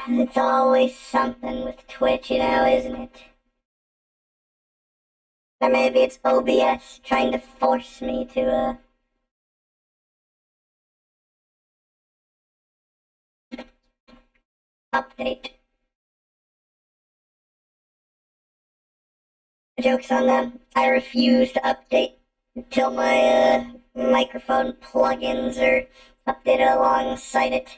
It's always something with Twitch, isn't it? Or maybe it's OBS trying to force me to, update. Joke's on them. I refuse to update until my, microphone plugins are updated alongside it.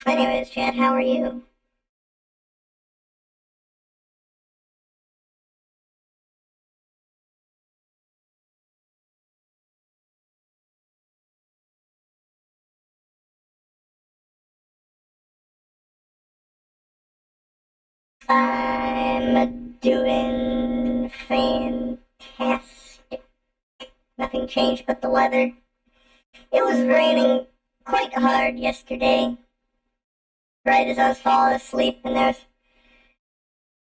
Anyways, Chad, how are you? I'm doing fantastic. Nothing changed but the weather. It was raining quite hard yesterday, right as I was falling asleep, and there's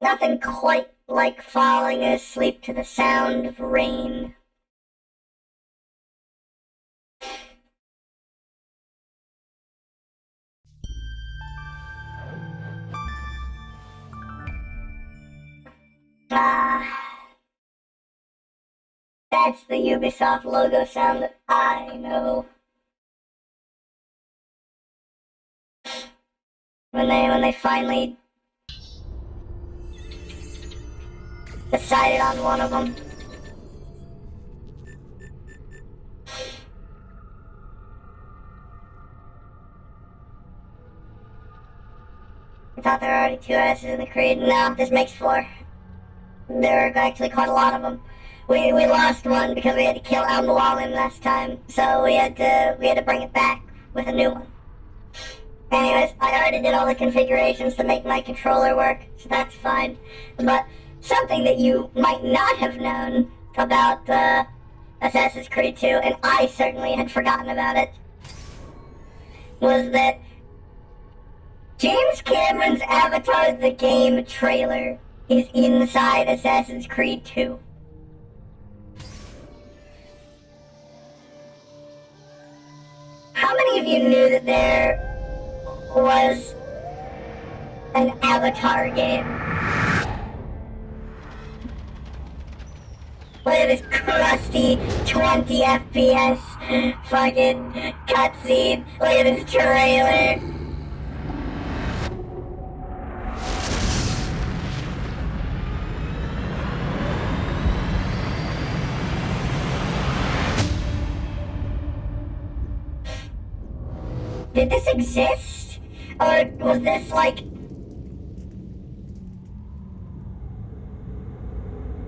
nothing quite like falling asleep to the sound of rain. That's the Ubisoft logo sound that I know. When they finally decided on one of them. I thought there were already 2 S's in the creed. No, this makes 4. There are actually quite a lot of them. We lost one because we had to kill Al Mualim last time, so we had to bring it back with a new one. Anyways, I already did all the configurations to make my controller work, so that's fine. But something that you might not have known about Assassin's Creed 2, and I certainly had forgotten about it, was that James Cameron's Avatar the Game trailer is inside Assassin's Creed 2. How many of you knew that there was an Avatar game? Look at this crusty 20 FPS fucking cutscene. Look at this trailer. Did this exist? Or was this like...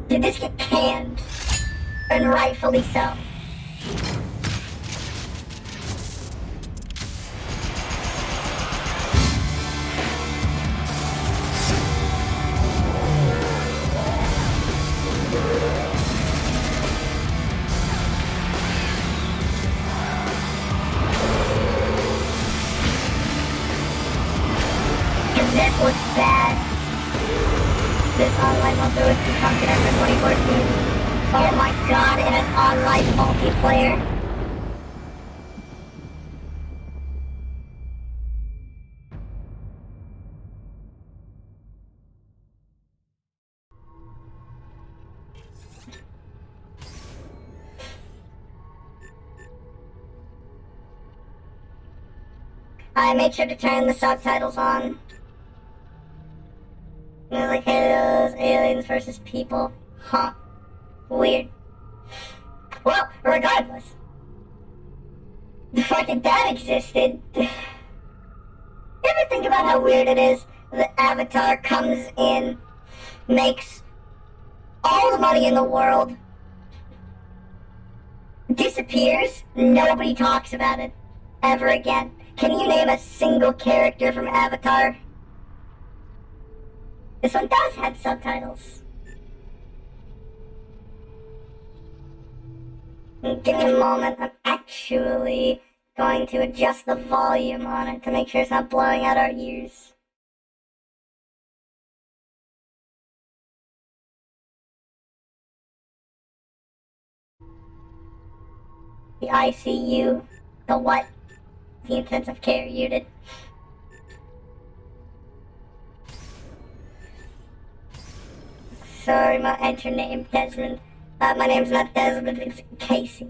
Did this get canned? And rightfully so. This looks bad. This online multiplayer was defunct after 2014. Oh my god, in an online multiplayer. I made sure to turn the subtitles on. It was like, hey, those aliens versus people. Huh. Weird. Well, regardless. The fucking that existed. You ever think about how weird it is that Avatar comes in, makes all the money in the world, disappears, nobody talks about it ever again? Can you name a single character from Avatar? This one does have subtitles. Give me a moment, I'm actually going to adjust the volume on it to make sure it's not blowing out our ears. The ICU. The what? The intensive care unit. Sorry, my enter name, Desmond. My name's not Desmond, it's CAS-E.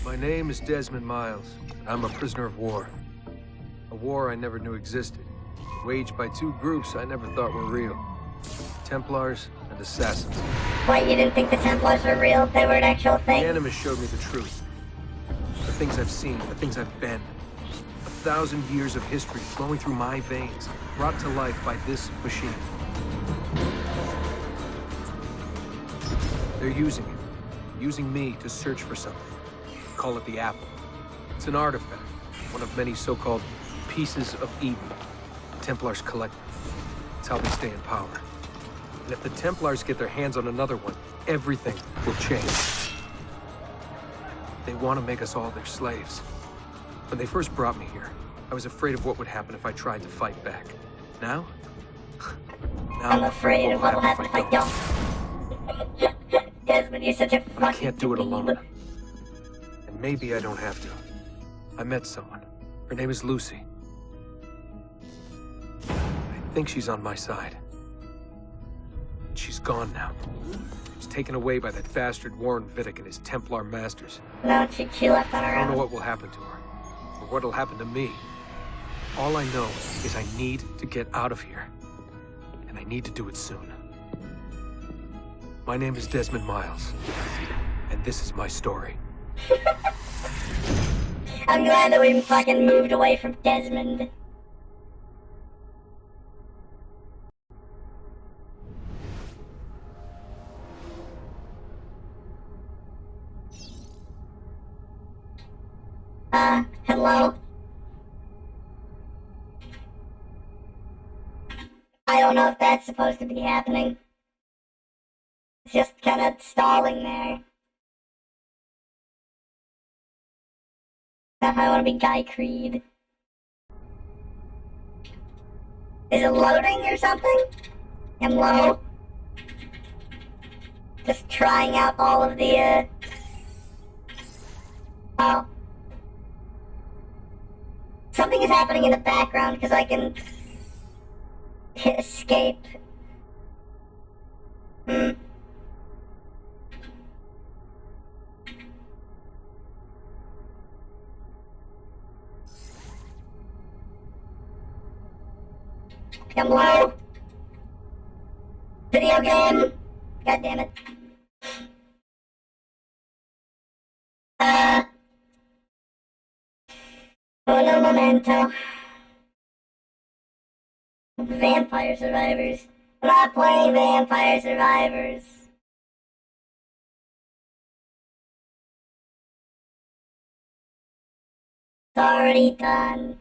My name is Desmond Miles. I'm a prisoner of war. A war I never knew existed, waged by two groups I never thought were real. Templars and Assassins. Wait, you didn't think the Templars were real? They were an actual thing? The Animus showed me the truth. The things I've seen, the things I've been. 1,000 years of history flowing through my veins, brought to life by this machine. They're using me to search for something. Call it the Apple. It's an artifact, one of many so-called pieces of Eden. The Templars collect them. It's how they stay in power. And if the Templars get their hands on another one, everything will change. They want to make us all their slaves. When they first brought me here, I was afraid of what would happen if I tried to fight back. Now? I'm afraid of what will happen if I don't. Desmond, you're such a fucking I can't do it alone. dweeb. And maybe I don't have to. I met someone. Her name is Lucy. I think she's on my side. She's gone now. She's taken away by that bastard Warren Vidic and his Templar masters. No, she left on her I don't know own. what will happen to her, or what'll happen to me. All I know is I need to get out of here. And I need to do it soon. My name is Desmond Miles, and this is my story. I'm glad that we fucking moved away from Desmond. Hello? I don't know if that's supposed to be happening. It's just kind of stalling there. I want to be Guy Creed. Is it loading or something? I'm low. Just trying out all of the, Oh. Something is happening in the background because I can hit escape. I'm low. Video game. God damn it. Uno momento. Vampire Survivors. I'm not playing Vampire Survivors. It's already done.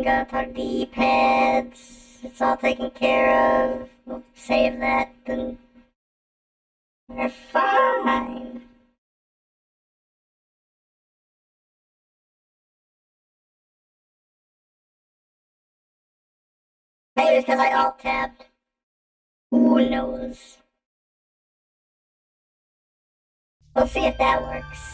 Got our D-pads. It's all taken care of. We'll save that and we're fine. Maybe it's because I alt-tabbed. Who knows? We'll see if that works.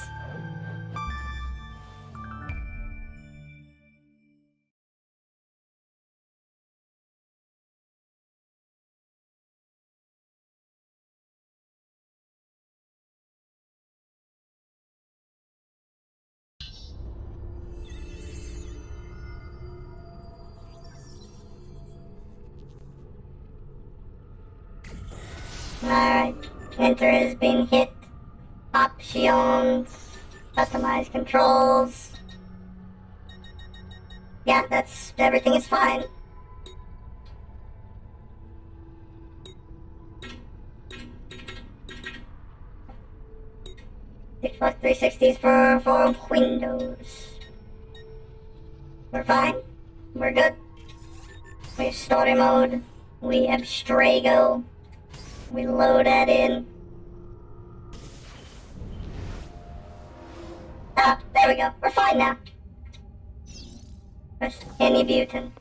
Alright, enter has been hit. Options, customize controls. Yeah, everything is fine. Fuck 360s for Windows. We're fine. We're good. We have story mode. We have Strago. We load that in. Ah, there we go. We're fine now. Press any button.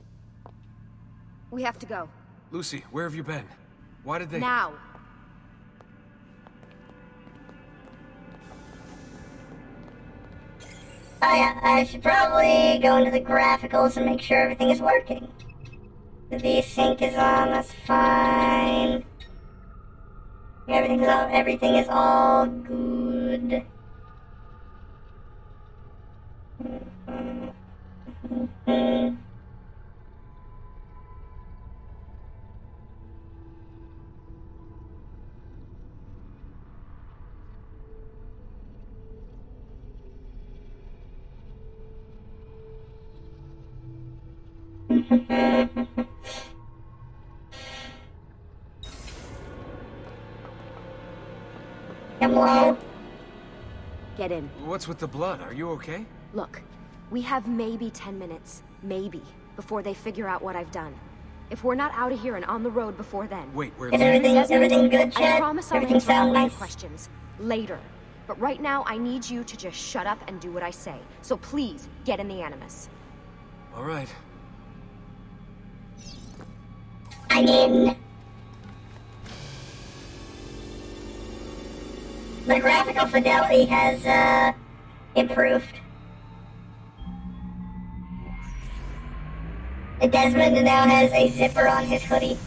We have to go. Lucy, where have you been? Why did they... Now. Oh yeah, I should probably go into the graphics and make sure everything is working. The V-Sync is on, that's fine. Everything is all good. Hello? Get in. What's with the blood? Are you okay? Look, we have maybe 10 minutes, maybe, before they figure out what I've done. If we're not out of here and on the road before then... Wait, we're Is everything good, Chad? I promise I'll Everything answer all sound your nice? questions later. But right now, I need you to just shut up and do what I say. So please, get in the Animus. All right. I'm in. The graphical fidelity has, improved. Desmond now has a zipper on his hoodie.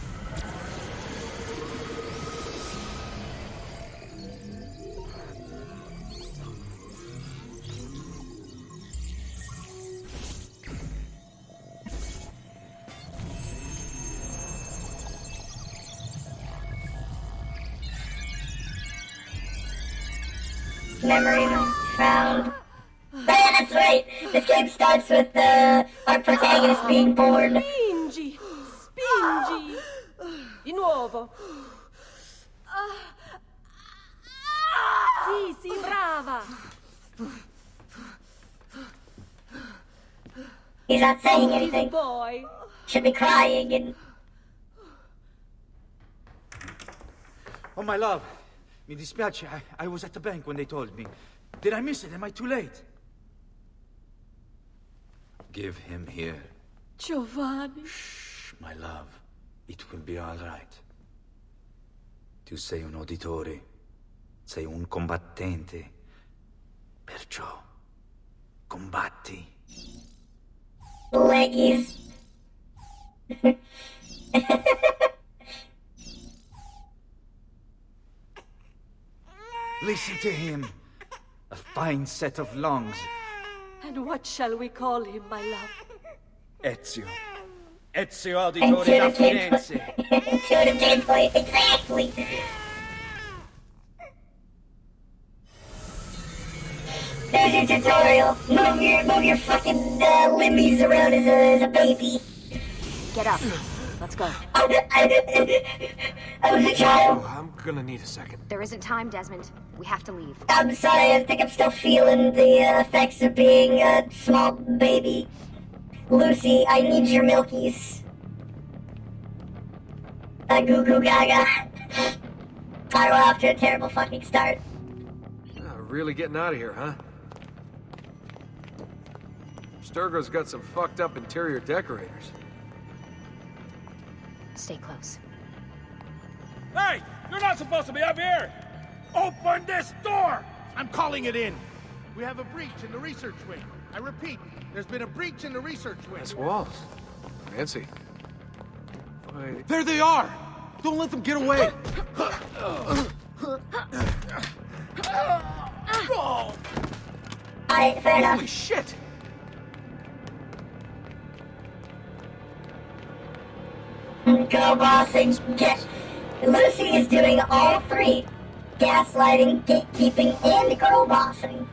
Memory found. Oh yeah, that's right! This game starts with, our protagonist being born. Spingi! Spingi! Di nuovo! Sì, sì, brava! He's not saying He's a anything. boy! Should be crying and... Oh, my love. Mi dispiace, I was at the bank when they told me. Did I miss it? Am I too late? Give him here. Giovanni! Shh, my love. It will be all right. Tu sei un uditore. Sei un combattente. Perciò, combatti. Leggies. Listen to him. A fine set of lungs. And what shall we call him, my love? Ezio. Ezio Auditore da Firenze. Intuitive gameplay, exactly. There's your tutorial. Move your fucking limbies around as a baby. Get up. Let's go. I was a child. Oh, I'm gonna need a second. There isn't time, Desmond. We have to leave. I'm sorry, I think I'm still feeling the effects of being a small baby. Lucy, I need your milkies. Goo goo gaga. I went off to a terrible fucking start. Really getting out of here, huh? Sturgo's got some fucked up interior decorators. Stay close. Hey! You're not supposed to be up here! Open this door! I'm calling it in! We have a breach in the research wing. I repeat, there's been a breach in the research wing. Nice walls. Fancy. Wait. There they are! Don't let them get away! Alright, fair enough. Holy shit! Girl bossing. Lucy is doing all three. Gaslighting, gatekeeping, and girl bossing.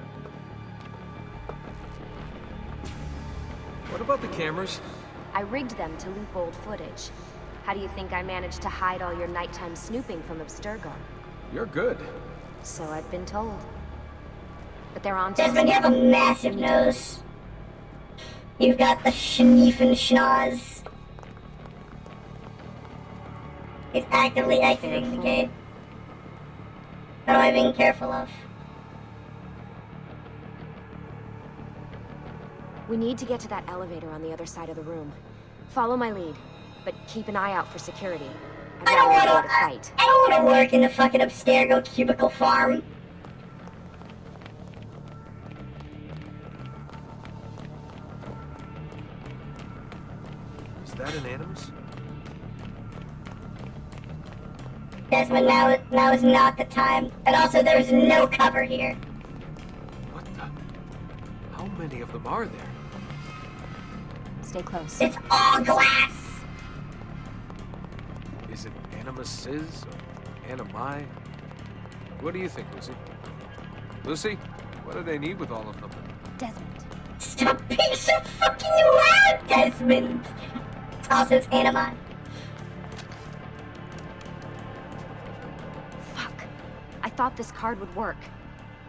What about the cameras? I rigged them to loop old footage. How do you think I managed to hide all your nighttime snooping from Abstergo? You're good. So I've been told. but they're on to Desmond, you have a massive nose. You've got the schneef and schnoz. He's actively exiting the gate. What am I being careful of? We need to get to that elevator on the other side of the room. Follow my lead, but keep an eye out for security. I don't rather wanna. go to fight. I don't wanna work in the fucking Abstergo cubicle farm. Is that an Animus? Desmond, now is not the time. And also, there's no cover here. What the? How many of them are there? Stay close. It's all glass. Is it Animuses or Animi? What do you think, Lucy? Lucy, what do they need with all of them? Desmond. Stop being so fucking loud, Desmond. Also, it's anime. Fuck. I thought this card would work.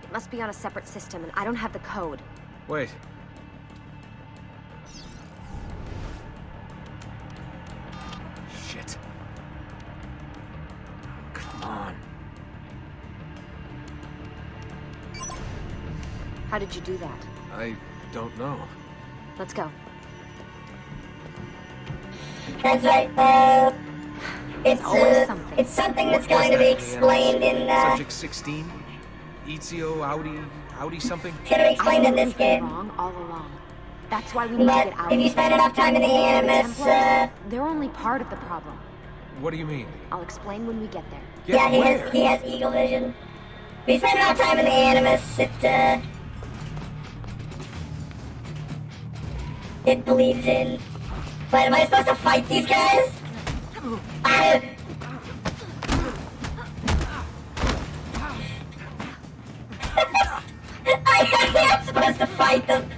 It must be on a separate system, and I don't have the code. Wait. Shit. Come on. How did you do that? I don't know. Let's go. That's right. Always something. It's something that's going to be explained in. Subject 16? Ezio, Audi something? It's going to be explained in this We've been game. wrong all along. That's why we need to But get out. if you spend enough time in the Animus, Templars, they're only part of the problem. What do you mean? I'll explain when we get there. yeah, where? he has eagle vision. If you spend enough time in the Animus, it bleeds in. Wait, am I supposed to fight these guys? I am supposed to fight them.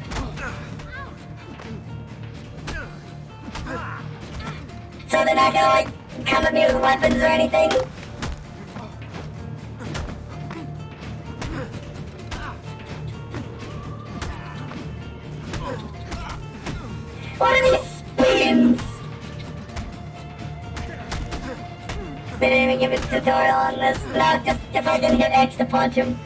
So they're not gonna, like, come at me with weapons or anything? What are these spins? They didn't even give a tutorial on this. No, just if I didn't hit X to punch him.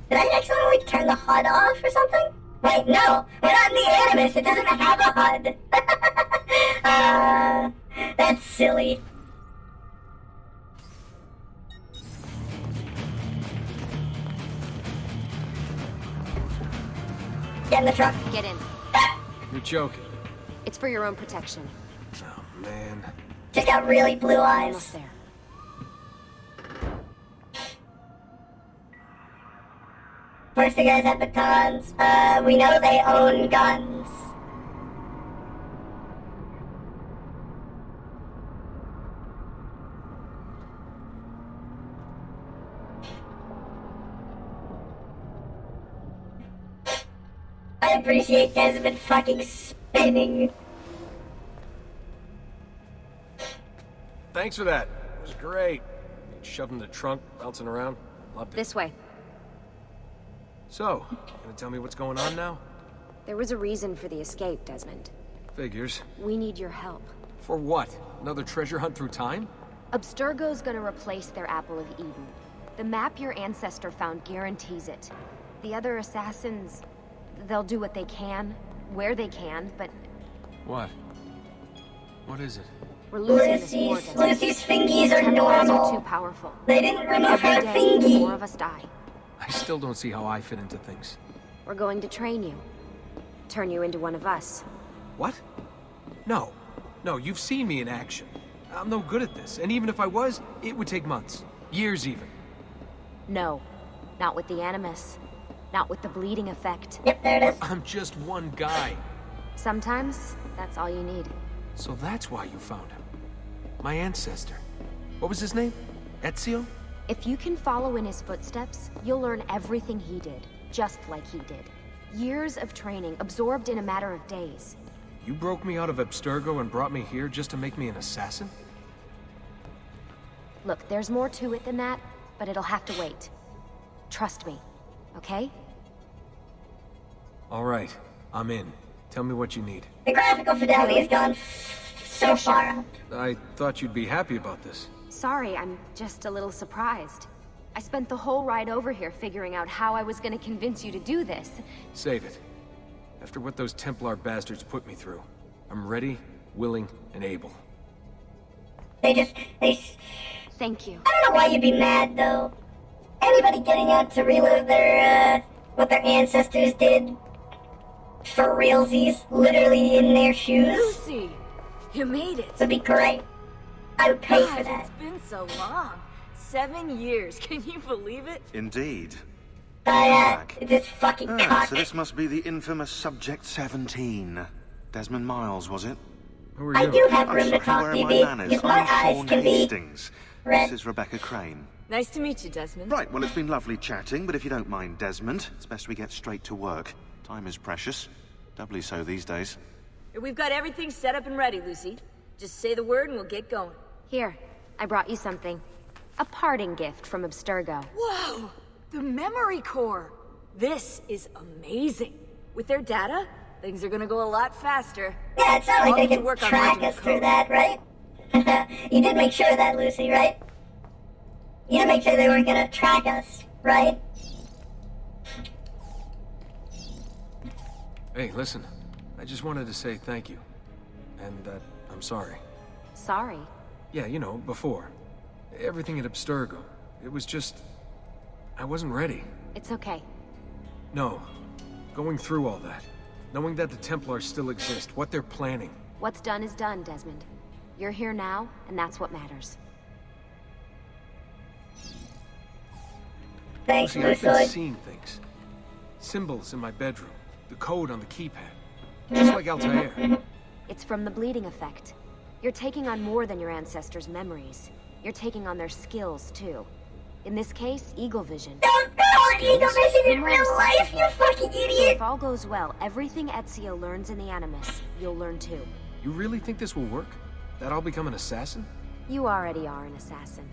Did I accidentally turn the HUD off or something? Wait, no! We're not in the Animus! It doesn't have a HUD! That's silly. Get in the truck. Get in. You're joking. It's for your own protection. Oh, man. Just got really blue Almost eyes. there. First, the guys have batons. We know they own guns. I appreciate Desmond fucking spinning. Thanks for that. It was great. Shoved in the trunk, bouncing around. Loved it. This way. So, gonna tell me what's going on now? There was a reason for the escape, Desmond. Figures. We need your help. For what? Another treasure hunt through time? Abstergo's gonna replace their Apple of Eden. The map your ancestor found guarantees it. The other assassins, they'll do what they can, where they can, but What? What is it? we're losing this war, Desmond. Lucy's fingies are Templars are too normal. powerful. They didn't remove her Every day, more fingy. of us die. I still don't see how I fit into things. We're going to train you. Turn you into one of us. What? No. No, you've seen me in action. I'm no good at this, and even if I was, it would take months. Years even. No. Not with the Animus. Not with the bleeding effect. Yep, there it is. I'm just one guy. Sometimes, that's all you need. So that's why you found him. My ancestor. What was his name? Ezio? If you can follow in his footsteps, you'll learn everything he did, just like he did. Years of training, absorbed in a matter of days. You broke me out of Abstergo and brought me here just to make me an assassin? Look, there's more to it than that, but it'll have to wait. Trust me, okay? All right, I'm in. Tell me what you need. The graphical fidelity has gone so far up. I thought you'd be happy about this. Sorry, I'm just a little surprised. I spent the whole ride over here figuring out how I was gonna convince you to do this. Save it. After what those Templar bastards put me through, I'm ready, willing, and able. They Thank you. I don't know why you'd be mad, though. Anybody getting out to relive their, what their ancestors did for realsies, literally in their shoes, Lucy, you made it. would be great. I would pay for God, that. it's been so long. 7 years, can you believe it? Indeed. But, this fucking Ah, cock. so this must be the infamous Subject 17. Desmond Miles, was it? Who are I you? do have I'm room to sorry, talk, where are my DB, manners? because my I'm eyes Sean can be Hastings. red. This is Rebecca Crane. Nice to meet you, Desmond. Right, well, it's been lovely chatting, but if you don't mind, Desmond, it's best we get straight to work. Time is precious. Doubly so these days. We've got everything set up and ready, Lucy. Just say the word and we'll get going. Here, I brought you something. A parting gift from Abstergo. Whoa! The memory core! This is amazing. With their data, things are gonna go a lot faster. Yeah, it's not like I'll they need to can work on track merging us the through code. that, right? You did make sure of that, Lucy, right? You did make sure they weren't gonna track us, right? Hey, listen. I just wanted to say thank you. And that I'm sorry. Sorry. Yeah, you know, before. Everything at Abstergo. It was just... I wasn't ready. It's okay. No. Going through all that. Knowing that the Templars still exist, what they're planning. What's done is done, Desmond. You're here now, and that's what matters. Thanks, See, I've been Lucy. seeing things. Symbols in my bedroom. The code on the keypad. Just like Altair. It's from the bleeding effect. You're taking on more than your ancestors' memories. You're taking on their skills, too. In this case, eagle vision. Don't call it Eagle Vision in You're real more life, receptive. you fucking So idiot! if all goes well, everything Ezio learns in the Animus, you'll learn too. You really think this will work? That I'll become an assassin? You already are an assassin.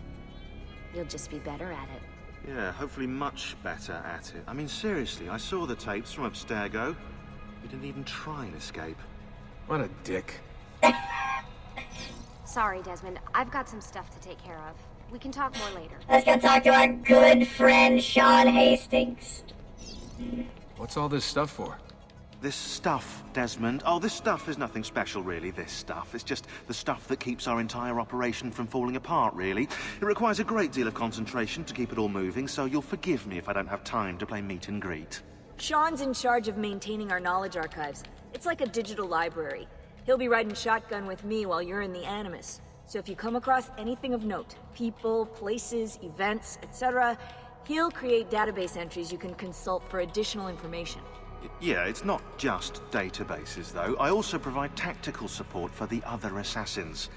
You'll just be better at it. Yeah, hopefully much better at it. I mean, seriously, I saw the tapes from Abstergo. You didn't even try and escape. What a dick. Sorry, Desmond. I've got some stuff to take care of. We can talk more later. Let's go talk to our good friend, Sean Hastings. What's all this stuff for? This stuff, Desmond. Oh, this stuff is nothing special, really, this stuff. It's just the stuff that keeps our entire operation from falling apart, really. It requires a great deal of concentration to keep it all moving, so you'll forgive me if I don't have time to play meet and greet. Sean's in charge of maintaining our knowledge archives. It's like a digital library. He'll be riding shotgun with me while you're in the Animus. So if you come across anything of note, people, places, events, etc., he'll create database entries you can consult for additional information. Yeah, it's not just databases, though. I also provide tactical support for the other assassins.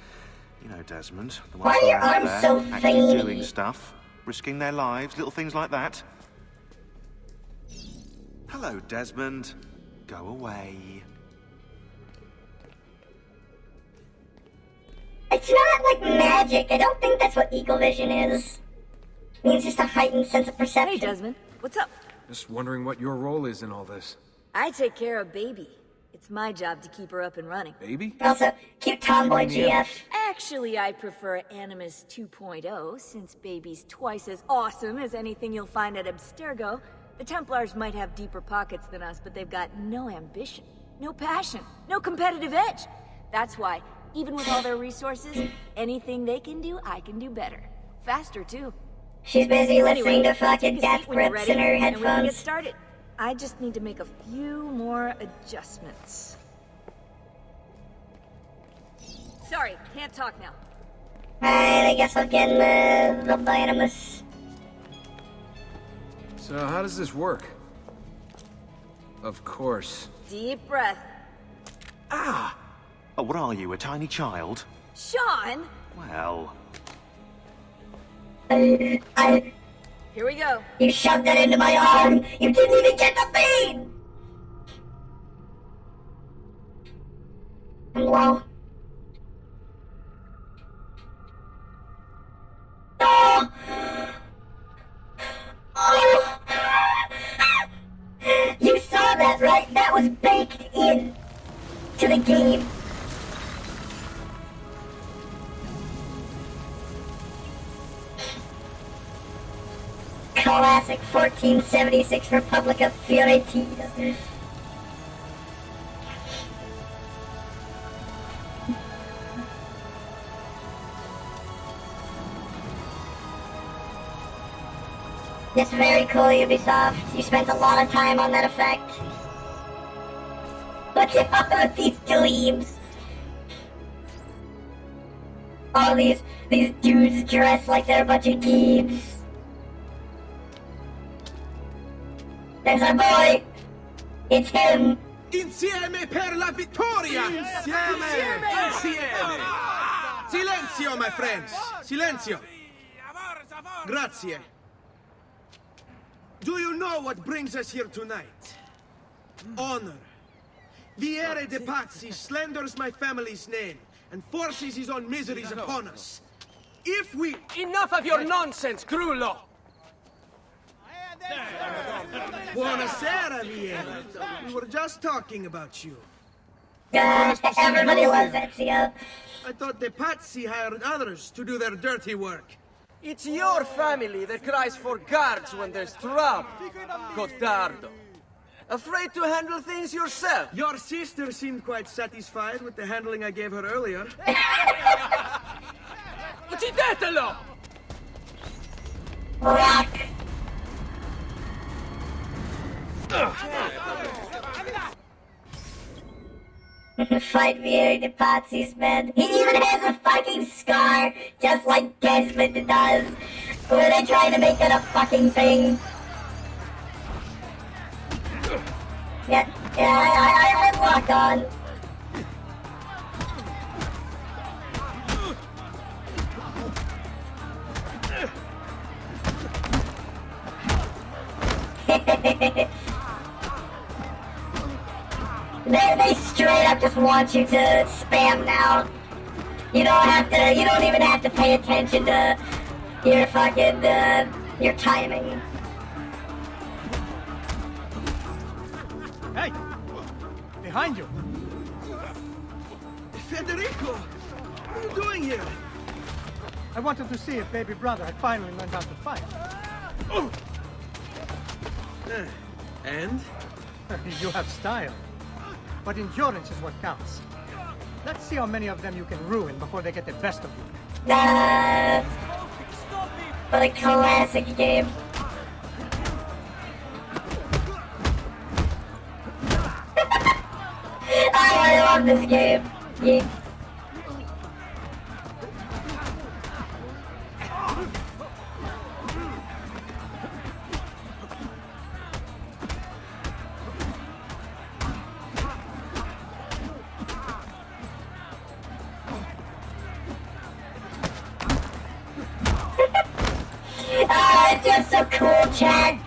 You know, Desmond, the ones Why are who your are out arms there, so actually veiny? doing stuff, risking their lives, little things like that. Hello, Desmond. Go away. It's not like magic. I don't think that's what Eagle Vision is. I mean, it's just a heightened sense of perception. Hey, Desmond, what's up? Just wondering what your role is in all this. I take care of Baby. It's my job to keep her up and running. Baby? Also, cute tomboy GF. Actually, I prefer Animus 2.0, since Baby's twice as awesome as anything you'll find at Abstergo. The Templars might have deeper pockets than us, but they've got no ambition, no passion, no competitive edge. That's why, even with all their resources, anything they can do, I can do better. Faster, too. She's busy listening to fucking take a death seat when you're grips ready, in her and we can get headphones. started. I just need to make a few more adjustments. Sorry, can't talk now. Alright, I guess I'll get in the Animus. So how does this work? Of course. Deep breath. Oh, what are you, a tiny child? Sean! Well, Here we go. You shoved that into my arm! You didn't even get the feed! I'm low. was baked in to the game. Classic 1476 Republic of Fiorentina. It's very cool, Ubisoft. You spent a lot of time on that effect. Look at all of these dweebs. All these dudes dressed like they're a bunch of geeks. There's our boy! It's him! Insieme per la vittoria! Insieme! Silenzio, my friends! Silenzio! Grazie. Do you know what brings us here tonight? Honor. Viere de Pazzi slanders my family's name and forces his own miseries upon us. If we... Enough of your nonsense, Grullo! Buonasera, Viera. We were just talking about you. Everybody loves Ezio. I thought the Pazzi hired others to do their dirty work. It's your family that cries for guards when there's trouble, Gottardo. Afraid to handle things yourself? Your sister seemed quite satisfied with the handling I gave her earlier. Uccidetelo! Rock! Fight Vieri de Pazzi's men. He even has a fucking scar, just like Desmond does. Were they trying to make it a fucking thing? Yeah, I'm locked on. They straight up just want you to spam now. You don't even have to pay attention to your fucking, your timing. Hey! Behind you! Federico! What are you doing here? I wanted to see if baby brother had finally learned how to fight. And? You have style. But endurance is what counts. Let's see how many of them you can ruin before they get the best of you. What a classic game. I love this game. Yeah. It's just so cool, Chad.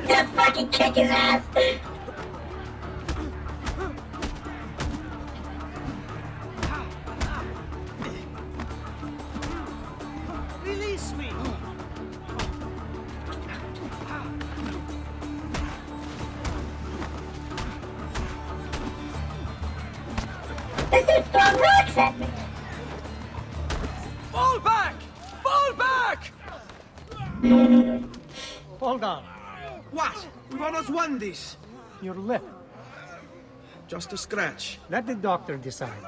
Just fucking kick his ass. Release me! This dude's throwing rocks at me. Fall back! Fall back! Hold on. What? We've almost won this. Your lip. Just a scratch. Let the doctor decide.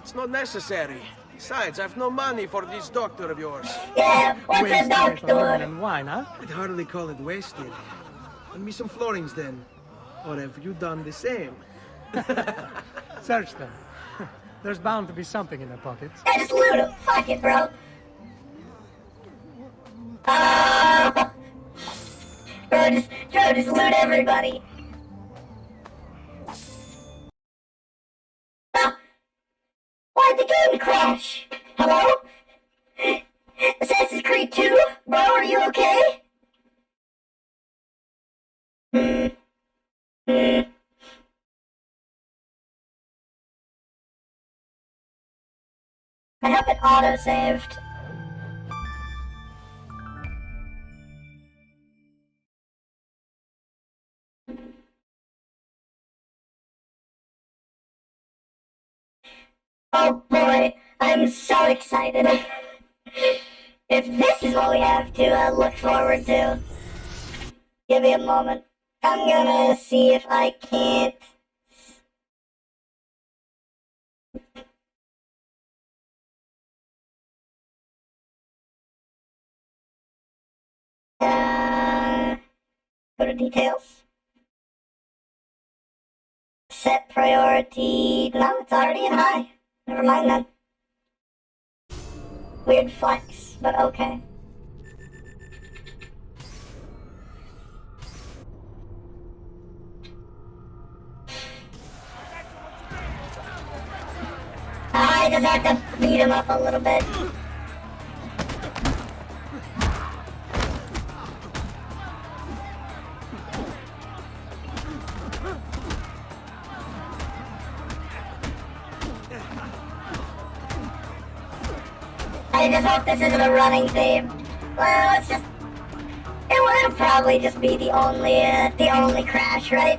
It's not necessary. Besides, I've no money for this doctor of yours. Yeah, what's a Wasted for women doctor? and wine, huh? I'd hardly call it wasted. Lend me some florins then. Or have you done the same? Search them. There's bound to be something in their pockets. Yeah, just loot him. Fuck it, bro. Bro, just loot everybody. Why'd the game crash? Hello? Assassin's Creed 2? Bro, are you okay? get auto-saved. Oh boy, I'm so excited. If this is what we have to look forward to. Give me a moment. I'm gonna see if I can't... Go to details. Set priority... No, it's already in high. Never mind then. Weird flex, but okay. I just have to beat him up a little bit. I just hope this isn't a running theme. Well, it's just... It'll probably just be the only crash, right?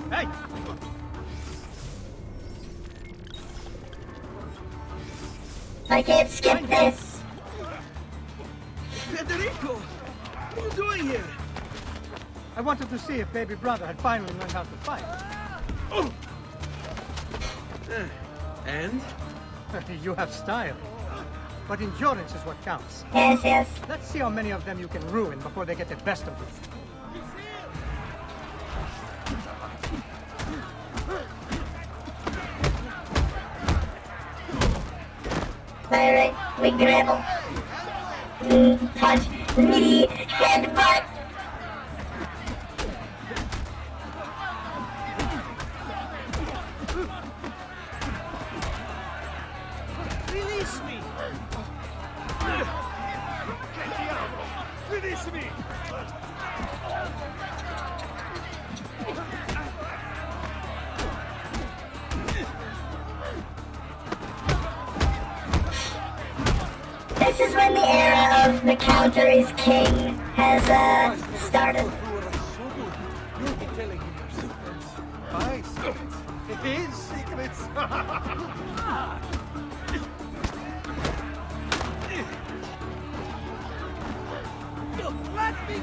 Hey! I can't skip this. Federico! What are you doing here? I wanted to see if baby brother had finally learned how to fight. Oh! And? You have style. But endurance is what counts. Yes, yes. Let's see how many of them you can ruin before they get the best of you. Alright, we grapple. Punch, knee, headbutt. Release me! Release me! This is when the era of the counter is king has started. You'll be telling him your secrets. My secrets? His secrets? Let me...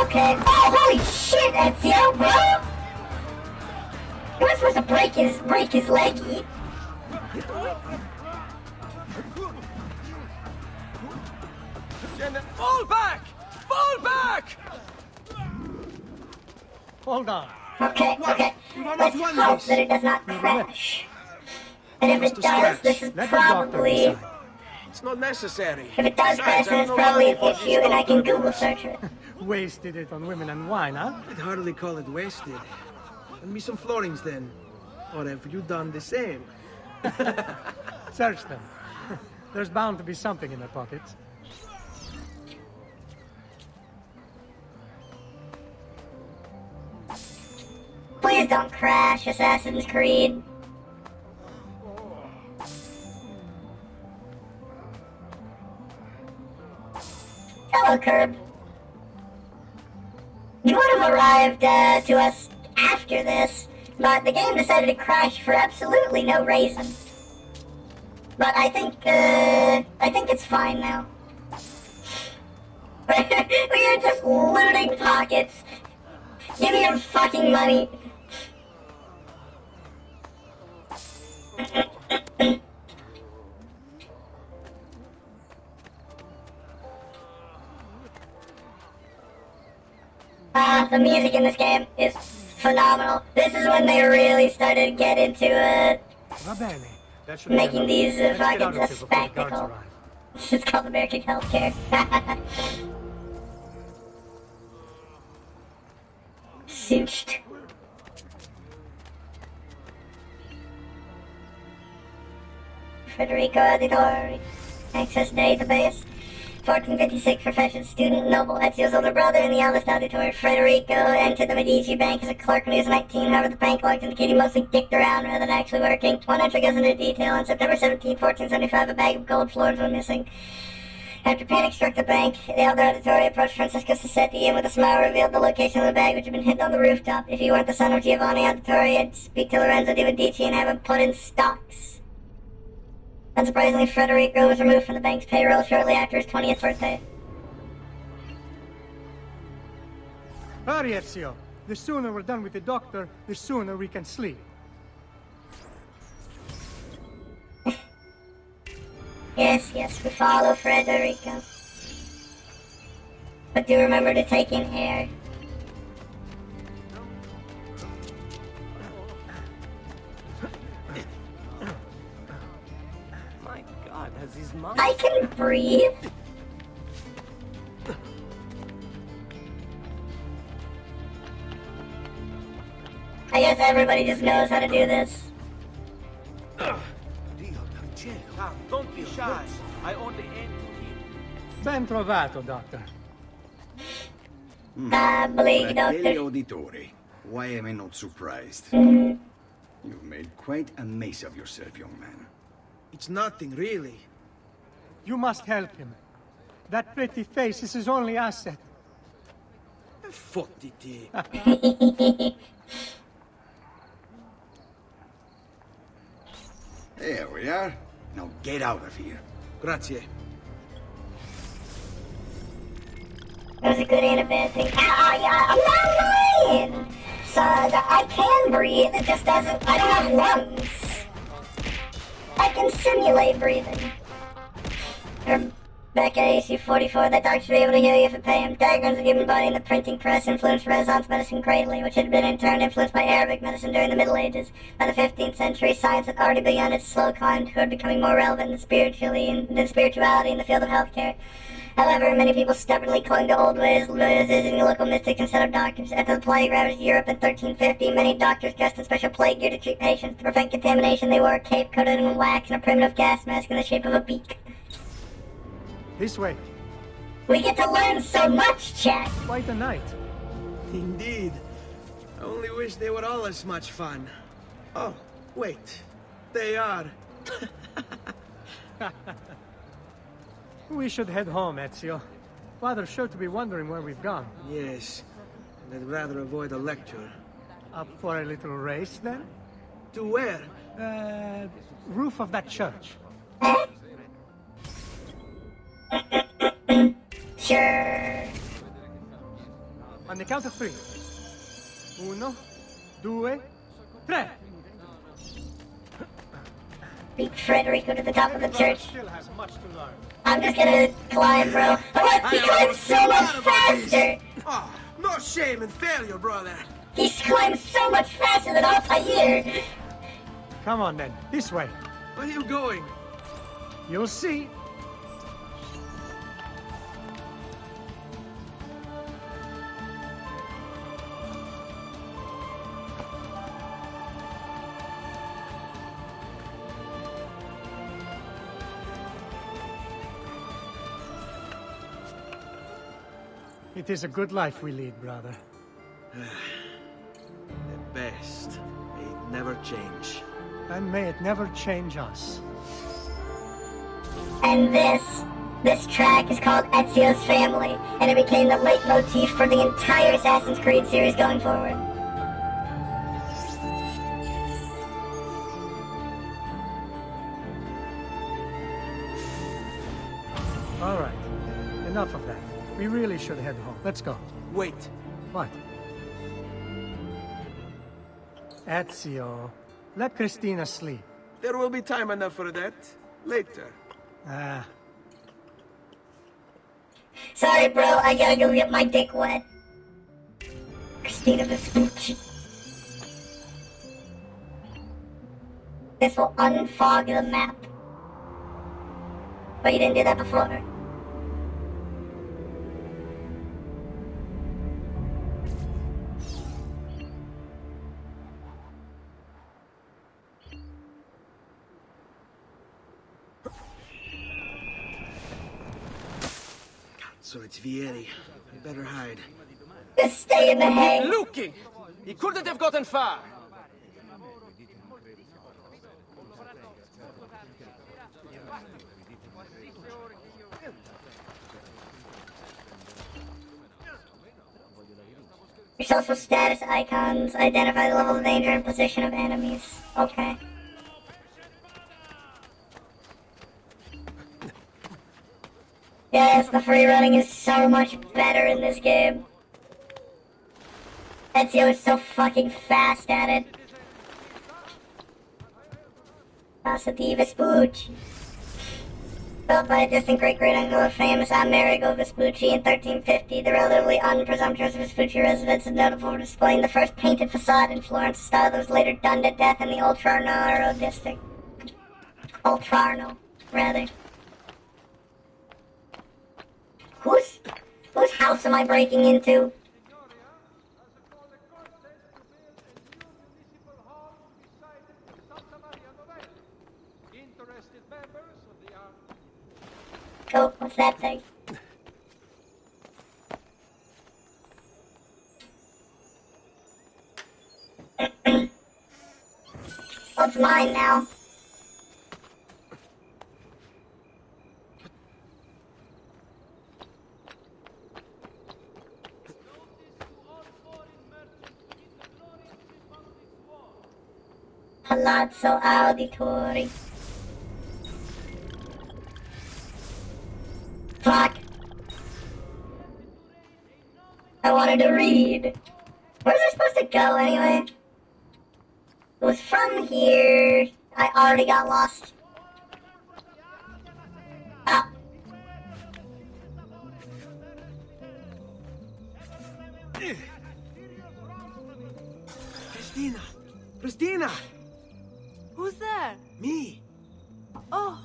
Okay. Oh, holy shit, Ezio, bro! You were supposed to break his leggy. Fall back! Fall back! Hold on. Okay, okay. Let's hope that it does not crash. And if it does, this is Let the doctor probably... decide. It's not necessary. If it does crash, then it's probably an issue and I can Google search it. Wasted it on women and wine, huh? I'd hardly call it wasted. Lend me some florins then. Or have you done the same? Search them. There's bound to be something in their pockets. Please don't crash, Assassin's Creed. Hello, Curb. You would have arrived to us after this, but the game decided to crash for absolutely no reason. But I think it's fine now. We are just looting pockets. Give me your fucking money. The music in this game is phenomenal. This is when they really started to get into Va bene. That should be making enough. these Let's get fucking out of a here before the guards spectacle. arrive. This is called American Healthcare. Suched. Federico Auditore. Access database. 1456 profession student, noble, Ezio's older brother, and the eldest auditor. Federico entered the Medici Bank as a clerk when he was 19. However, the bank logs indicate he mostly dicked around rather than actually working. One entry goes into detail. On September 17, 1475, a bag of gold floors went missing. After panic struck the bank, the elder auditore approached Francisco Sassetti and with a smile revealed the location of the bag, which had been hidden on the rooftop. If you weren't the son of Giovanni Auditore, I'd speak to Lorenzo di Medici and have him put in stocks. Unsurprisingly, Federico was removed from the bank's payroll shortly after his 20th birthday. Hurry, Ezio. The sooner we're done with the doctor, the sooner we can sleep. Yes, we follow Federico. But do remember to take in air. Has his mom? I can breathe. I guess everybody just knows how to do this. Don't be shy. I only aim to kill. Ben trovato, Doctor. Bleak, Doctor. Fratelli Auditori, why am I not surprised? You've made quite a mess of yourself, young man. It's nothing, really. You must help him. That pretty face is his only asset. Fottiti. There we are. Now get out of here. Grazie. That was a good and a bad thing. I'm not lying! Son, I can breathe, it just doesn't... I don't have lungs. I can simulate breathing. Back at AC-44, that doctor should be able to heal you if you pay him. Diagrams of the human body in the printing press influenced Renaissance medicine greatly, which had been in turn influenced by Arabic medicine during the Middle Ages. By the 15th century, science had already begun its slow climb toward becoming more relevant than spirituality in the field of healthcare. However, many people stubbornly clung to old ways, visiting local mystics instead of doctors. After the plague ravaged Europe in 1350, many doctors dressed in special plague gear to treat patients. To prevent contamination, they wore a cape coated in wax and a primitive gas mask in the shape of a beak. This way. We get to learn so much, Jack! Quite a night. Indeed. I only wish they were all as much fun. Oh, wait. They are. We should head home, Ezio. Father's sure to be wondering where we've gone. Yes. And I'd rather avoid a lecture. Up for a little race, then? To where? Roof of that church. Sure. On the count of 3. 1, 2, 3. Beat Federico to the top of the church. Still has much to learn. I'm just gonna climb, bro. Oh, he climbs so much faster! Oh, no shame in failure, brother. He climbs so much faster than Altair! Come on, then. This way. Where are you going? You'll see. It is a good life we lead, brother. The best. May it never change. And may it never change us. And this track is called Ezio's Family, and it became the leitmotif for the entire Assassin's Creed series going forward. All right. Enough of that. We really should head home. Let's go. Wait. What? Ezio, let Christina sleep. There will be time enough for that. Later. Sorry, bro, I gotta go get my dick wet. Christina Vespucci. This will unfog the map. But you didn't do that before. So it's Vieri. I better hide. Just stay in the hay. Looking! He couldn't have gotten far. Your social status icons identify the level of danger and position of enemies. Okay. Yes, the free running is so much better in this game. Ezio is so fucking fast at it. Passati Vespucci. Built by a distant great-great-uncle of famous Amerigo Vespucci in 1350, the relatively unpresumptuous Vespucci residence is notable for displaying the first painted facade in Florence, a style that was later done to death in the Oltrarno district. Oltrarno, rather. Whose house am I breaking into? Oh, what's that thing? Oh, it's mine now. Palazzo Auditori. Fuck. I wanted to read. Where's I supposed to go anyway? It was from here. I already got lost. Ah. Christina! Christina! Who's there? Me! Oh,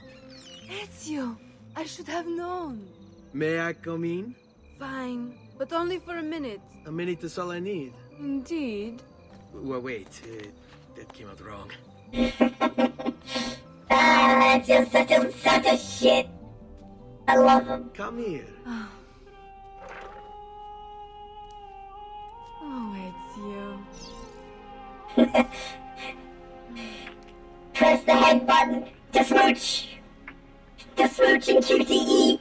Ezio. I should have known. May I come in? Fine, but only for a minute. A minute is all I need. Indeed. Well, wait. That came out wrong. Ezio's such a shit. I love him. Come here. Oh, Ezio. Press the head button to smooch. To smooch in QTE.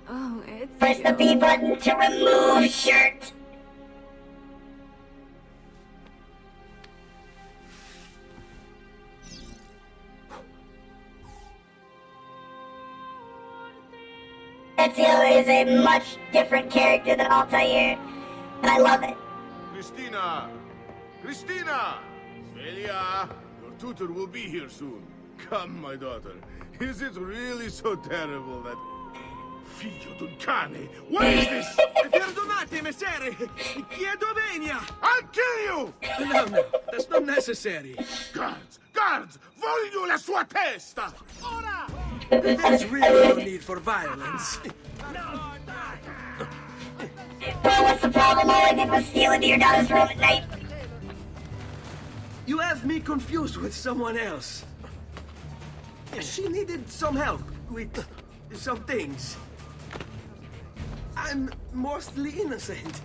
Oh, Ezio. Press the B button to remove shirt. Ezio is a much different character than Altair, and I love it. Christina! Christina! Svelia! Your tutor will be here soon. Come, my daughter. Is it really so terrible that... Figlio d'un cane! What is this? Perdonate, messere! Chiedo venia! I'll kill you! No, that's not necessary. Guards! Guards! Voglio la sua testa! Ora! There's really no need for violence. Bro, what's the problem? All I did was steal into your daughter's room at night. You have me confused with someone else. She needed some help with some things. I'm mostly innocent.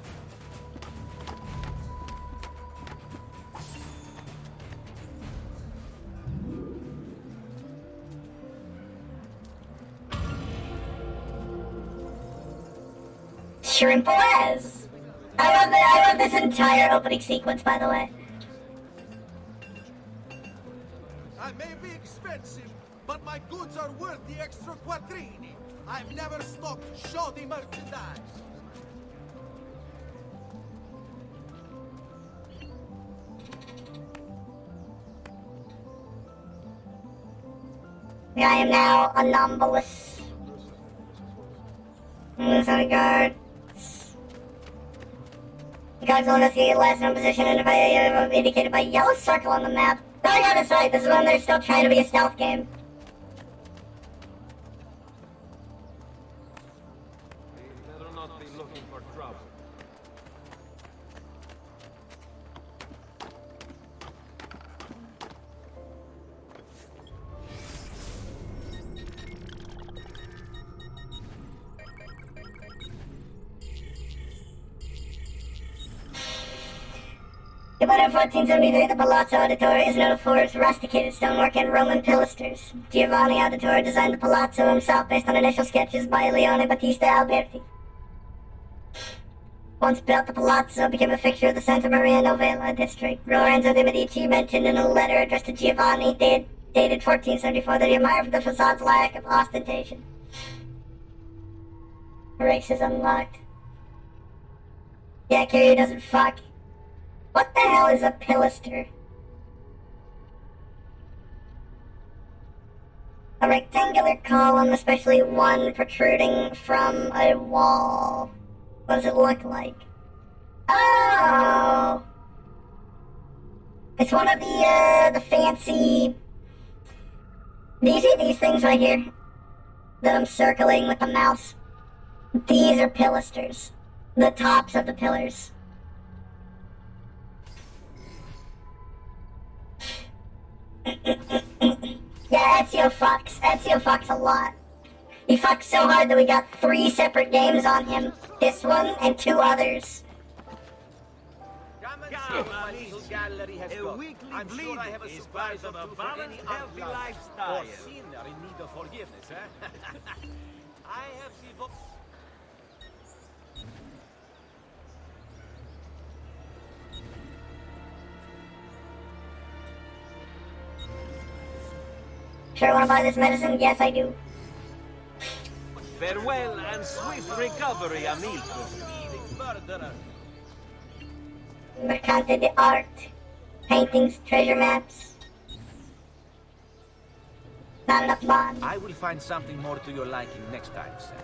Shrimp Les. I love this entire opening sequence, by the way. I may be expensive, but my goods are worth the extra quattrini. I've never stocked shoddy merchandise. I am now a anomalous. Sorry, guard. The guards will investigate last known position indicated by a yellow circle on the map. I got this right. This is when they're still trying to be a stealth game. They better not be looking for trouble. But in 1473, the Palazzo Auditore is known for its rusticated stonework and Roman pilasters. Giovanni Auditore designed the palazzo himself based on initial sketches by Leone Battista Alberti. Once built, the palazzo became a fixture of the Santa Maria Novella district. Lorenzo de' Medici mentioned in a letter addressed to Giovanni, dated 1474, that he admired the facade's lack of ostentation. Race is unlocked. Yeah, Kyrie doesn't fuck. What the hell is a pilaster? A rectangular column, especially one protruding from a wall. What does it look like? Oh! It's one of the fancy... Do you see these things right here? That I'm circling with the mouse? These are pilasters. The tops of the pillars. Yeah, Ezio fucks. Ezio fucks a lot. He fucks so hard that we got 3 separate games on him. This one and 2 others. My little gallery has got. I'm sure I have a surprise of a balanced, healthy lifestyle. Or sinner in need of forgiveness, eh? I have devoted. Sure wanna buy this medicine? Yes, I do. Farewell and swift recovery, amigo. Thieving murderer. Mercante d'Arte. Paintings, treasure maps. Not enough bond. I will find something more to your liking next time, sir.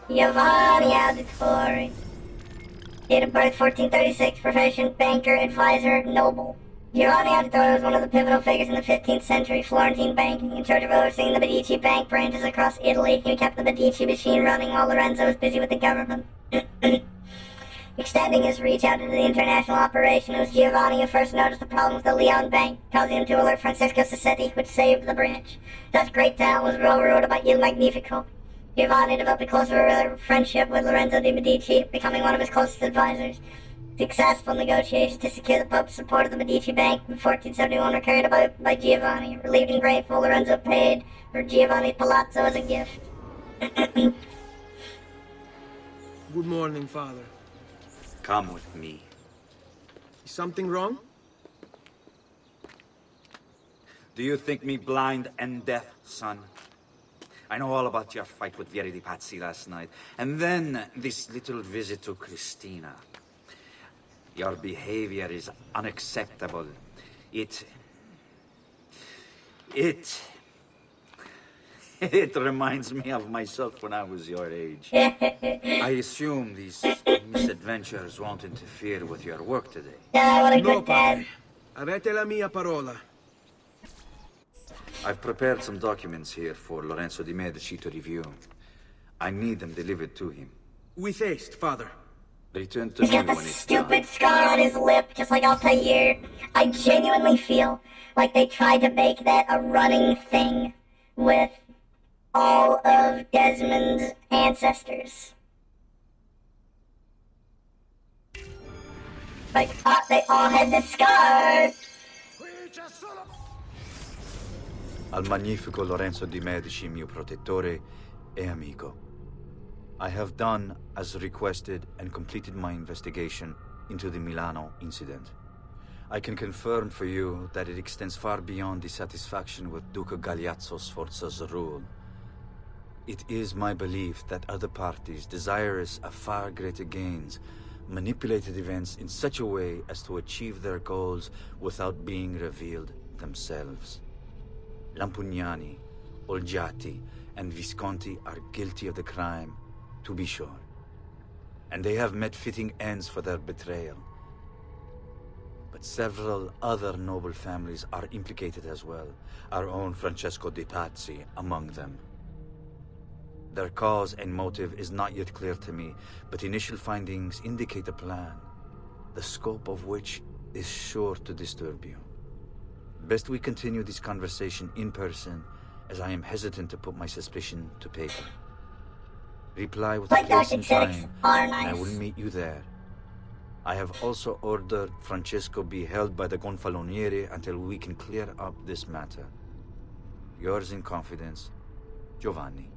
Giovanni Auditore. Date of birth 1436. Profession banker, advisor, noble. Giovanni Auditore was one of the pivotal figures in the 15th century Florentine banking, in charge of overseeing the Medici bank branches across Italy. He kept the Medici machine running while Lorenzo was busy with the government. Extending his reach out into the international operation, it was Giovanni who first noticed the problem with the Leon Bank, causing him to alert Francesco Sassetti, which saved the branch. Such great talent was well rewarded by Il Magnifico. Giovanni developed a closer friendship with Lorenzo de' Medici, becoming one of his closest advisors. Successful negotiations to secure the Pope's support of the Medici Bank in 1471 were carried out by Giovanni. Relieved and grateful, Lorenzo paid for Giovanni's palazzo as a gift. Good morning, Father. Come with me. Is something wrong? Do you think me blind and deaf, son? I know all about your fight with Vieri di Pazzi last night. And then this little visit to Cristina. Your behavior is unacceptable. It reminds me of myself when I was your age. I assume these misadventures won't interfere with your work today. No, padre. Avete la mia parola. I've prepared some documents here for Lorenzo de' Medici to review. I need them delivered to him. With haste, Father. Return to He's me got the when it's stupid done. scar on his lip, just like Altair. I genuinely feel like they tried to make that a running thing with all of Desmond's ancestors. Like, oh, they all had the scar! Al magnifico Lorenzo de' Medici, mio protettore e amico. I have done as requested and completed my investigation into the Milano incident. I can confirm for you that it extends far beyond dissatisfaction with Duca Galeazzo Sforza's rule. It is my belief that other parties, desirous of far greater gains, manipulated events in such a way as to achieve their goals without being revealed themselves. Lampugnani, Olgiati, and Visconti are guilty of the crime, to be sure. And they have met fitting ends for their betrayal. But several other noble families are implicated as well. Our own Francesco de Pazzi among them. Their cause and motive is not yet clear to me, but initial findings indicate a plan, the scope of which is sure to disturb you. Best we continue this conversation in person, as I am hesitant to put my suspicion to paper. Reply with a place and time, and I will meet you there. I have also ordered Francesco be held by the Gonfaloniere until we can clear up this matter. Yours in confidence, Giovanni.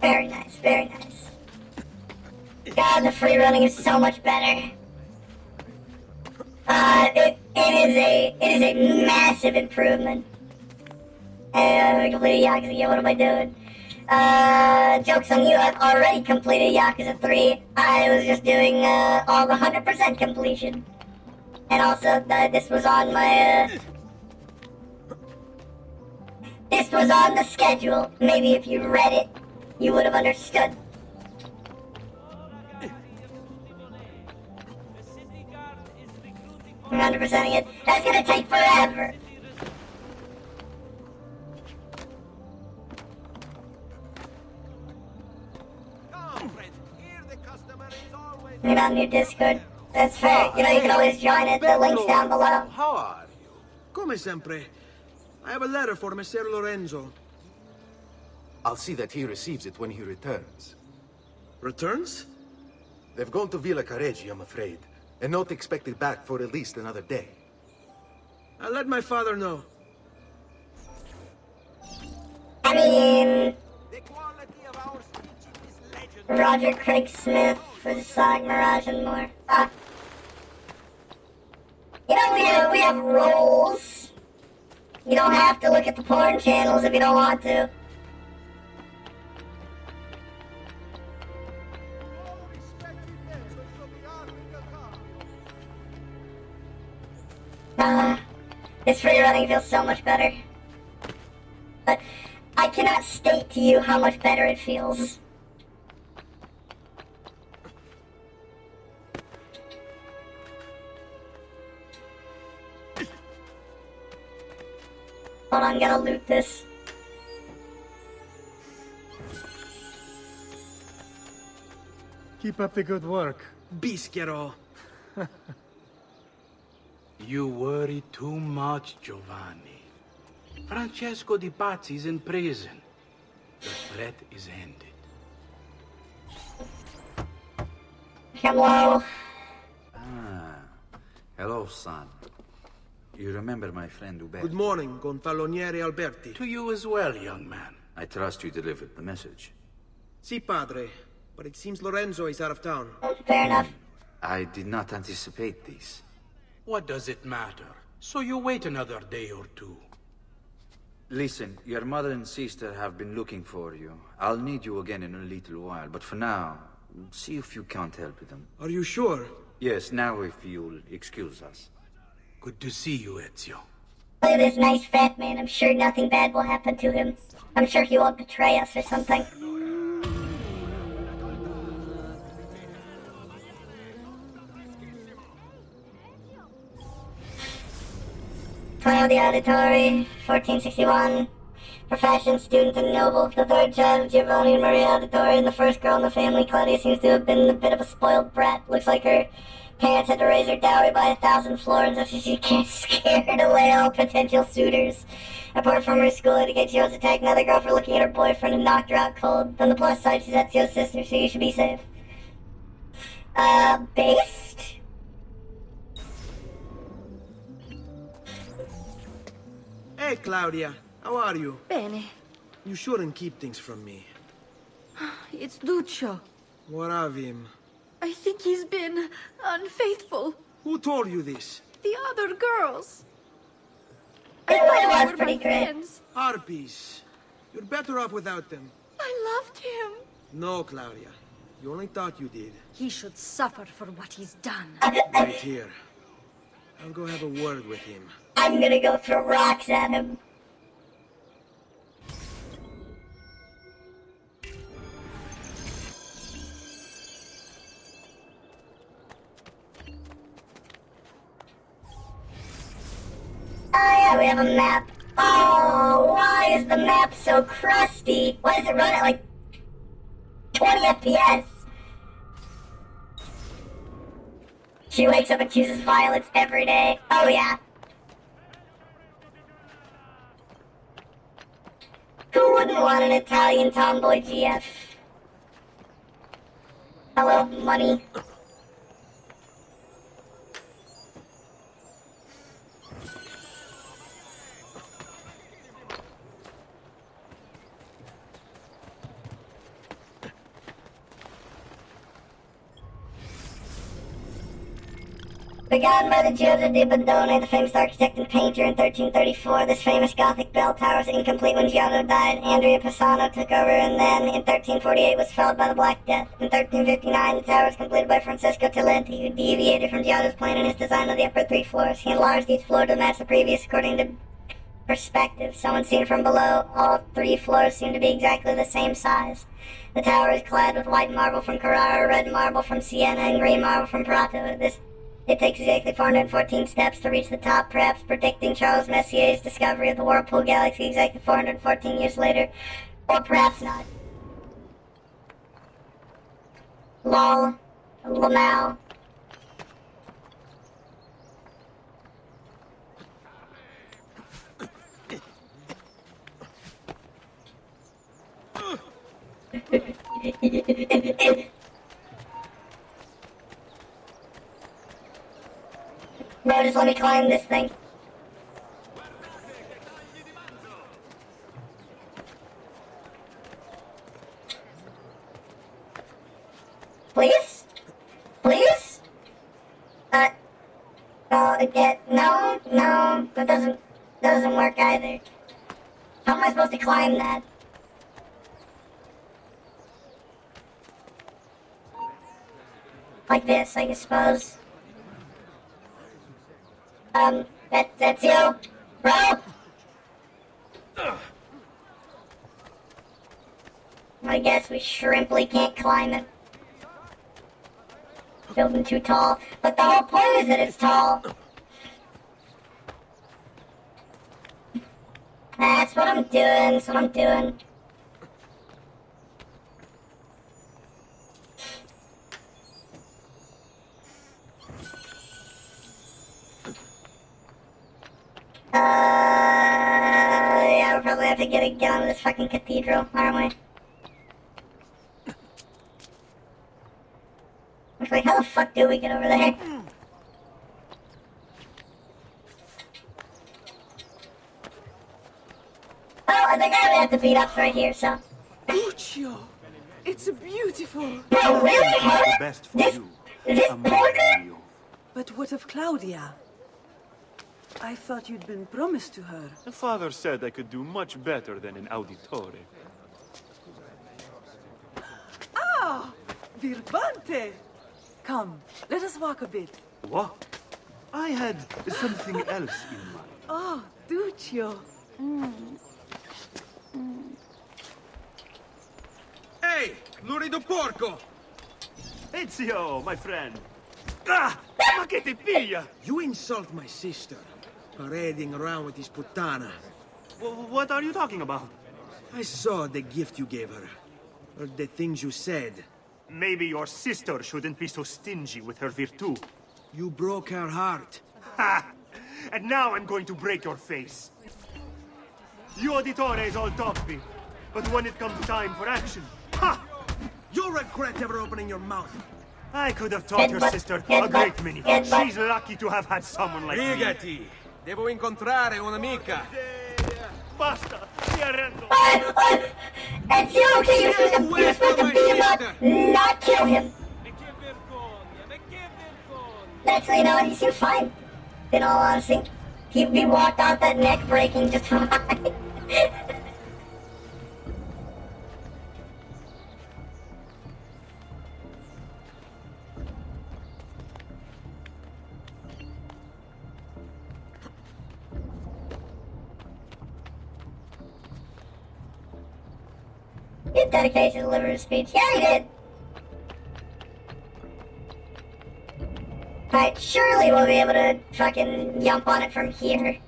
Very nice, very nice. God, the free running is so much better. It is a massive improvement. I completed Yakuza, what am I doing? Joke's on you, I've already completed Yakuza 3. I was just doing, all the 100% completion. And also, this was on my, this was on the schedule. Maybe if you read it, you would have understood. I'm 100%ing it. That's gonna take forever. You're not in your Discord. That's fair. You know, you can always join it. The link's down below. How are you? Come sempre. I have a letter for Messer Lorenzo. I'll see that he receives it when he returns. Returns? They've gone to Villa Careggi, I'm afraid, and not expected back for at least another day. I'll let my father know. I mean, Roger Craig Smith for Sonic Mirage and more. You know, we have roles. You don't have to look at the porn channels if you don't want to. This free running feels so much better. But I cannot state to you how much better it feels. Hold on, I'm gonna loot this. Keep up the good work. Bischero. You worry too much, Giovanni. Francesco Di Pazzi's in prison. The threat is ended. Hello. Hello, son. You remember my friend Uberto? Good morning, Gonfaloniere Alberti. To you as well, young man. I trust you delivered the message. Si, padre. But it seems Lorenzo is out of town. Fair enough. I did not anticipate this. What does it matter? So you wait another day or two. Listen, your mother and sister have been looking for you. I'll need you again in a little while, but for now, see if you can't help them. Are you sure? Yes, now if you'll excuse us. Good to see you, Ezio. Look at this nice fat man. I'm sure nothing bad will happen to him. I'm sure he won't betray us or something. Twelve the Auditore, 1461. Profession, student and noble. The third child of Giovanni and Maria Auditore, and the first girl in the family. Claudia seems to have been a bit of a spoiled brat. Looks like her parents had to raise her dowry by 1,000 florins so she can't scared away all potential suitors. Apart from her school etiquette, she was attacked another girl for looking at her boyfriend and knocked her out cold. On the plus side, she's Ezio's sister, so you should be safe. Based? Hey, Claudia. How are you? Bene. You shouldn't keep things from me. It's Duccio. What of him? I think he's been unfaithful. Who told you this? The other girls. It I was were pretty my great. friends. Harpies. You're better off without them. I loved him. No, Claudia. You only thought you did. He should suffer for what he's done. Right here. I'll go have a word with him. I'm gonna go throw rocks at him. Oh yeah, we have a map. Oh, why is the map so crusty? Why does it run at like 20 FPS? She wakes up and chooses violence every day. Oh yeah. Who wouldn't want an Italian tomboy GF? Hello, money. Begun by the Giotto di Bondone, the famous architect and painter in 1334, this famous Gothic bell tower was incomplete when Giotto died. Andrea Pisano took over, and then in 1348 was felled by the Black Death. In 1359, the tower was completed by Francesco Talenti, who deviated from Giotto's plan in his design of the upper 3 floors. He enlarged each floor to match the previous according to perspective. So when seen from below, all 3 floors seem to be exactly the same size. The tower is clad with white marble from Carrara, red marble from Siena, and green marble from Prato. It takes exactly 414 steps to reach the top, perhaps predicting Charles Messier's discovery of the Whirlpool Galaxy exactly 414 years later. Or perhaps not. Lol. Lamau. Bro, just let me climb this thing. Please? Please? No, that doesn't work either. How am I supposed to climb that? Like this, I suppose. That's you, bro? I guess we shrimply can't climb it. Building too tall. But the whole point is that it's tall. That's what I'm doing, Yeah, we'll probably have to get on to this fucking cathedral, aren't we? Actually, how the fuck do we get over there? Oh, I think I have to beat up right here, so. Lucio, it's beautiful. Bro, really? The best for this porker? But what of Claudia? I thought you'd been promised to her. The father said I could do much better than an auditore. Ah! Birbante! Come, let us walk a bit. What? I had something else in mind. Oh, Duccio. Hey, lurido porco! Ezio, my friend. Ah! Ma che ti piglia? You insult my sister, parading around with this puttana. What are you talking about? I saw the gift you gave her. Or the things you said. Maybe your sister shouldn't be so stingy with her virtù. You broke her heart. Ha! And now I'm going to break your face. You auditores all talk big, but when it comes time for action, ha! You'll regret ever opening your mouth. I could have taught your sister a great many. She's lucky to have had someone like me. Rigati! Devo incontrare un'amica. Basta! Mi arrendo! Ezio, okay, you're supposed to beat him up, not kill him. Actually, you know what, he seems fine. In all honesty. He walked out that neck breaking just fine. He had dedication to deliver his speech. Yeah, he did. Alright, surely we'll be able to fucking jump on it from here.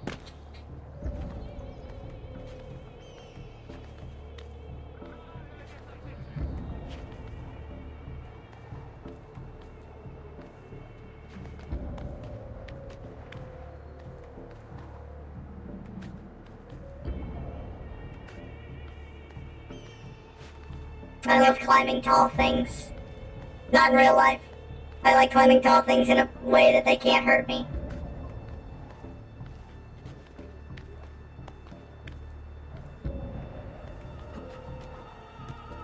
I love climbing tall things. Not in real life. I like climbing tall things in a way that they can't hurt me.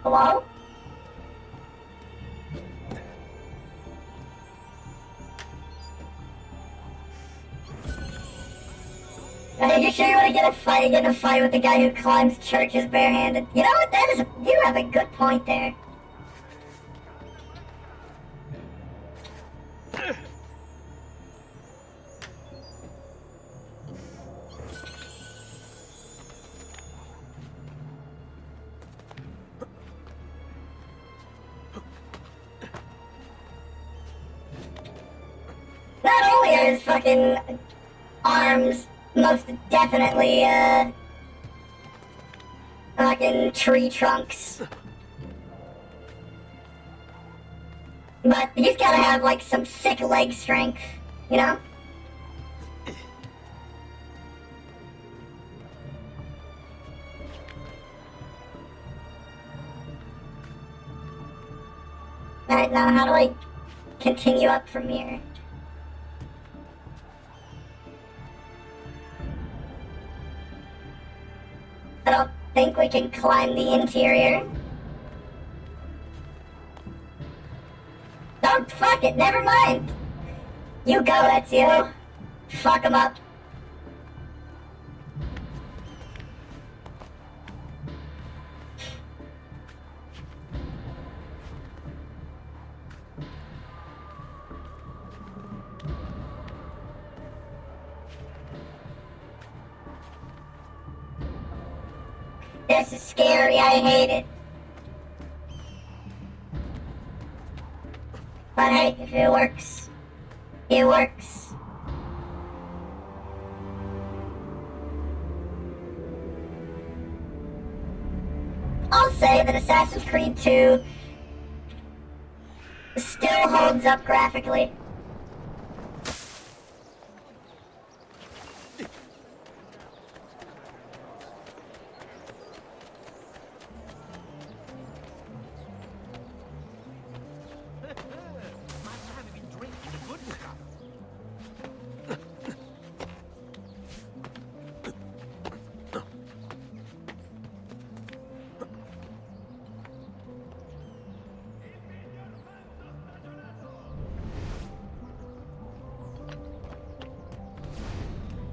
Hello? Are you sure you want to get in a fight with the guy who climbs churches barehanded? You know what? You have a good point there. Not only are his fucking arms most definitely, fucking tree trunks, but he's gotta have, like, some sick leg strength, you know? Alright, now how do I continue up from here? I don't think we can climb the interior. Oh, fuck it, never mind. You go, Ezio. Fuck him up. This is scary, I hate it. But hey, if it works, it works. I'll say that Assassin's Creed 2 still holds up graphically.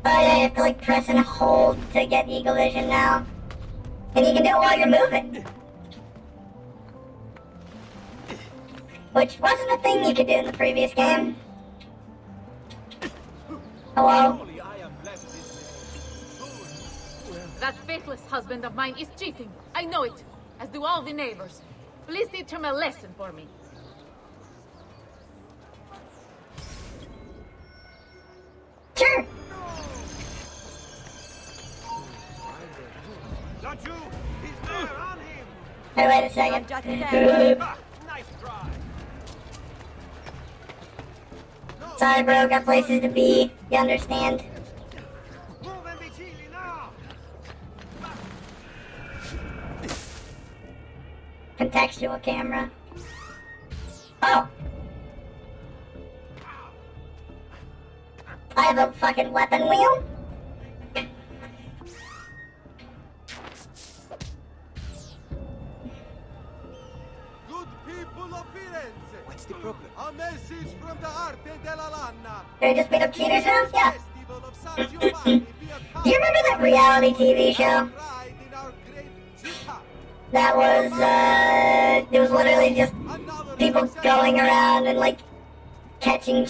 Oh yeah, you have to like press and hold to get Eagle Vision now. And you can do it while you're moving. Which wasn't a thing you could do in the previous game. Hello? That faithless husband of mine is cheating. I know it, as do all the neighbors. Please teach him a lesson for me. Sure. Don't you? He's there on him. Hey, wait a second. Nice try. Sorry, bro, got places to be. You understand? Move and be chilly now. Contextual camera. Oh! I have a fucking weapon wheel? Good people of Firenze. What's the problem? A message from the Arte della Lana. Did I just beat up cheaters now? Yeah. Festival of San Giovanni via Do you remember that reality TV show? pride in our great città. That was, it was literally just people going around and, like, catching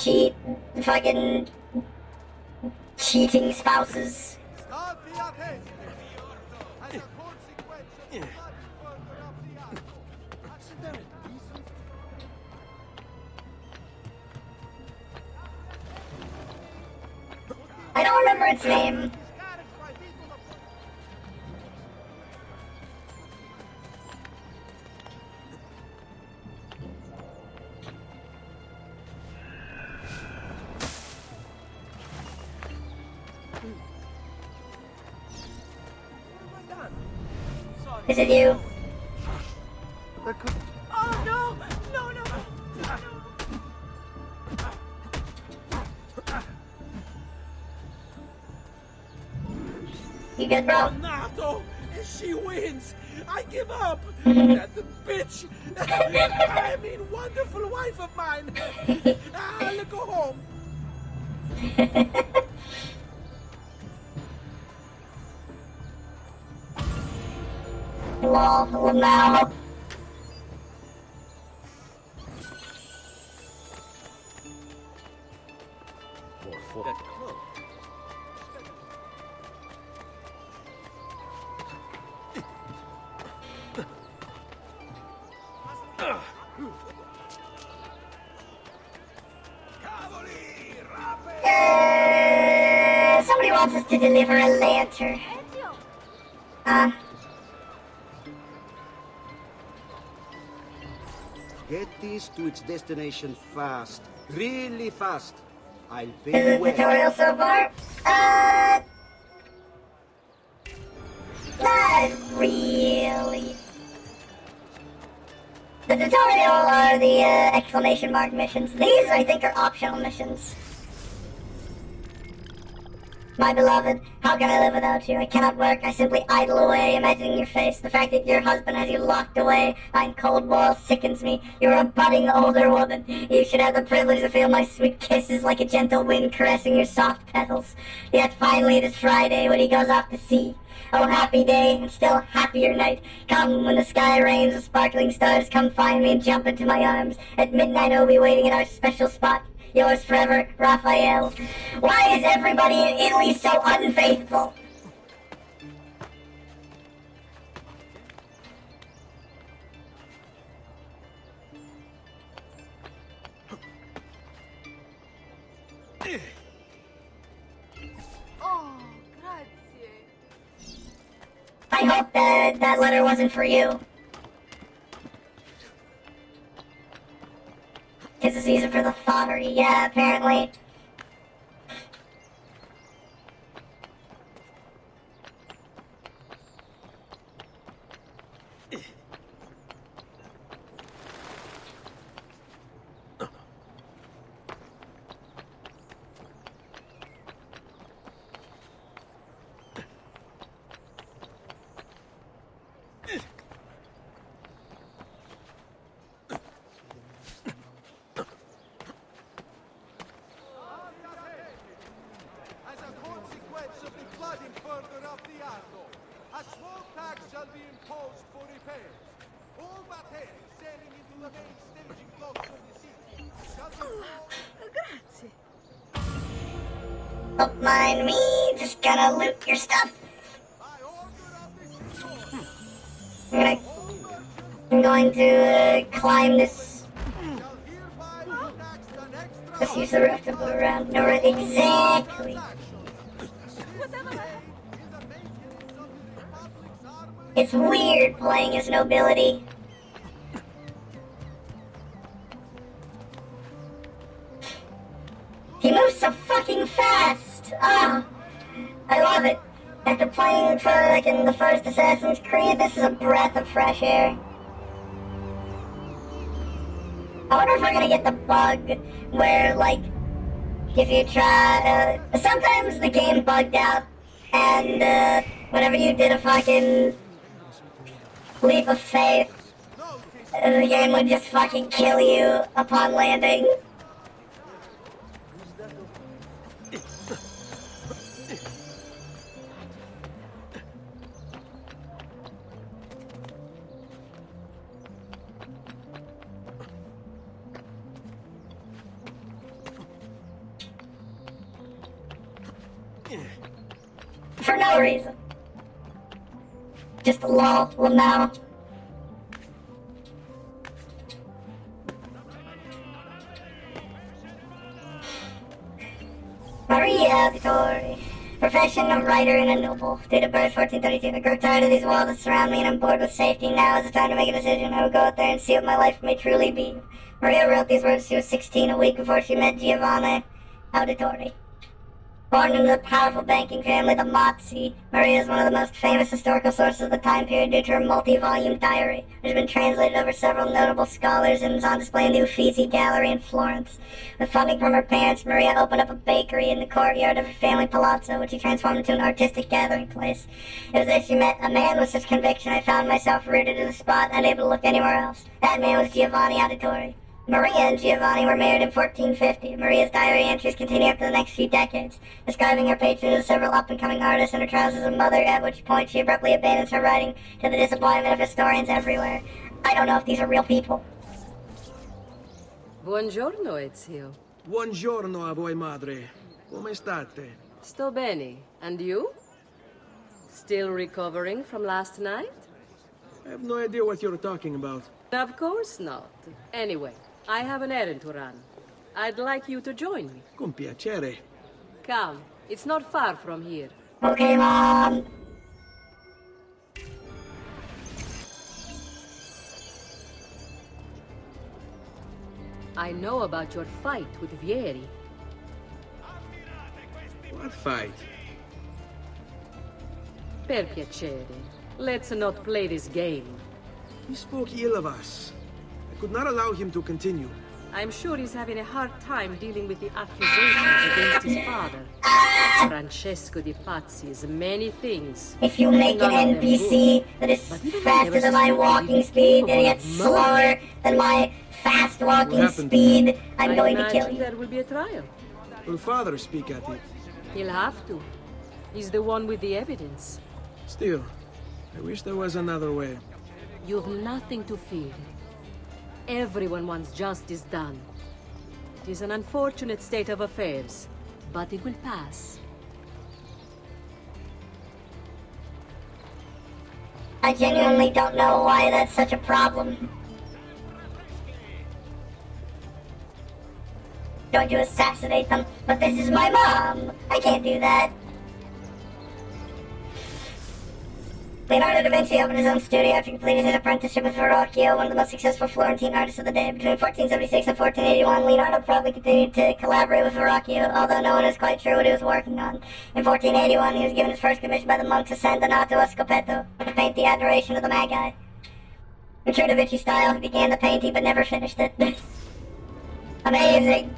fucking cheating spouses. Stati attenti. As a consequence of the bloody murder of the apple. Accidentally. I don't remember its name. Is it you? There could... Oh, no! No, no! You good, bro? Nato! She wins! I give up! That bitch! I mean, wonderful wife of mine! I'll go home! Lol, now. That cloak. Somebody wants us to deliver a lantern. Get this to its destination fast. Really fast. I'll pay Is you the well. tutorial so far? Not really. The tutorial are the exclamation mark missions. These, I think, are optional missions. My beloved, how can I live without you? I cannot work, I simply idle away, imagining your face. The fact that your husband has you locked away behind cold walls sickens me. You're a budding older woman. You should have the privilege to feel my sweet kisses like a gentle wind caressing your soft petals. Yet finally it is Friday when he goes off to sea. Oh, happy day, and still happier night. Come, when the sky rains with sparkling stars, come find me and jump into my arms. At midnight I'll be waiting in our special spot. Yours forever, Raphael. Why is everybody in Italy so unfaithful? Oh, grazie. I hope that letter wasn't for you. 'Tis the season for the thottery, yeah, apparently. As a consequence of the flooding further up the Arno, a small tax shall be imposed for repairs. All batteri sailing into the main staging docks of the city shall be Grazie. Don't mind me, just gonna loot your stuff. I'm going to climb this. Just use the roof to go around. No, right, exactly. It's weird playing as nobility. He moves so fucking fast! Ah! I love it. After playing for, like, in the first Assassin's Creed, this is a breath of fresh air. I wonder if we're gonna get the bug where, like, if you try, sometimes the game bugged out, and, whenever you did a fucking leap of faith, the game would just fucking kill you upon landing. For no reason. Just lol, now. Maria Vittori. Profession of writer and a noble. Date of birth 1432. I grow tired of these walls that surround me and I'm bored with safety. Now is the time to make a decision. I will go out there and see what my life may truly be. Maria wrote these words. She was 16, a week before she met Giovanni Auditori. Born into the powerful banking family, the Mozzi, Maria is one of the most famous historical sources of the time period due to her multi-volume diary, which has been translated over several notable scholars and is on display in the Uffizi Gallery in Florence. With funding from her parents, Maria opened up a bakery in the courtyard of her family palazzo, which she transformed into an artistic gathering place. It was there she met a man with such conviction I found myself rooted to the spot, unable to look anywhere else. That man was Giovanni Auditore. Maria and Giovanni were married in 1450. Maria's diary entries continue up to the next few decades, describing her patronage of several up-and-coming artists and her trials as a mother, at which point she abruptly abandons her writing to the disappointment of historians everywhere. I don't know if these are real people. Buongiorno, Ezio. Buongiorno a voi, madre. Come state? Sto bene. And you? Still recovering from last night? I have no idea what you're talking about. Of course not. Anyway, I have an errand to run. I'd like you to join me. Con piacere. Come, it's not far from here. Okay, Mom. I know about your fight with Vieri. What fight? Per piacere. Let's not play this game. He spoke ill of us. I could not allow him to continue. I'm sure he's having a hard time dealing with the accusations against his father. Francesco di Pazzi is many things. If you make an NPC that is faster than my walking speed and yet slower than my fast walking speed, I'm going to kill you. There will be a trial. Will father speak at it? He'll have to. He's the one with the evidence. Still, I wish there was another way. You've nothing to fear. Everyone wants justice done. It is an unfortunate state of affairs, but it will pass. I genuinely don't know why that's such a problem. Going to assassinate them, but this is my mom! I can't do that. Leonardo da Vinci opened his own studio after completing his apprenticeship with Verrocchio, one of the most successful Florentine artists of the day. Between 1476 and 1481, Leonardo probably continued to collaborate with Verrocchio, although no one is quite sure what he was working on. In 1481, he was given his first commission by the monks of San Donato a Scopeto to paint the Adoration of the Magi. In true da Vinci style, he began the painting but never finished it. Amazing!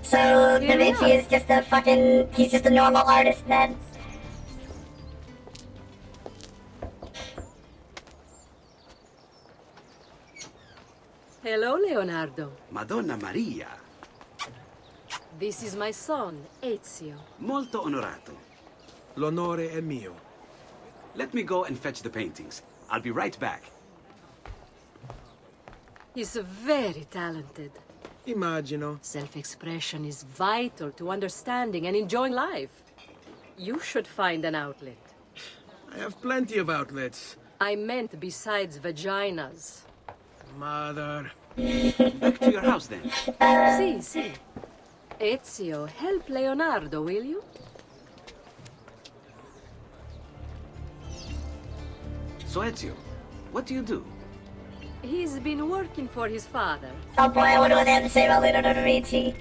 So, da Vinci is just a fucking... he's just a normal artist then. Hello, Leonardo. Madonna Maria. This is my son, Ezio. Molto onorato. L'onore è mio. Let me go and fetch the paintings. I'll be right back. He's very talented. Immagino. Self-expression is vital to understanding and enjoying life. You should find an outlet. I have plenty of outlets. I meant besides vaginas. Mother. Back to your house, then. Si. Ezio, help Leonardo, will you? So, Ezio, what do you do? He's been working for his father. Oh boy, I wonder what they have to say about Leonardo da Vinci.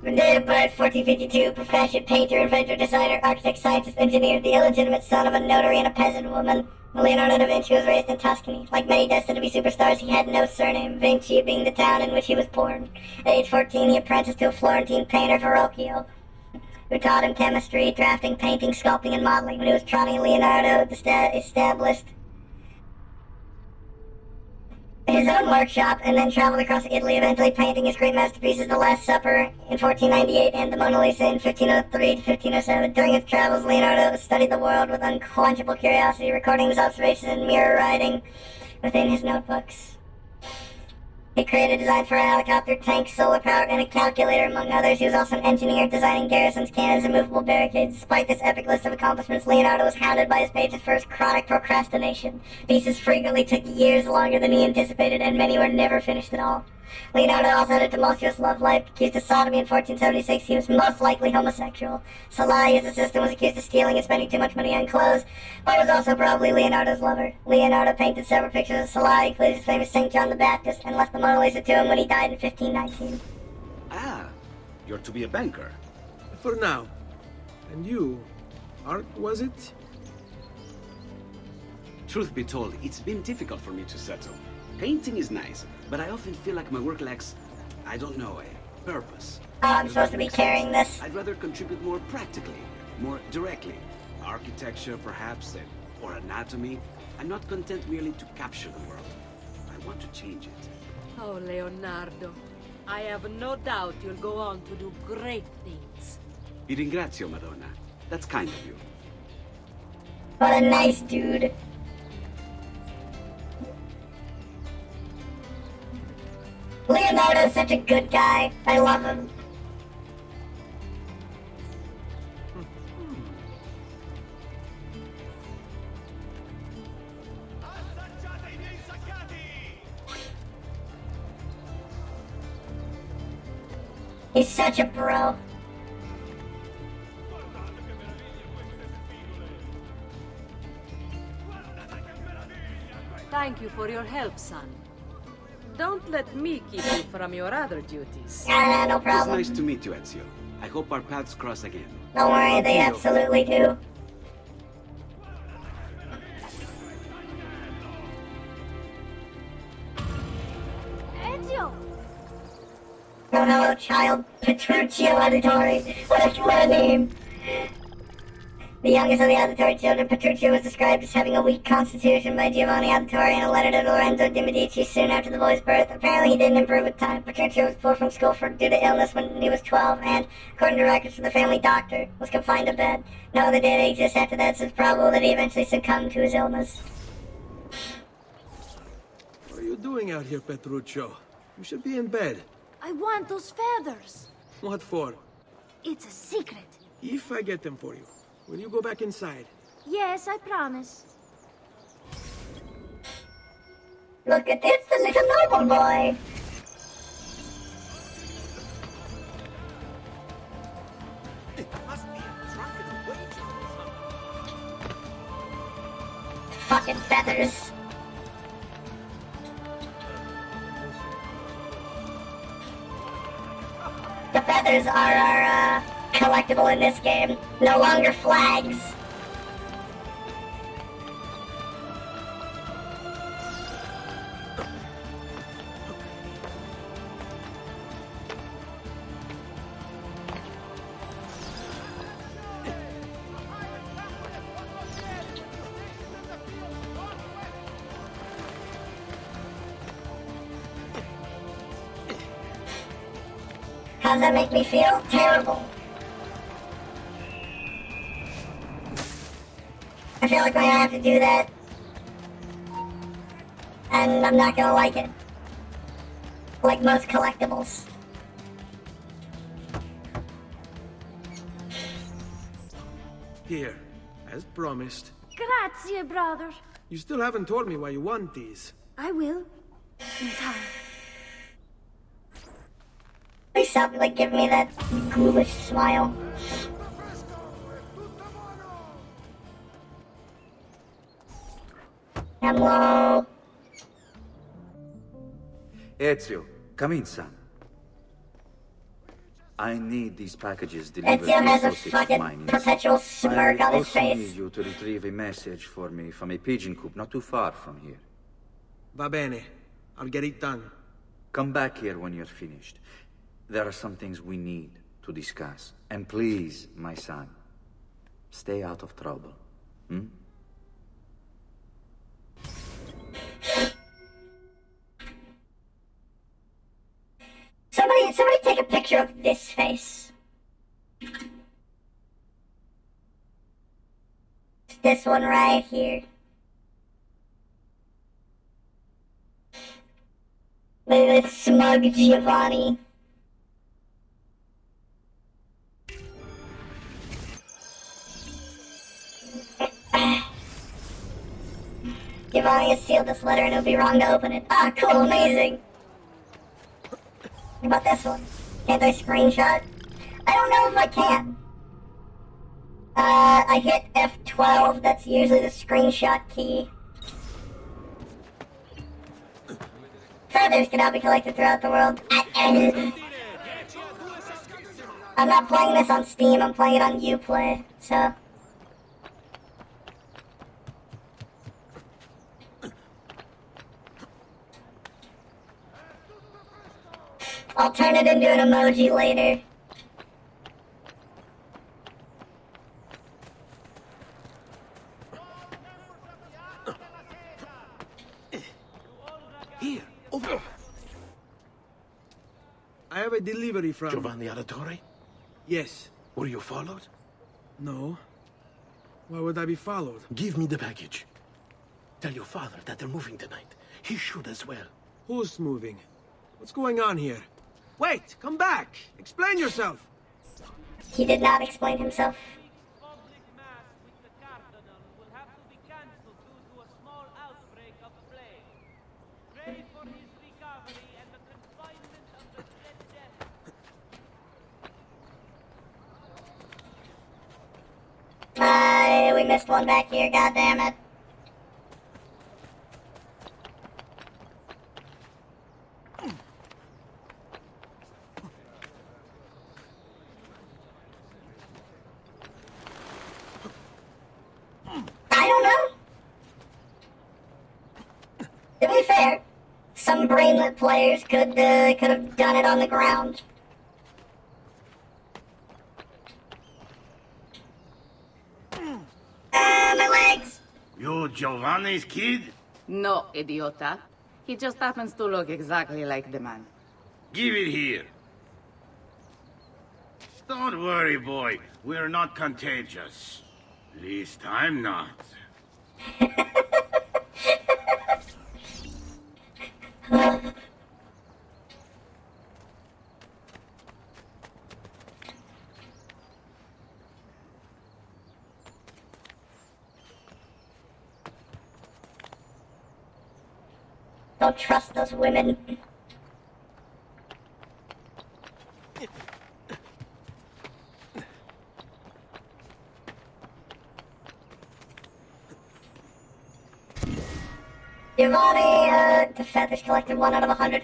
Date of birth, 1452, profession, painter, inventor, designer, architect, scientist, engineer, the illegitimate son of a notary and a peasant woman. Leonardo da Vinci was raised in Tuscany. Like many destined to be superstars, he had no surname, Vinci being the town in which he was born. At age 14, he apprenticed to a Florentine painter, Verrocchio, who taught him chemistry, drafting, painting, sculpting, and modeling. When he was trotting, Leonardo established his own workshop and then traveled across Italy, eventually painting his great masterpieces, The Last Supper in 1498 and the Mona Lisa in 1503 to 1507. During his travels, Leonardo studied the world with unquenchable curiosity, recording his observations and mirror writing within his notebooks. He created designs for a helicopter, tanks, solar power, and a calculator, among others. He was also an engineer, designing garrisons, cannons, and movable barricades. Despite this epic list of accomplishments, Leonardo was hounded by his pages for his chronic procrastination. Pieces frequently took years longer than he anticipated, and many were never finished at all. Leonardo also had a tumultuous love life. Accused of sodomy in 1476, he was most likely homosexual. Salai, his assistant, was accused of stealing and spending too much money on clothes, but was also probably Leonardo's lover. Leonardo painted several pictures of Salai, including his famous St. John the Baptist, and left the Mona Lisa to him when he died in 1519. Ah, you're to be a banker. For now. And you, art, was it? Truth be told, it's been difficult for me to settle. Painting is nice, but I often feel like my work lacks, I don't know, a purpose. Oh, I'm supposed to be carrying this. I'd rather contribute more practically, more directly. Architecture, perhaps, or anatomy. I'm not content merely to capture the world. I want to change it. Oh, Leonardo. I have no doubt you'll go on to do great things. Vi ringrazio, Madonna. That's kind of you. What a nice dude. Leonardo's such a good guy. I love him. He's such a bro. Thank you for your help, son. Don't let me keep you from your other duties. No It's problem. nice to meet you, Ezio. I hope our paths cross again. Don't worry, they absolutely do. Ezio! Oh, hello, child. Petruccio Auditore. What a name. The youngest of the Auditore children, Petruccio was described as having a weak constitution by Giovanni Auditore in a letter to Lorenzo de' Medici soon after the boy's birth. Apparently he didn't improve with time. Petruccio was pulled from school due to illness when he was 12 and, according to records from the family doctor, was confined to bed. No other data exists after that, so it's probable that he eventually succumbed to his illness. What are you doing out here, Petruccio? You should be in bed. I want those feathers. What for? It's a secret. If I get them for you, will you go back inside? Yes, I promise. Look at this, the little noble boy. It must be a drunken wager. Fucking feathers. The feathers are our, collectible in this game. No longer flags. How's that make me feel? Terrible. I feel like we're gonna have to do that. And I'm not gonna like it. Like most collectibles. Here, as promised. Grazie, brother. You still haven't told me why you want these. I will. In time. Please stop, like, giving me that ghoulish smile. Hello? Ezio, come in, son. I need these packages delivered Ezio to has a associates of fucking mine in perpetual Italy. smirk on his I face. also need you to retrieve a message for me from a pigeon coop not too far from here. Va bene. I'll get it done. Come back here when you're finished. There are some things we need to discuss. And please, my son, stay out of trouble. Hmm? Somebody take a picture of this face. This one right here. Look at this smug Giovanni. Giovanni has sealed this letter and it would be wrong to open it. Ah, cool, amazing. What about this one? Can't I screenshot? I don't know if I can. I hit F12, that's usually the screenshot key. Feathers can now be collected throughout the world. I'm not playing this on Steam, I'm playing it on Uplay, so... I'll turn it into an emoji later. Here, over. I have a delivery from... Giovanni Auditore? Yes. Were you followed? No. Why would I be followed? Give me the package. Tell your father that they're moving tonight. He should as well. Who's moving? What's going on here? Wait! Come back! Explain yourself! He did not explain himself. We missed one back here, goddammit. I don't know. To be fair, some brainlet players could have done it on the ground. My legs! You Giovanni's kid? No, idiota. He just happens to look exactly like the man. Give it here. Don't worry, boy. We're not contagious. Least I'm not. Don't trust those women. Giovanni, the feathers collected 1 out of 100.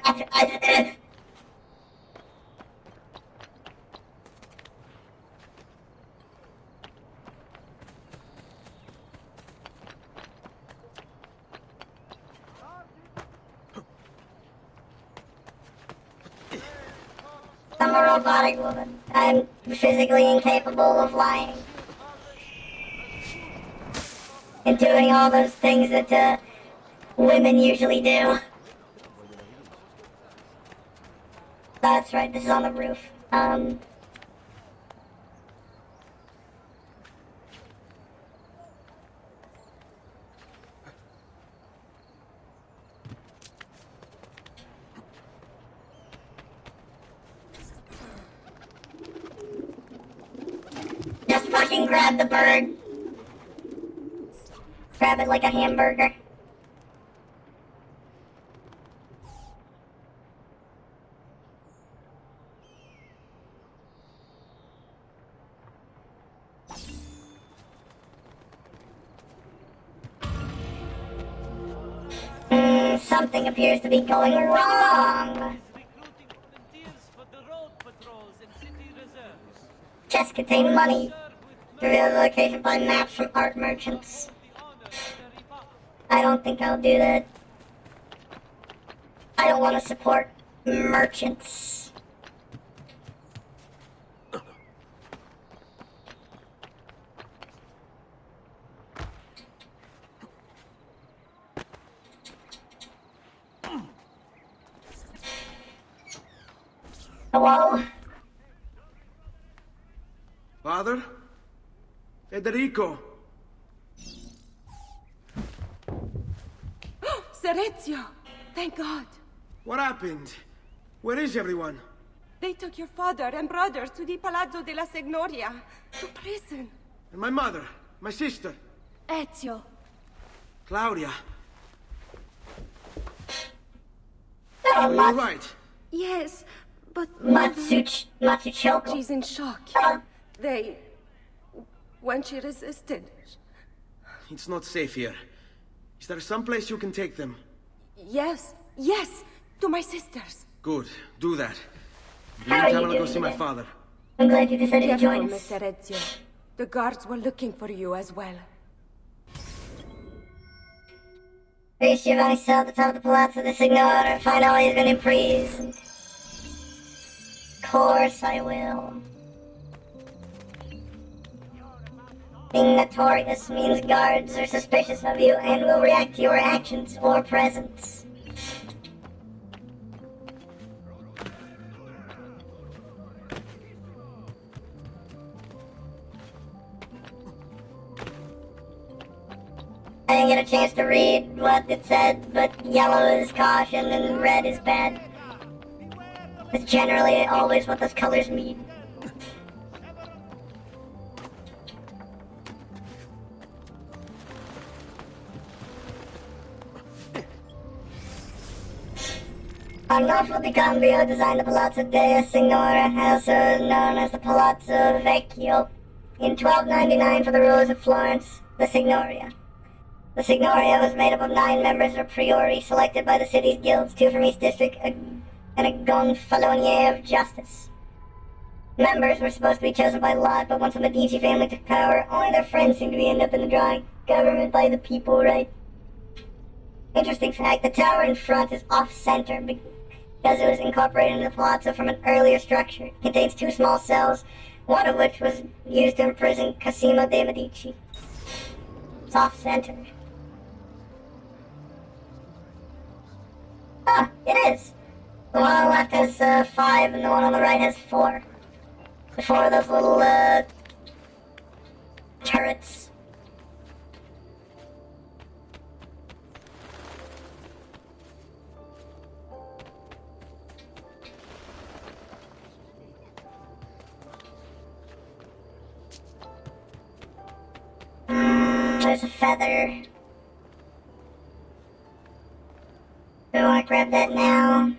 I'm a robotic woman. I'm physically incapable of lying. And doing all those things that, women usually do. That's right, this is on the roof. Just fucking grab the bird. Grab it like a hamburger. Something appears to be going wrong. Chests contain money. Reveal the location by maps from art merchants. I don't think I'll do that. I don't want to support merchants. Hello? Father? Federico? Serezio! Thank God. What happened? Where is everyone? They took your father and brothers to the Palazzo della Signoria, to prison. And my mother? My sister? Ezio. Claudia? Oh, Are you right? Yes, but... Matsuchoko. She's in shock. When she resisted... It's not safe here. Is there some place you can take them? Yes, to my sisters. Good, do that. Meantime, I'll go see my father. I'm glad you decided to join Careful, us. Messer Ezio. The guards were looking for you as well. Reach Giovanni's cell at the top of the Palazzo de Signore. Find out why he's been imprisoned. Of course I will. Being notorious means guards are suspicious of you and will react to your actions or presence. I didn't get a chance to read what it said, but yellow is caution and red is bad. It's generally always what those colors mean. Arnolfo di Cambio designed the Palazzo della Signora, also known as the Palazzo Vecchio, in 1299 for the rulers of Florence, the Signoria. The Signoria was made up of 9 members or priori selected by the city's guilds, 2 from each district, and a gonfalonier of justice. Members were supposed to be chosen by lot, but once the Medici family took power, only their friends seemed to be end up in the drawing. Government by the people, right? Interesting fact, the tower in front is off-center because it was incorporated into the palazzo from an earlier structure. It contains 2 small cells, one of which was used to imprison Cosimo de' Medici. It's off-center. Ah, it is! The one on the left has 5 and the one on the right has 4. The 4 of those little, turrets. There's a feather. Do I want to grab that now?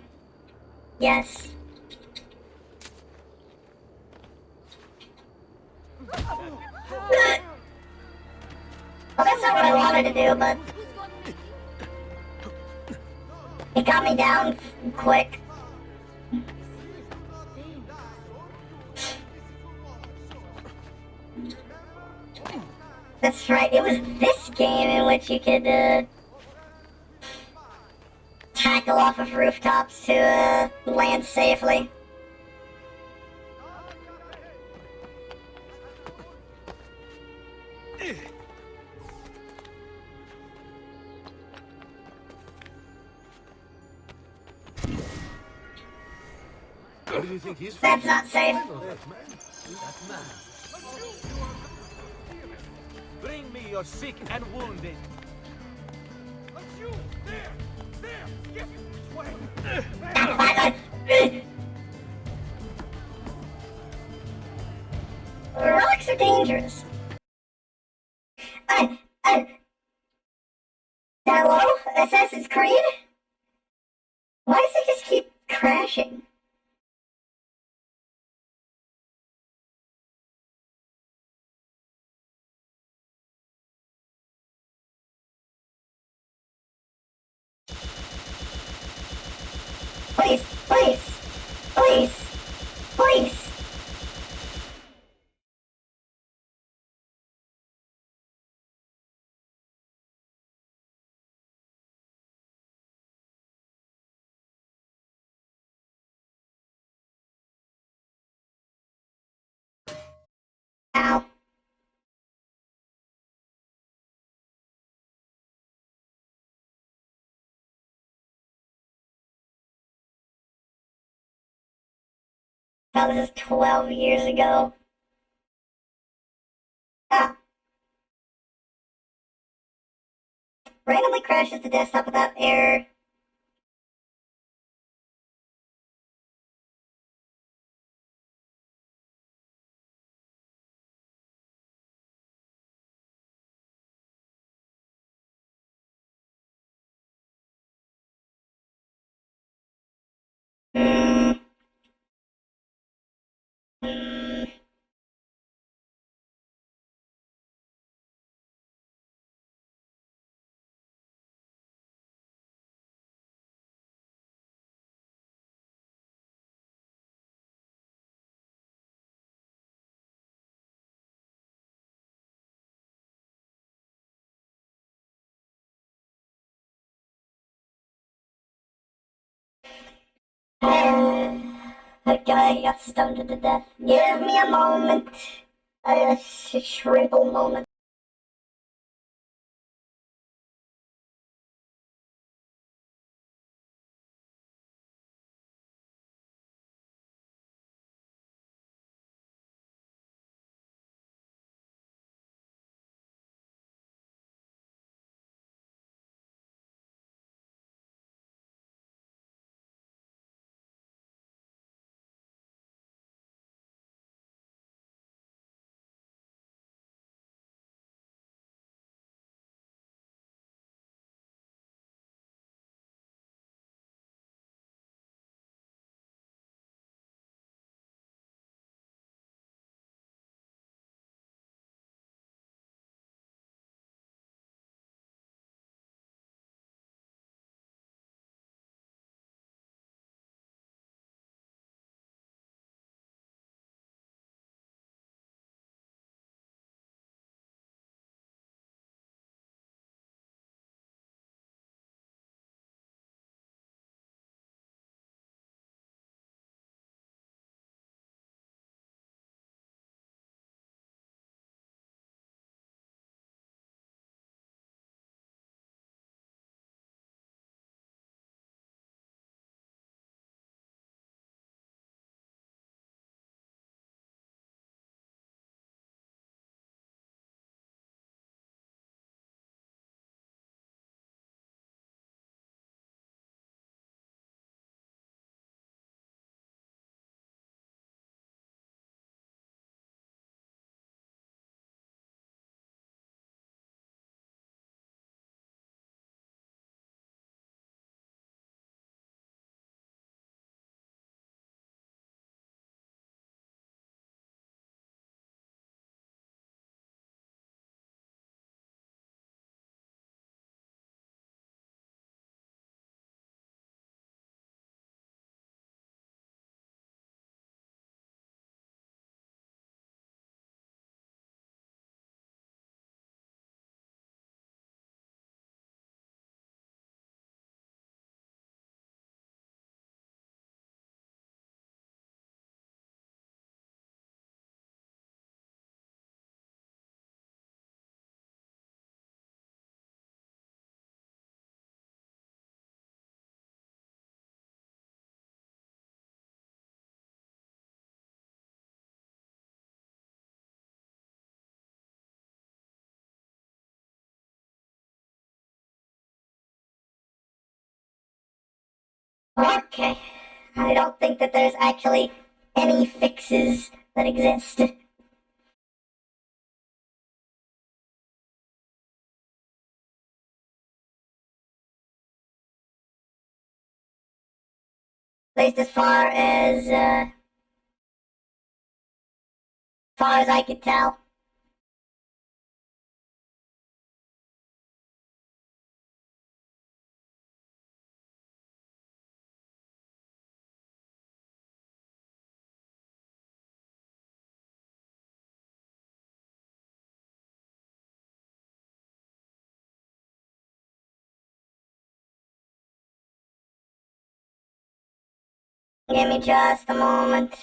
Yes. Well, that's not what I wanted to do, but it got me down quick. That's right, it was this game in which you could, tackle off of rooftops to, land safely. Where do you think he's from? That's not safe. That man. Bring me your sick and wounded. You there, get this way. Rocks are dangerous. Hello? Assassin's Creed? Why does it just keep crashing? Please, please, please, please. Ow. That was 12 years ago. Ah. Randomly crashes the desktop without error. That guy got stoned to death. Give me a moment. A shrimple moment. Okay. I don't think that there's actually any fixes that exist. At least as far as I could tell. Give me just a moment.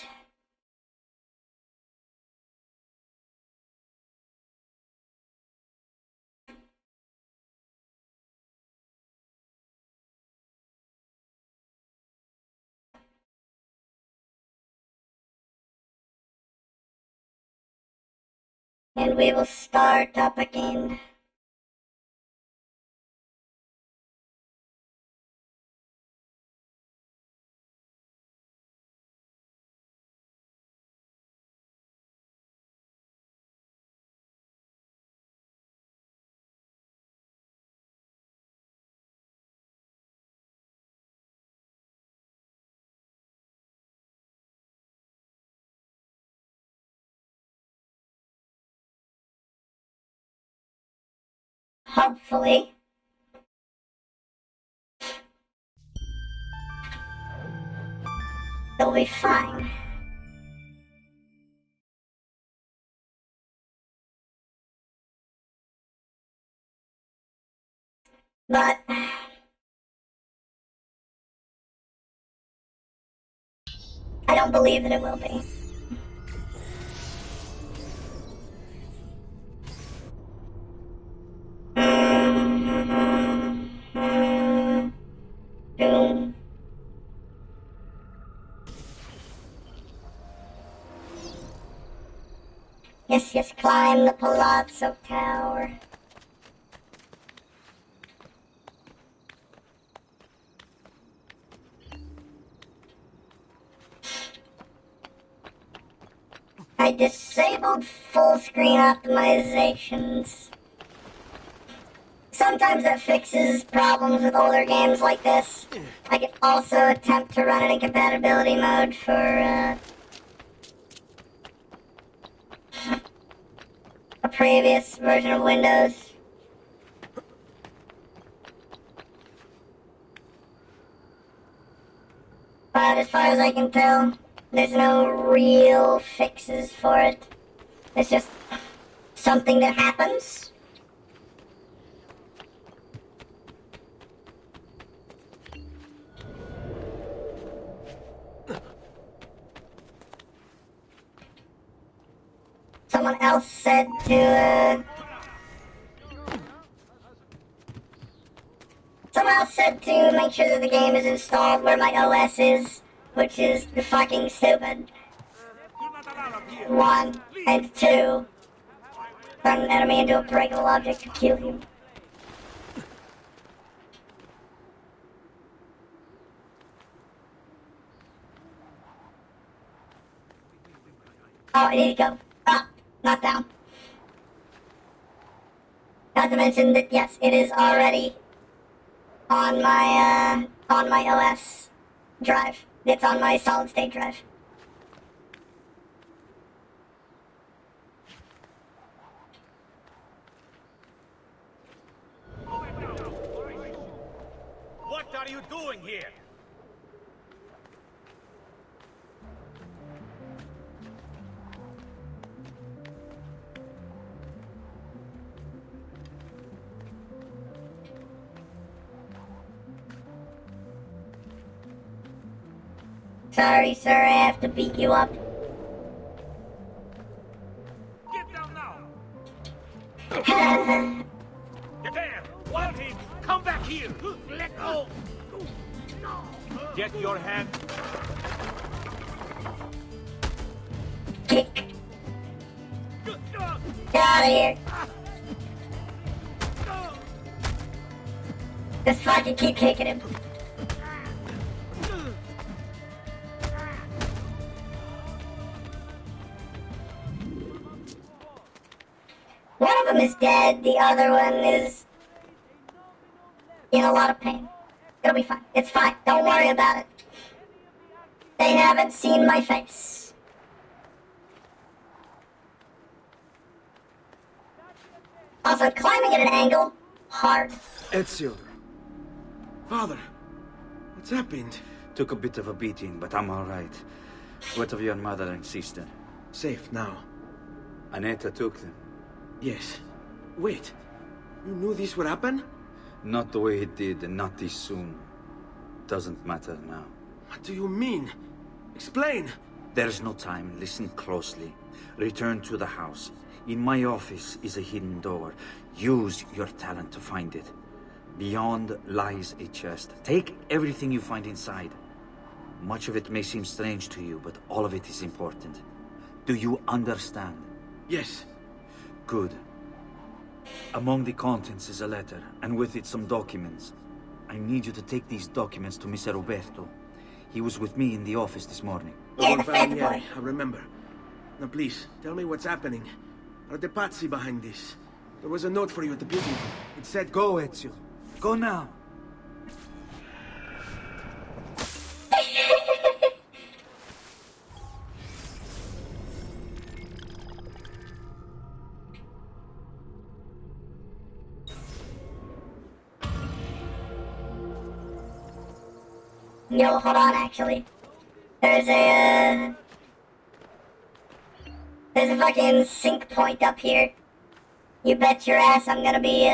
And we will start up again. Hopefully. They'll be fine. But I don't believe that it will be. Boom. Yes, yes, climb the Palazzo Tower. I disabled full screen optimizations. Sometimes that fixes problems with older games like this. I can also attempt to run it in compatibility mode for a previous version of Windows. But as far as I can tell, there's no real fixes for it. It's just something that happens. Someone else said to, Someone else said to make sure that the game is installed where my OS is, which is fucking stupid. 1, and 2. Turn an enemy into a breakable object to kill you. Oh, I need to go up, not down. Not to mention that, yes, it is already on my OS drive. It's on my solid state drive. What are you doing here? Sorry, sir, I have to beat you up. Get down now! Get there! Wild him! Come back here! Let go! Get your hand. Kick. Get out of here. Just fucking keep kicking him. One of them is dead, the other one is in a lot of pain. It'll be fine. It's fine. Don't worry about it. They haven't seen my face. Also, climbing at an angle, hard. Ezio. Father, what's happened? Took a bit of a beating, but I'm all right. What of your mother and sister? Safe now. Aneta took them. Yes. Wait. You knew this would happen? Not the way it did, and not this soon. Doesn't matter now. What do you mean? Explain! There's no time. Listen closely. Return to the house. In my office is a hidden door. Use your talent to find it. Beyond lies a chest. Take everything you find inside. Much of it may seem strange to you, but all of it is important. Do you understand? Yes. Good. Among the contents is a letter, and with it some documents. I need you to take these documents to Mr. Roberto. He was with me in the office this morning. Yeah, the fat boy. I remember. Now please, tell me what's happening. Are the Pazzi behind this? There was a note for you at the beauty. It said go, Ezio. Go now. Yo, hold on, actually. There's a fucking sync point up here. You bet your ass I'm gonna be,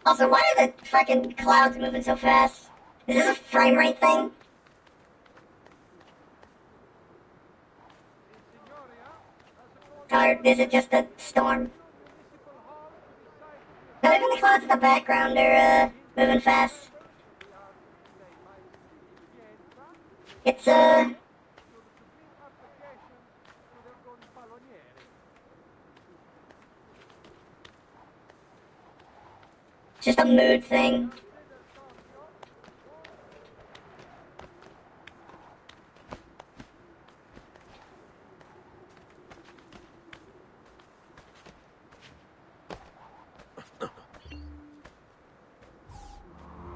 Also, why are the fucking clouds moving so fast? Is this a frame rate thing? or is it just a storm? No, even the clouds in the background are, moving fast. It's, just a mood thing.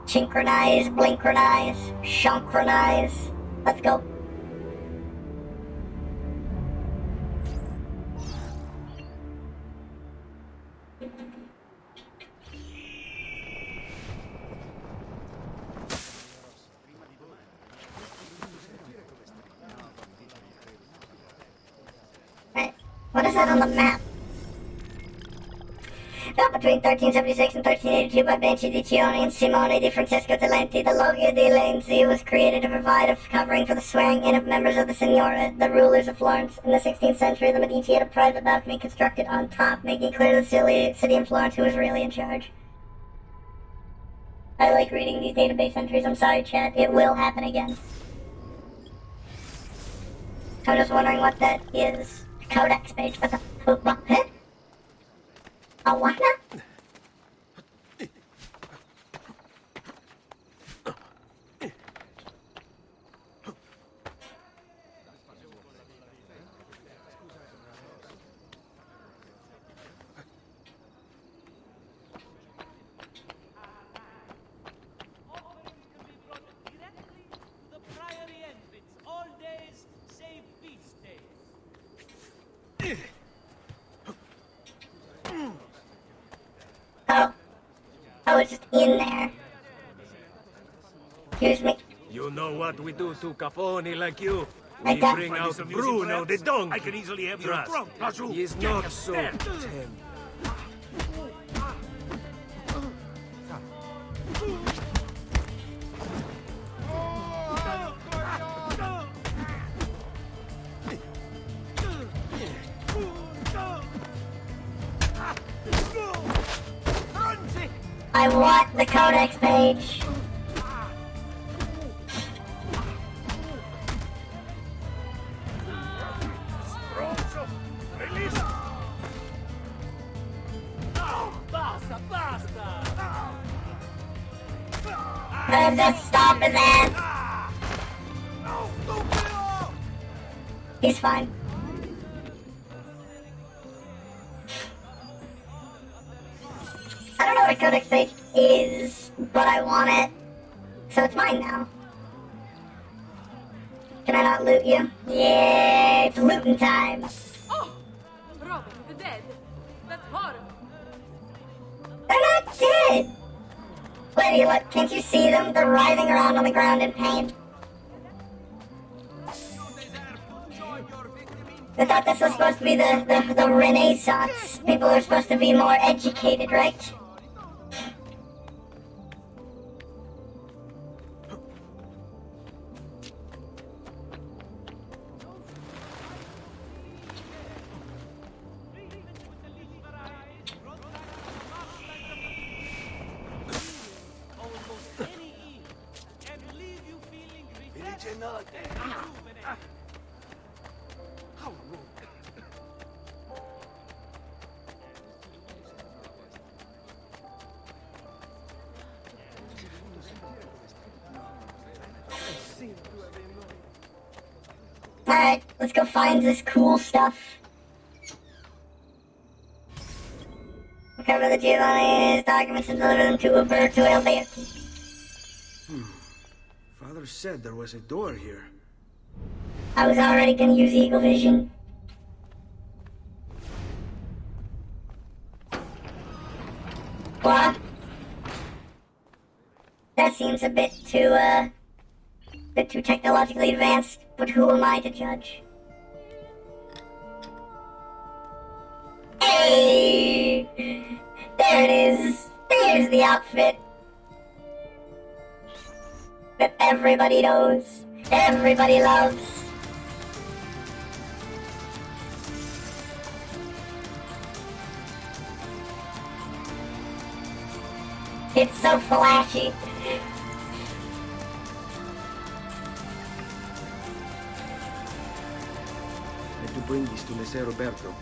Synchronize, blinkronize, shunkronize. Let's go. Right. What is that on the map? Built between 1376 and 1382 by Banci di Cione and Simone di Francesco Talenti, the Loggia di Lenzi was created to provide a covering for the swearing in of members of the Signoria, the rulers of Florence. In the 16th century, the Medici had a private balcony constructed on top, making clear to the city of Florence who was really in charge. I like reading these database entries. I'm sorry, chat. It will happen again. I'm just wondering what that is. Codex page. What the... What? Huh? A what now? Oh, it's just in there. Excuse me. You know what we do to Cafoni like you? I We don't. bring out Bruno the donkey. I can easily have your Trust. throat. Lazu. He's not so tame. I want the codex page. Let's just stop his ass. He's fine. I don't know what codex page is, but I want it. So it's mine now. Can I not loot you? Yeah, it's looting time. Oh! Robin, the dead. That's horrible. They're not dead! Lady, look, can't you see them? They're writhing around on the ground in pain. I thought this was supposed to be the Renaissance. People are supposed to be more educated, right? Alright, let's go find this cool stuff. Recover the Giovanni's documents and deliver them to Uberto Alberti. Father said there was a door here. I was already gonna use Eagle Vision. What? That seems a bit too technologically advanced, but who am I to judge? Hey! There it is! There's the outfit! That everybody knows, everybody loves. It's so flashy. I had to bring this to Messer Roberto.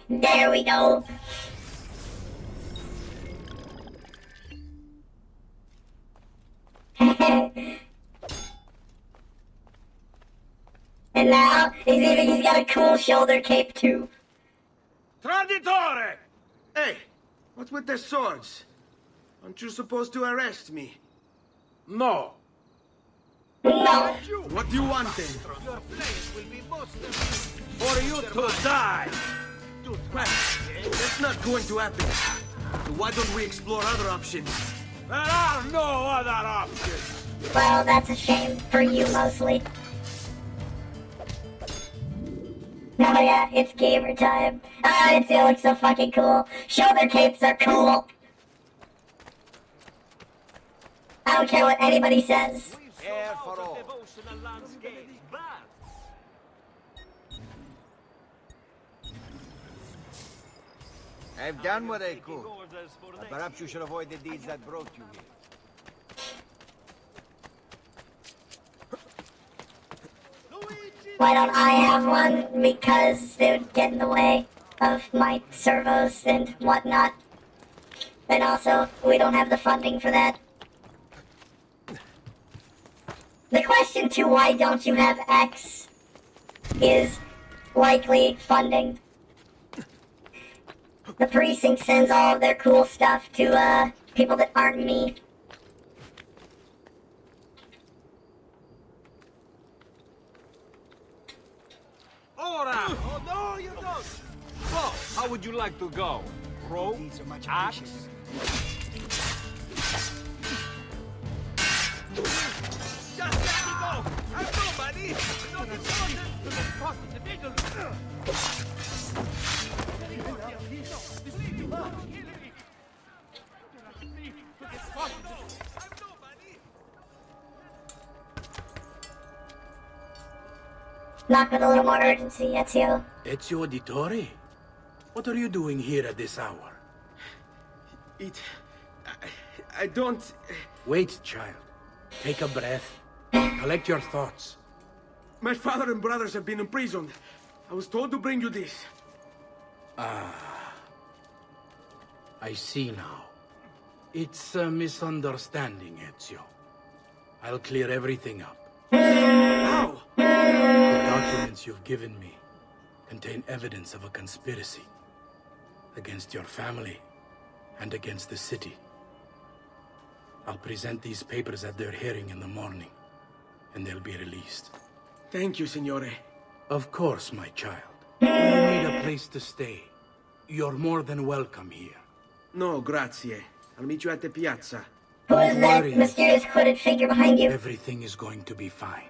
There we go. And now, he's got a cool shoulder cape too. Traditore! Hey, what's with the swords? Aren't you supposed to arrest me? No. No. What do you want then? Your flesh will be most For you to die! Well, that's not going to happen. So why don't we explore other options? There are no other options. Well, that's a shame for you mostly. Oh yeah, it's gamer time. Ah, it still looks so fucking cool. Shoulder capes are cool. I don't care what anybody says. Air for all. I've done what I could. But perhaps you should avoid the deeds that brought you here. Why don't I have one? Because it would get in the way of my servos and whatnot. And also, we don't have the funding for that. The question to why don't you have X is likely funding. The precinct sends all of their cool stuff to, people that aren't me. Ora! Oh, no, you don't! So, how would you like to go? Rope? Axe? Just let me go! I'm nobody! Not Knock with a little more urgency, Ezio. Ezio Auditore? What are you doing here at this hour? I don't... Wait, child. Take a breath. Collect your thoughts. My father and brothers have been imprisoned. I was told to bring you this. Ah. I see now. It's a misunderstanding, Ezio. I'll clear everything up. How? The documents you've given me contain evidence of a conspiracy against your family and against the city. I'll present these papers at their hearing in the morning, and they'll be released. Thank you, Signore. Of course, my child. You need a place to stay. You're more than welcome here. No, grazie. I'll meet you at the piazza. Who is that mysterious hooded figure behind you? Everything is going to be fine.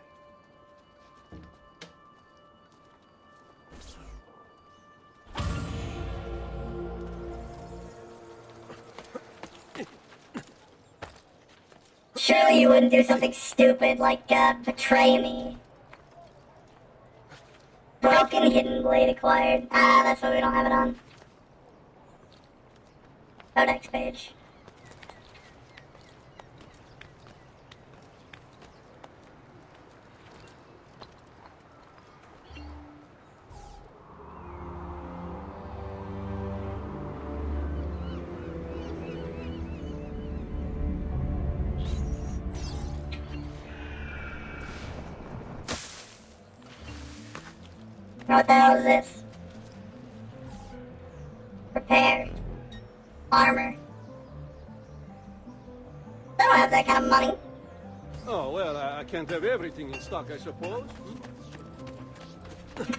Surely you wouldn't do something stupid like, betray me. Broken hidden blade acquired. Ah, that's why we don't have it on. Codex page. What the hell is this? Repair. Armor. I don't have that kind of money. Oh, well, I can't have everything in stock, I suppose.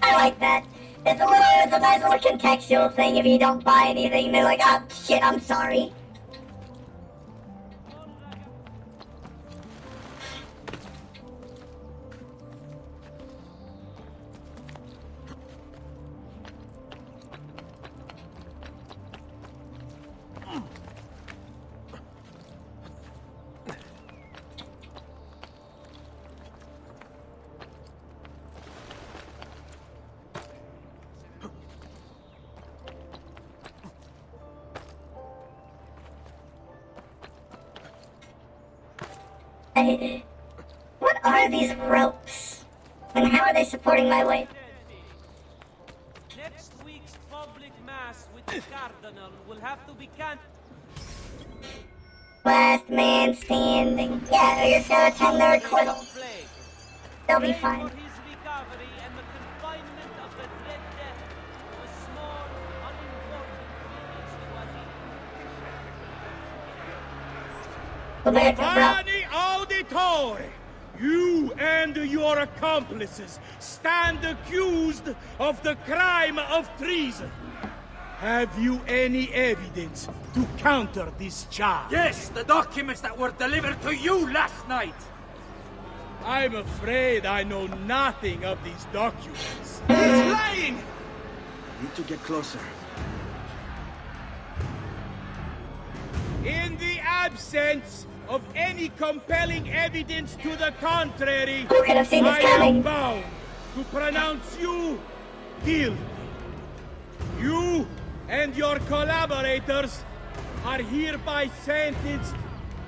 I like that. It's a nice little contextual thing. If you don't buy anything, they're like, oh shit, I'm sorry. What are these ropes? And how are they supporting my weight? Next week's public mass with the cardinal will have to be Last man standing. Yeah, you're just gonna attend their acquittal. They'll be fine. Giovanni Auditore, you and your accomplices stand accused of the crime of treason. Have you any evidence to counter this charge? Yes, the documents that were delivered to you last night. I'm afraid I know nothing of these documents. He's lying! Need to get closer. In the absence of any compelling evidence to the contrary, Who could have seen this I coming? am bound to pronounce you guilty. You and your collaborators are hereby sentenced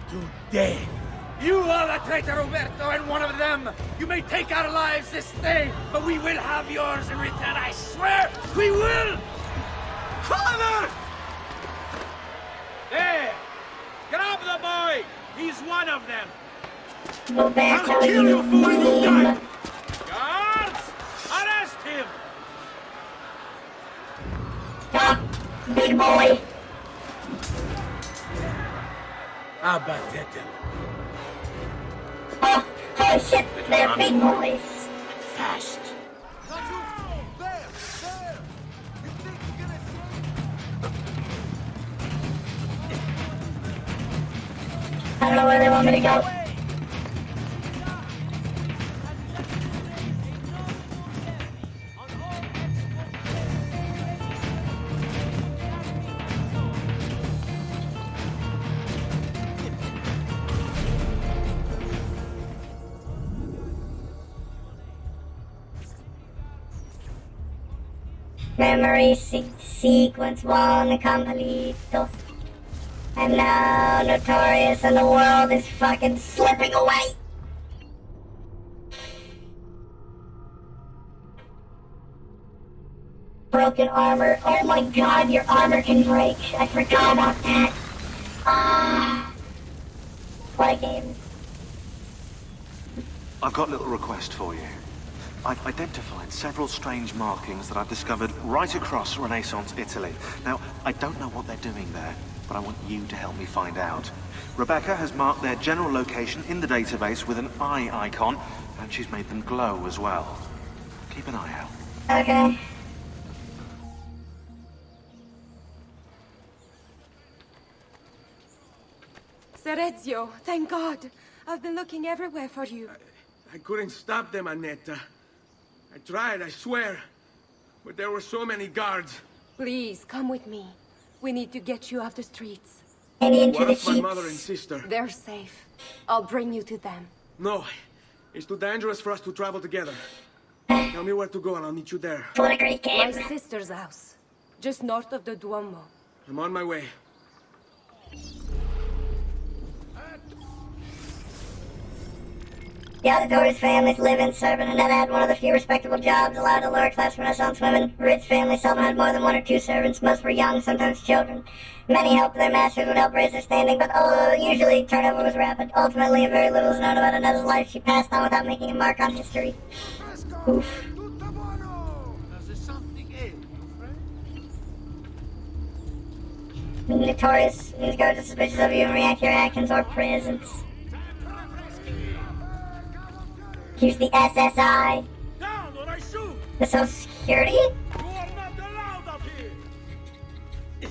to death. You are the traitor, Roberto, and one of them. You may take our lives this day, but we will have yours in return, I swear! We will! Father! There! Grab the boy! He's one of them! Roberto, I'll kill you for you mean. die! Guards! Arrest him! Big boy! Abatetelo. Oh, holy shit, they're big boys. Fast! I don't know where they want me to go. Memory sequence 1 completo. I'm now notorious and the world is fucking slipping away. Broken armor. Oh my god, your armor can break. I forgot about that. Ah. What a game. I've got a little request for you. I've identified several strange markings that I've discovered right across Renaissance Italy. Now, I don't know what they're doing there, but I want you to help me find out. Rebecca has marked their general location in the database with an eye icon, and she's made them glow as well. Keep an eye out. Okay. Serezio, thank God. I've been looking everywhere for you. I couldn't stop them, Annetta. I tried, I swear. But there were so many guards. Please, come with me. We need to get you off the streets. And into What the of my sheets. mother and sister? They're safe. I'll bring you to them. No. It's too dangerous for us to travel together. Tell me where to go and I'll meet you there. What a great game. My sister's house. Just north of the Duomo. I'm on my way. The Auditore's families live in Servant and have had one of the few respectable jobs allowed to lower-class Renaissance women. Rich families seldom had more than 1 or 2 servants. Most were young, sometimes children. Many hoped their masters would help raise their standing, but usually turnover was rapid. Ultimately, very little is known about Annetta's life. She passed on without making a mark on history. Oof. Notorious means guards are suspicious of you and react to your actions or presence. Use the SSI. Down or I shoot! The Social Security? You are not allowed up here!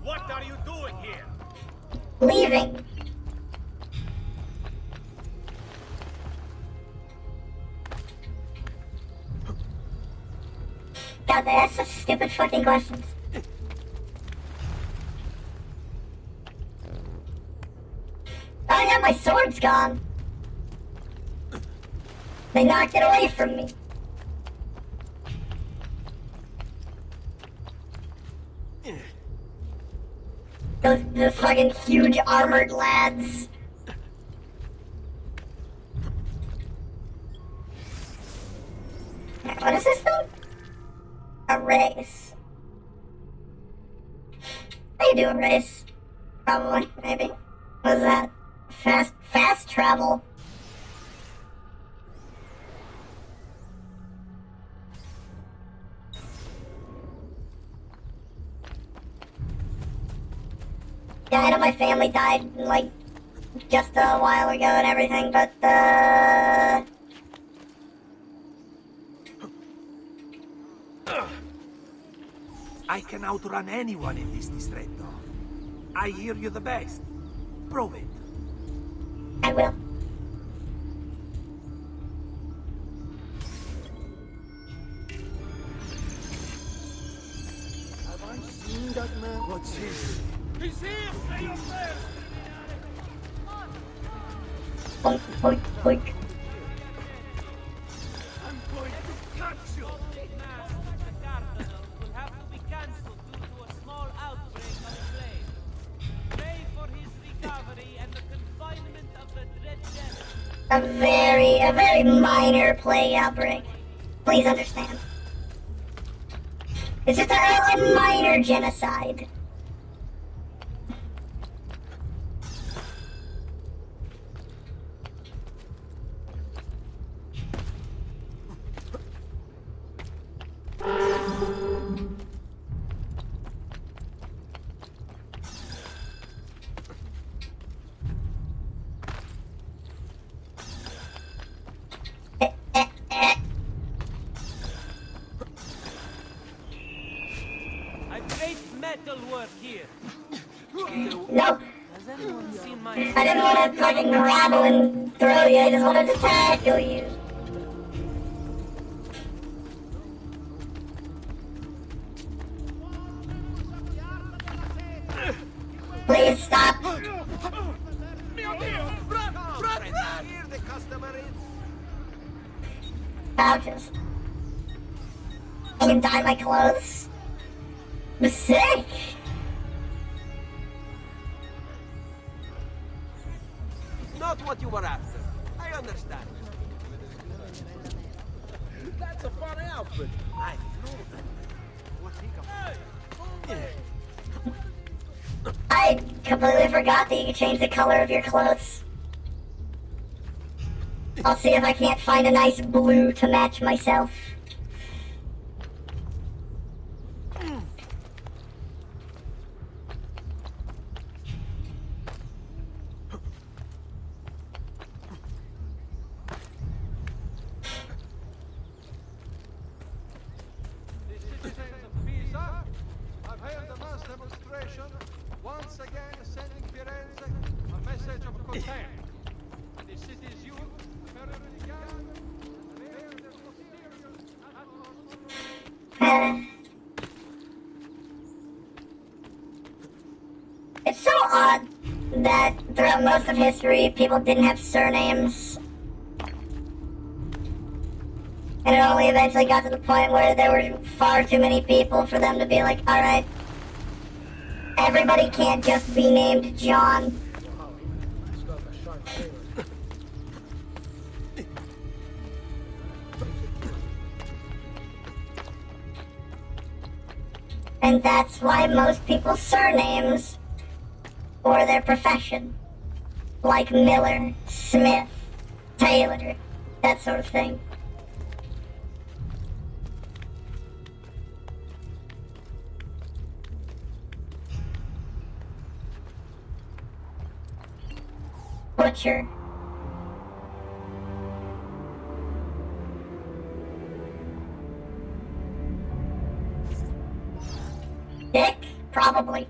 What are you doing here? Leaving. God, they ask such stupid fucking questions. Oh yeah, my sword's gone. They knocked it away from me. Those fucking huge armored lads. What is this thing? A race. How you do a race? Probably, maybe. What is that? Fast travel. Yeah, I know my family died, like, just a while ago and everything, but, I can outrun anyone in this distretto. I hear you the best. Prove it. I will. Have I seen that man? What's his? He's here! Stay up there! Boink, boink, boink. I'm going to cut you! Mass with the Cardinal will have to be cancelled due to a small outbreak of plague. Pray for his recovery and the confinement of the dread devil. A very minor plague outbreak. Please understand. It's just a minor genocide. I've great metal work here. No. Has anyone seen my... I didn't want to fucking grapple and throw you, I just wanted to tackle you. Please stop. Here the customer is. Pouches. I can dye my clothes. Sick. Not what you were after. I understand. That's a funny outfit. I know that. What think of I completely forgot that you could change the color of your clothes. I'll see if I can't find a nice blue to match myself. The citizens of Pisa have held a mass demonstration, once again sending Firenze a message of contempt. The city's youth have already gathered and bear their mysterious It's so odd that throughout most of history, people didn't have surnames. And it only eventually got to the point where there were far too many people for them to be like, alright, everybody can't just be named John. And that's why most people's surnames or their profession, like Miller, Smith, Taylor, that sort of thing. Butcher. Dick? Probably.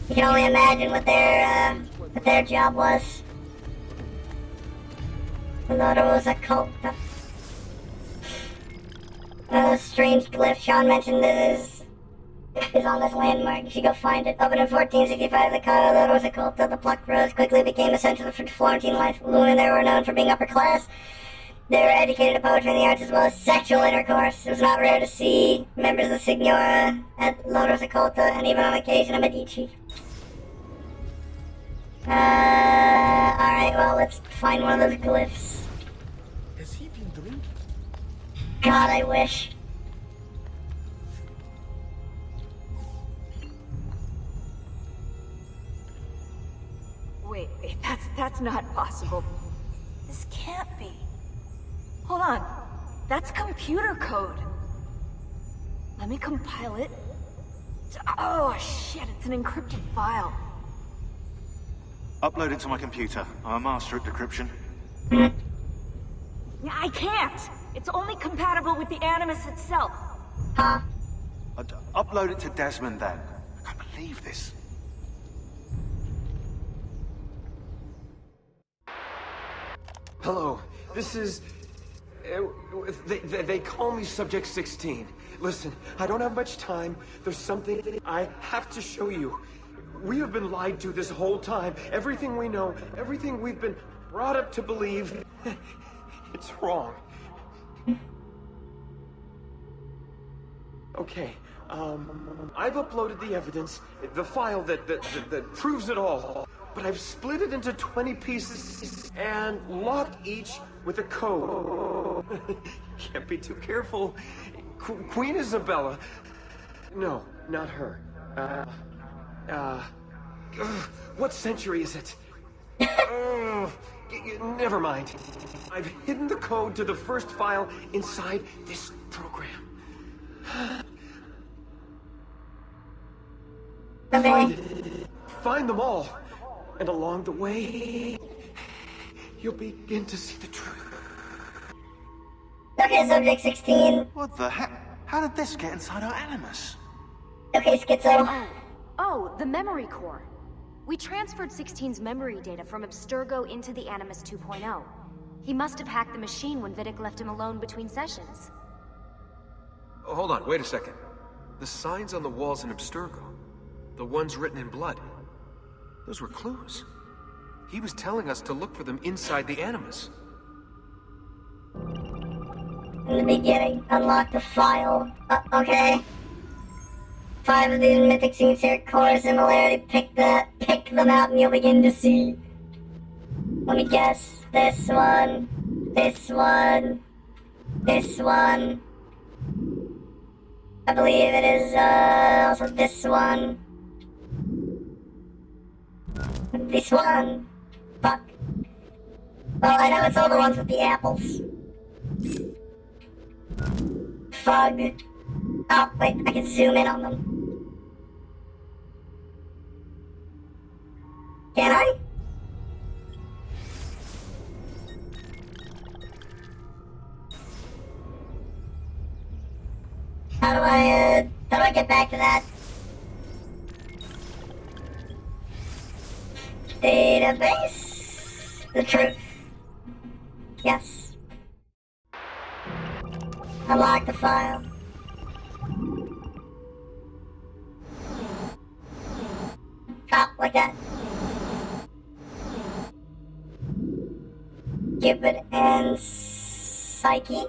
You can only imagine what their job was. I thought it was a cult. A strange glyph Sean mentioned is on this landmark. You should go find it. Opened in 1465, the Cano that was a cult of the Plucked Rose quickly became essential for Florentine life. Women there were known for being upper class, They were educated in poetry and the arts as well as sexual intercourse. It was not rare to see members of the Signora at La Rosacolta and even on occasion a Medici. Alright, well, let's find one of those glyphs. Has he been drinking? God, I wish. Wait, that's not possible. This can't be. Hold on. That's computer code. Let me compile it. Oh, shit, it's an encrypted file. Upload it to my computer. I'm a master at decryption. I can't! It's only compatible with the Animus itself. Huh? Upload it to Desmond then. I can't believe this. Hello, this is... They call me Subject 16. Listen, I don't have much time. There's something I have to show you. We have been lied to this whole time. Everything we know, everything we've been brought up to believe, it's wrong. Okay, I've uploaded the evidence, the file that proves it all. But I've split it into 20 pieces and locked each with a code. Can't be too careful. Queen Isabella. No, not her. What century is it? Never mind. I've hidden the code to the first file inside this program. Find them all. And along the way, you'll begin to see the truth. Okay, Subject 16. What the heck? How did this get inside our Animus? Okay, Schizo. Oh, the memory core. We transferred 16's memory data from Abstergo into the Animus 2.0. He must have hacked the machine when Vidic left him alone between sessions. Oh, hold on, wait a second. The signs on the walls in Abstergo, the ones written in blood, those were clues. He was telling us to look for them inside the Animus. In the beginning, unlock the file. Okay. 5 of these mythic scenes here, core similarity. Pick them out and you'll begin to see. Let me guess. This one. This one. This one. I believe it is also this one. This one. Fuck. Well, I know it's all the ones with the apples. Fug. Oh, wait, I can zoom in on them. Can I? How do I get back to that? Database? The truth. Yes. Unlock the file. Oh, like that. Cupid and Psyche.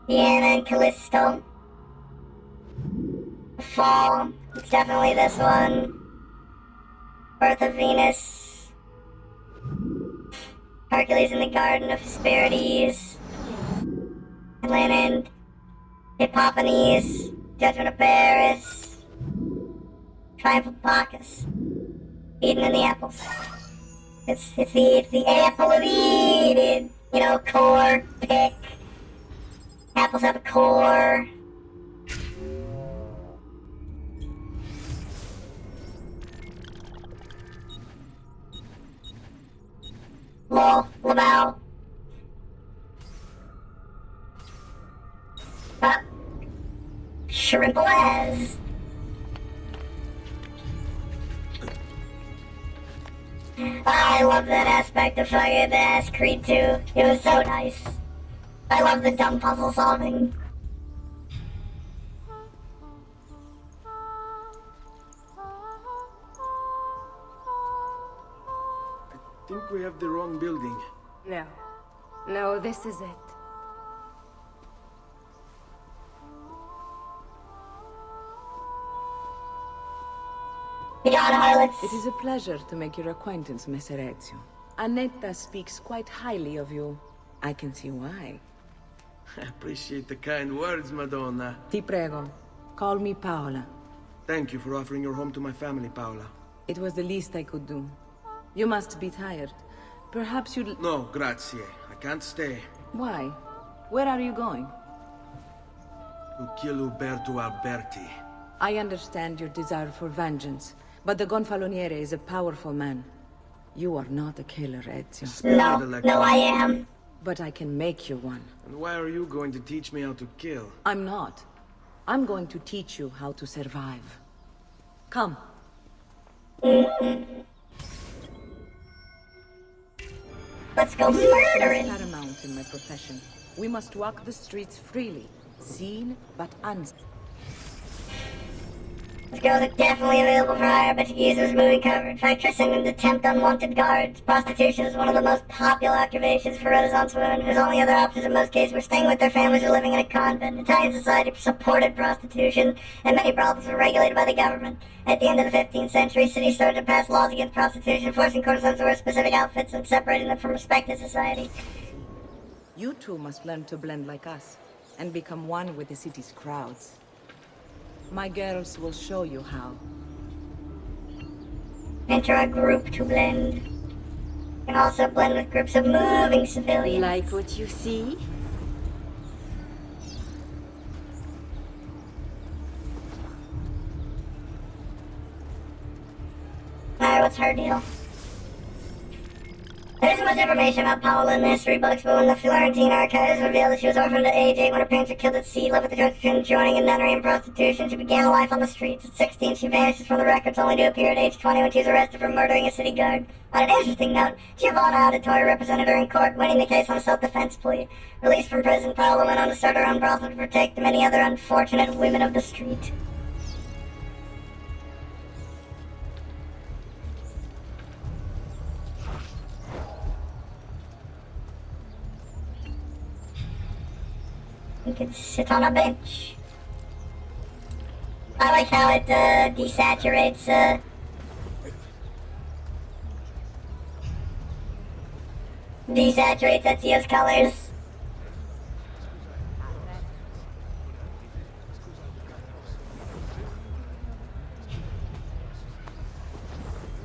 Deanna and Callisto. Fall. It's definitely this one. Birth of Venus. Hercules in the Garden of Hesperides. Atlanta and Hippopones. Judgment of Paris. Triumph of Bacchus. Eden and the apples. It's the apple of Eden. You know, core, pick. Apples have a core. Lol, Laval. Shrimp-a-laz. I love that aspect of fucking Ass Creed 2. It was so nice. I love the dumb puzzle solving. I think we have the wrong building. No. No, this is it. It is a pleasure to make your acquaintance, Messer Ezio. Annetta speaks quite highly of you. I can see why. I appreciate the kind words, Madonna. Ti prego, call me Paola. Thank you for offering your home to my family, Paola. It was the least I could do. You must be tired. Perhaps you'd... No, grazie. I can't stay. Why? Where are you going? To kill Uberto Alberti. I understand your desire for vengeance, but the Gonfaloniere is a powerful man. You are not a killer, Ezio. No, I am. But I can make you one. And why are you going to teach me how to kill? I'm not. I'm going to teach you how to survive. Come. Let's go murdering. Paramount in my profession. We must walk the streets freely, seen but unseen. These girls are definitely available for hire, but you use this movie cover. In fact, trusting them to tempt unwanted guards. Prostitution is one of the most popular occupations for Renaissance women, whose only other options in most cases were staying with their families or living in a convent. Italian society supported prostitution, and many brothels were regulated by the government. At the end of the 15th century, cities started to pass laws against prostitution, forcing courtesans to wear specific outfits and separating them from respected society. You two must learn to blend like us, and become one with the city's crowds. My girls will show you how. Enter a group to blend. You can also blend with groups of moving civilians. Like what you see? Alright, what's her deal? There isn't much information about Paola in the history books, but when the Florentine archives revealed that she was orphaned at age 8 when her parents were killed at sea, lived with the choice between joining a nunnery and prostitution, she began a life on the streets. At 16, she vanishes from the records, only to appear at age 20 when she was arrested for murdering a city guard. On an interesting note, Giovanna Auditore represented her in court, winning the case on a self-defense plea. Released from prison, Paola went on to start her own brothel to protect the many other unfortunate women of the street. You can sit on a bench. I like how it desaturates Ezio's colors.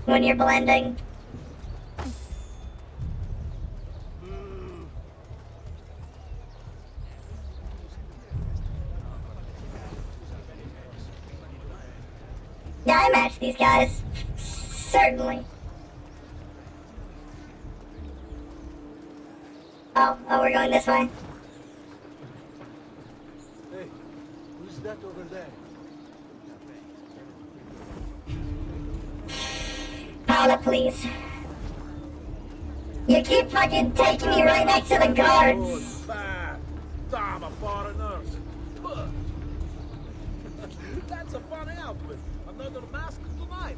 When you're blending. Yeah, I match these guys. Certainly. Oh, we're going this way. Hey, who's that over there? Paola, please. You keep fucking taking me right next to the guards. I'm a foreigner. That's a funny outfit. Another mask tonight.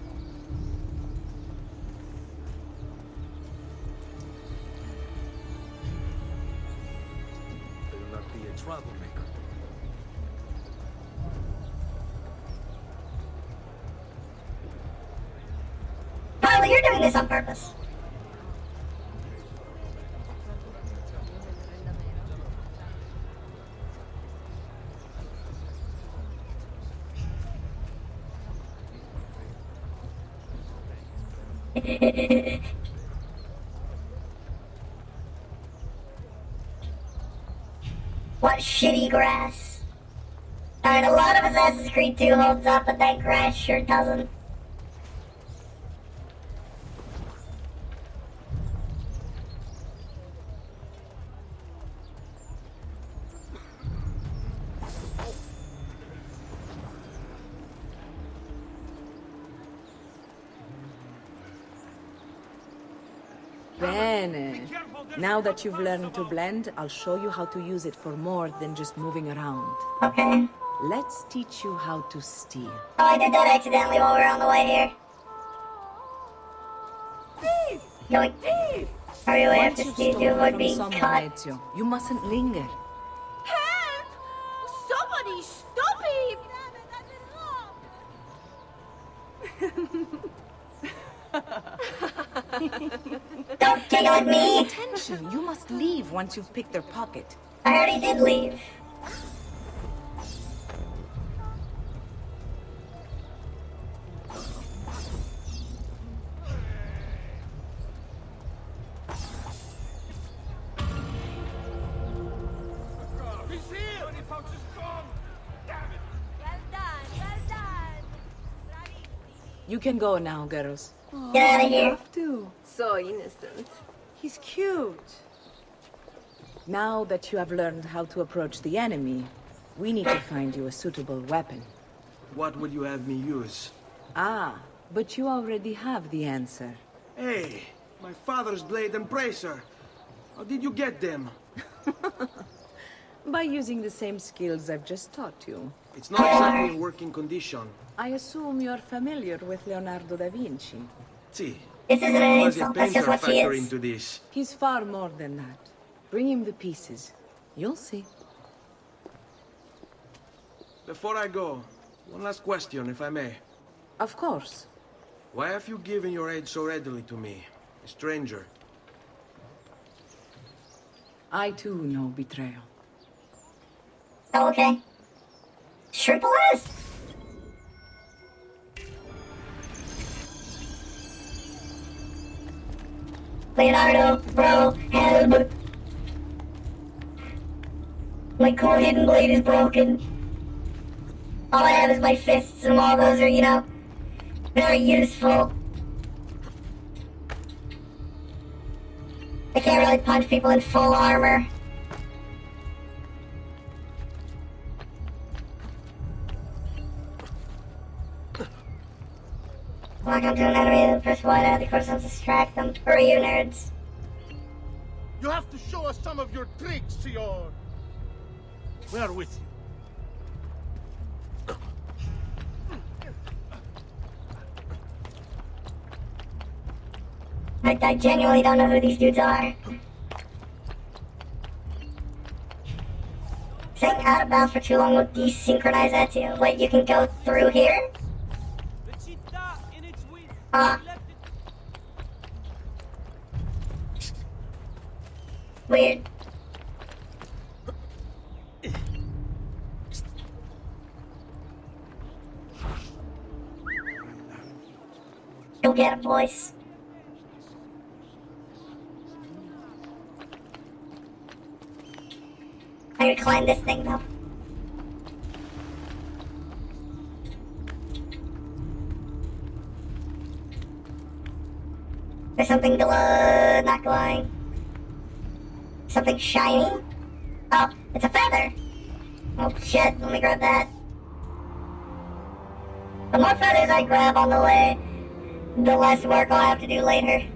Better not be a troublemaker. Paola, you're doing this on purpose. What shitty grass. Alright, a lot of Assassin's Creed 2 holds up, but that grass sure doesn't. Bene. Now that you've learned to blend, I'll show you how to use it for more than just moving around. Okay. Let's teach you how to steal. Oh, I did that accidentally while we were on the way here. Thief! Going. Thief! Hurry away Once after you've Steve to stolen avoid from being someone, caught. Ezio, you mustn't linger. Help! Somebody stop him! Don't giggle at me! Attention, you must leave once you've picked their pocket. I already did leave. He's here! He punches strong! Damn it! Well done, well done. You can go now, girls. Get out of here. Have to. So innocent. He's cute. Now that you have learned how to approach the enemy, we need to find you a suitable weapon. What would you have me use? Ah, but you already have the answer. Hey, my father's blade and bracer. How did you get them? By using the same skills I've just taught you. It's not exactly in working condition. I assume you're familiar with Leonardo da Vinci. See, This isn't an how does a insult, that's painter just what he factor is. into this? He's far more than that. Bring him the pieces. You'll see. Before I go, one last question, if I may. Of course. Why have you given your aid so readily to me, a stranger? I too know betrayal. Oh, okay. Shrimp alas? Leonardo, bro, help! My cool hidden blade is broken. All I have is my fists, and all those are, you know, very useful. I can't really punch people in full armor. Walk up to an enemy and press Y to the course and distract them. Who are you nerds? You have to show us some of your tricks, Sior. We are with you. I genuinely don't know who these dudes are. Staying out of bounds for too long will desynchronize Ezio. Wait, you can go through here? Ah. Weird. Go get him, boys. I gotta climb this thing, though. There's something not glowing. Something shiny? Oh, it's a feather! Oh shit, let me grab that. The more feathers I grab on the way, the less work I'll have to do later.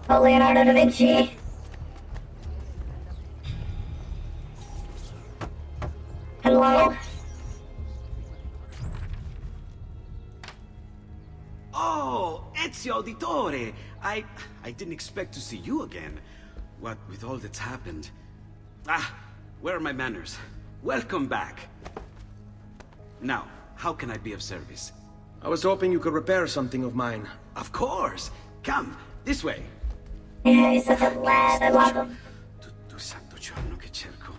Oh, Leonardo da Vinci. Hello? Oh, Ezio Auditore! I didn't expect to see you again. What with all that's happened. Ah, where are my manners? Welcome back. Now, how can I be of service? I was hoping you could repair something of mine. Of course! Come, this way. Yeah, he's such a lad, I love him. Tutto santo giorno che cerco.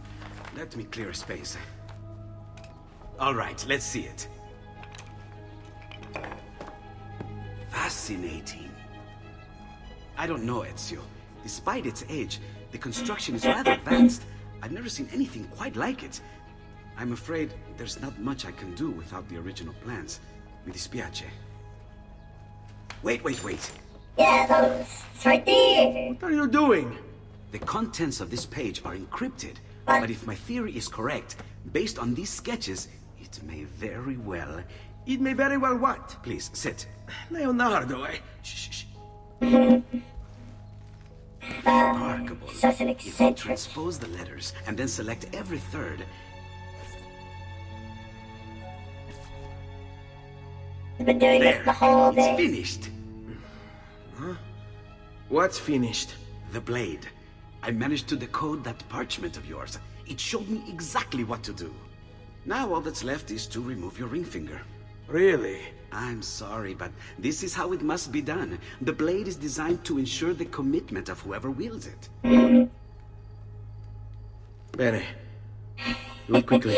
Let me clear a space. All right, let's see it. Fascinating. I don't know, Ezio. Despite its age, the construction is rather advanced. I've never seen anything quite like it. I'm afraid there's not much I can do without the original plans. Mi dispiace. Wait. Yeah, those. It's right there. What are you doing? The contents of this page are encrypted. But if my theory is correct, based on these sketches, it may very well It may very well what? Please, sit. Leonardo, Shh, shh. Remarkable. Such an If you eccentric. transpose the letters and then select every third, I've been doing this the whole it's day. finished. Huh? What's finished? The blade. I managed to decode that parchment of yours. It showed me exactly what to do. Now all that's left is to remove your ring finger. Really? I'm sorry, but this is how it must be done. The blade is designed to ensure the commitment of whoever wields it. Bene. Do it quickly.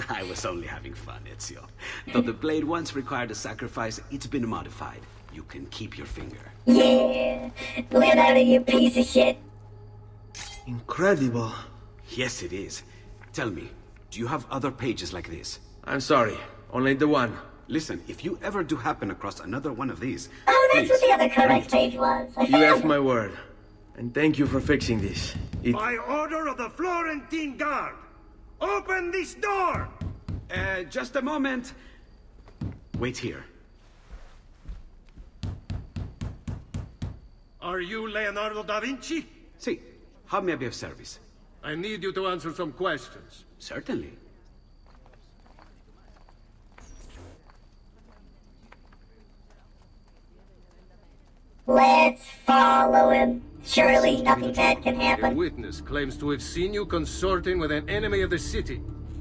I was only having fun, Ezio. Though the blade once required a sacrifice, it's been modified. You can keep your finger. Yeah. Leonardo, you piece of shit. Incredible. Yes, it is. Tell me, do you have other pages like this? I'm sorry. Only the one. Listen, if you ever do happen across another one of these... Oh, that's what please, the other bring codex it. page was. I You found have it. my word. And thank you for fixing this. By order of the Florentine Guard, open this door! Just a moment. Wait here. Are you Leonardo da Vinci? See, how may I be of service? I need you to answer some questions. Certainly. Let's follow him. Surely nothing bad can A happen. witness claims to have seen you consorting with an enemy of the city.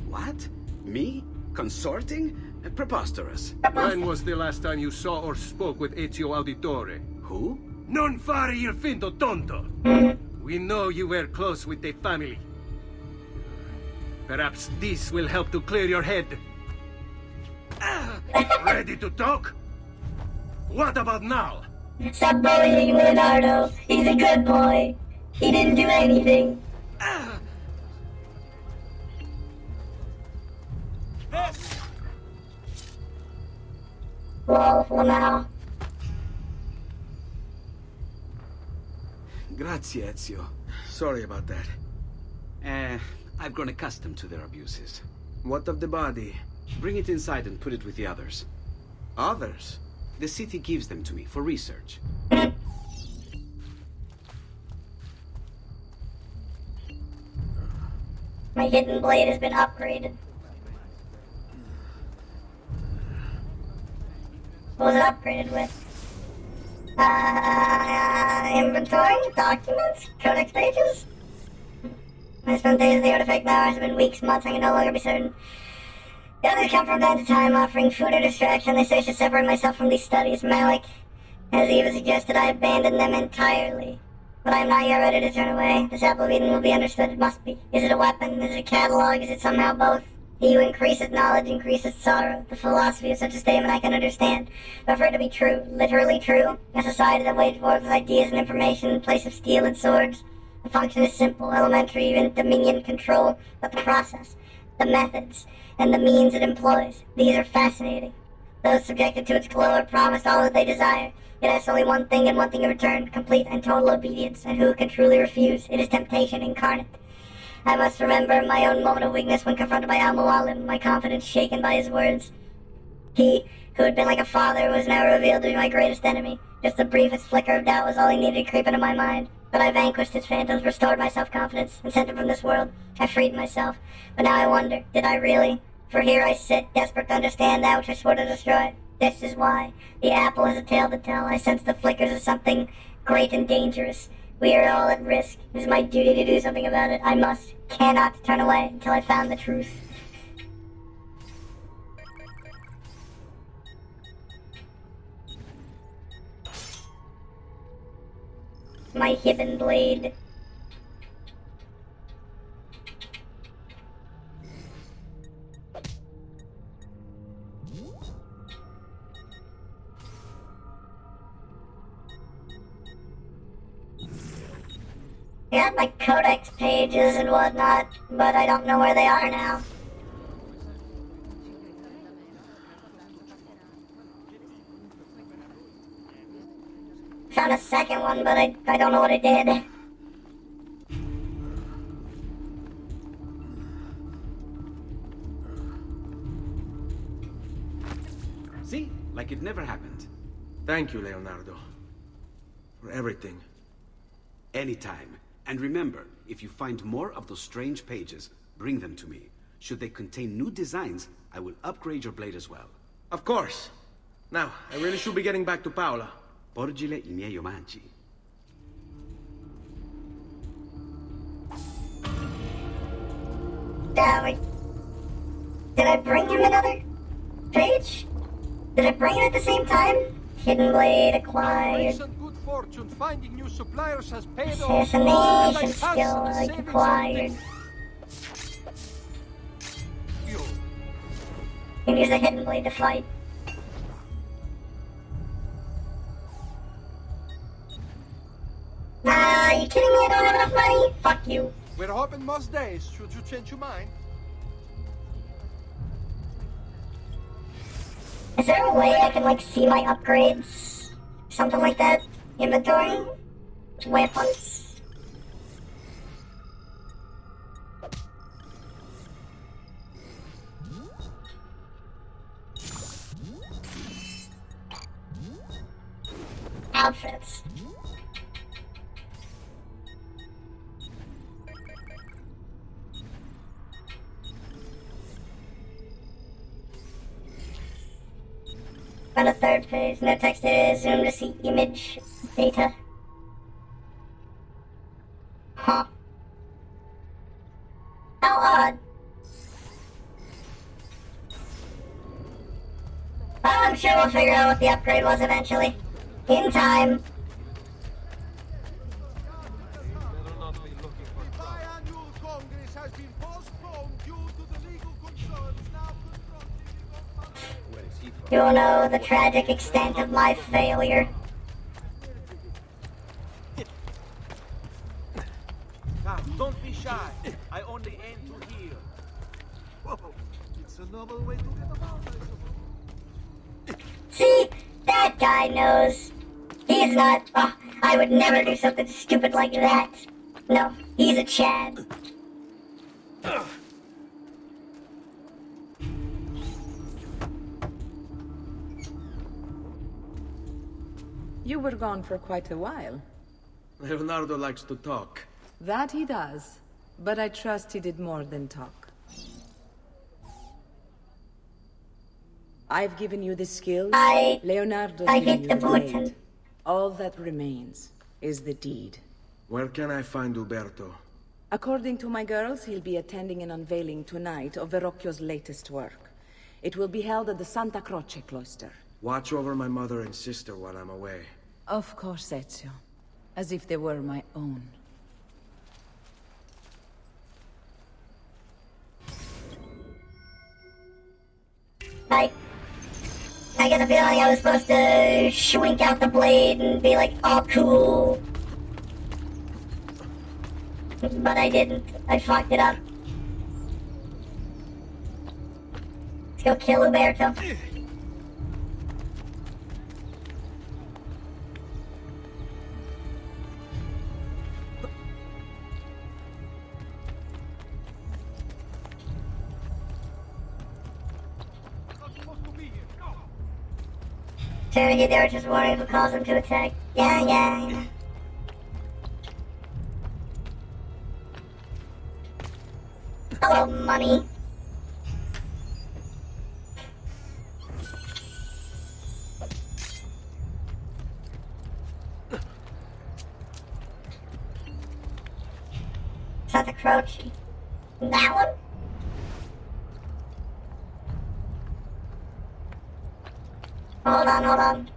What? Me? Consorting? Preposterous. When was the last time you saw or spoke with Ezio Auditore? Who? Non fare il finto tonto! We know you were close with the family. Perhaps this will help to clear your head. Ready to talk? What about now? Stop bullying Leonardo. He's a good boy. He didn't do anything. Well, now. Grazie, Ezio. Sorry about that. I've grown accustomed to their abuses. What of the body? Bring it inside and put it with the others. Others? The city gives them to me for research. My hidden blade has been upgraded. What was it upgraded with? Inventory? Documents? Codex pages? I spent days at the artifact now. It's been weeks, months, I can no longer be certain. The others come from time to time, offering food or distraction. They say I should separate myself from these studies. Malik has even suggested I abandon them entirely. But I am not yet ready to turn away. This apple of Eden will be understood. It must be. Is it a weapon? Is it a catalog? Is it somehow both? He who increaseth knowledge increaseth sorrow. The philosophy of such a statement I can understand. But for it to be true, literally true, a society that waged war with ideas and information in place of steel and swords, the function is simple, elementary, even dominion control, but the process, the methods, and the means it employs, these are fascinating. Those subjected to its glow are promised all that they desire. It asks only one thing and one thing in return, complete and total obedience, and who can truly refuse? It is temptation incarnate. I must remember my own moment of weakness when confronted by Al-Mualim, my confidence shaken by his words. He, who had been like a father, was now revealed to be my greatest enemy. Just the briefest flicker of doubt was all he needed to creep into my mind. But I vanquished his phantoms, restored my self-confidence, and sent him from this world. I freed myself. But now I wonder, did I really? For here I sit, desperate to understand that which I swore to destroy. This is why. The apple has a tale to tell. I sense the flickers of something great and dangerous. We are all at risk. It is my duty to do something about it. I must, cannot turn away until I found the truth. My hidden blade. I got my codex pages and whatnot, but I don't know where they are now. Found a second one, but I don't know what it did. See? Like it never happened. Thank you, Leonardo. For everything. Anytime. And remember, if you find more of those strange pages, bring them to me. Should they contain new designs, I will upgrade your blade as well. Of course. Now, I really should be getting back to Paola. Porgile I miei omaggi. Damn it. Did I bring him another page? Did I bring it at the same time? Hidden blade acquired. Recent good fortune finding new suppliers has paid off. And Assassination I skill passed the savings acquired. You. You can use a hidden blade to fight. Ah, you kidding me? I don't have enough money? Fuck you. We're hoping most days. Should you change your mind? Is there a way I can, like, see my upgrades? Something like that? Inventory? Weapons? Outfits. On a third page, no text data, zoom to see image data. Huh. How odd. Well, I'm sure we'll figure out what the upgrade was eventually. In time. The biannual Congress has been postponed due to the legal concerns now confronting the You'll know the tragic extent of my failure. Come, don't be shy. I only aim to heal. Whoa, it's a novel way to get about, I suppose. See? That guy knows. He's not. Oh, I would never do something stupid like that. No, he's a Chad. You were gone for quite a while. Leonardo likes to talk. That he does. But I trust he did more than talk. I've given you the skills. Leonardo's I given hit you the the button. blade. All that remains is the deed. Where can I find Uberto? According to my girls, he'll be attending an unveiling tonight of Verrocchio's latest work. It will be held at the Santa Croce cloister. Watch over my mother and sister while I'm away. Of course, Ezio. As if they were my own. I get the feeling I was supposed to shwink out the blade and be like, oh, cool. But I didn't. I fucked it up. Let's go kill Uberto. Sure, they were just wondering who calls them to attack. Yeah. Hello, money. Santa Croce. That one? Hold on.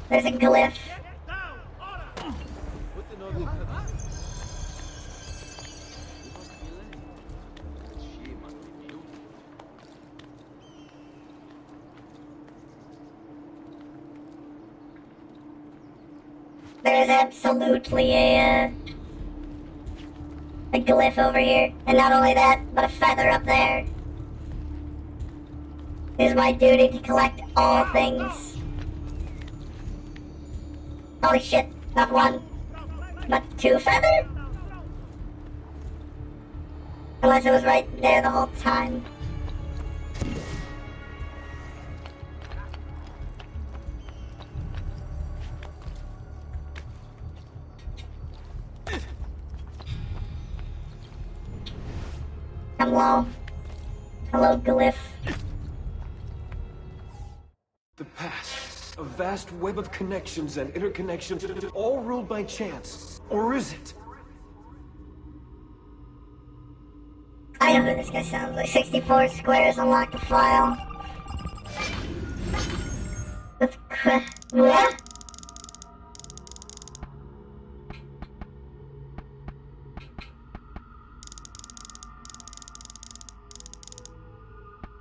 There's a glyph. There's absolutely a glyph over here. And not only that, but a feather up there. It is my duty to collect all things. Holy shit, not one, but two feathers? Unless it was right there the whole time. Hello. Hello, Glyph. The past. A vast web of connections and interconnections, all ruled by chance. Or is it? I know who this guy sounds like. 64 squares, unlock the file. What?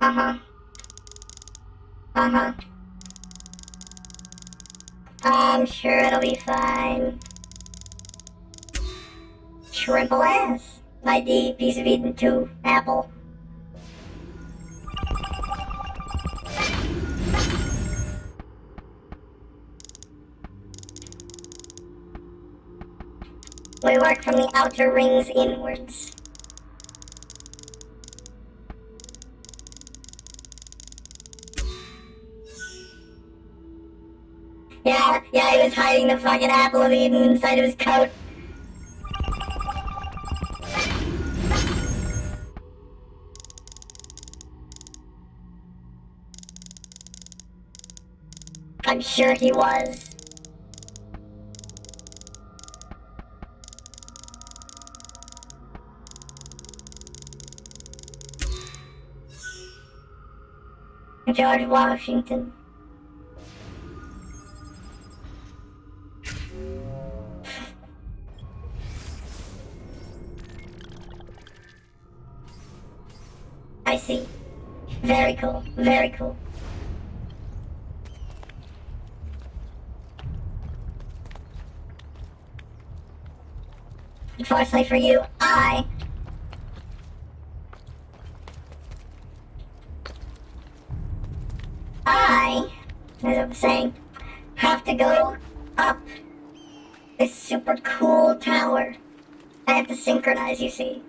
Uh-huh. Uh-huh. I'm sure it'll be fine. Shrimple ass. ID, piece of Eden 2, apple. We work from the outer rings inwards. Yeah, he was hiding the fucking apple of Eden inside of his coat. I'm sure he was. George Washington. I see. Very cool. Very cool. Unfortunately for you, as I was saying, have to go up this super cool tower. I have to synchronize, you see.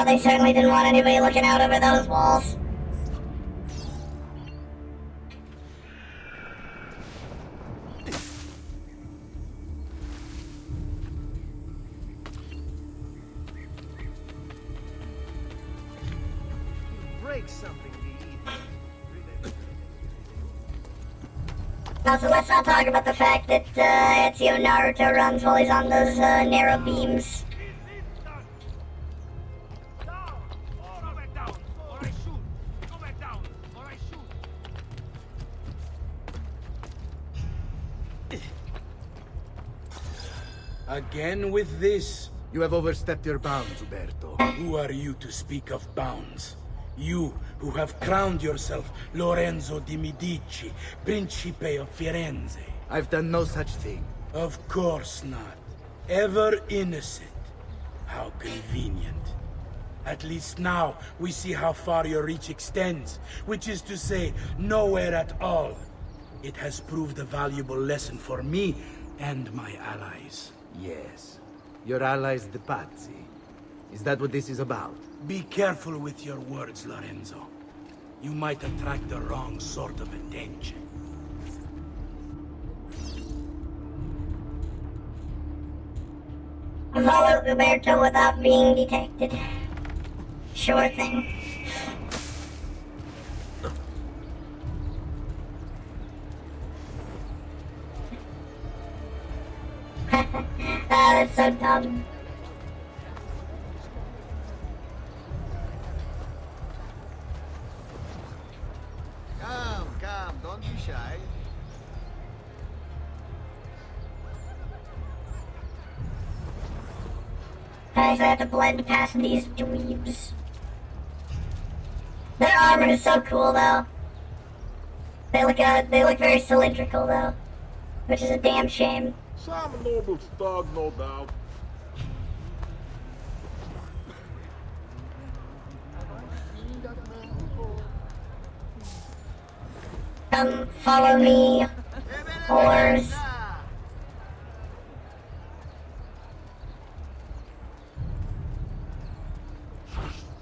They certainly didn't want anybody looking out over those walls. Break something, Also, let's not talk about the fact that Ezio Naruto runs while he's on those narrow beams. Again with this? You have overstepped your bounds, Uberto. Who are you to speak of bounds? You, who have crowned yourself Lorenzo di Medici, Principe of Firenze. I've done no such thing. Of course not. Ever innocent. How convenient. At least now, we see how far your reach extends, which is to say, nowhere at all. It has proved a valuable lesson for me and my allies. Yes. Your allies, the Pazzi. Is that what this is about? Be careful with your words, Lorenzo. You might attract the wrong sort of attention. Follow Uberto without being detected. Sure thing. That's so dumb. Come, don't be shy. I have to blend past these dweebs. Their armor is so cool, though. They look very cylindrical, though, which is a damn shame. Some noble stud, no doubt. Come, follow me, whores.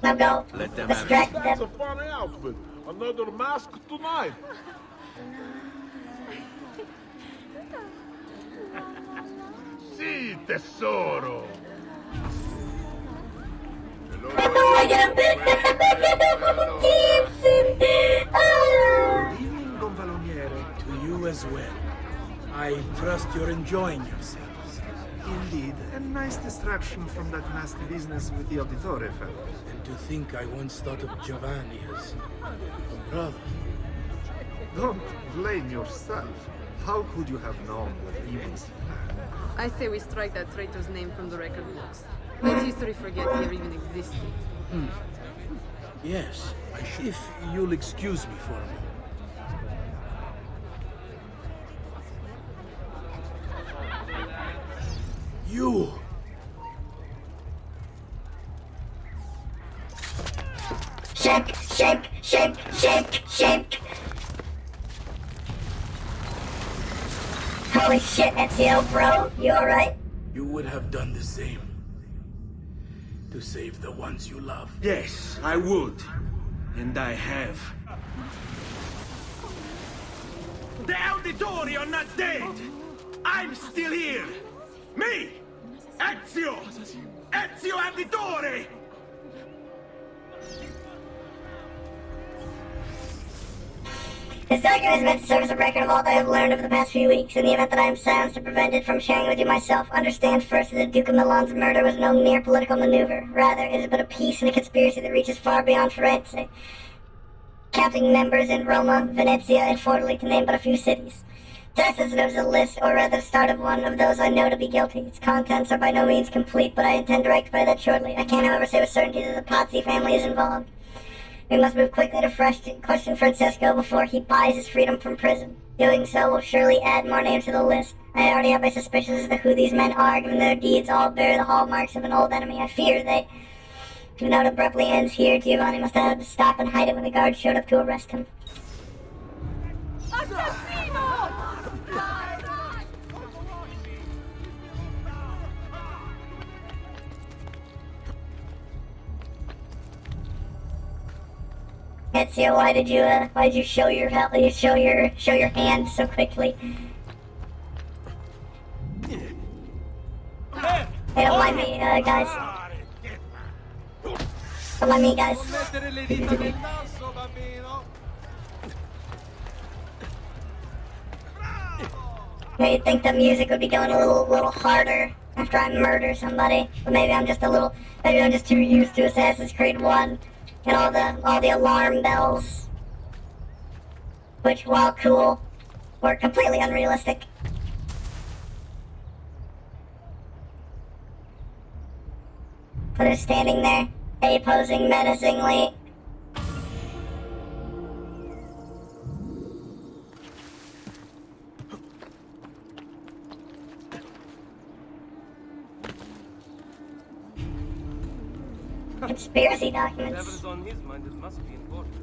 Now go. Let them Distract That's them. a funny outfit. Another mask tonight. Si, tesoro. Good evening, Gonfaloniere. To you as well. I trust you're enjoying yourselves. Indeed, a nice distraction from that nasty business with the Auditore fellow. And to think I once thought of Giovanni as a brother. Don't blame yourself. How could you have known what he was planning? I say we strike that traitor's name from the record books. Let history forget he ever even existed. Yes, if you'll excuse me for a moment. You! Shake, shake, shake, shake, shake. Holy shit, Ezio, bro. You alright? You would have done the same. To save the ones you love. Yes, I would. And I have. The Auditori are not dead! I'm still here! Me! Ezio! Ezio Auditore! This document is meant to serve as a record of all that I have learned over the past few weeks. In the event that I am silenced or prevented from sharing with you myself, understand first that the Duke of Milan's murder was no mere political maneuver. Rather, it is but a piece in a conspiracy that reaches far beyond Firenze, counting members in Roma, Venezia, and Forlì, to name but a few cities. Text is known as a list, or rather the start of one, of those I know to be guilty. Its contents are by no means complete, but I intend to rectify that shortly. I can, however, say with certainty that the Pazzi family is involved. We must move quickly to question Francesco before he buys his freedom from prison. Doing so will surely add more names to the list. I already have my suspicions as to who these men are, given their deeds all bear the hallmarks of an old enemy. I fear they... If the note abruptly ends here, Giovanni must have had to stop and hide it when the guards showed up to arrest him. Assassino! Ezio, why did you show your hand so quickly? Hey, don't mind me, guys. Don't mind me, guys. You'd think the music would be going a little harder after I murder somebody, but maybe I'm just too used to Assassin's Creed 1 and all the alarm bells, which, while cool, were completely unrealistic. So they're standing there, posing menacingly. Conspiracy documents. Whatever's on his mind, it must be important.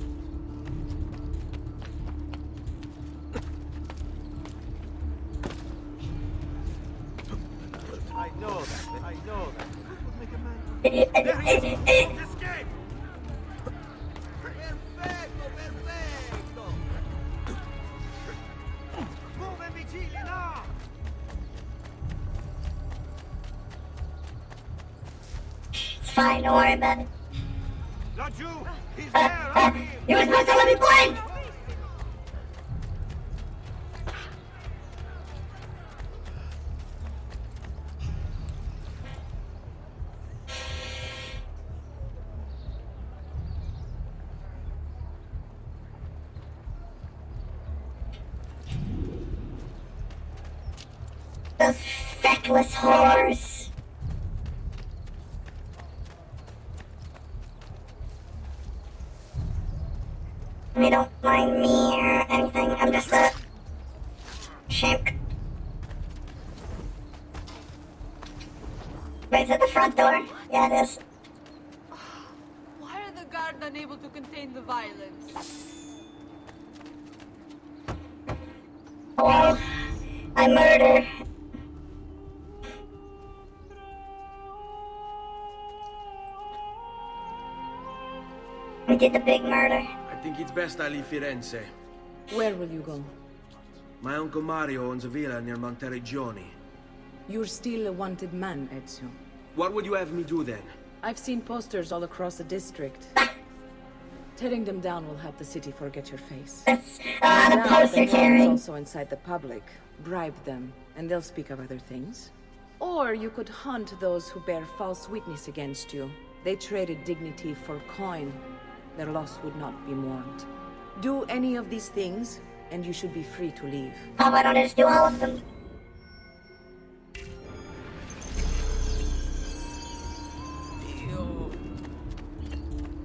I know that. I know that. Escape! Perfetto, perfetto! Move vicini, no! It's fine, don't worry about it. Laggiù! He's there! You were supposed to let me blend! Those feckless whores. They don't mind me or anything. I'm just a shimp. Wait, is that the front door? Yeah, it is. Why are the guard unable to contain the violence? Hello? I murder. did the big murder. I think it's best I leave Firenze. Where will you go? My uncle Mario owns a villa near Monteregione. You're still a wanted man, Ezio. What would you have me do then? I've seen posters all across the district. Tearing them down will help the city forget your face. That's Now, the poster the tearing. also inside the public. Bribe them, and they'll speak of other things. Or you could hunt those who bear false witness against you. They traded dignity for coin. Their loss would not be mourned. Do any of these things, and you should be free to leave. How about I just do all of them?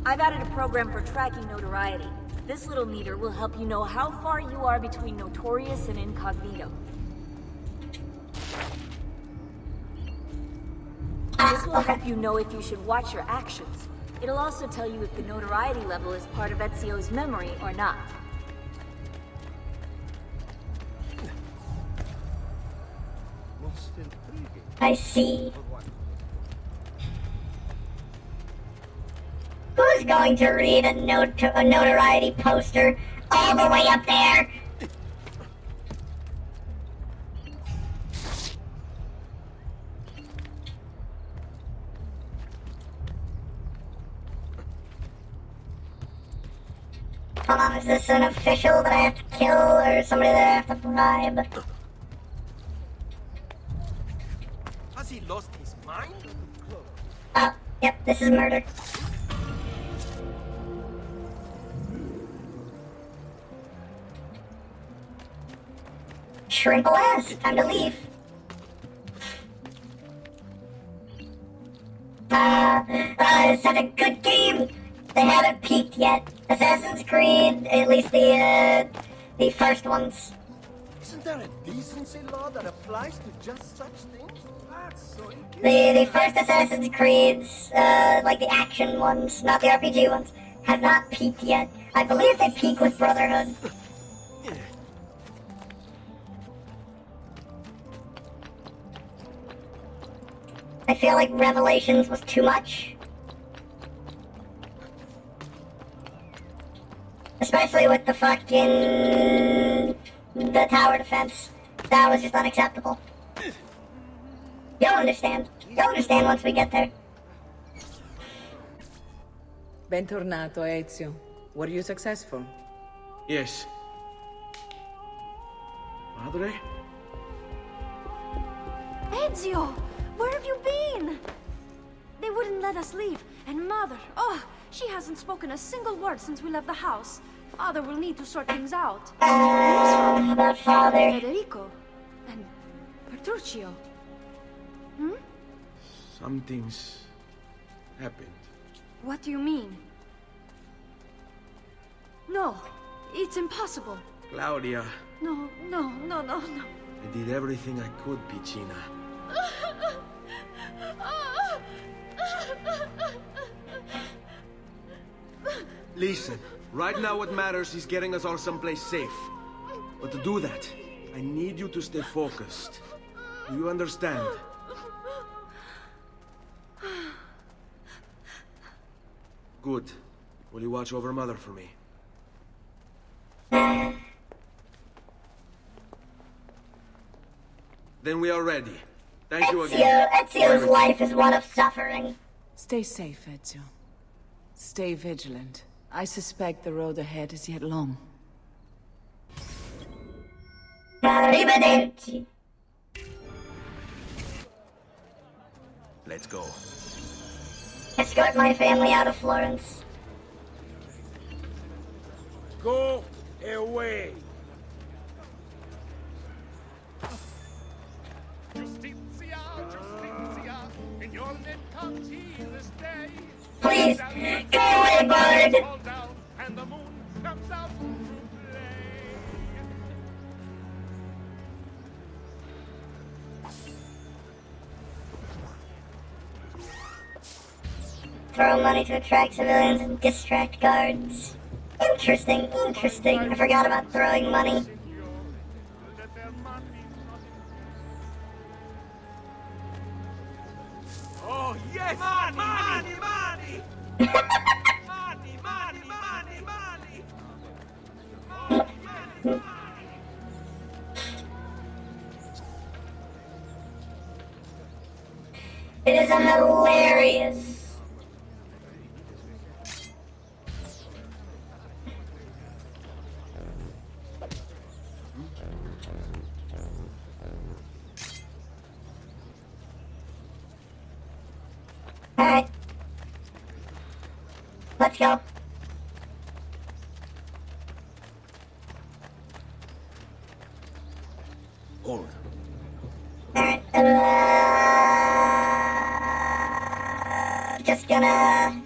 I've added a program for tracking notoriety. This little meter will help you know how far you are between notorious and incognito. This will help you know if you should watch your actions. It'll also tell you if the notoriety level is part of Ezio's memory or not. I see. Who's going to read a notoriety poster all the way up there? Hold on, is this an official that I have to kill or somebody that I have to bribe? Has he lost his mind? Oh, yep, this is murder. Shrimp ass, time to leave. It's such a good game. They haven't peaked yet. Assassin's Creed, at least the first ones. Isn't there a decency law that applies to just such things? That's so The first Assassin's Creeds, like the action ones, not the RPG ones, have not peaked yet. I believe they peak with Brotherhood. I feel like Revelations was too much. Especially with the fucking... the tower defense. That was just unacceptable. You'll understand. You'll understand once we get there. Bentornato, Ezio. Were you successful? Yes. Madre? Ezio! Where have you been? They wouldn't let us leave. And Mother, oh, she hasn't spoken a single word since we left the house. Father will need to sort things out. About Father. Federico. And Petruccio. Hmm? Something's happened. What do you mean? No, it's impossible. Claudia, No. I did everything I could, Piccina. Listen, right now what matters is getting us all someplace safe. But to do that, I need you to stay focused. Do you understand? Good. Will you watch over Mother for me? Then we are ready. Thank you again. Ezio's life is one of suffering. Stay safe, Ezio. Stay vigilant. I suspect the road ahead is yet long. Arrivederci. Let's go. Escort my family out of Florence. Go away. Please, go away, Bard! And the moon comes out to play. Throw money to attract civilians and distract guards. Interesting. I forgot about throwing money. Oh, yes! Money! It is hilarious. Alright. Let's go. Hold. Alright, just gonna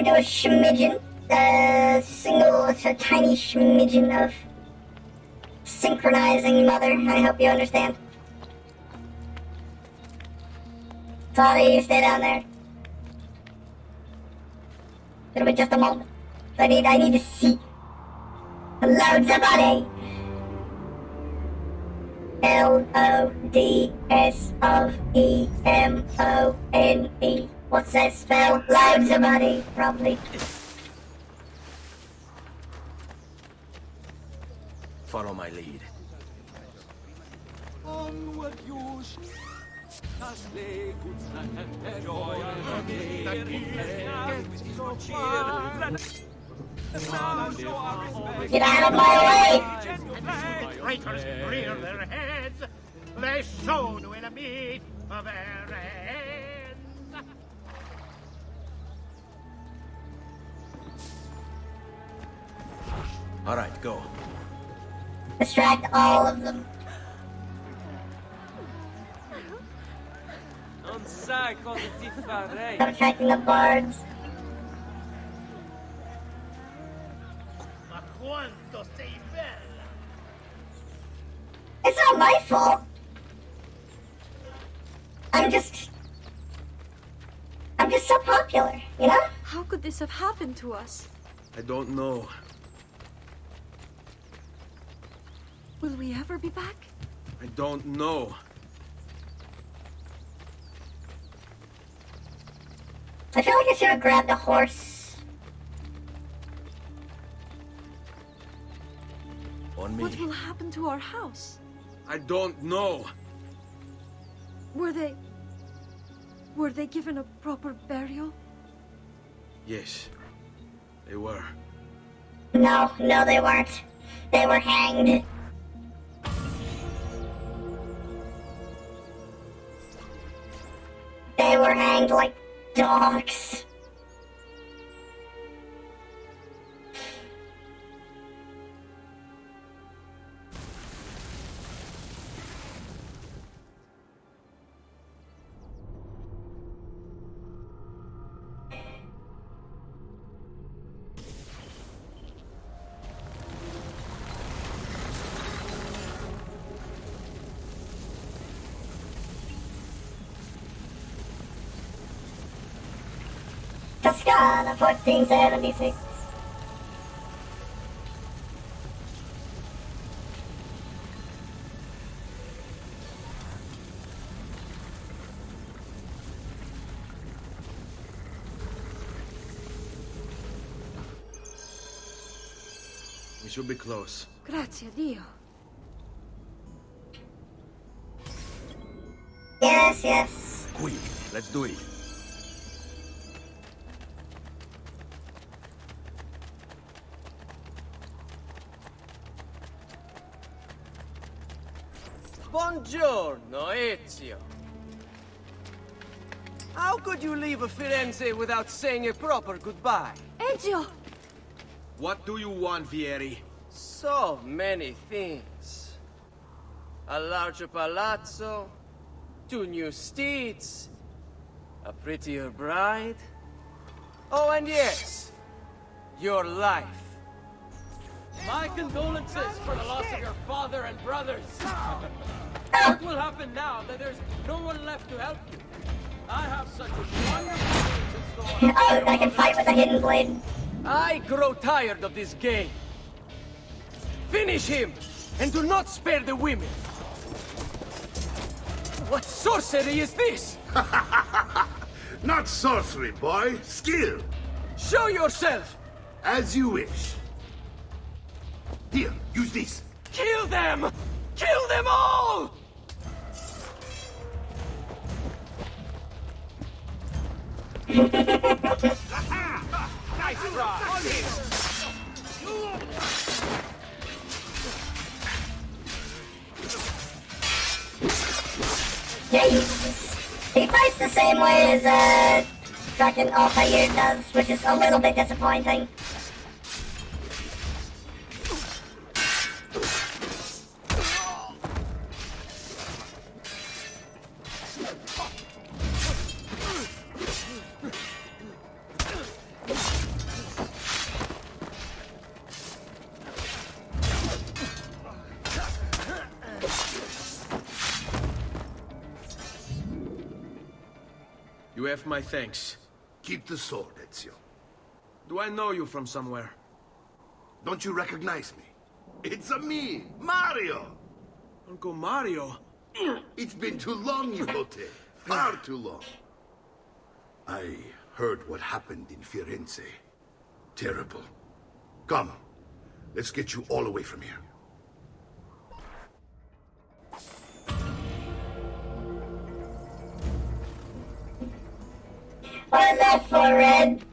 do a schmidgen, a tiny schmidgen of synchronizing, Mother. I hope you understand. Sorry, you stay down there. It'll be just a moment. I need to see. Load somebody! L-O-D-S-O-E-M-O-N-E. What's that spell? Load somebody, probably. Follow my lead. Onward you Get out of my way! Traitors rear their heads, they soon will meet their ends. All right, go. Distract all of them. Non sai cosa ti farei. I'm attacking the bards. Ma quanto sei bella! It's not my fault. I'm just so popular, you know? How could this have happened to us? I don't know. Will we ever be back? I don't know. I feel like I should have grabbed a horse. On me. What will happen to our house? I don't know. Were they given a proper burial? Yes, they were. No, they weren't. They were hanged. They were hanged like dogs. Toscana, 1476. We should be close. Grazie a Dio. Yes. Quick, let's do it. Buongiorno, Ezio. How could you leave Firenze without saying a proper goodbye? Ezio! What do you want, Vieri? So many things. A larger palazzo, 2 new steeds, a prettier bride. Oh, and yes, your life. My condolences for the loss of your father and brothers. What will happen now that there's no one left to help you? I have such a wonderful things in store. Oh, I can fight with a hidden blade. I grow tired of this game. Finish him, and do not spare the women. What sorcery is this? Not sorcery, boy. Skill. Show yourself. As you wish. Here, use this. Kill them! Kill them all! Nice try! On him! Jesus. He fights the same way as, fucking Altair does, which is a little bit disappointing. You have my thanks. Keep the sword, Ezio. Do I know you from somewhere? Don't you recognize me? It's me, Mario! Uncle Mario? It's been too long, Nipote. Far too long. I heard what happened in Firenze. Terrible. Come, let's get you all away from here. What is that for, Red?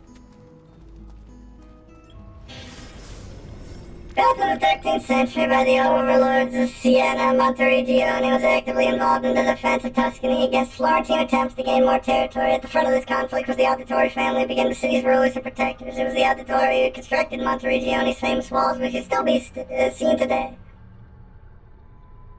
Built in the 13th century by the overlords of Siena, Monteriggioni was actively involved in the defense of Tuscany against Florentine attempts to gain more territory. At the front of this conflict was the Auditore family, who became the city's rulers and protectors. It was the Auditore who constructed Monteriggioni's famous walls, which can still be seen today.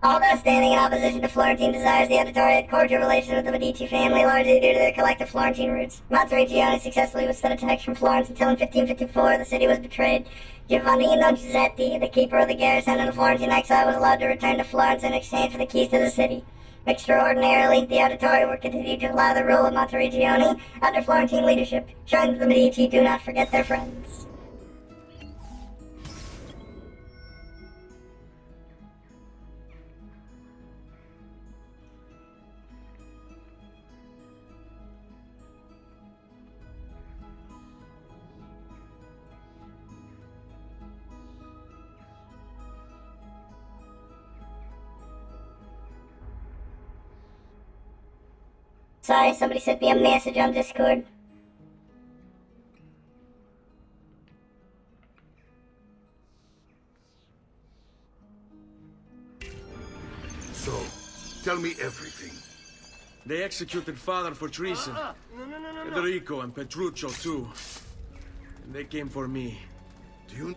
Although standing in opposition to Florentine desires, the Auditore had cordial relations with the Medici family, largely due to their collective Florentine roots. Monteriggioni successfully withstood attacks from Florence until in 1554 the city was betrayed. Giovannino Giuseppe, the keeper of the garrison and the Florentine exile, was allowed to return to Florence in exchange for the keys to the city. Extraordinarily, the Auditore would continue to allow the rule of Monteriggioni under Florentine leadership, showing that the Medici do not forget their friends. Sorry, somebody sent me a message on Discord. So, tell me everything. They executed father for treason. Federico and Petruccio too. And they came for me. Do you...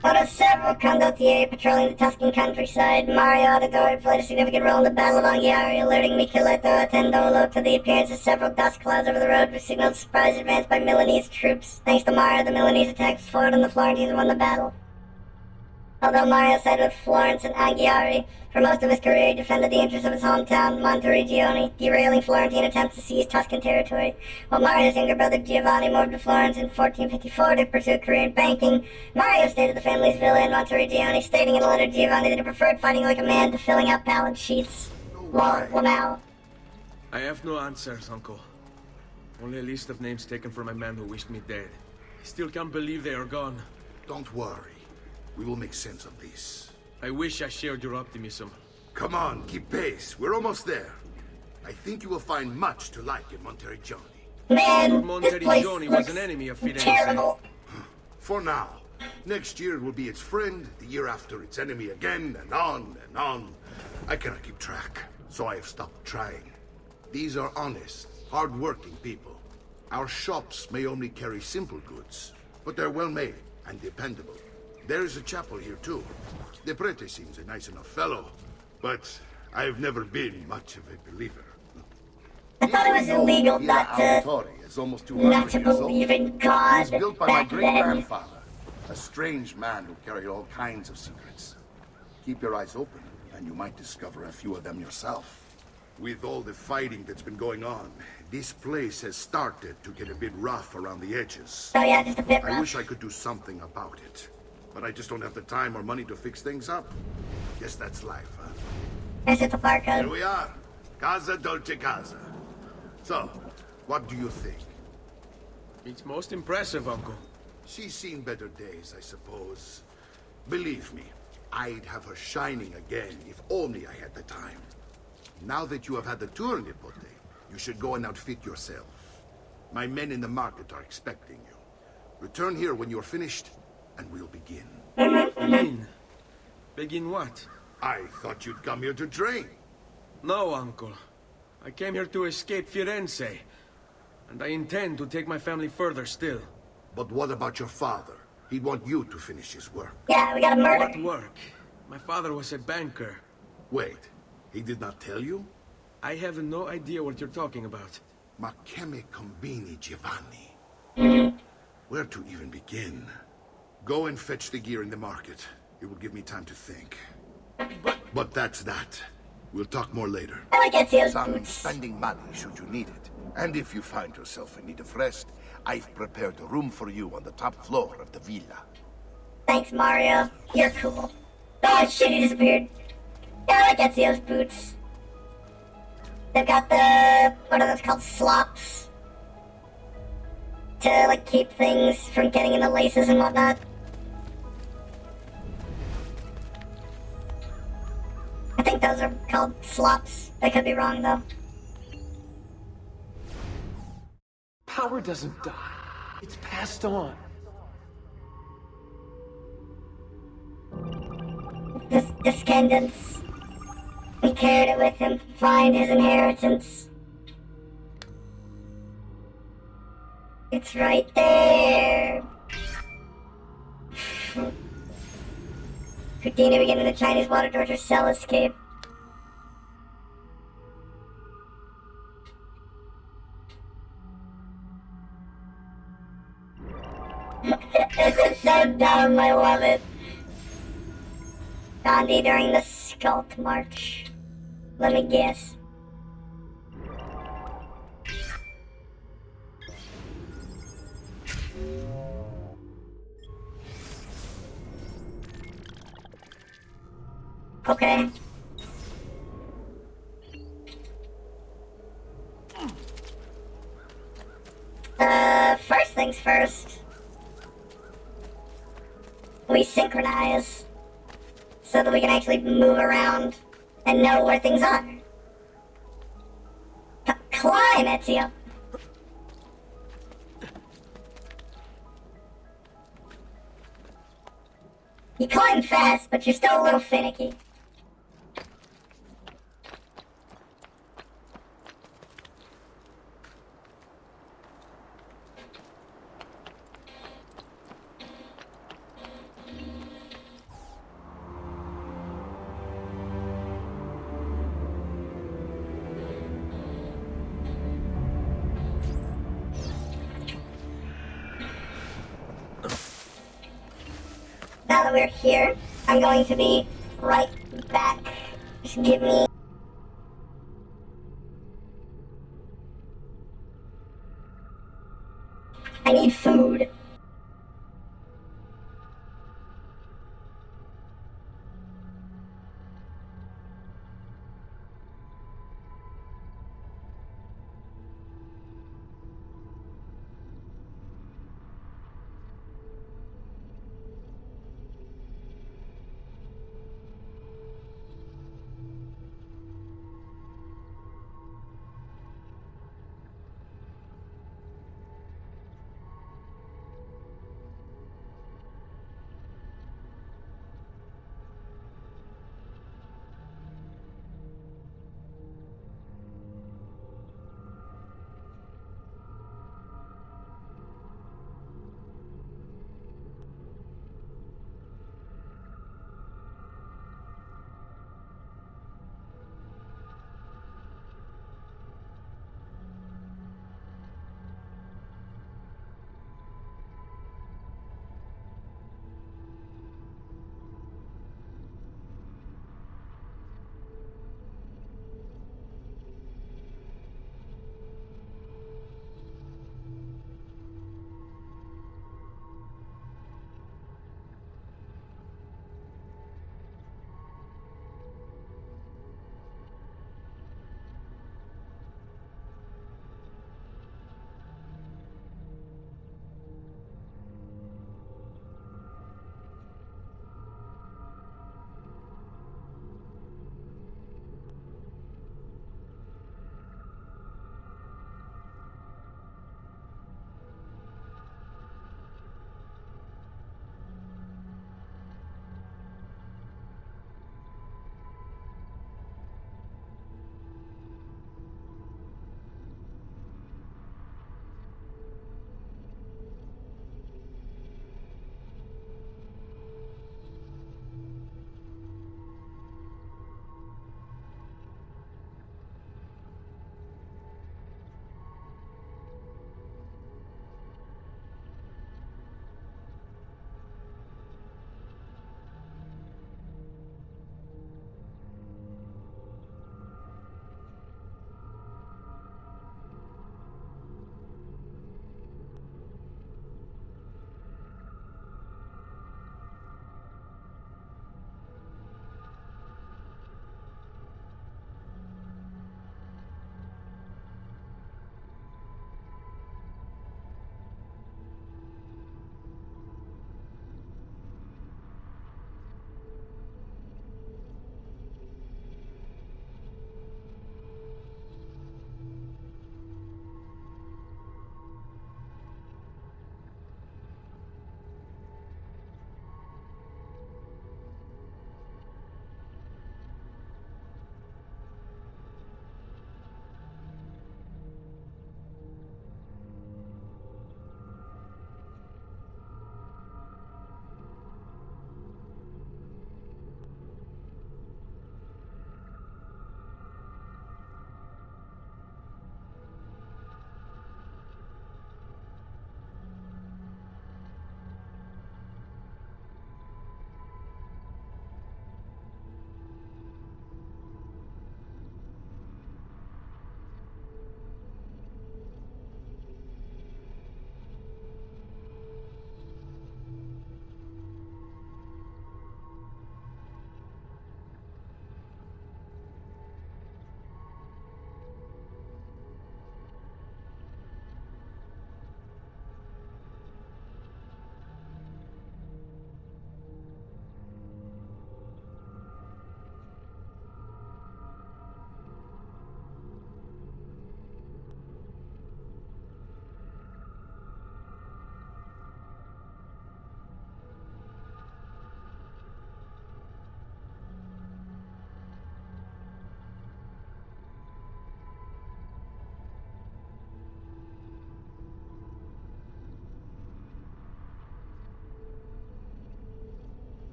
One of several condottieri patrolling the Tuscan countryside, Mario Auditore played a significant role in the Battle of Anghiari, alerting Micheletto Attendolo to the appearance of several dust clouds over the road, which signaled a surprise advance by Milanese troops. Thanks to Mario, the Milanese attack was forward and the Florentines won the battle. Although Mario sided with Florence and Anghiari, for most of his career he defended the interests of his hometown, Monteriggioni, derailing Florentine attempts to seize Tuscan territory. While Mario's younger brother Giovanni moved to Florence in 1454 to pursue a career in banking, Mario stayed at the family's villa in Monteriggioni, stating in a letter to Giovanni that he preferred fighting like a man to filling out balance sheets. Lamau. I have no answers, Uncle. Only a list of names taken from my men who wished me dead. I still can't believe they are gone. Don't worry. We will make sense of this. I wish I shared your optimism. Come on, keep pace. We're almost there. I think you will find much to like in Monteriggioni. Man, Monteriggioni was an enemy of Firenze. Terrible. For now. Next year it will be its friend, the year after its enemy again, and on and on. I cannot keep track, so I have stopped trying. These are honest, hard-working people. Our shops may only carry simple goods, but they're well-made and dependable. There is a chapel here, too. The prete seems a nice enough fellow, but I've never been much of a believer. I thought it was illegal not to believe in God. It was built by my back then. great-grandfather, a strange man who carried all kinds of secrets. Keep your eyes open, and you might discover a few of them yourself. With all the fighting that's been going on, this place has started to get a bit rough around the edges. Oh yeah, just a bit I rough. wish I could do something about it. But I just don't have the time or money to fix things up. Guess that's life, huh? There's the barcode. Here we are. Casa Dolce Casa. So, what do you think? It's most impressive, Uncle. She's seen better days, I suppose. Believe me, I'd have her shining again if only I had the time. Now that you have had the tour, Nipote, You should go and outfit yourself. My men in the market are expecting you. Return here when you're finished, and we'll begin. Begin? Begin what? I thought you'd come here to train. No, Uncle. I came here to escape Firenze. And I intend to take my family further still. But what about your father? He'd want you to finish his work. Yeah, we got a murder. What work? My father was a banker. Wait, he did not tell you? I have no idea what you're talking about. Ma che me combini, Giovanni? Where to even begin? Go and fetch the gear in the market. It will give me time to think. But that's that. We'll talk more later. I like Ezio's Some boots. spending money should you need it. And if you find yourself in need of rest, I've prepared a room for you on the top floor of the villa. Thanks, Mario. You're cool. Oh shit, he disappeared. Yeah, I like Ezio's boots. They've got the... what are those called? Slops. To, like, keep things from getting in the laces and whatnot. I think those are called slops. I could be wrong, though. Power doesn't die. It's passed on. Descendants. He carried it with him. Find his inheritance. It's right there. Houdini beginning the Chinese water torture cell escape. This is so dumb, I love it. Gandhi during the Skulk March. Let me guess. Okay. First things first. We synchronize so that we can actually move around and know where things are. Climb, Ezio! You climb fast, but you're still a little finicky. Now that we're here, I'm going to be right back. Just give me... I need food.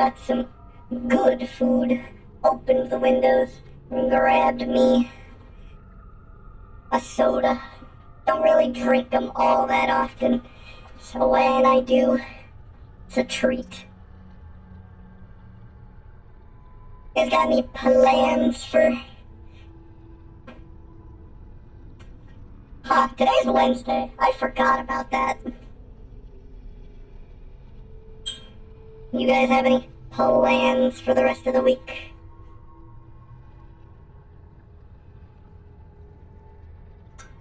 got some good food. Opened the windows, grabbed me a soda. Don't really drink them all that often, so when I do, it's a treat. You guys got any plans for... Huh, today's Wednesday. I forgot about that. You guys have any plans for the rest of the week?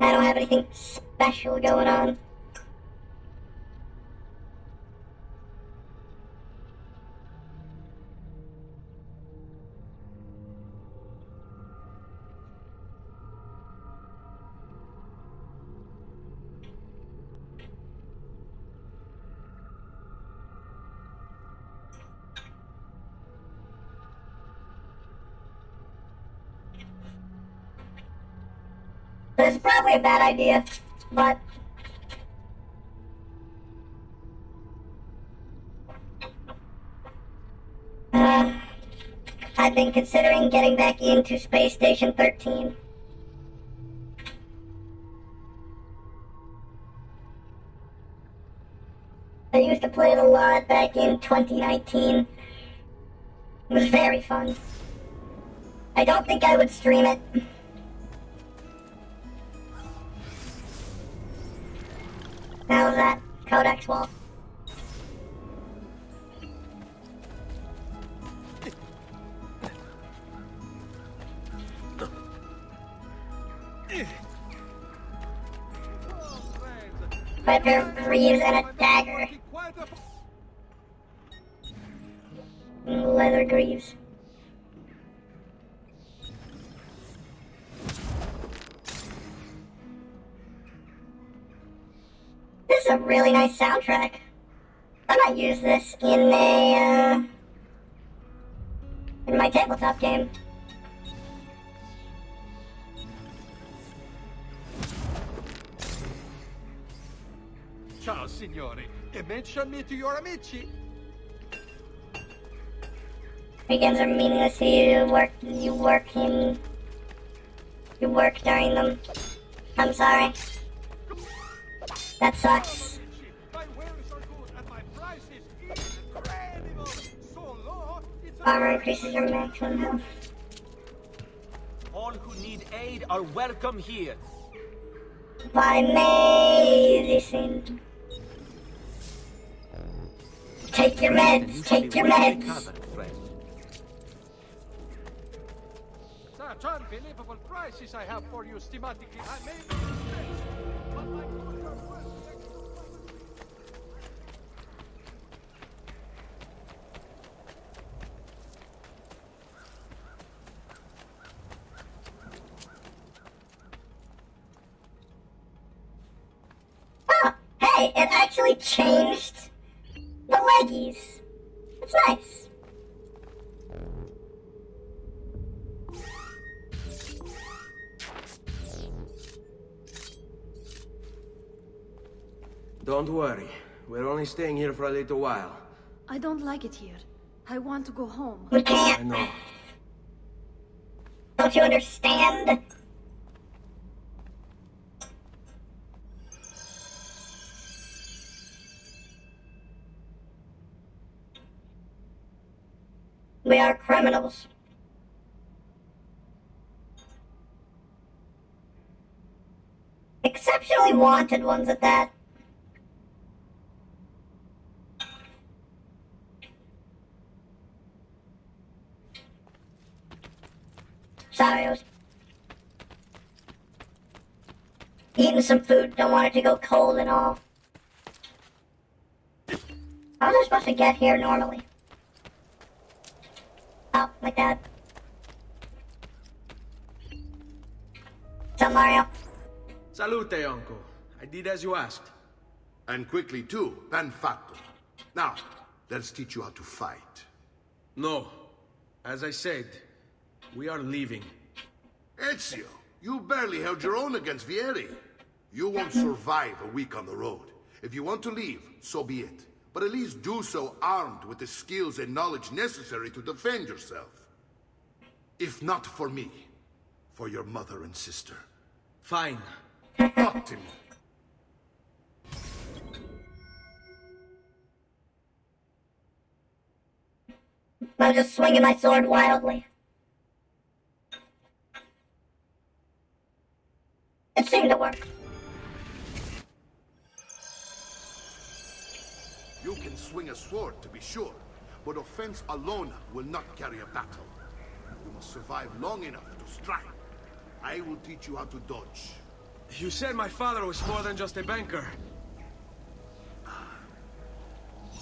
I don't have anything special going on. It's probably a bad idea, but I've been considering getting back into Space Station 13. I used to play it a lot back in 2019. It was very fun. I don't think I would stream it. How's that? Codex wall. A pair of greaves and a dagger. Leather greaves. This is a really nice soundtrack. I might use this in my tabletop game. Ciao, signore. E mention me to your amici. Weekends are meaningless to you. You work during them. I'm sorry. That sucks. My wares are good and my prices incredible. So low, it's Armor increases your maximum health. All who need aid are welcome here. By medicine. Take your meds. Take your meds. Such unbelievable prices I have for you, schematically. I may be stretched, but my goods are worth extra. Oh, hey, it actually changed the leggies. It's nice. Don't worry. We're only staying here for a little while. I don't like it here. I want to go home. We can't. I know. Don't you understand? We are criminals. Exceptionally wanted ones at that. Sorry, I was eating some food. Don't want it to go cold and all. How was I supposed to get here normally? Oh, like that. What's up, Mario? Salute, Uncle. I did as you asked. And quickly too, ben fatto. Now, let's teach you how to fight. No. As I said, we are leaving. Ezio, you barely held your own against Vieri. You won't survive a week on the road. If you want to leave, so be it. But at least do so armed with the skills and knowledge necessary to defend yourself. If not for me, for your mother and sister. Fine. Ottimo. I'm just swinging my sword wildly. It seemed to work. You can swing a sword, to be sure, but offense alone will not carry a battle. You must survive long enough to strike. I will teach you how to dodge. You said my father was more than just a banker.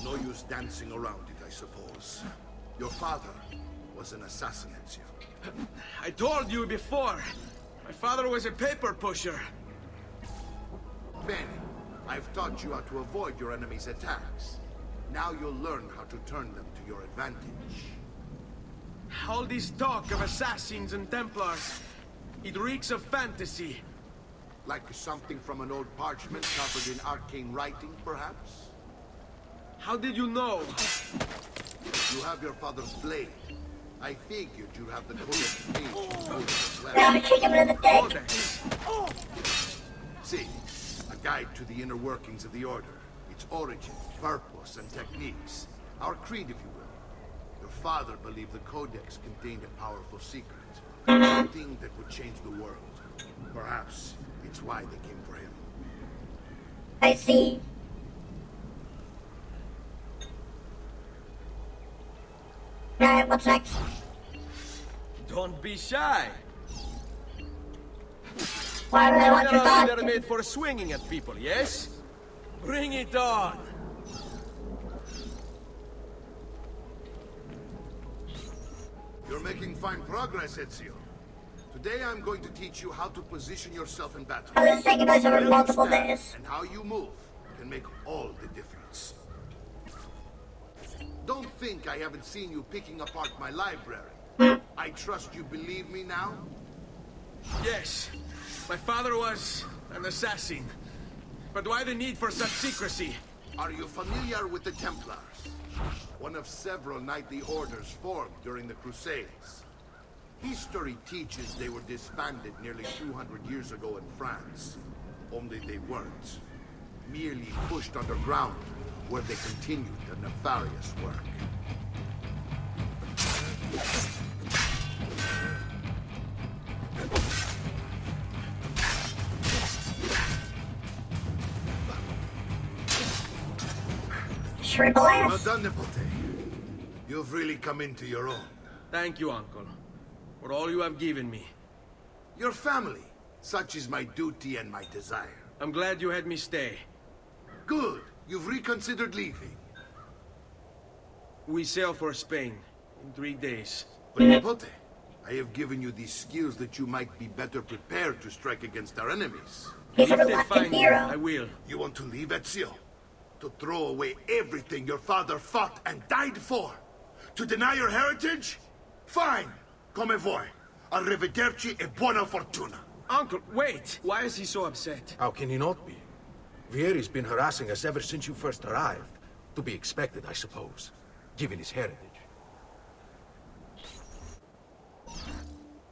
No use dancing around it, I suppose. Your father was an assassin, Ezio. I told you before. My father was a paper pusher. Bene, I've taught you how to avoid your enemy's attacks. Now you'll learn how to turn them to your advantage. All this talk of assassins and Templars, it reeks of fantasy. Like something from an old parchment covered in arcane writing, perhaps? How did you know? You have your father's blade. I figured you'd have the Codex page as well. Now kick him in the dick. See, a guide to the inner workings of the Order. Its origin, purpose, and techniques. Our creed, if you will. Your father believed the Codex contained a powerful secret. Something that would change the world. Perhaps it's why they came for him. I see. Alright, what's next? Don't be shy. Why would I want your dog? They're made for swinging at people, yes? Bring it on. You're making fine progress, Ezio. Today I'm going to teach you how to position yourself in battle. I was thinking this over multiple days. And how you move can make all the difference. Don't think I haven't seen you picking apart my library. I trust you believe me now? Yes. My father was an assassin. But why the need for such secrecy? Are you familiar with the Templars? One of several knightly orders formed during the Crusades. History teaches they were disbanded nearly 200 years ago in France. Only they weren't. Merely pushed underground, where they continued their nefarious work. Well done, Nipote. You've really come into your own. Thank you, Uncle, for all you have given me. Your family. Such is my duty and my desire. I'm glad you had me stay. Good. You've reconsidered leaving. We sail for Spain in 3 days. But Nipote, I have given you these skills that you might be better prepared to strike against our enemies. He's a reluctant hero. I will. You want to leave, Ezio? To throw away everything your father fought and died for? To deny your heritage? Fine. Come voi. Arrivederci e buona fortuna. Uncle, wait! Why is he so upset? How can he not be? Vieri's been harassing us ever since you first arrived. To be expected, I suppose, given his heritage.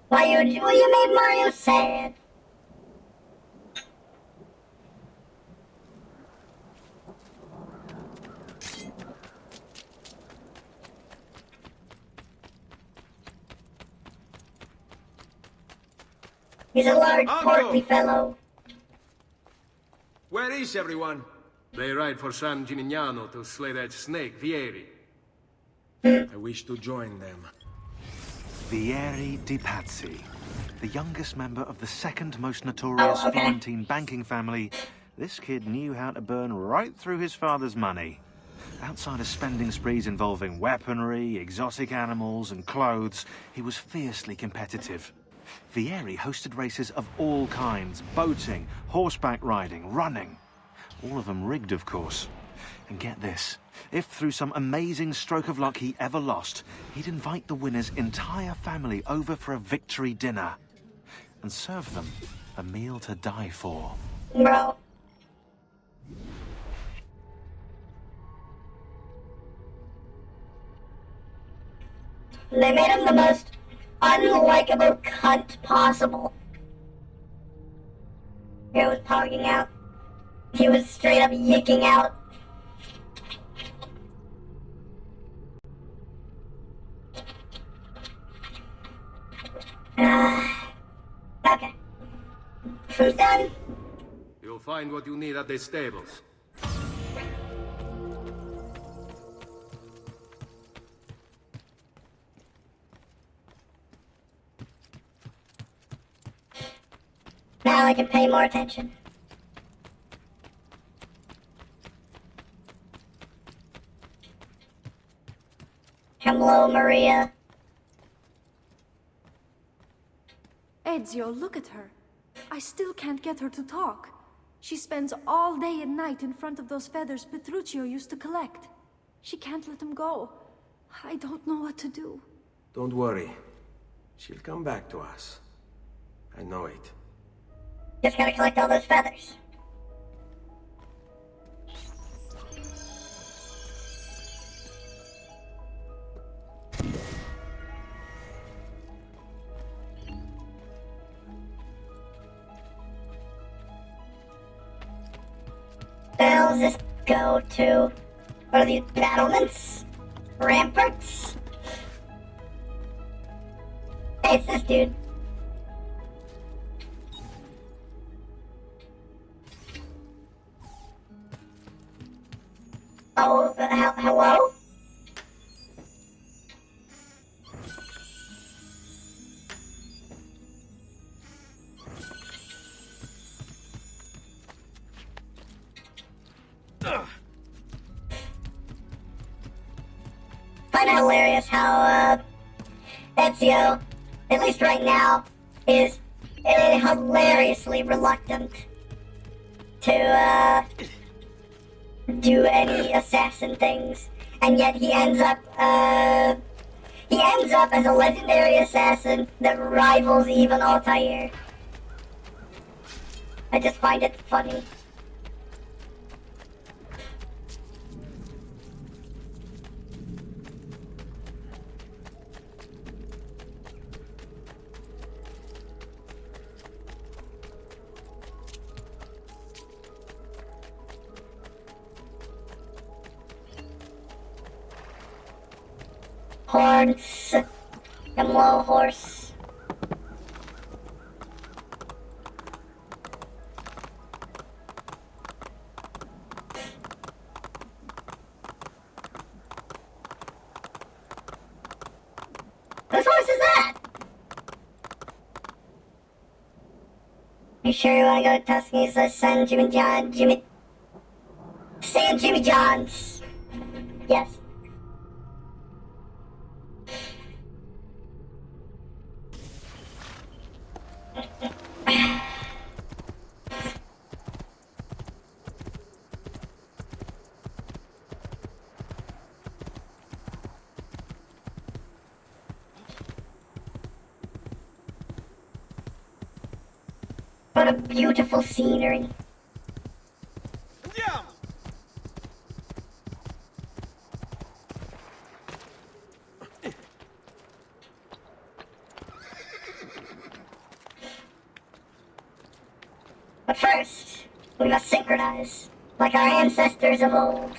Why you made Mario sad? He's a large, portly fellow. Where is everyone? They ride for San Gimignano to slay that snake, Vieri. I wish to join them. Vieri di Pazzi, the youngest member of the second most notorious Florentine banking family. This kid knew how to burn right through his father's money. Outside of spending sprees involving weaponry, exotic animals, and clothes, he was fiercely competitive. Vieri hosted races of all kinds: boating, horseback riding, running. All of them rigged, of course. And get this, if through some amazing stroke of luck he ever lost, he'd invite the winner's entire family over for a victory dinner and serve them a meal to die for. Bro. They made him the most unlikable cunt possible. He was pogging out. He was straight up yicking out. Okay. Food done? You'll find what you need at the stables. Now I can pay more attention. Hello, Maria. Ezio, look at her. I still can't get her to talk. She spends all day and night in front of those feathers Petruchio used to collect. She can't let them go. I don't know what to do. Don't worry. She'll come back to us. I know it. Just gotta collect all those feathers. Where does this go to? What are these battlements? Ramparts? Hey, it's this dude. Oh, hello? Find it hilarious how, Ezio, at least right now, is hilariously reluctant to, do any assassin things, and yet he ends up as a legendary assassin that rivals even Altair. I just find it funny. Horns. Come low, horse. Whose horse is that? You sure you want to go to Tuscany's San Jimmy John's? Yes. What a beautiful scenery. But first, we must synchronize, like our ancestors of old.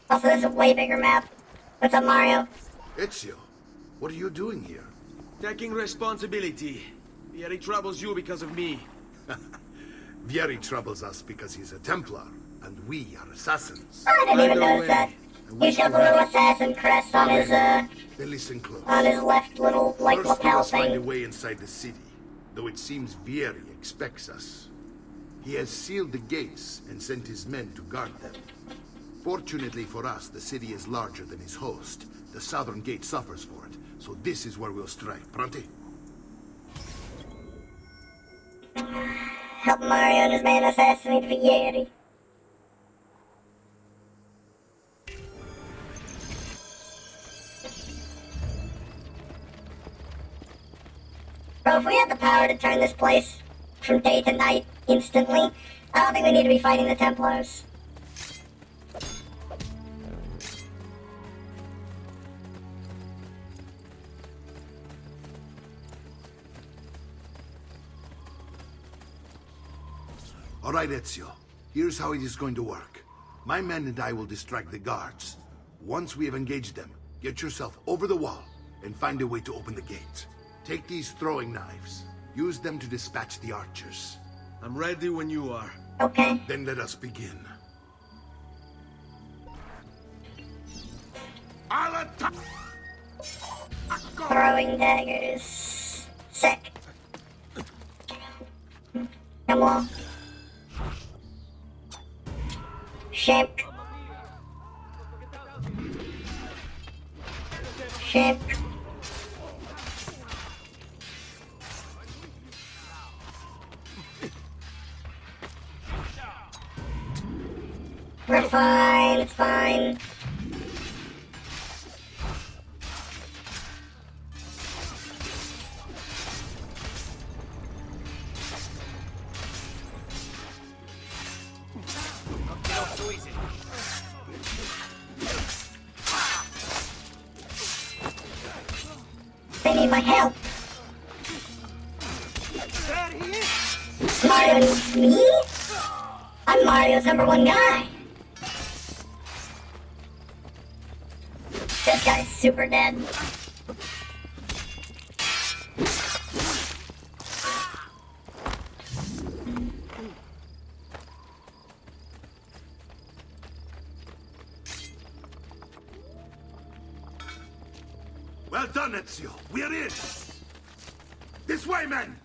Also, this is a way bigger map. What's up, Mario? Ezio, what are you doing here? Taking responsibility. Vieri troubles you because of me. Vieri troubles us because he's a Templar, and we are assassins. I didn't even notice that. He's got the little assassin crest on his, Then listen close. on his left little, like, First, we lapel must find a thing. way inside the city, though it seems Vieri expects us. He has sealed the gates and sent his men to guard them. Fortunately for us, the city is larger than his host. The southern gate suffers for it, so this is where we'll strike. Pronti? Help Mario and his man assassinate Vieri. power to turn this place from day to night instantly. I don't think we need to be fighting the Templars. All right, Ezio. Here's how it is going to work. My men and I will distract the guards. Once we have engaged them, get yourself over the wall and find a way to open the gate. Take these throwing knives. Use them to dispatch the archers. I'm ready when you are. Okay. Then let us begin. I'll attack! Throwing daggers. Sick. Come on. Shake. Shake. We're fine, it's fine. They need my help. Mario needs me? I'm Mario's #1 guy. This guy's super dead. Well done, Ezio. We're in. This way, men!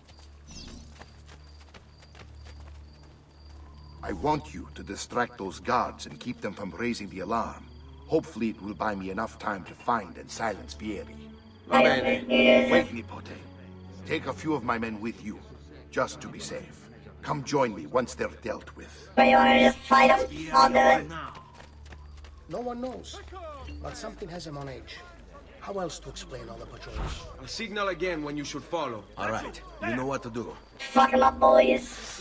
I want you to distract those guards and keep them from raising the alarm. Hopefully it will buy me enough time to find and silence Vieri. Wait, Nipote. Take a few of my men with you, just to be safe. Come join me once they're dealt with. But you wanna just fight them? I'll do it. No one knows, but something has him on edge. How else to explain all the patrols? I'll signal again when you should follow. All right, you know what to do. Fuck him up, boys.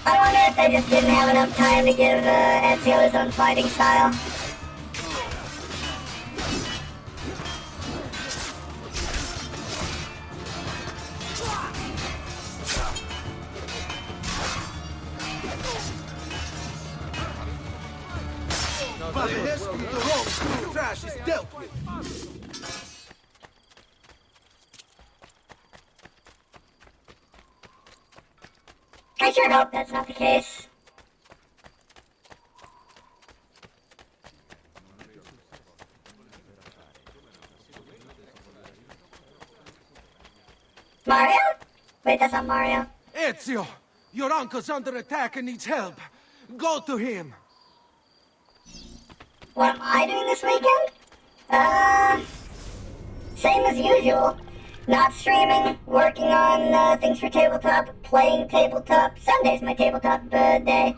I wonder if they just didn't have enough time to give Ezio his own fighting style. But it has to be the wrong trash is dealt with. I sure hope that's not the case. Mario? Wait, that's not Mario. Ezio, your uncle's under attack and needs help. Go to him. What am I doing this weekend? Same as usual. Not streaming, working on things for tabletop, playing tabletop. Sunday's my tabletop day.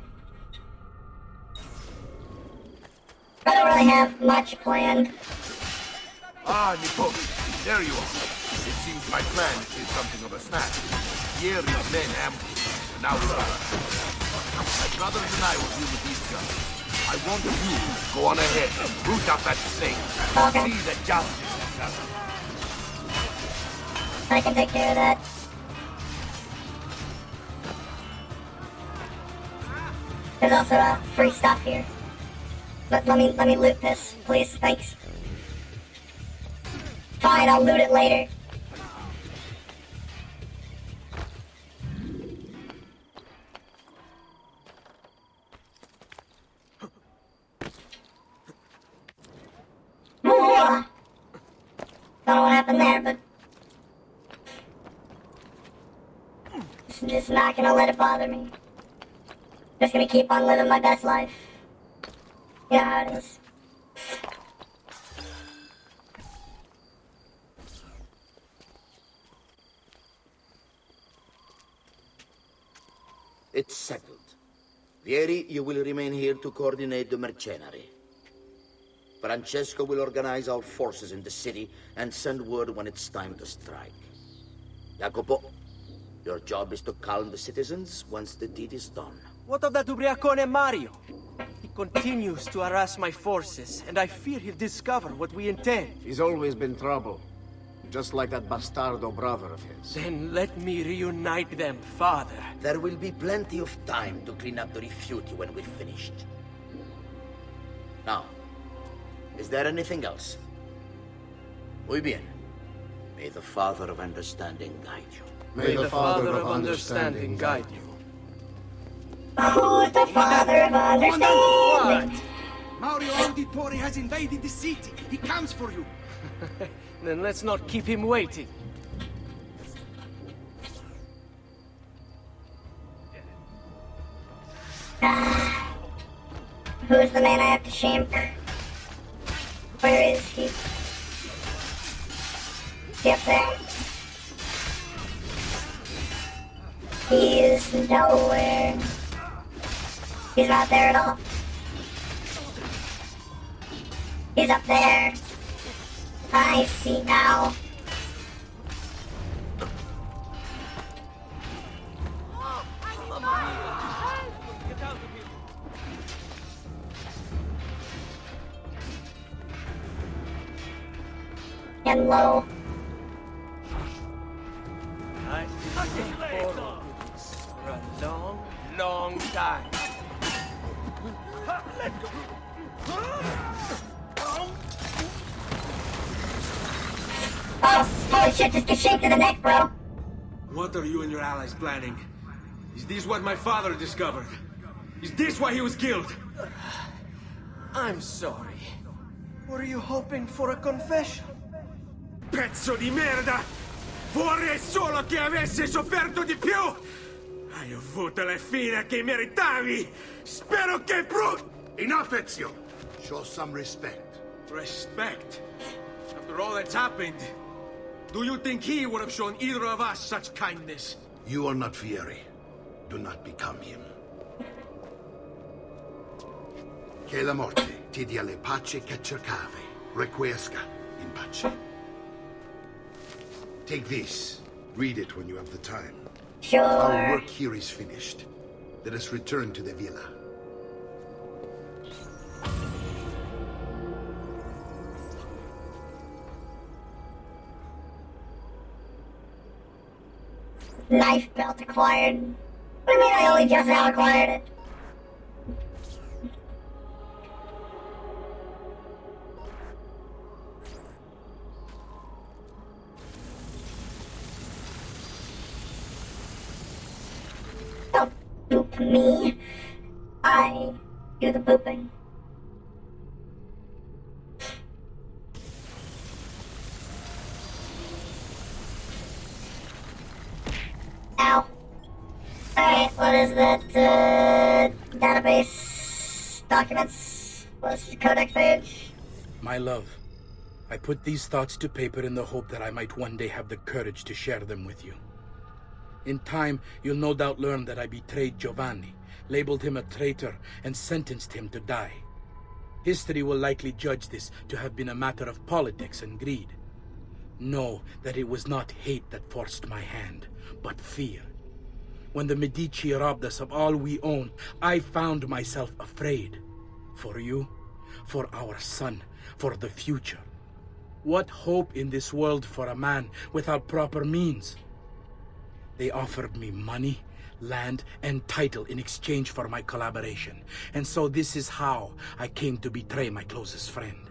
I don't really have much planned. Ah, Nipo, there you are. It seems my plan is something of a snap. Vieri's men ambushed, and now we're out. My brothers and I will deal with these guys. I want you to go on ahead, root out that snake, and see that justice is done. I can take care of that. There's also free stuff here. But let me loot this, please. Thanks. Fine, I'll loot it later. Don't know what happened there, but just not gonna let it bother me. Just gonna keep on living my best life. You know how it is. It's settled. Vieri, you will remain here to coordinate the mercenary. Francesco will organize our forces in the city and send word when it's time to strike. Jacopo, your job is to calm the citizens once the deed is done. What of that ubriacone Mario? He continues to harass my forces, and I fear he'll discover what we intend. He's always been trouble. Just like that bastardo brother of his. Then let me reunite them, father. There will be plenty of time to clean up the rifiuti when we're finished. Now, is there anything else? Muy bien. May the Father of Understanding guide you. May the Father of Understanding guide you. Who's the Father of Understanding? What? Mario Auditore has invaded the city. He comes for you. Then let's not keep him waiting. Who's the man I have to shame? Where is he? Is he up there? He is nowhere. He's not there at all. He's up there. I see now. And low. I've been forward with this for a long, long time. Oh, holy shit, just get shaped in the neck, bro. What are you and your allies planning? Is this what my father discovered? Is this why he was killed? I'm sorry. Were you hoping for a confession? Pezzo di merda! Vorrei solo che avessi sofferto di più! Hai avuto la fine che meritavi! Spero che Enough, Ezio! Show some respect. Respect? After all that's happened, do you think he would have shown either of us such kindness? You are not Fieri. Do not become him. Che la morte ti dia le pace che cercavi. Requiesca in pace. Take this. Read it when you have the time. Sure. Our work here is finished. Let us return to the villa. Knife belt acquired. What do you mean I only just now acquired it? Don't boop me. I do the booping. Ow. Alright, what is that, database documents? What's the codex page? My love, I put these thoughts to paper in the hope that I might one day have the courage to share them with you. In time, you'll no doubt learn that I betrayed Giovanni, labeled him a traitor, and sentenced him to die. History will likely judge this to have been a matter of politics and greed. Know that it was not hate that forced my hand, but fear. When the Medici robbed us of all we own, I found myself afraid. For you, for our son, for the future. What hope in this world for a man without proper means? They offered me money, land, and title in exchange for my collaboration. And so this is how I came to betray my closest friend.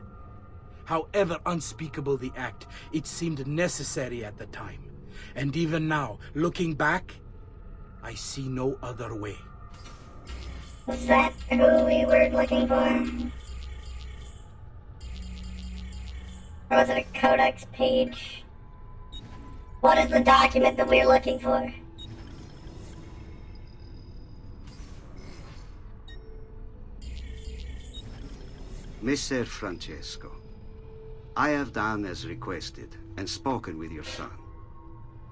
However unspeakable the act, it seemed necessary at the time. And even now, looking back, I see no other way. Was that who we were looking for? Or was it a codex page? What is the document that we're looking for? Messer Francesco, I have done as requested and spoken with your son.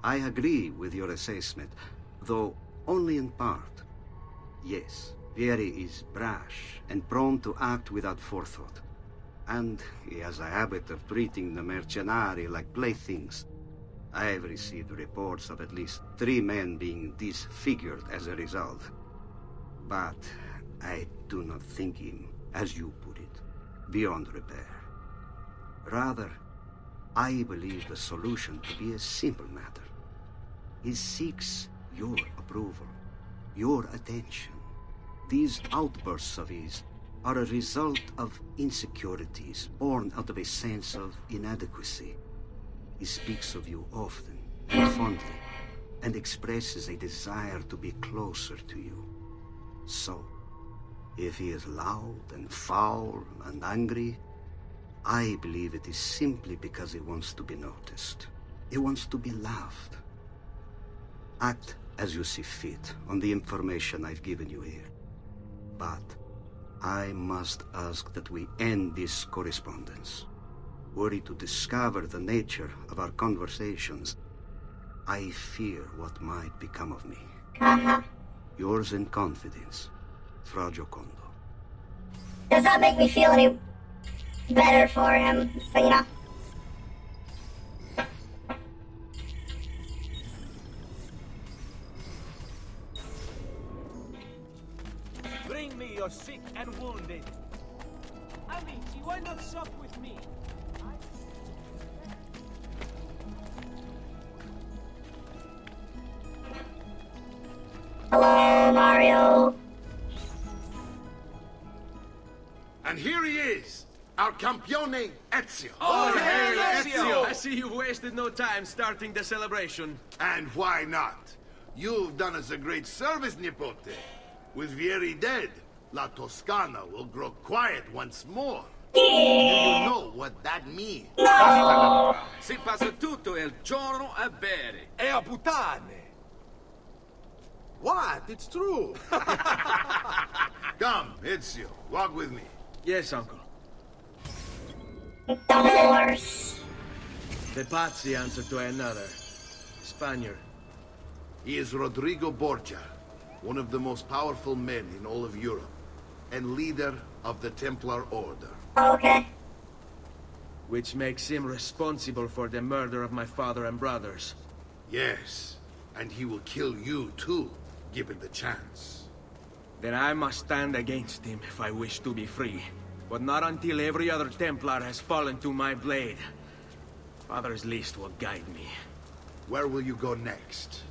I agree with your assessment, though only in part. Yes, Vieri is brash and prone to act without forethought. And he has a habit of treating the mercenari like playthings. I have received reports of at least 3 men being disfigured as a result. But I do not think him, as you put it, beyond repair. Rather, I believe the solution to be a simple matter. He seeks your approval, your attention. These outbursts of his are a result of insecurities born out of a sense of inadequacy. He speaks of you often and fondly, and expresses a desire to be closer to you. So, if he is loud and foul and angry, I believe it is simply because he wants to be noticed. He wants to be loved. Act as you see fit on the information I've given you here. But I must ask that we end this correspondence. Were he to discover the nature of our conversations, I fear what might become of me. Yours in confidence, Fra Giocondo. Does that make me feel any better for him? But, you know. Bring me your sick and wounded. Amici, why not sup with me? Hello, Mario. And here he is, our campione Ezio. Oh, hey, Ezio! I see you've wasted no time starting the celebration. And why not? You've done us a great service, Nipote. With Vieri dead, La Toscana will grow quiet once more. Do you know what that means? No! Si passa tutto il giorno a bere. E a puttane! What? It's true! Come, Ezio, walk with me. Yes, uncle. The horse. The Pazzi answer to another. Spaniard. He is Rodrigo Borgia, one of the most powerful men in all of Europe, and leader of the Templar Order. Okay. Which makes him responsible for the murder of my father and brothers. Yes, and he will kill you too, given the chance. Then I must stand against him if I wish to be free. But not until every other Templar has fallen to my blade. Father's list will guide me. Where will you go next?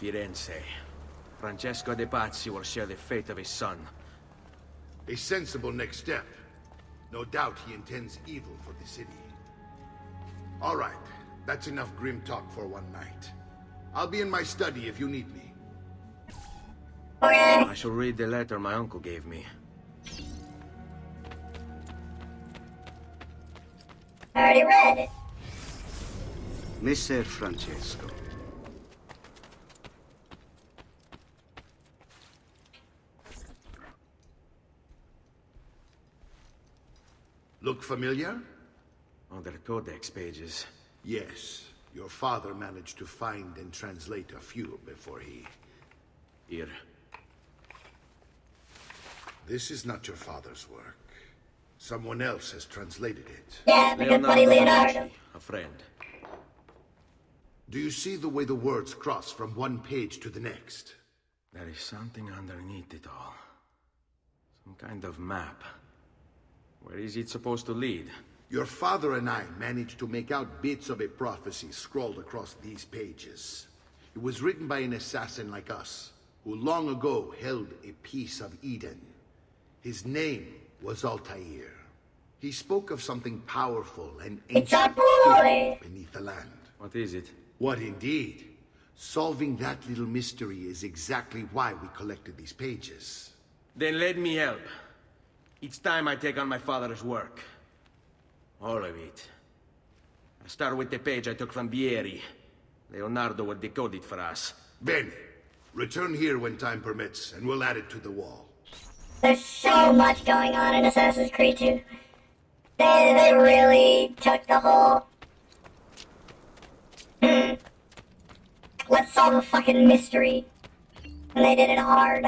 Firenze. Francesco de Pazzi will share the fate of his son. A sensible next step. No doubt he intends evil for the city. All right, that's enough grim talk for one night. I'll be in my study if you need me. Okay. I shall read the letter my uncle gave me. I already read it. Messer Francesco. Look familiar? On their codex pages. Yes. Your father managed to find and translate a few before he... Here. This is not your father's work. Someone else has translated it. Yeah, because buddy Leonardo. A friend. Do you see the way the words cross from one page to the next? There is something underneath it all. Some kind of map. Where is it supposed to lead? Your father and I managed to make out bits of a prophecy scrawled across these pages. It was written by an assassin like us, who long ago held a piece of Eden. His name was Altair. He spoke of something powerful and ancient beneath the land. What is it? What indeed? Solving that little mystery is exactly why we collected these pages. Then let me help. Each time I take on my father's work. All of it. I start with the page I took from Vieri. Leonardo will decode it for us. Bene. Return here when time permits, and we'll add it to the wall. There's so much going on in Assassin's Creed 2. They really took the whole... Let's solve a fucking mystery. And they did it hard.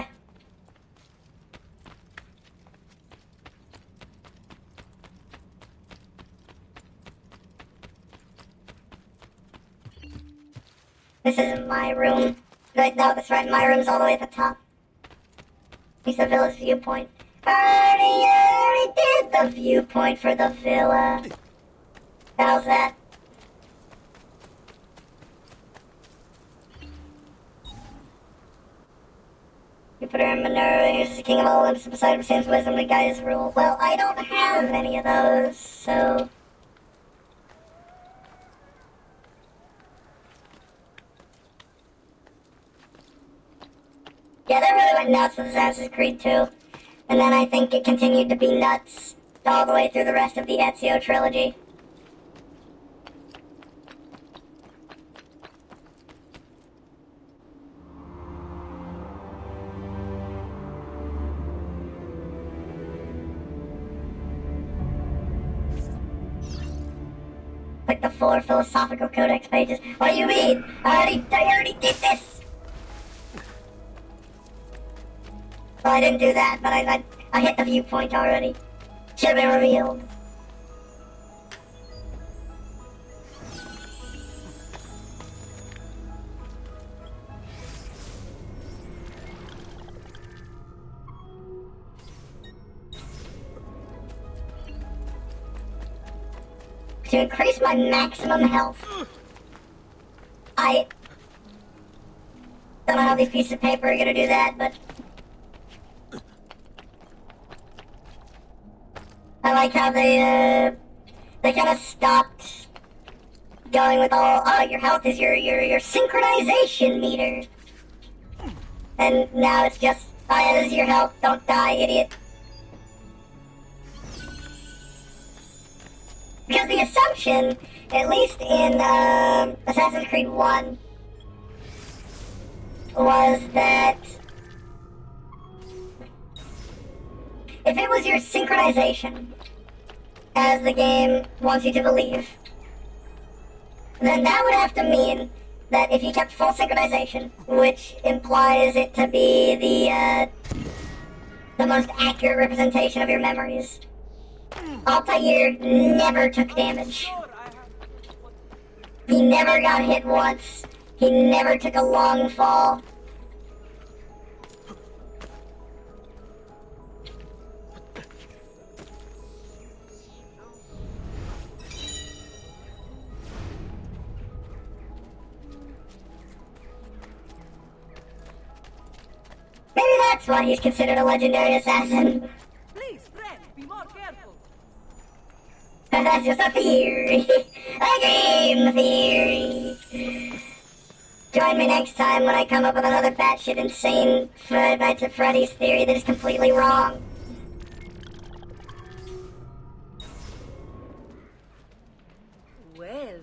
This isn't my room. Wait, no, that's right, my room's all the way at the top. It's the villa's viewpoint. I already did the viewpoint for the villa. How's that? Jupiter and Minerva uses the king of all Olympus beside Sam's wisdom to guide his rule. Well, I don't have any of those, so... Yeah, they really went nuts with Assassin's Creed 2. And then I think it continued to be nuts all the way through the rest of the Ezio trilogy. Like the 4 philosophical codex pages. What do you mean? I already did this! Well, I didn't do that, but I hit the viewpoint already. Should have been revealed. To increase my maximum health, I don't know how these pieces of paper are gonna do that, but I like how they kind of stopped going with all, oh, your health is your synchronization meter. And now it's just, oh yeah, this is your health, don't die, idiot. Because the assumption, at least in Assassin's Creed 1, was that if it was your synchronization, as the game wants you to believe, then that would have to mean that if you kept full synchronization, which implies it to be the most accurate representation of your memories, Altair never took damage. He never got hit once. He never took a long fall. Maybe that's why he's considered a legendary assassin. Please, friend, be more careful. That's just a theory. A game theory. Join me next time when I come up with another batshit insane Five to Freddy's theory that is completely wrong. Well,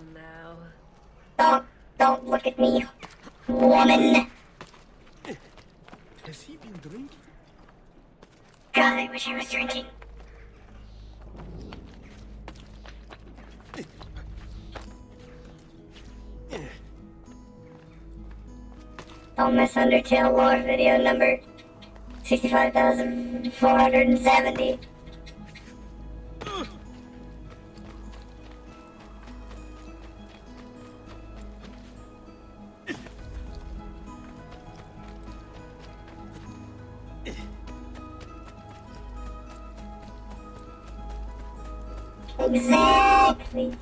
now. Don't look at me, woman. Has he been drinking? God, I wish I was drinking. Don't miss Undertale lore video number 65,470. Exactly.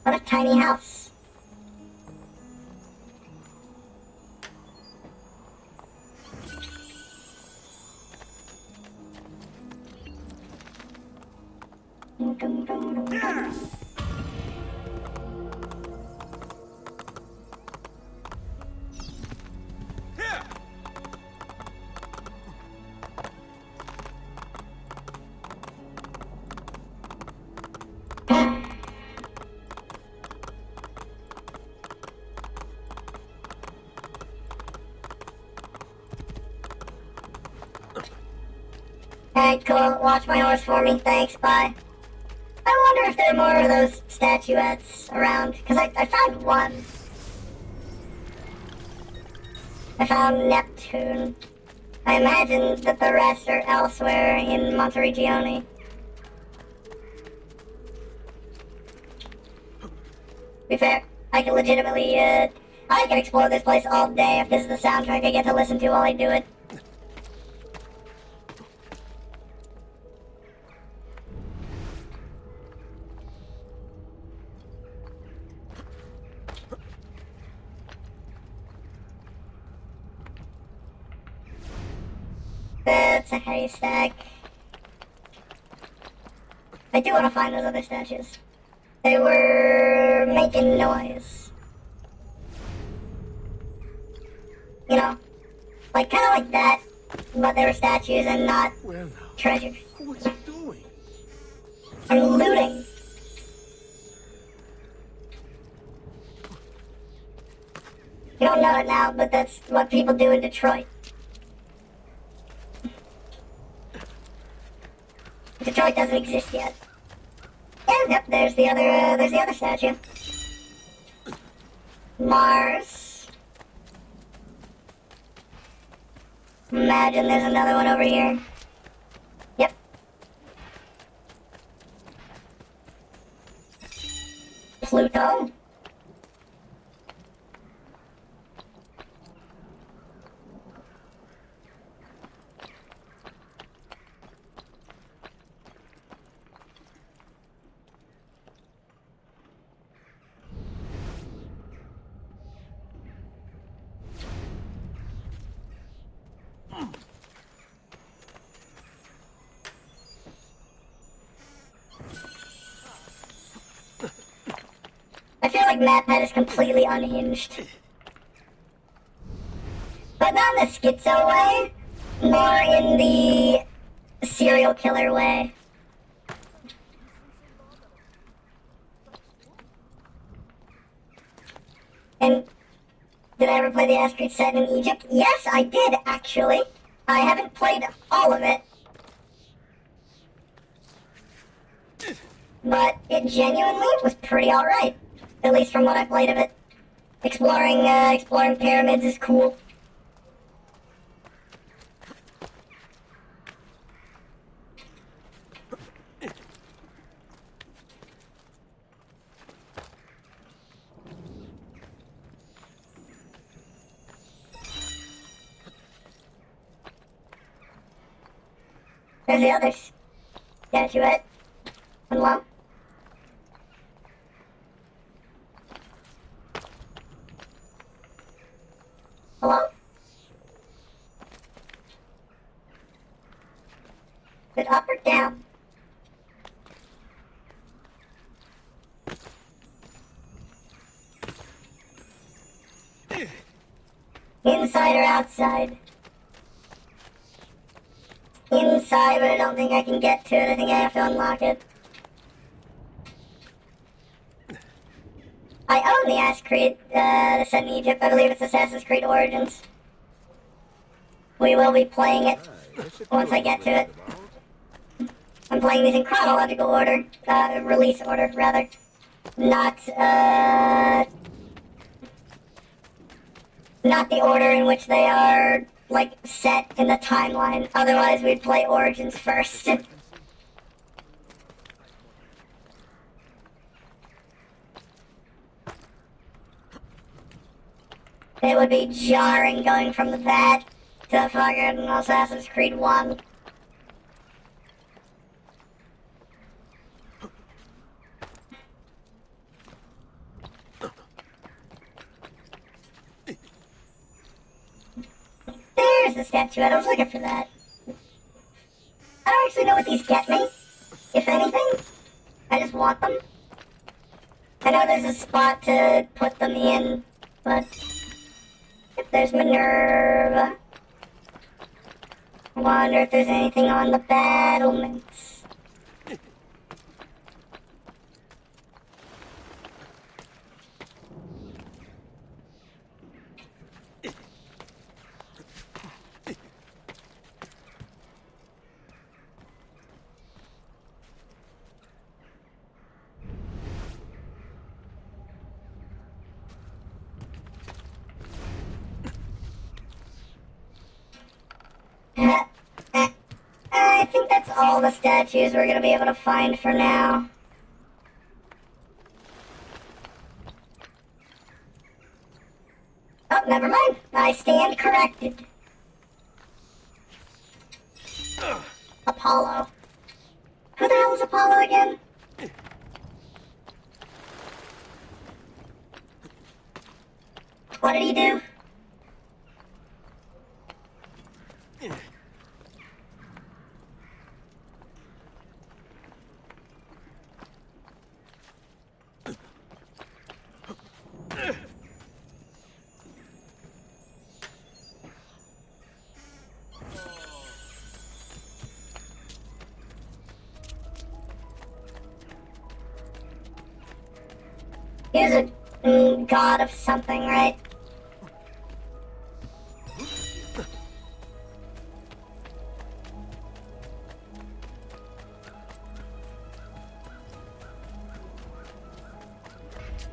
What a tiny house. Alright, cool. Watch my horse for me. Thanks, bye. I wonder if there are more of those statuettes around, because I found one. I found Neptune. I imagine that the rest are elsewhere in Monteregione. To be fair, I can legitimately, I can explore this place all day if this is the soundtrack I get to listen to while I do it. That's a haystack. I do want to find those other statues. They were making noise. You know, like kind of like that, but they were statues and not treasures. What's he doing? I'm looting. You don't know it now, but that's what people do in Detroit. Detroit doesn't exist yet. And yep, there's the other statue. Mars. Imagine there's another one over here. Yep. Pluto. I feel like MatPat is completely unhinged. But not in the schizo way, more in the serial killer way. And did I ever play the Asteroid set in Egypt? Yes, I did, actually. I haven't played all of it. But it genuinely was pretty alright. At least from what I played of it. Exploring pyramids is cool. There's the others. Statuette. Hello? Hello? Is it up or down? Inside or outside? Inside, but I don't think I can get to it. I think I have to unlock it. I own the Assassin's Creed, the set in Egypt. I believe it's Assassin's Creed Origins. We will be playing it once I get to it. I'm playing these in chronological order. Release order, rather. Not the order in which they are, like, set in the timeline. Otherwise, we'd play Origins first. It would be jarring going from that to fucking Assassin's Creed 1. There's the statuette. I was looking for that. I don't actually know what these get me, if anything. I just want them. I know there's a spot to put them in, but if there's Minerva. I wonder if there's anything on the battlements. I think that's all the statues we're gonna be able to find for now. Oh, never mind. I stand corrected. Apollo. Who the hell is Apollo again? What did he do? He's a god of something, right?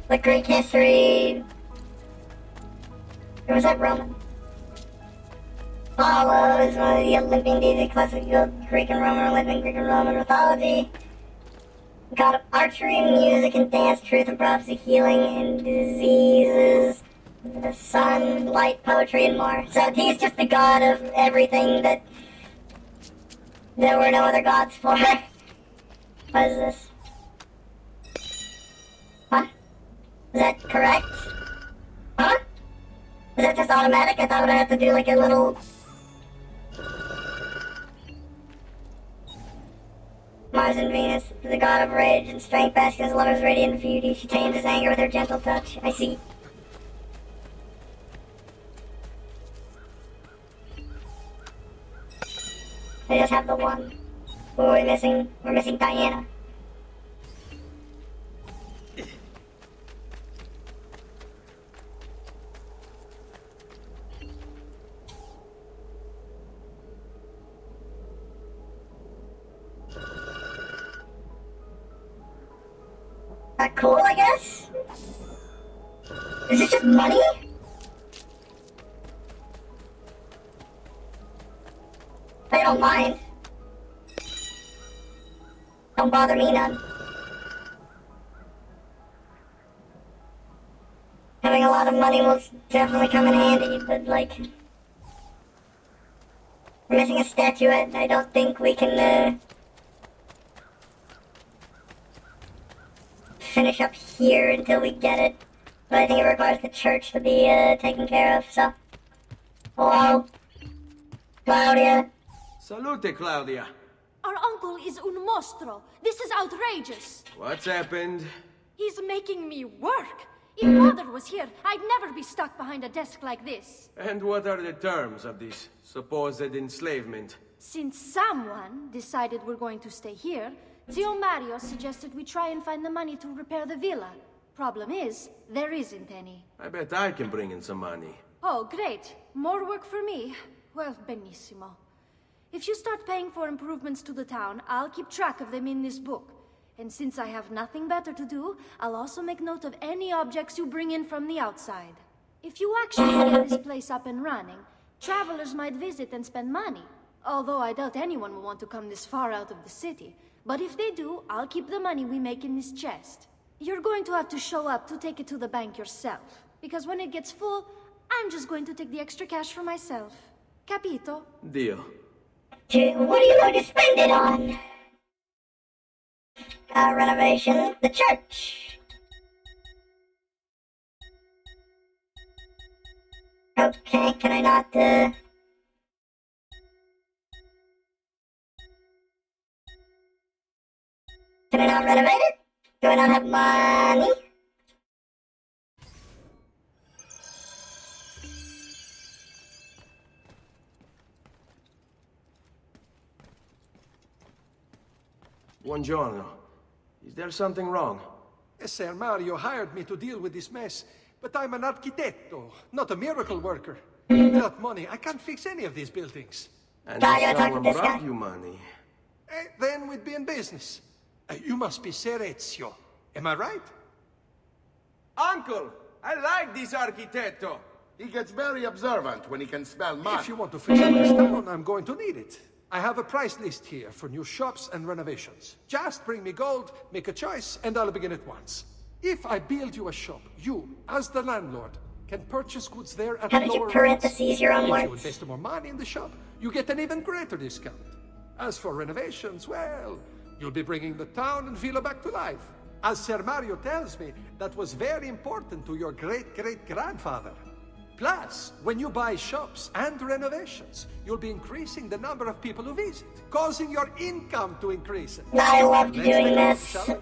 The Greek history... Or was that Roman? Apollo is one of the Olympian deities of classical Greek and Roman mythology. God of archery, music and dance, truth and prophecy, healing and diseases, the sun, light, poetry, and more. So he's just the god of everything that there were no other gods for. What is this? Huh? Is that correct? Huh? Is that just automatic? I thought I'd have to do like a little... Mars and Venus, the god of rage and strength, basks in his lover's radiant beauty. She tames his anger with her gentle touch. I see. I just have the one. Who are we missing? We're missing Diana. Cool, I guess? Is this just money? I don't mind. Don't bother me none. Having a lot of money will definitely come in handy, but like... We're missing a statuette. I don't think we can, finish up here until we get it. But I think it requires the church to be taken care of, so... Hello? Claudia? Salute, Claudia. Our uncle is un mostro. This is outrageous. What's happened? He's making me work. If Mother was here, I'd never be stuck behind a desk like this. And what are the terms of this supposed enslavement? Since someone decided we're going to stay here, Zio Mario suggested we try and find the money to repair the villa. Problem is, there isn't any. I bet I can bring in some money. Oh, great. More work for me. Well, benissimo. If you start paying for improvements to the town, I'll keep track of them in this book. And since I have nothing better to do, I'll also make note of any objects you bring in from the outside. If you actually get this place up and running, travelers might visit and spend money. Although I doubt anyone will want to come this far out of the city. But if they do, I'll keep the money we make in this chest. You're going to have to show up to take it to the bank yourself. Because when it gets full, I'm just going to take the extra cash for myself. Capito? Deal. What are you going to spend it on? Renovation. The church. Okay, can I not, Can I not renovate it? Do I not have money? Buongiorno. Is there something wrong? Ser Mario hired me to deal with this mess, but I'm an architetto, not a miracle worker. Without money, I can't fix any of these buildings. And if someone brought you money... Then we'd be in business. You must be Ser Ezio. Am I right? Uncle! I like this architetto! He gets very observant when he can smell mud. If you want to fix up this town, I'm going to need it. I have a price list here for new shops and renovations. Just bring me gold, make a choice, and I'll begin at once. If I build you a shop, you, as the landlord, can purchase goods there at How lower did you rates. parentheses your own If you words? invest more money in the shop, you get an even greater discount. As for renovations, well, you'll be bringing the town and villa back to life. As Sir Mario tells me, that was very important to your great-great-grandfather. Plus, when you buy shops and renovations, you'll be increasing the number of people who visit, causing your income to increase. I loved Let's doing take a look, this. shall we?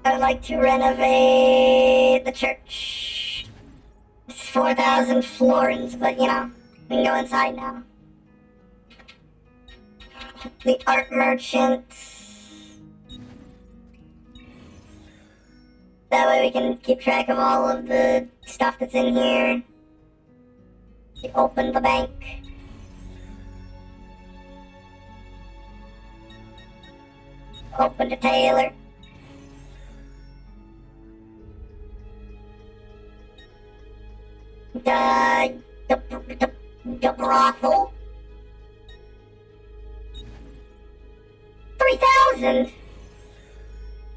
I'd like to renovate the church. It's 4,000 florins, but you know, we can go inside now. The art merchant. That way we can keep track of all of the stuff that's in here. We open the bank. Open the tailor. The brothel. 3,000!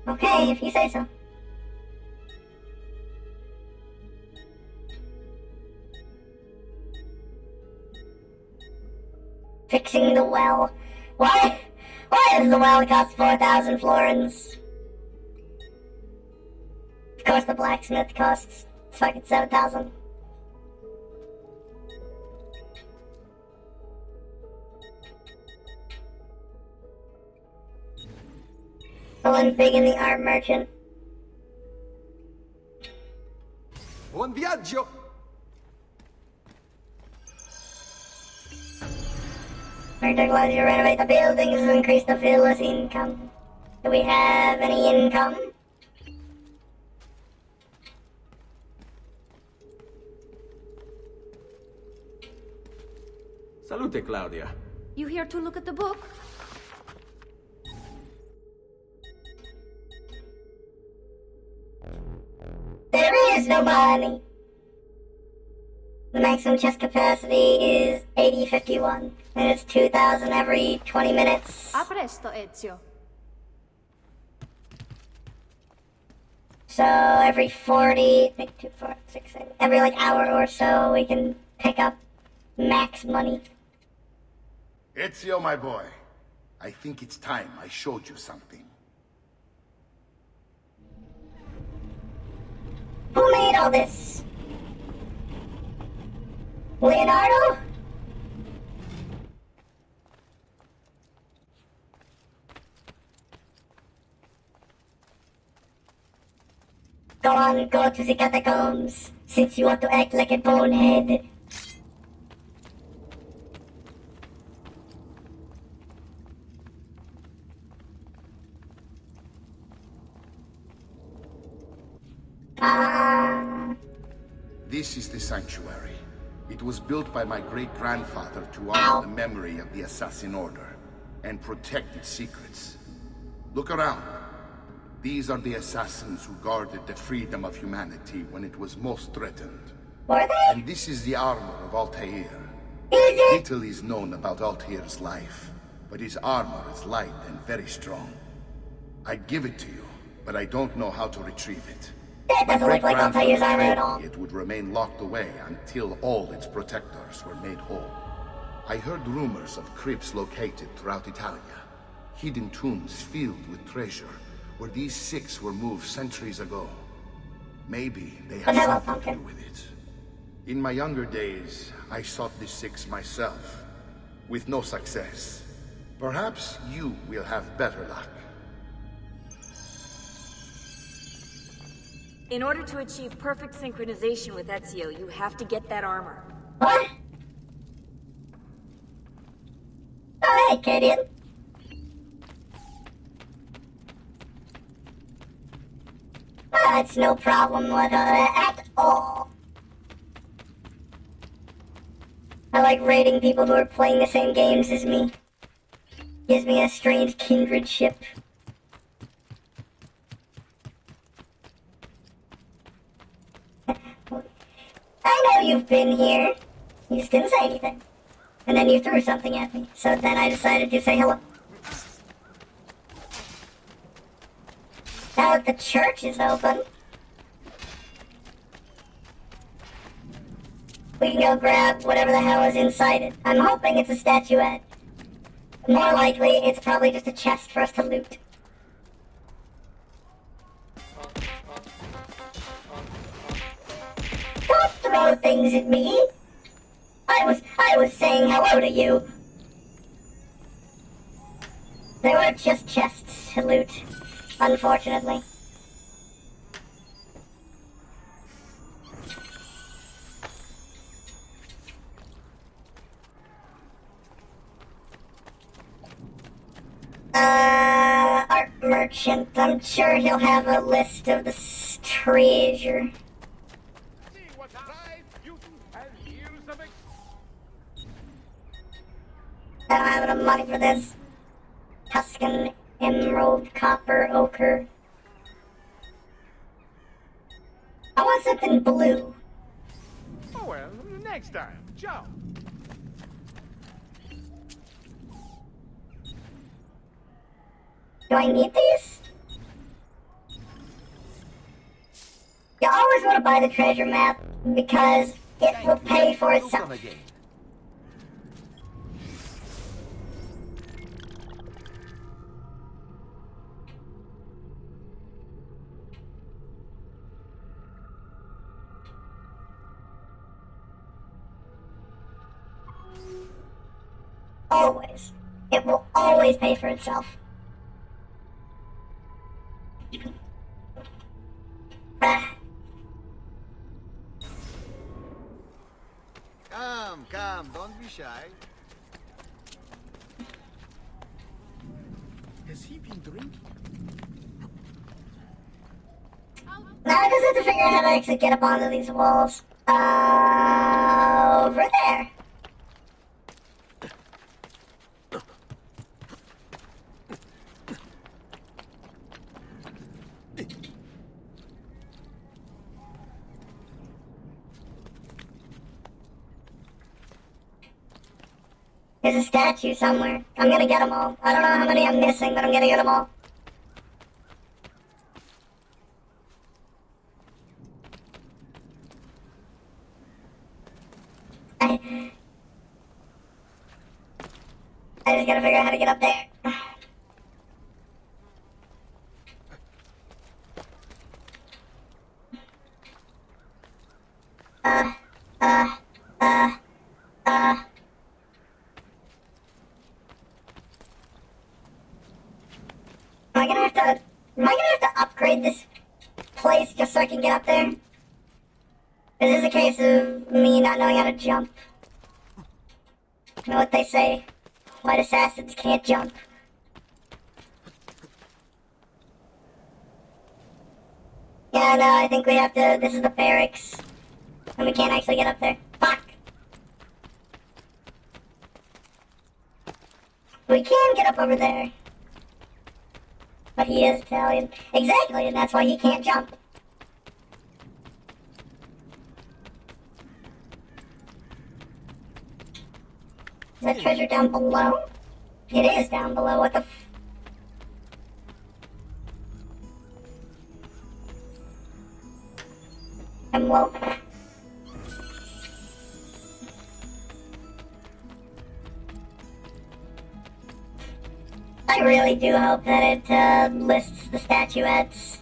Okay, if you say so. Fixing the well. Why? Why does the well cost 4,000 florins? Of course the blacksmith costs fucking 7,000. I went big in the art merchant. Buon viaggio! Architect allows you to renovate the buildings and increase the villa's income. Do we have any income? Salute, Claudia. You here to look at the book? There is no money! The maximum chest capacity is 8051, and it's 2,000 every 20 minutes. A presto, Ezio. So every 40, 2, 4, 6, 7, every like hour or so we can pick up max money. Ezio, my boy, I think it's time I showed you something. Who made all this? Leonardo? Go on, go to the catacombs, since you want to act like a bonehead. This is the sanctuary. It was built by my great-grandfather to honor the memory of the Assassin Order and protect its secrets. Look around. These are the assassins who guarded the freedom of humanity when it was most threatened. Were they? And this is the armor of Altair. Little is known about Altair's life, but his armor is light and very strong. I'd give it to you, but I don't know how to retrieve it. That doesn't look like Altair's armor at all. It would remain locked away until all its protectors were made whole. I heard rumors of crypts located throughout Italia, hidden tombs filled with treasure, where these six were moved centuries ago. Maybe they have something to do with it. In my younger days, I sought the six myself, with no success. Perhaps you will have better luck. In order to achieve perfect synchronization with Ezio, you have to get that armor. What? Oh, hey, Canadian. That's no problem at all. I like raiding people who are playing the same games as me. Gives me a strange kindredship. you've been here. You just didn't say anything. And then you threw something at me. So then I decided to say hello. Now that the church is open, we can go grab whatever the hell is inside it. I'm hoping it's a statuette. More likely, it's probably just a chest for us to loot. Don't throw things at me! I was saying hello to you. They were just chests to loot, unfortunately. Art merchant. I'm sure he'll have a list of the treasure. I don't have enough money for this. Tuscan, emerald, copper, ochre. I want something blue. Oh well, next time. Ciao. Do I need these? You always want to buy the treasure map because it will pay for itself. Always. It will always pay for itself. Come, don't be shy. Has he been drinking? Now I just have to figure out how to actually get up onto these walls. Over there. There's a statue somewhere. I'm gonna get them all. I don't know how many I'm missing, but I'm gonna get them all. I just gotta figure out how to get up there. Am I gonna have to upgrade this place just so I can get up there? Is this a case of me not knowing how to jump? You know what they say? White assassins can't jump. Yeah, no, I think we have to. This is the barracks. And we can't actually get up there. Fuck! We can get up over there. But he is Italian. Exactly, and that's why he can't jump. Is that treasure down below? It is down below. What the f... Envelope. I really do hope that it lists the statuettes.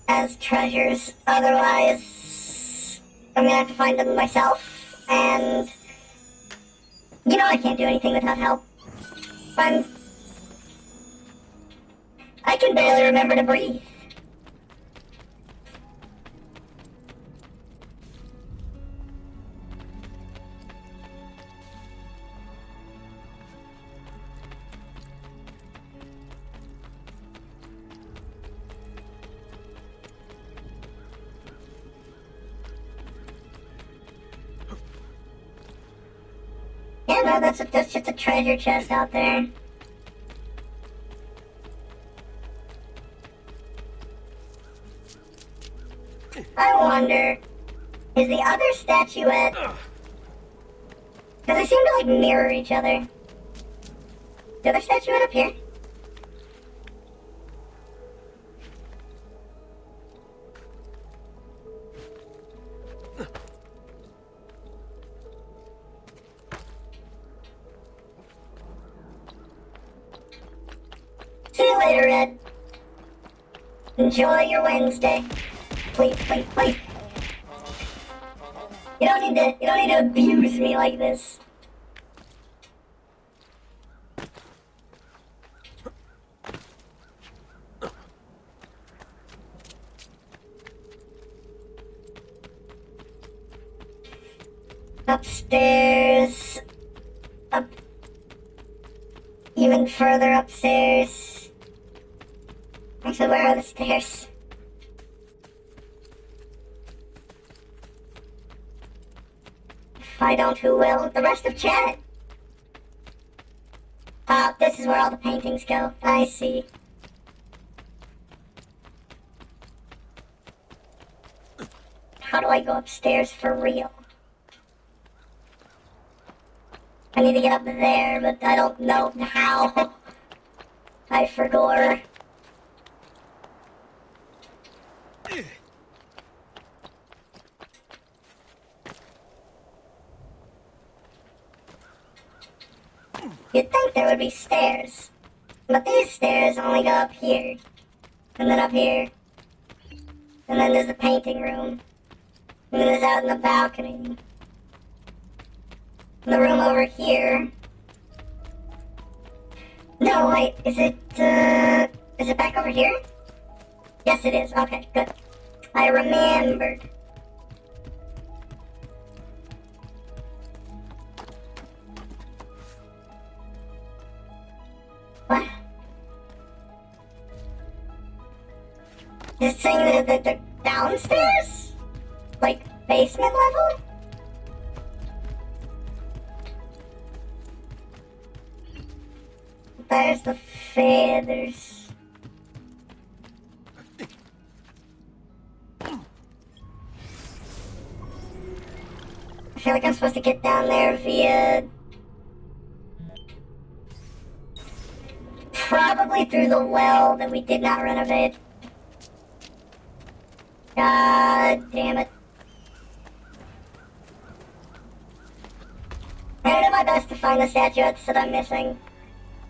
As treasures, otherwise I'm gonna have to find them myself, and you know I can't do anything without help. I can barely remember to breathe. Yeah, no, that's just a treasure chest out there. I wonder, is the other statuette... Because they seem to, like, mirror each other. The other statuette up here? See you later, Ed. Enjoy your Wednesday. Please, please, please. You don't need to abuse me like this. Upstairs. Up. Even further upstairs. Actually, where are the stairs? If I don't, who will? The rest of chat. Ah, this is where all the paintings go. I see. How do I go upstairs for real? I need to get up there, but I don't know how. I forgot. You'd think there would be stairs, but these stairs only go up here, and then up here, and then there's the painting room, and then there's out in the balcony. And the room over here. No, wait, is it back over here? Yes, it is. Okay, good. I remembered. What? Is it saying that they're downstairs? Like, basement level? There's the feathers. I feel like I'm supposed to get down there via... probably through the well that we did not renovate. God damn it. I'm gonna do my best to find the statuettes that I'm missing.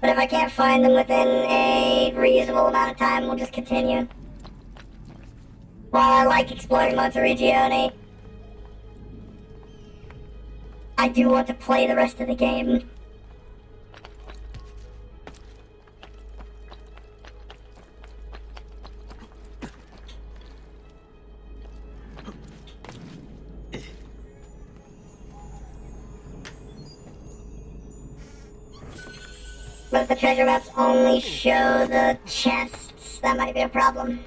But if I can't find them within a reasonable amount of time, we'll just continue. While I like exploring Monteregione, I do want to play the rest of the game. But if the treasure maps only show the chests, that might be a problem.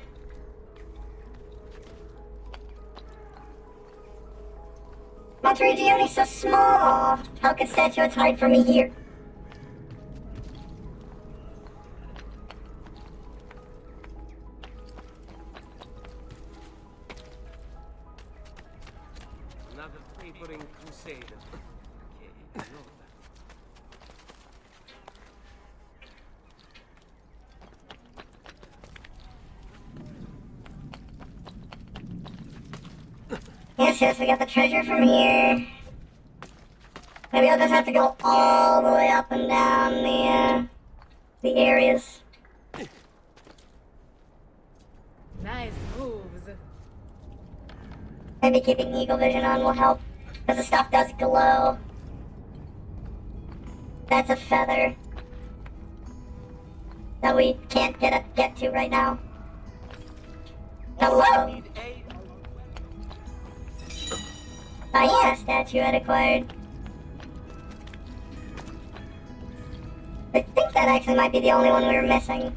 Monterigione's so small! How could statuettes hide from me here? Another papering crusader. Okay, I know that. Yes, we got the treasure from here. Maybe I'll just have to go all the way up and down the areas. Nice moves. Maybe keeping eagle vision on will help, because the stuff does glow. That's a feather that we can't get to right now. Hello! Oh yeah, statue I'd acquired. I think that actually might be the only one we were missing.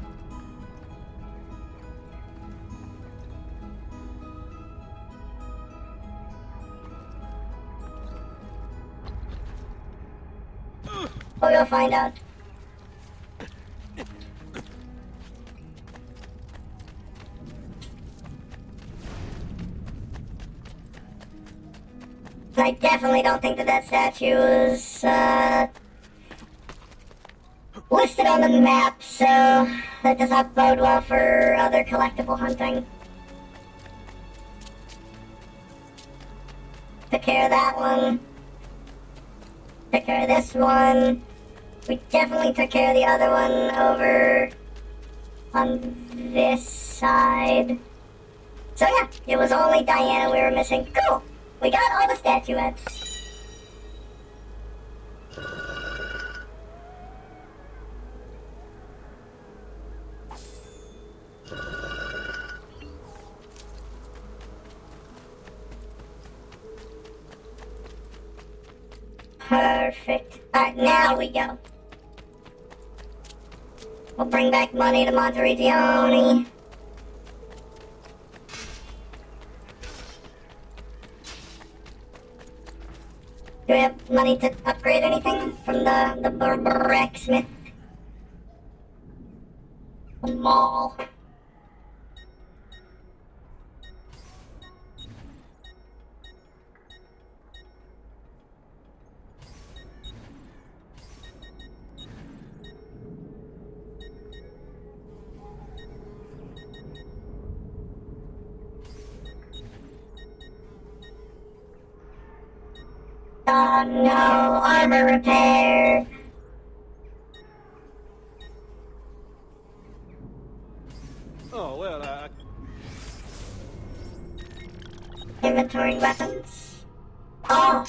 We'll go find out. I definitely don't think that statue is, listed on the map, so that does not bode well for other collectible hunting. Took care of that one. Took care of this one. We definitely took care of the other one over on this side. So yeah, it was only Diana we were missing. Cool! We got all the statuettes. Perfect. Alright, now we go. We'll bring back money to Monteregione. Do we have money to upgrade anything from the blacksmith? The mall. Oh no, armor repair! Oh, well, Inventory weapons. Oh!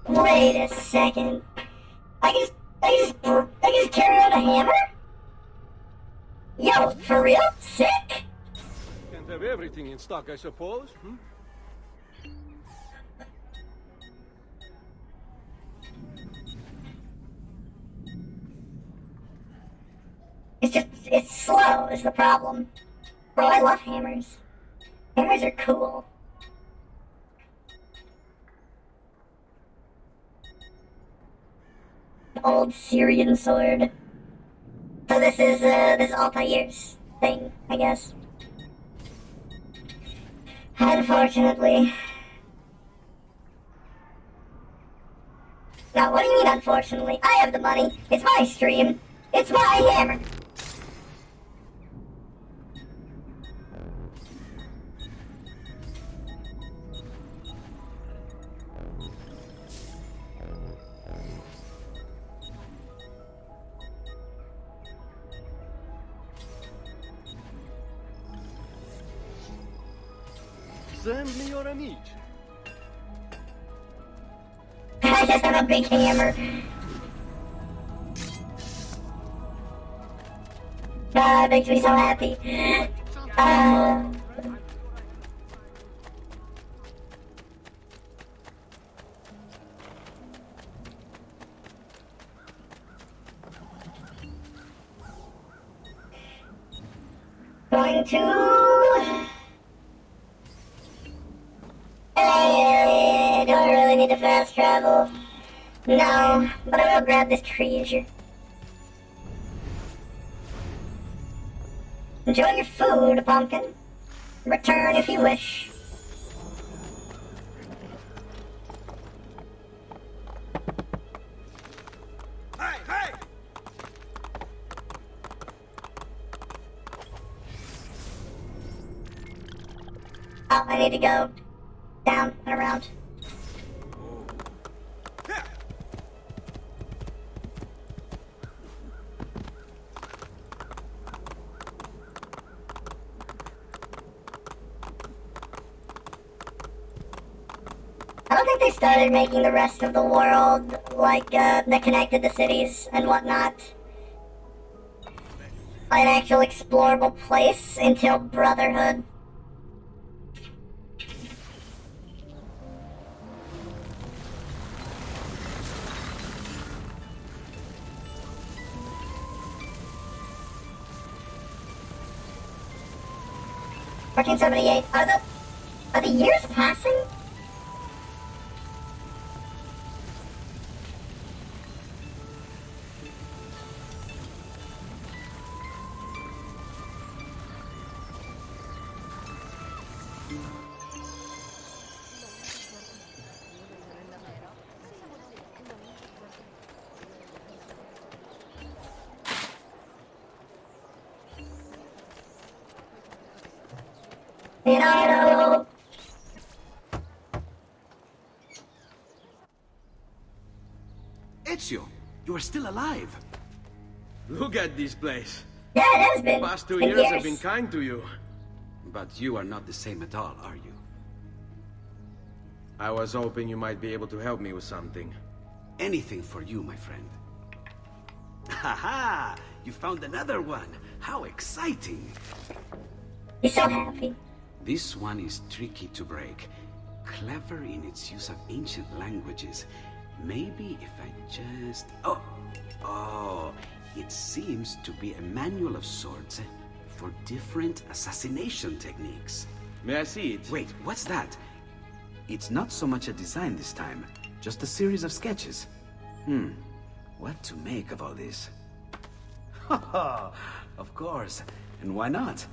Wait a second. I just carry out a hammer? Yo, for real? Sick? can't have everything in stock, I suppose. It's slow is the problem. Bro, I love hammers. Hammers are cool. Old Syrian sword. So this is Altair's thing, I guess. Unfortunately. Now, what do you mean, unfortunately? I have the money. It's my stream. It's my hammer. Send me your amici. I just have a big hammer. It makes me so happy. Going to... Hey, do I really need to fast travel? No, but I will grab this treasure. Enjoy your food, pumpkin. Return if you wish. Hey, hey! Oh, I need to go down and around. I don't think they started making the rest of the world, like, that connected the cities and whatnot, an actual explorable place until Brotherhood. $1478. Are the years passing? Ezio, you are still alive. Look at this place. Yeah, it has been. The past 2 Been years years. have been kind to you. But you are not the same at all, are you? I was hoping you might be able to help me with something. Anything for you, my friend. Haha! You found another one! How exciting! He's so happy. This one is tricky to break. Clever in its use of ancient languages. Maybe if I just... Oh, it seems to be a manual of sorts for different assassination techniques. May I see it? Wait, what's that? It's not so much a design this time, just a series of sketches. What to make of all this? Of course, and why not?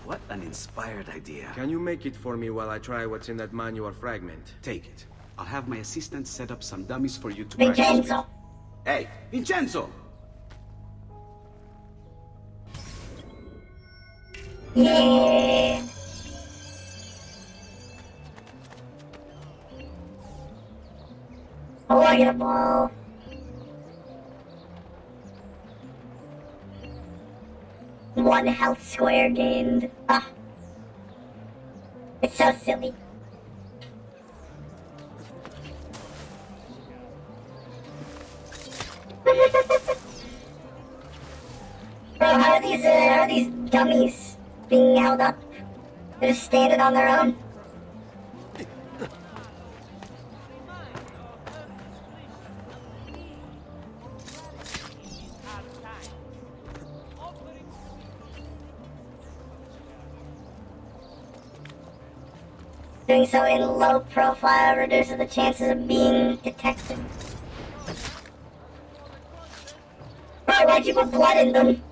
What an inspired idea. Can you make it for me while I try what's in that manual fragment? Take it. I'll have my assistant set up some dummies for you to Vincenzo. practice with. Hey, Vincenzo! Yeah. Look at the ball. One health square gained. Ah. It's so silly. Bro, how are these dummies being held up? They're just standing on their own. Doing so in low profile reduces the chances of being detected. Bro, why'd you put blood in them?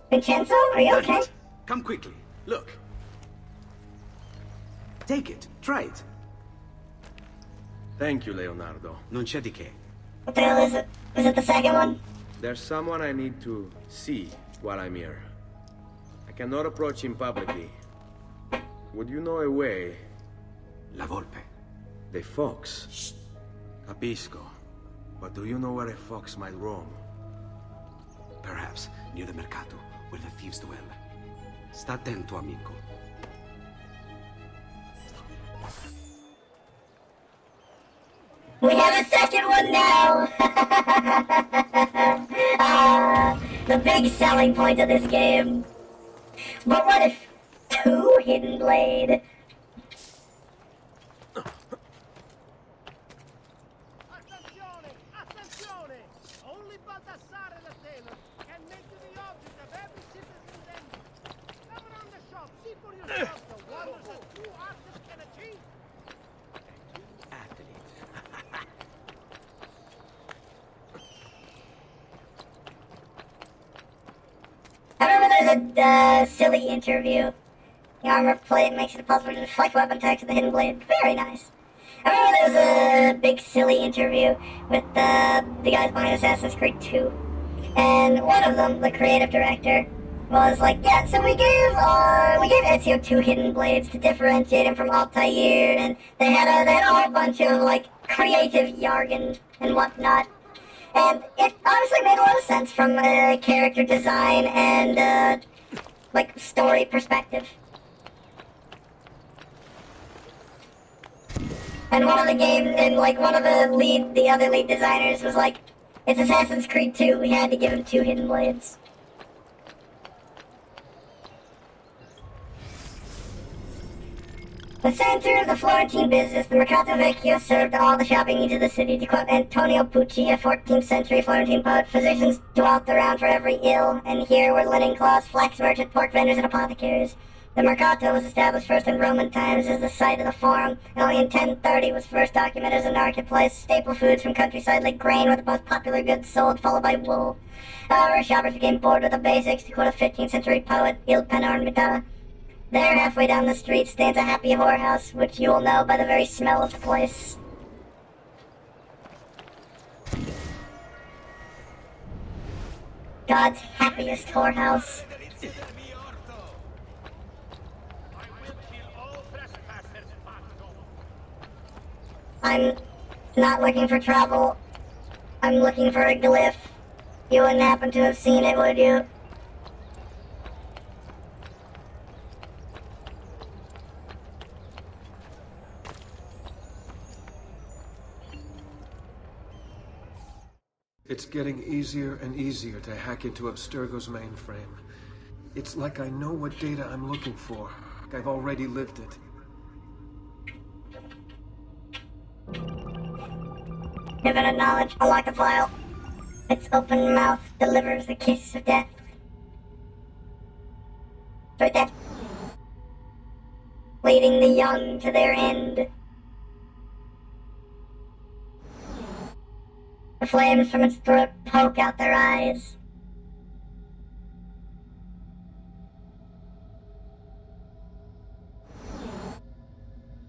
Vincenzo, are you okay? Come quickly. Look. Take it. Try it. Thank you, Leonardo. Non c'è di che. What the hell is it? Is it the second one? There's someone I need to see while I'm here. I cannot approach him publicly. Would you know a way? La Volpe. The fox. Shh. Capisco. But do you know where a fox might roam? Perhaps near the Mercato, where the thieves dwell. Sta attento, amico. We have a second one now! The big selling point of this game. But what if 2 Hidden Blade? Attenzione! Attenzione! Only Baldassare the tailor can make you the object of every citizen's envy. Come around the shop, see for yourself the wonders that true artists can achieve. I remember there's a silly interview. The armor plate makes it possible to deflect weapon attacks with the hidden blade. Very nice. I remember there was a big silly interview with the guys behind Assassin's Creed 2. And one of them, the creative director, was like, yeah, so we gave Ezio 2 hidden blades to differentiate him from Altair, and they had a whole bunch of, like, creative jargon and whatnot. And it honestly made a lot of sense from a character design and, like, story perspective. And one of the other lead designers was like, it's Assassin's Creed 2, we had to give him 2 hidden blades. The center of the Florentine business, the Mercato Vecchio served all the shopping needs of the city. To quote Antonio Pucci, a 14th century Florentine poet, physicians dwelt around for every ill, and here were linen cloths, flax merchants, pork vendors, and apothecaries. The Mercato was established first in Roman times as the site of the Forum, and only in 1030 was first documented as a marketplace. Staple foods from countryside like grain were the most popular goods sold, followed by wool. However, shoppers became bored with the basics. To quote a 15th century poet, Il Panormita, there, halfway down the street, stands a happy whorehouse, which you will know by the very smell of the place. God's happiest whorehouse. I'm not looking for trouble. I'm looking for a glyph. You wouldn't happen to have seen it, would you? It's getting easier and easier to hack into Abstergo's mainframe. It's like I know what data I'm looking for. Like I've already lived it. Infinite knowledge. Unlock the file. Its open mouth delivers the kiss of death. It's right there. Leading the young to their end. The flames from its throat poke out their eyes.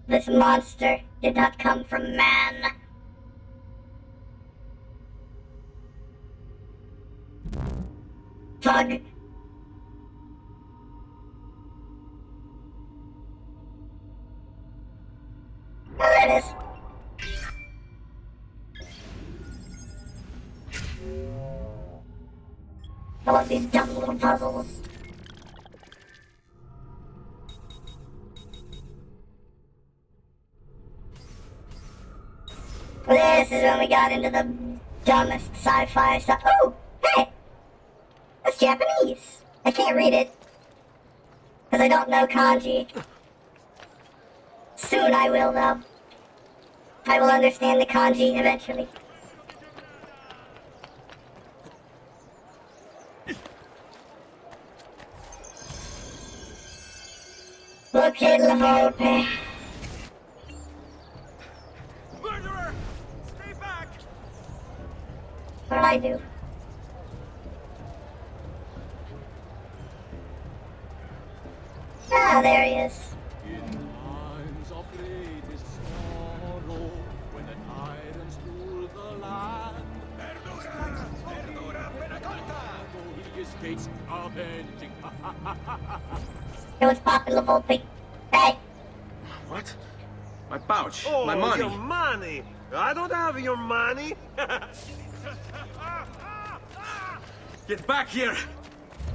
This monster did not come from man. Thug. Oh, there it is. I love these dumb little puzzles. This is when we got into the dumbest sci-fi stuff. Oh, hey! That's Japanese. I can't read it. Because I don't know kanji. Soon I will, though. I will understand the kanji eventually. Locate La Volpe. Murderer! Stay back! What did I do? Ah, there he is. In times of greatest sorrow, when the tyrants rule the land, Verdura he escapes avenging. Hey, what's poppin', La Volpe? Hey! What? My pouch. Oh, my money. your money! I don't have your money! Get back here!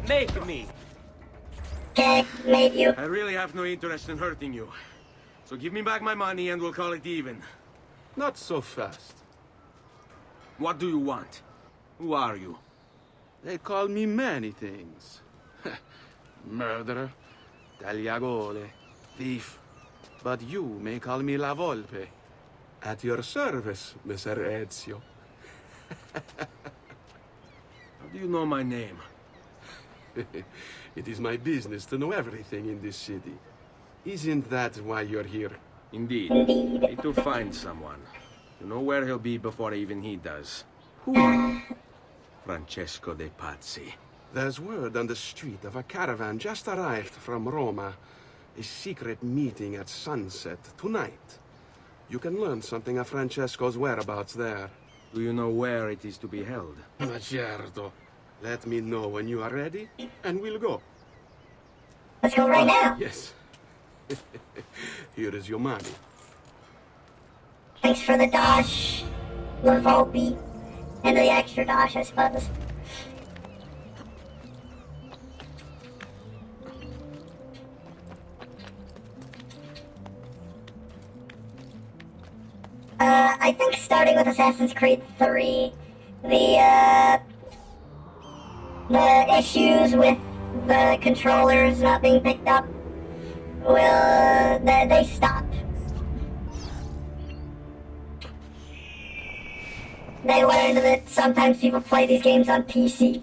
Make me! Okay, made you. I really have no interest in hurting you. So give me back my money and we'll call it even. Not so fast. What do you want? Who are you? They call me many things. Murderer, tagliagole, thief. But you may call me La Volpe. At your service, Messer Ezio. How do you know my name? It is my business to know everything in this city. Isn't that why you're here? Indeed. Need to find someone. To know where he'll be before even he does. Who? Francesco de Pazzi. There's word on the street of a caravan just arrived from Roma. A secret meeting at sunset tonight. You can learn something of Francesco's whereabouts there. Do you know where it is to be held? Ma certo. Let me know when you are ready, and we'll go. Let's go right now. Yes. Here is your money. Thanks for the dosh, La Volpe, and the extra dosh, I suppose. I think starting with Assassin's Creed 3, the issues with the controllers not being picked up will, they stop. They learned that sometimes people play these games on PC.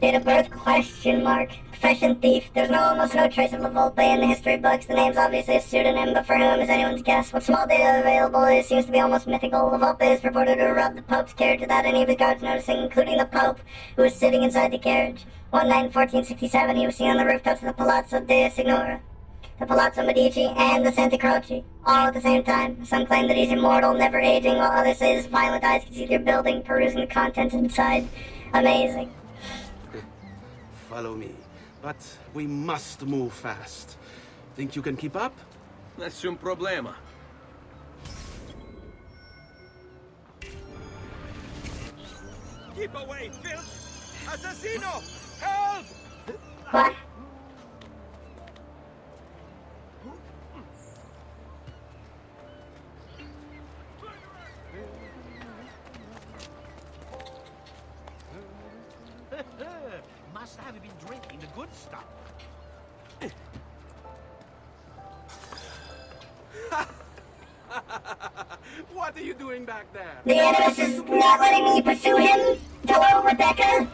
Date of birth, question mark. profession thief. There's almost no trace of La Volpe in the history books. The name's obviously a pseudonym, but for whom is anyone's guess. What small data available is seems to be almost mythical. La Volpe is reported to have robbed the Pope's carriage without any of his guards noticing, including the Pope, who was sitting inside the carriage. One night in 1467, he was seen on the rooftops of the Palazzo della Signora, the Palazzo Medici, and the Santa Croce, all at the same time. Some claim that he's immortal, never aging, while others say his violent eyes can see through building, perusing the contents inside. Amazing. Follow me. But we must move fast. Think you can keep up? Nessun problema. Keep away, filth! Assassino! Help! What? Must have been drinking the good stuff. What are you doing back there? The Animus is not letting me pursue him. Hello, Rebecca.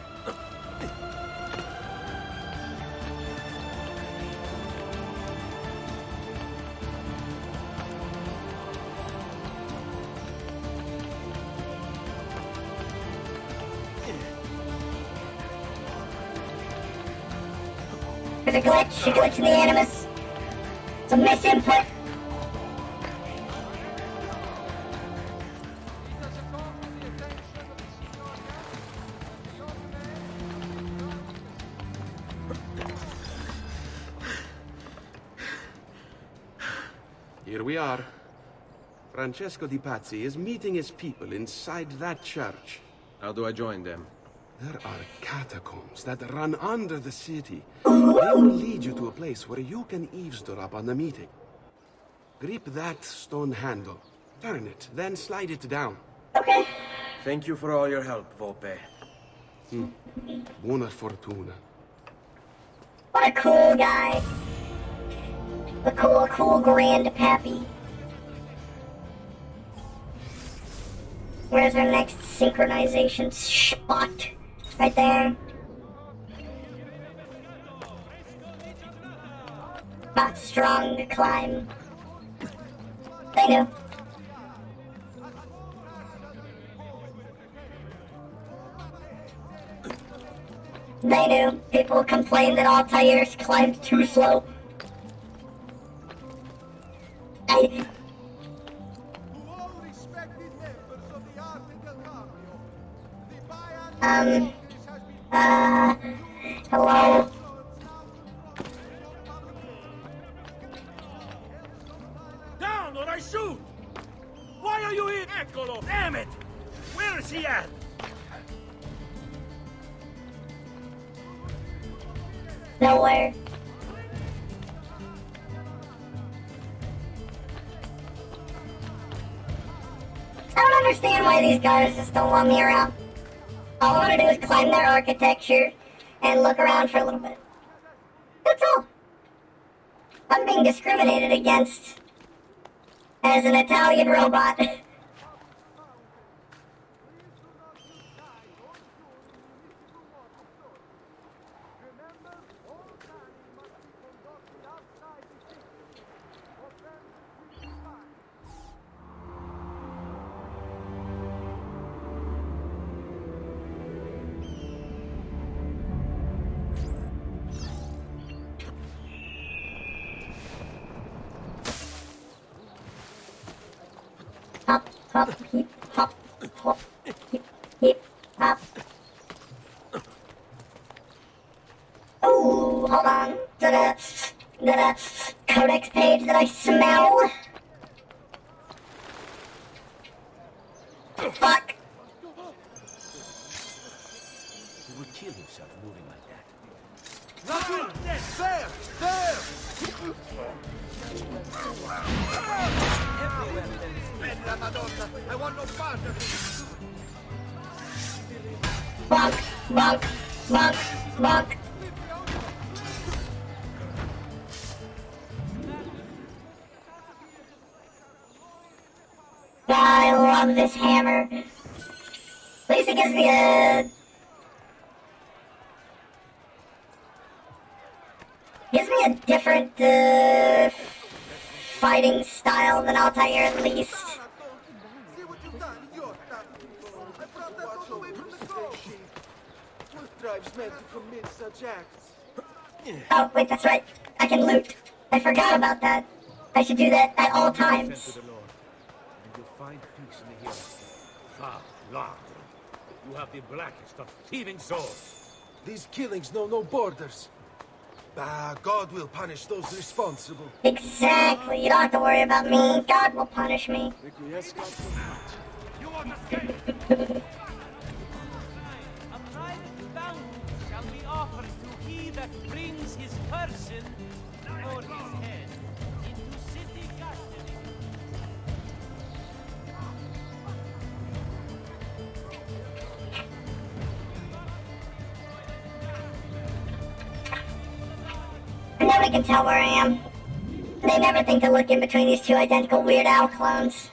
There's a glitch in the Animus. It's a misinput. Here we are. Francesco Di Pazzi is meeting his people inside that church. How do I join them? There are catacombs that run under the city. They will lead you to a place where you can eavesdrop on the meeting. Grip that stone handle. Turn it, then slide it down. Okay. Thank you for all your help, Volpe. Buona fortuna. What a cool guy. A cool grandpappy. Where's our next synchronization spot? Right there. Not strong to climb. They knew. They knew. People complained that Altair's climbed too slow. Hello? Down or I shoot! Why are you here? Eccolo! Damn it! Where is he at? Nowhere. I don't understand why these guys just don't want me around. All I want to do is climb their architecture and look around for a little bit. That's all. I'm being discriminated against as an Italian robot. Hop, hop, heap, hop, hop, heap, hop. Ooh, hold on. Is that a codex page that I smell? Fuck. He would kill himself moving like that. Nothing! There! There! Bella Madonna! I want no part of it! Bonk, bonk, bonk, bonk. I love this hammer. At least it gives me a... different, fighting style than Altair, at least. See what you've done, idiota! I brought that all the way from the coast! What drives men to commit such acts? Oh, wait, that's right. I can loot. I forgot about that. I should do that at all times. To the Lord, and you'll find peace in the hereafter. Foul, ladder. You have the blackest of thieving souls. These killings know no borders. God will punish those responsible. Exactly. You don't have to worry about me. God will punish me. You want escape? A private bounty shall be offered to he that brings his person or his head into city custody. Nobody can tell where I am. They never think to look in between these two identical Weird Al clones.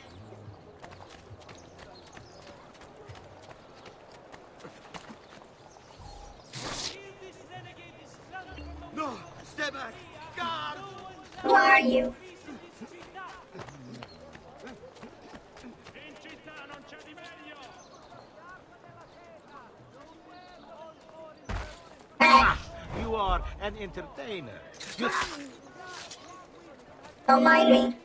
No! Stay back! God! Who are you? You are an entertainer. Don't mind me.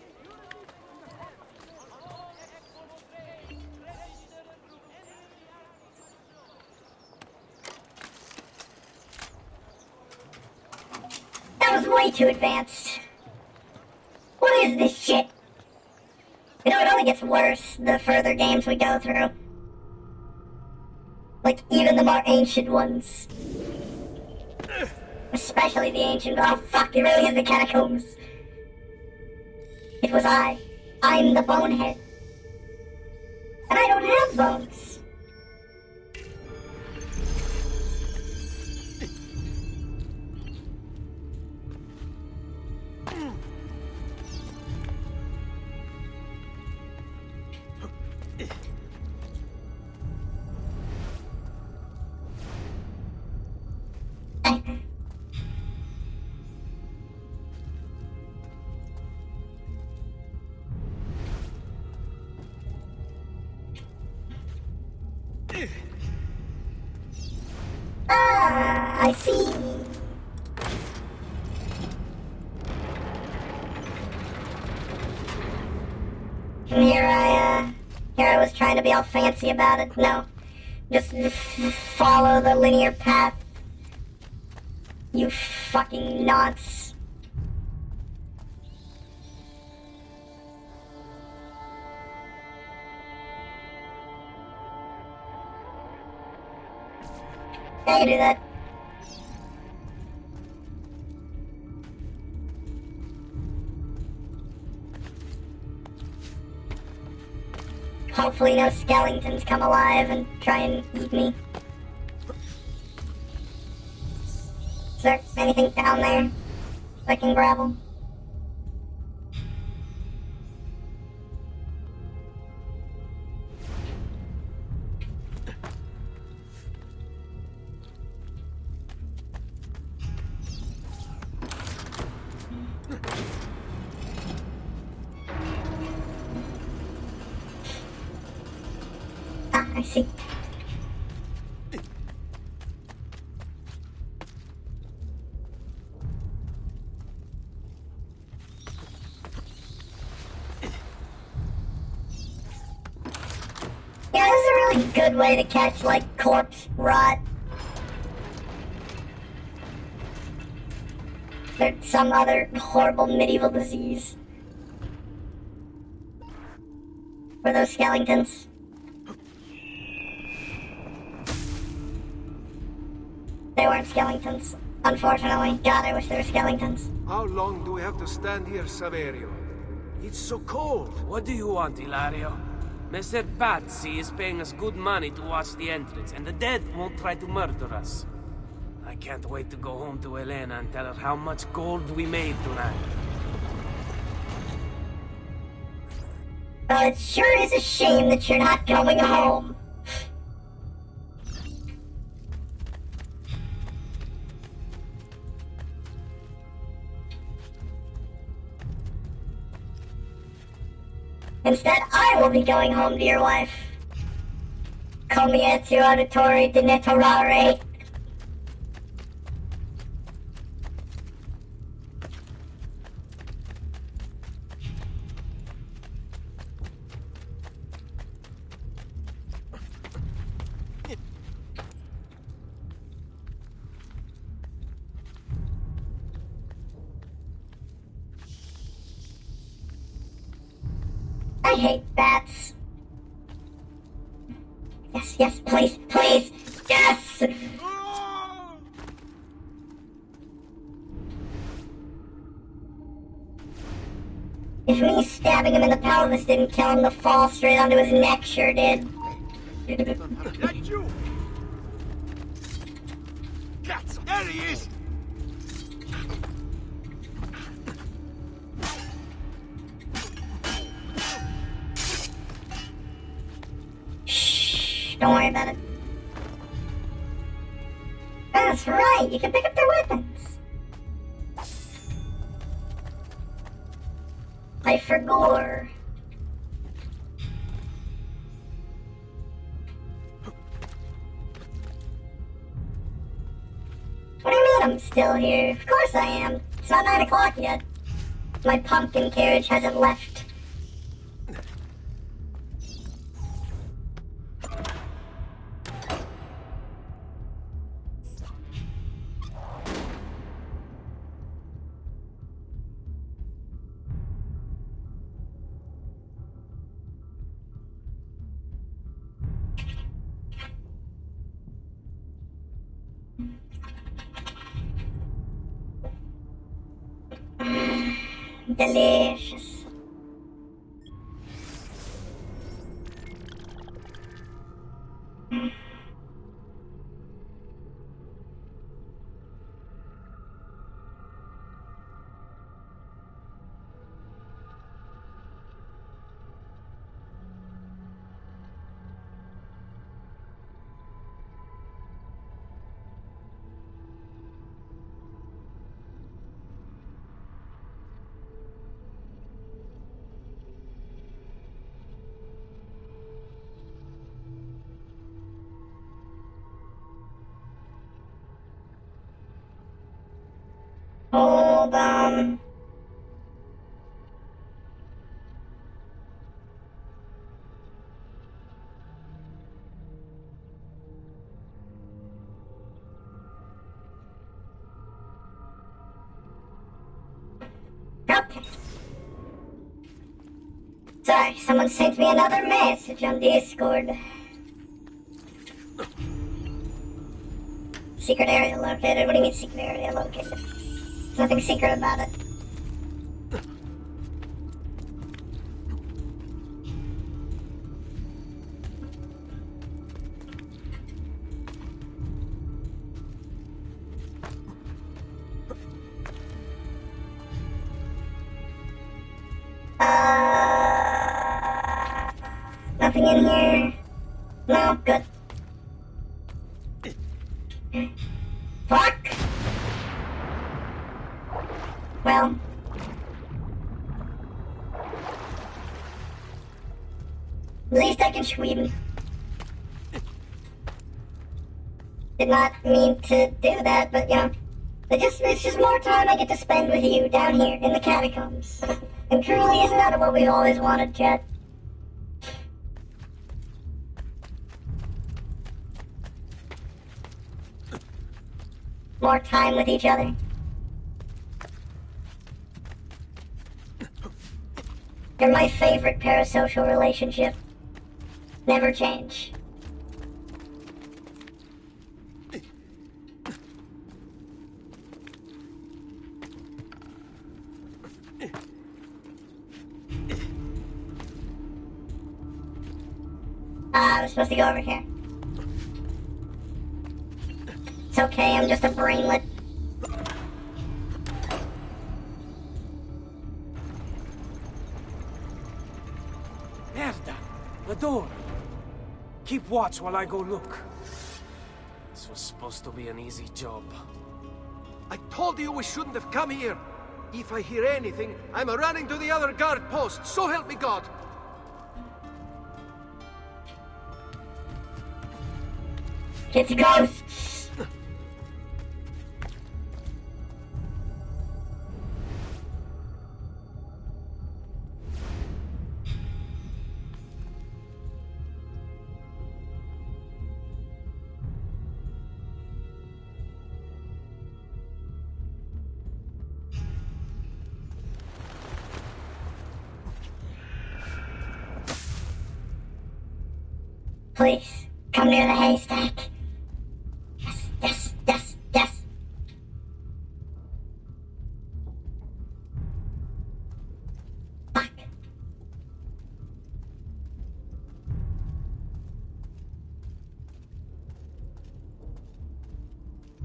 That was way too advanced. What is this shit? You know, it only gets worse the further games we go through. Like, even the more ancient ones. Especially the ancient. Oh, fuck, it really is the catacombs. It was I. I'm the bonehead. And I don't have bones. I see. And here I was trying to be all fancy about it. No, just follow the linear path. You fucking nonce. Yeah, you do that. Hopefully no skeletons come alive and try and eat me. Is there anything down there I can grab them? Ah, I see. Yeah, this is a really good way to catch, like, corpse rot. Or some other horrible medieval disease. Were those skeletons? They weren't skeletons, unfortunately. God, I wish they were skeletons. How long do we have to stand here, Saverio? It's so cold. What do you want, Ilario? Messer Pazzi is paying us good money to watch the entrance, and the dead won't try to murder us. I can't wait to go home to Elena and tell her how much gold we made tonight. Well, it sure is a shame that you're not going home. Instead, I will be going home to your wife. Comietio auditori de netorare. I hate bats. Yes, yes, please, please, yes! If me stabbing him in the pelvis didn't kill him, the fall straight onto his neck sure did. That you! Cats! There he is! Shh, don't worry about it. That's right, you can pick up their weapons. I forgot. What do you mean I'm still here? Of course I am. It's not 9 o'clock yet. My pumpkin carriage hasn't left. Delicious. Hold on. Okay. Sorry, someone sent me another message on Discord. Secret area located? What do you mean secret area located? There's nothing secret about it. Nothing in here. No, good. Fuck! Well. At least I can swim. Did not mean to do that, but you know. It's just more time I get to spend with you down here in the catacombs. And truly, isn't that what we've always wanted, Chet? More time with each other. You're my favorite parasocial relationship. Never change. I was supposed to go over here. It's okay, I'm just a brainlet. Merda! The door! Keep watch while I go look. This was supposed to be an easy job. I told you we shouldn't have come here. If I hear anything, I'm running to the other guard post, so help me God. It's ghosts. Please, come near the haystack. Yes, yes, yes, yes. Fuck.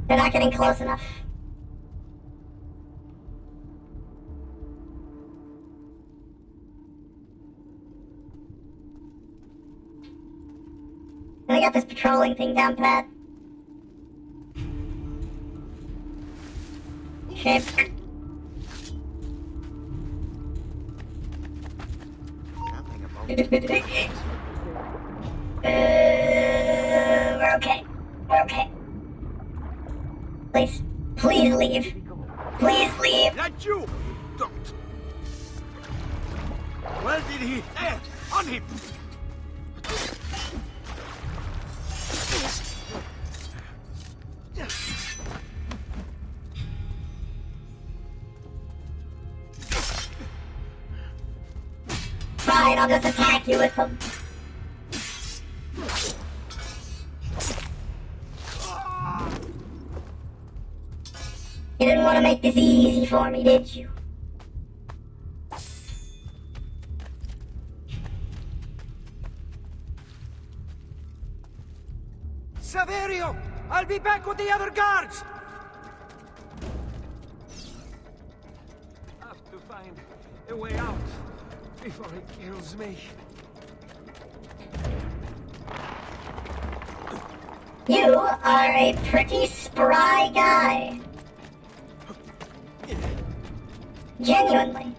They're not getting close enough. I got this patrolling thing down pat. Okay. We're okay. We're okay. Please. Please leave. Please leave. Not you! Don't. Where did he? There! On him! Fine, I'll just attack you with them. You didn't want to make this easy for me, did you? Saverio! I'll be back with the other guards! Have to find a way out before it kills me. You are a pretty spry guy. Genuinely.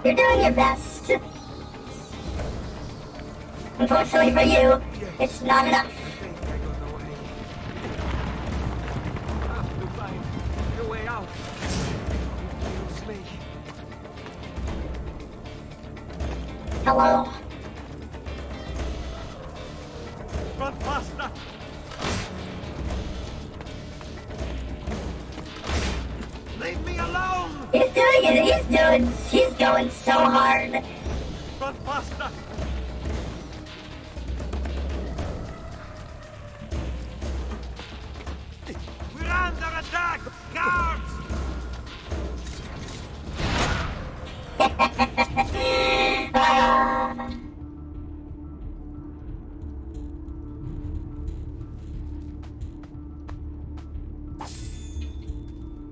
You're doing your best. Unfortunately for you, it's not enough. Have to find a way out. It kills me. Hello. Run faster! Leave me alone! He's doing it. He's going so hard. Run faster! We're under attack! Guards!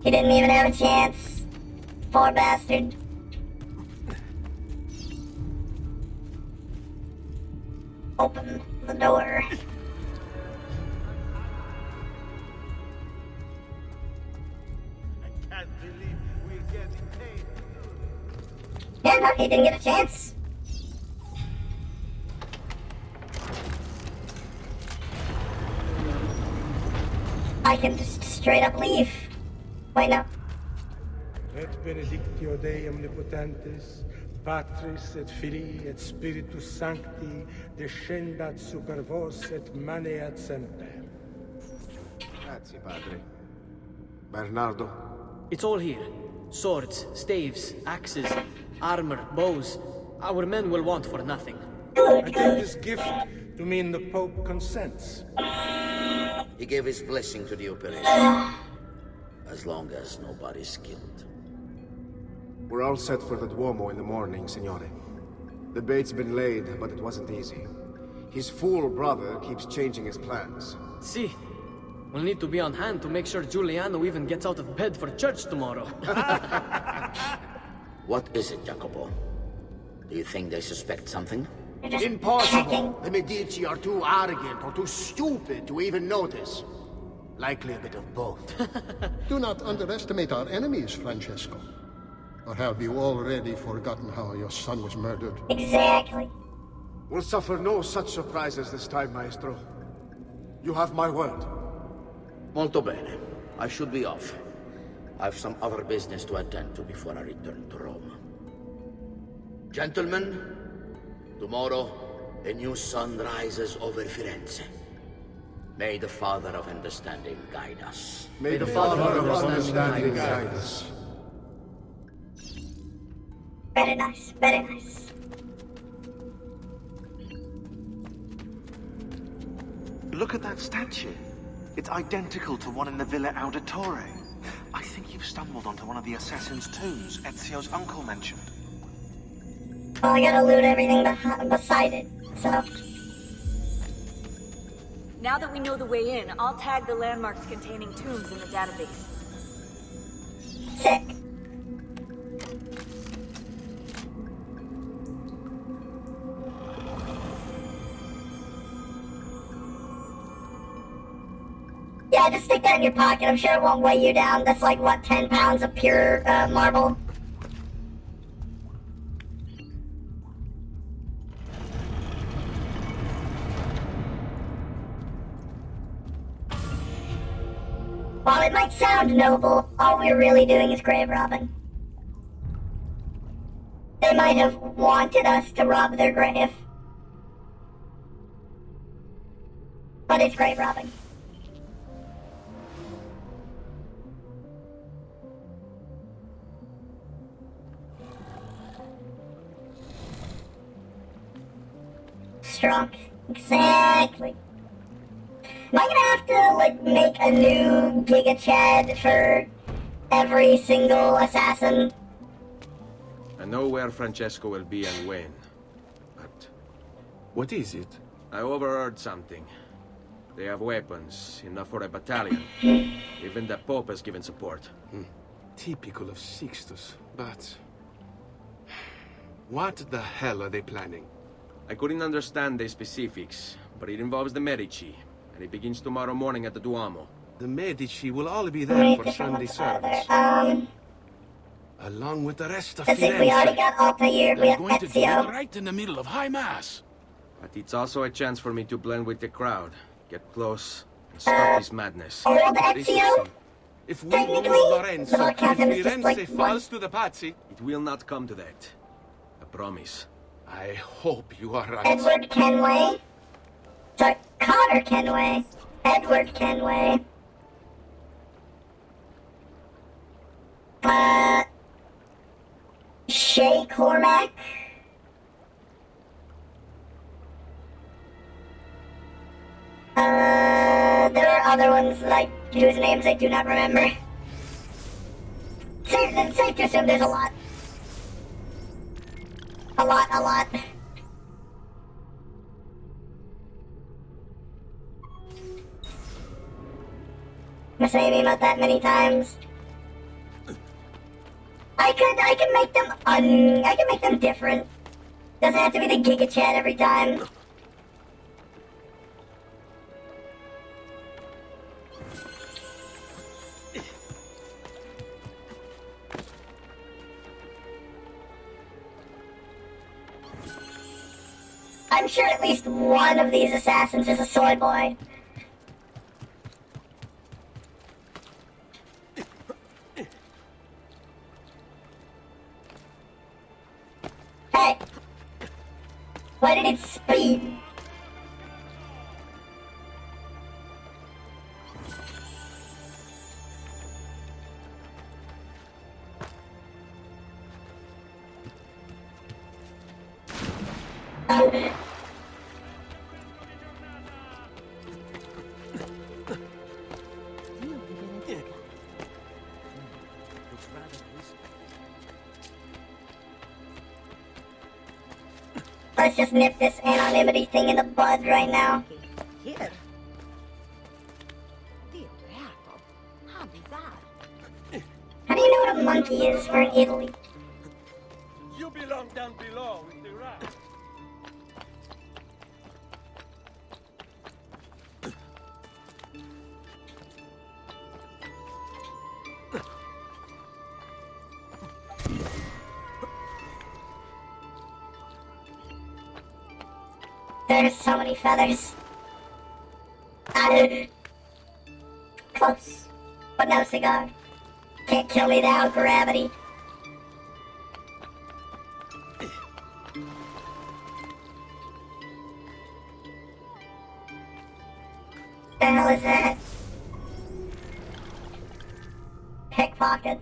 He didn't even have a chance. Poor bastard. Open the door. I can't believe we're getting paid. Yeah, no, he didn't get a chance. I can just straight up leave. Wait, no. Et benedictio Dei omnipotentis, Patris et Filii et Spiritus Sancti, descendat super vos et maneat semper. Grazie, padre. Bernardo? It's all here. Swords, staves, axes, armor, bows. Our men will want for nothing. I take this gift to mean the Pope consents. He gave his blessing to the operation. As long as nobody's killed. We're all set for the Duomo in the morning, Signore. The bait's been laid, but it wasn't easy. His fool brother keeps changing his plans. See, we'll need to be on hand to make sure Giuliano even gets out of bed for church tomorrow. What is it, Jacopo? Do you think they suspect something? just Impossible. checking. The Medici are too arrogant or too stupid to even notice. Likely a bit of both. Do not underestimate our enemies, Francesco. Or have you already forgotten how your son was murdered? Exactly. We'll suffer no such surprises this time, Maestro. You have my word. Molto bene. I should be off. I've some other business to attend to before I return to Rome. Gentlemen, tomorrow a new sun rises over Firenze. May the Father of Understanding guide us. May the Father of Understanding guide us. Very nice, very nice. Look at that statue. It's identical to one in the Villa Auditore. I think you've stumbled onto one of the assassin's tombs Ezio's uncle mentioned. Well, I gotta loot everything beside it, so... Now that we know the way in, I'll tag the landmarks containing tombs in the database. Sick. Yeah, just stick that in your pocket. I'm sure it won't weigh you down. That's like, what, 10 pounds of pure marble? While it might sound noble, all we're really doing is grave robbing. They might have wanted us to rob their grave. But it's grave robbing. Strong. Exactly. Am I gonna have to, like, make a new Giga Chad for every single assassin? I know where Francesco will be and when. But... what is it? I overheard something. They have weapons, enough for a battalion. Even the Pope has given support. Typical of Sixtus, but... what the hell are they planning? I couldn't understand the specifics, but it involves the Medici, and it begins tomorrow morning at the Duomo. The Medici will all be there for Sunday service. Along with the rest of Let's see, Firenze. we already got Altair, we They're have going to do it Ezio. right in the middle of High Mass. But it's also a chance for me to blend with the crowd, get close, and stop this madness. Old This is Ezio? it. If we Technically, lose Lorenzo, I'll count him as if just, Firenze like, falls to the Pazzi, It will not come to that. I promise. I hope you are right. Edward Kenway? Sorry, Connor Kenway. Edward Kenway. Shay Cormac? There are other ones whose names I do not remember. It's safe to assume there's a lot. A lot. I'm saying not that many times. I can make them I can make them different. Doesn't have to be the Giga Chat every time. I'm sure at least one of these assassins is a soy boy. Hey! Why did it speed? Let's just nip this anonymity thing in the bud right now. Here. How bizarre. How do you know what a monkey is? We're in Italy. You belong down below with the rat. There's so many feathers. Close. But no cigar. Can't kill me now, gravity. The hell is that? Pickpocket.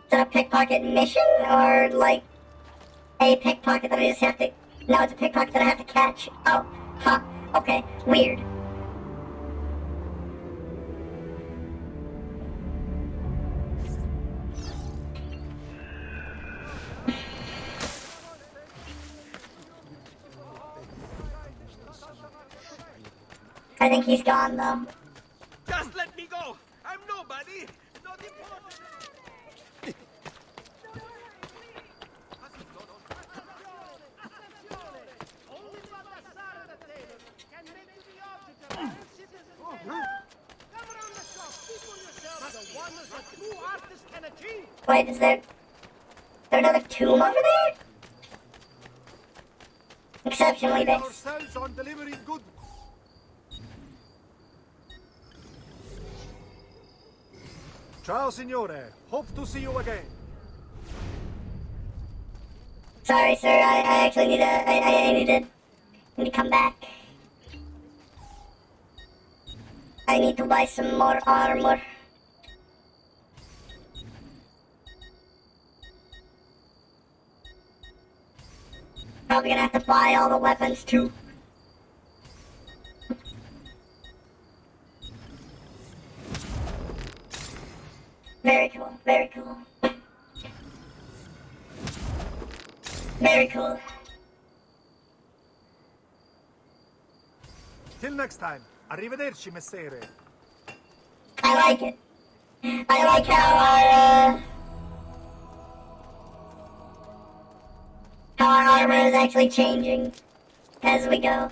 Is it a pickpocket mission, or like a pickpocket that I just have to... No, it's a pickpocket that I have to catch. Oh, huh, okay, weird. I think he's gone, though. Just let me go! I'm nobody! Not important! Wait, is there another tomb over there? Exceptionally big. Ourselves on delivering goods. Ciao, signore. Hope to see you again. Sorry, sir. I actually need I need to come back. I need to buy some more armor. Probably gonna have to buy all the weapons too. Very cool, very cool. Very cool. Till next time. Arrivederci, messere. I like it. I like how our armor is actually changing as we go.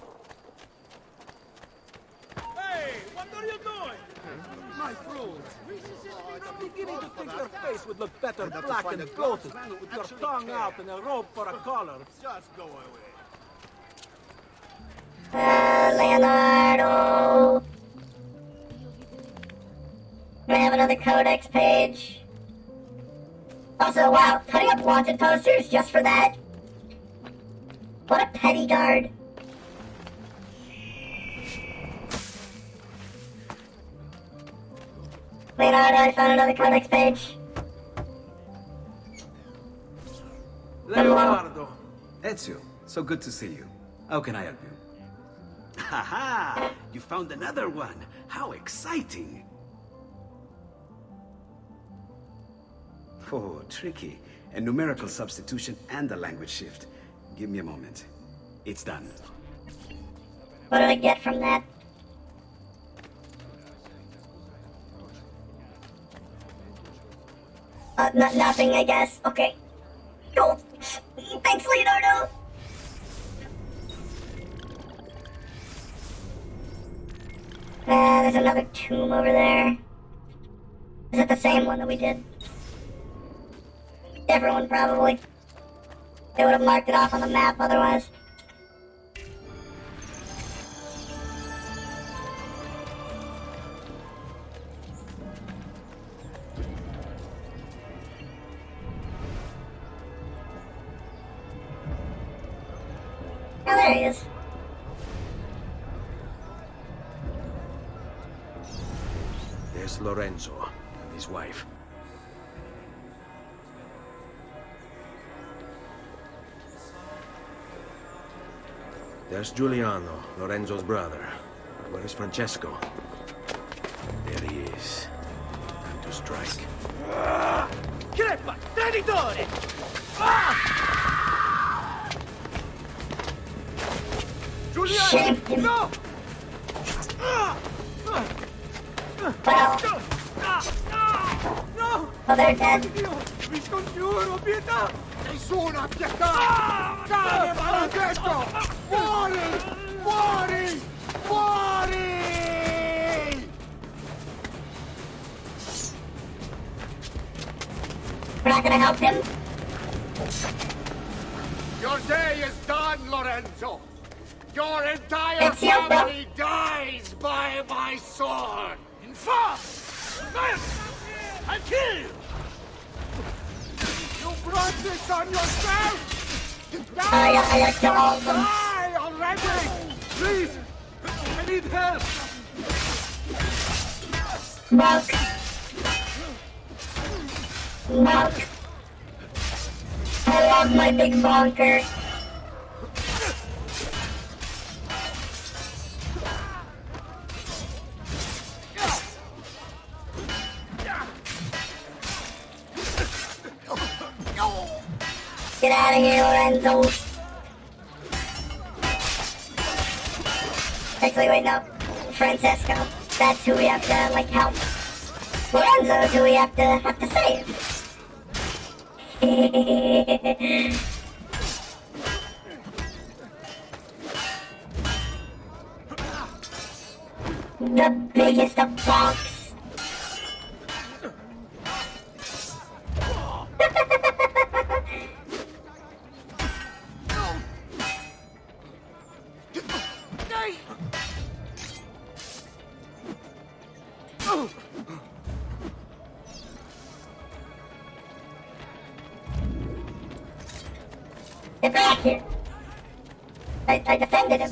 Hey, what are you doing? My fruit. I'm beginning to think your face would look better black and bloated, with your tongue out and a robe for a collar. Just go away. Leonardo. We have another codex page. Also, wow, putting up wanted posters just for that? What a petty guard. Leonardo, I found another codex page. Leonardo! Ezio, so good to see you. How can I help you? Haha! You found another one! How exciting! Oh, tricky. A numerical substitution and a language shift. Give me a moment. It's done. What did I get from that? Nothing, I guess. Okay. Cool. Thanks, Leonardo! There's another tomb over there. Is it the same one that we did? Different one, probably. They would have marked it off on the map otherwise. Oh, there he is. There's Lorenzo and his wife. There's Giuliano, Lorenzo's brother. But where is Francesco? There he is. Time to strike. Crepa! Traditore! Giuliano! No! No! Oh, they're dead. Vi scongiuro, pietà! Nessuna pietà! Cane maledetto! Muori! Muori! Muori! We're not gonna help him? Your day is done, Lorenzo. Your entire It's your family dies by my sword. Infam! I'll kill you! You brought this on yourself! I got kill all of them. Die already! Please! I need help! Monk. Monk. I love my big bonker. Get out of here, Lorenzo. Actually, wait, no. Francesco. That's who we have to, like, help. Lorenzo's who we have to save. The biggest of bonks. Get back here. I defended him.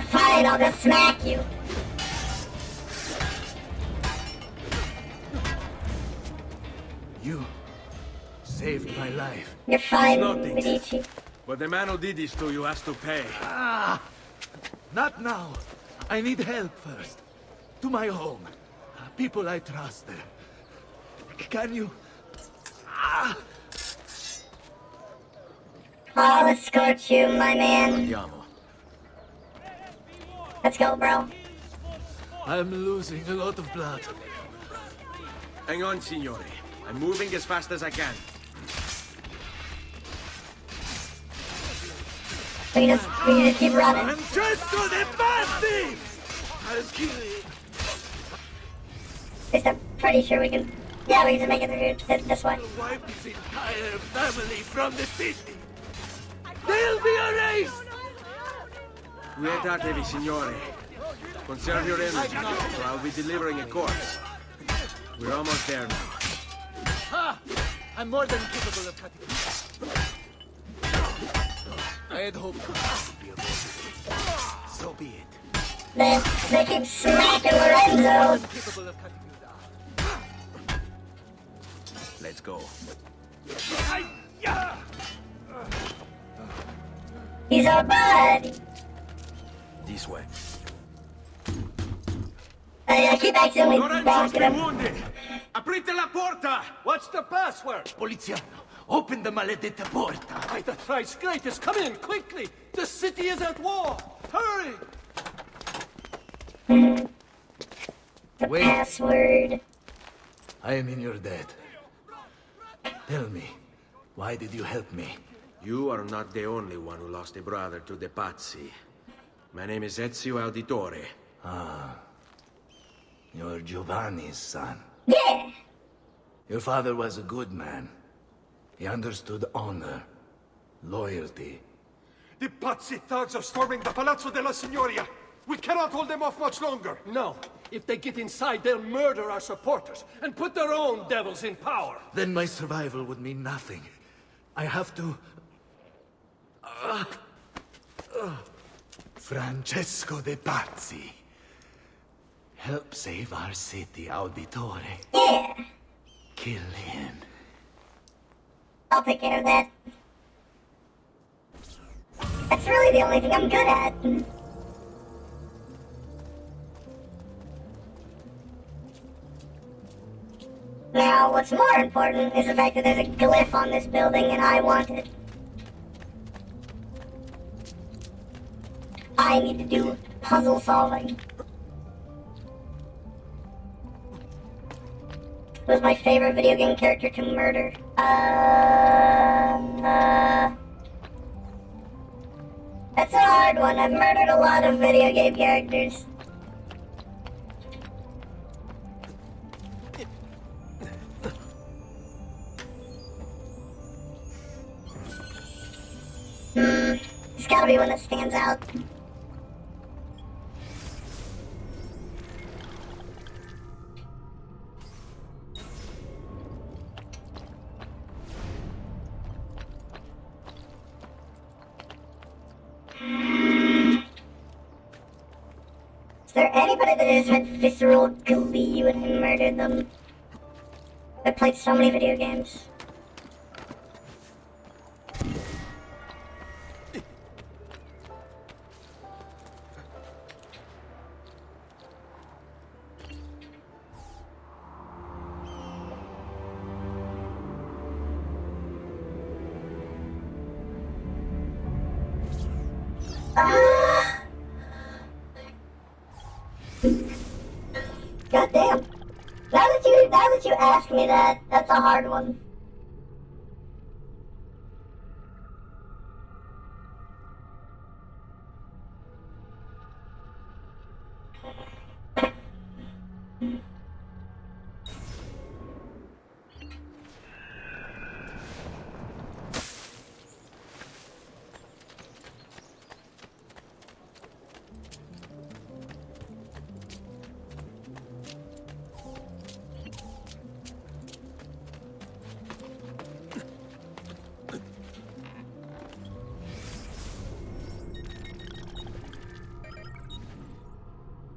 Fine, I'll just smack you. You saved my life. You're fine, Nothing. Medici. But the man who did this to you has to pay. Not now. I need help first. To my home. People I trust there. Can you... I'll escort you, my man. Andiamo. Let's go, bro. I'm losing a lot of blood. Hang on, signore. I'm moving as fast as I can. We can just keep running. Francesco de Pazzi! I'll kill you. At least I'm pretty sure we can... Yeah, we can just make it through this way. Wipe his entire family from the city. They'll be erased! Quietate, signore. Conserve your energy, or I'll be delivering a corpse. We're almost there now. I'm more than capable of cutting you. I had hoped to be able to. So be it. They keep smacking Lorenzo. I'm capable of cutting you down. Let's go. He's our bud. This way. I keep accidentally Lorenzo's bonking been him. wounded. Aprite la porta! What's the password? Poliziano, open the maledetta porta. By the thrice greatest, come in, quickly! The city is at war! Hurry! The Wait. password. I am in your debt. Tell me, why did you help me? You are not the only one who lost a brother to the Pazzi. My name is Ezio Auditore. Ah. You're Giovanni's son. Yeah. Your father was a good man. He understood honor, loyalty. The Pazzi thugs are storming the Palazzo della Signoria. We cannot hold them off much longer. No. If they get inside, they'll murder our supporters and put their own devils in power. Then my survival would mean nothing. I have to... Francesco de Pazzi. Help save our city, Auditore. Yeah. Kill him. I'll take care of that. That's really the only thing I'm good at. Now, what's more important is the fact that there's a glyph on this building and I want it. I need to do puzzle solving. was my favorite video game character to murder? That's a hard one. I've murdered a lot of video game characters. There's gotta be one that stands out. Is there anybody that just had visceral glee when I murdered them? I played so many video games. God damn. Now that you ask me that, that's a hard one.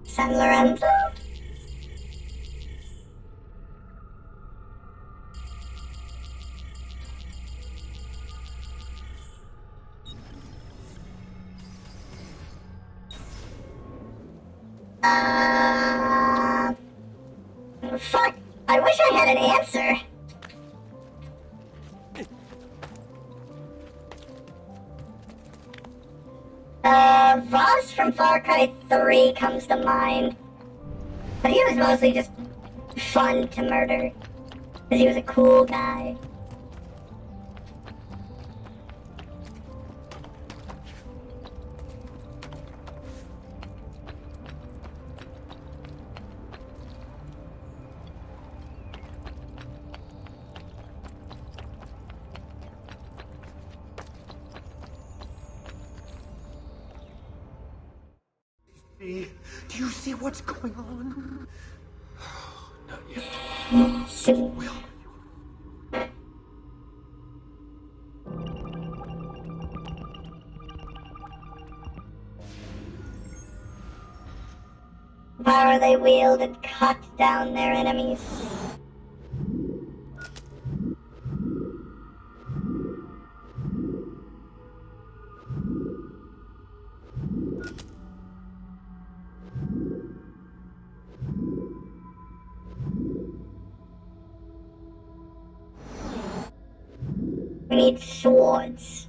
San Lorenzo? Fuck! I wish I had an answer. Voss from Far Cry 3 comes to mind. But he was mostly just fun to murder. Because he was a cool guy. Do you see what's going on? Not yet. Will. Power they wield and cut down their enemies. We need swords.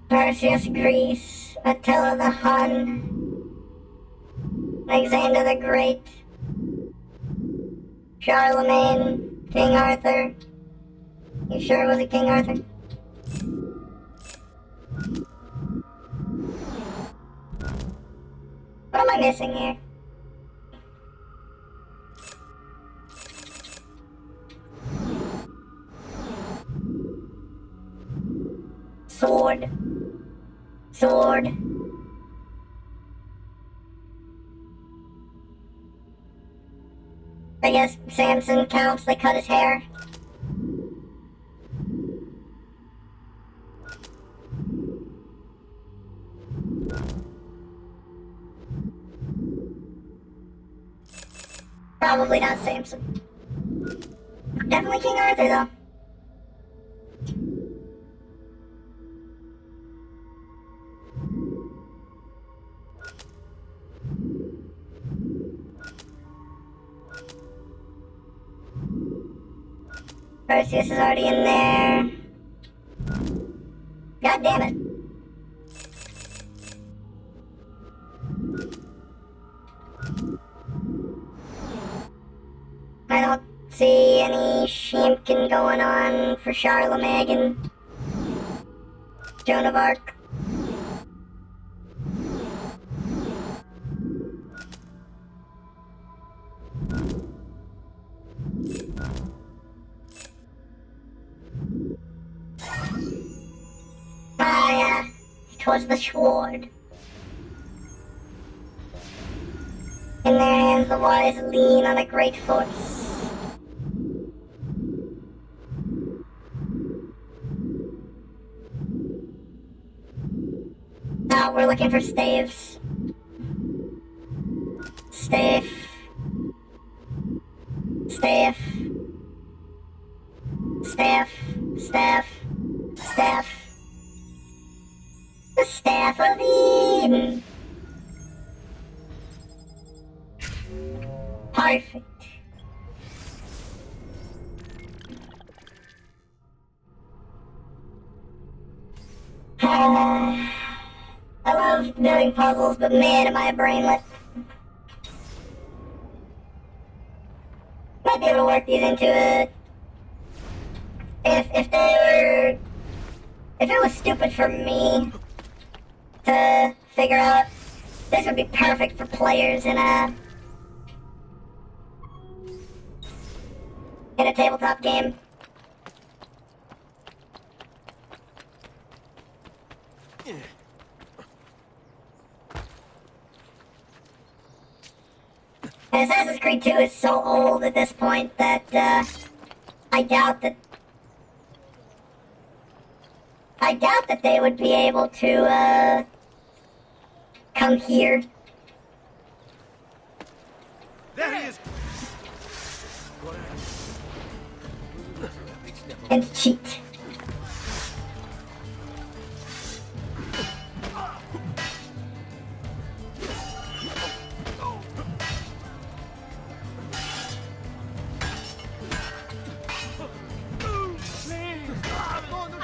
Perseus, Greece, Attila the Hun, Alexander the Great, Charlemagne, King Arthur. You sure it was a King Arthur? What am I missing here? Sword. Sword. I guess Samson counts, they cut his hair. Probably not Samson. Definitely King Arthur, though. Perseus is already in there. God damn it. I don't see any Shampkin going on for Charlemagne and Joan of Arc. Ah, yeah. It was the sword. In their hands the wise lean on a great force. Now we're looking for staves. Stave. Staff. Staff. Staff. Staff. The Staff of Eden. Perfect. I love doing puzzles, but man, am I a brainlet. Might be able to work these into it. If it was stupid for me to figure out, this would be perfect for players in a tabletop game. And Assassin's Creed 2 is so old at this point that I doubt that they would be able to come here. There he is! And cheat.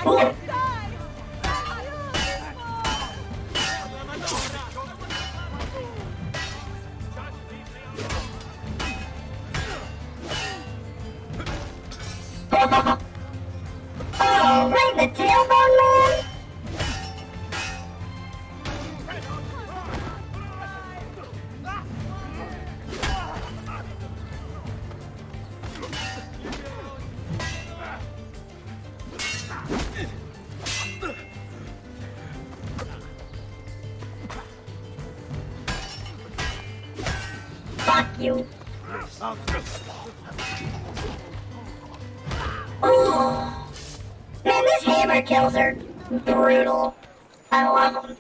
Ooh. Oh, right in the tailbone, man! Fuck you. Ooh. Man, these hammer kills are brutal. I love them.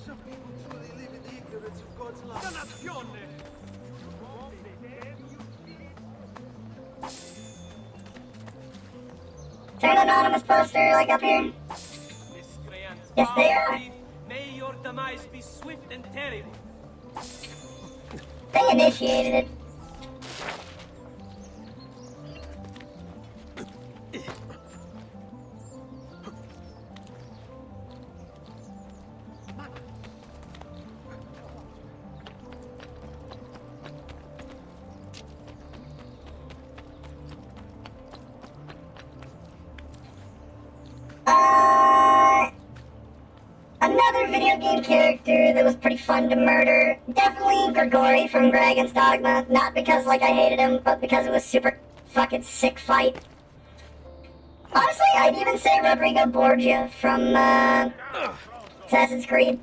Some people truly live in ignorance of God's love. Is there an anonymous poster, like, up here? Yes, they are. May your demise be swift and terrible. They initiated it. Another video game character that was pretty fun to murder. Definitely Grigori from Dragon's Dogma. Not because, like, I hated him, but because it was super fucking sick fight. Honestly, I'd even say Rodrigo Borgia from, Assassin's Creed.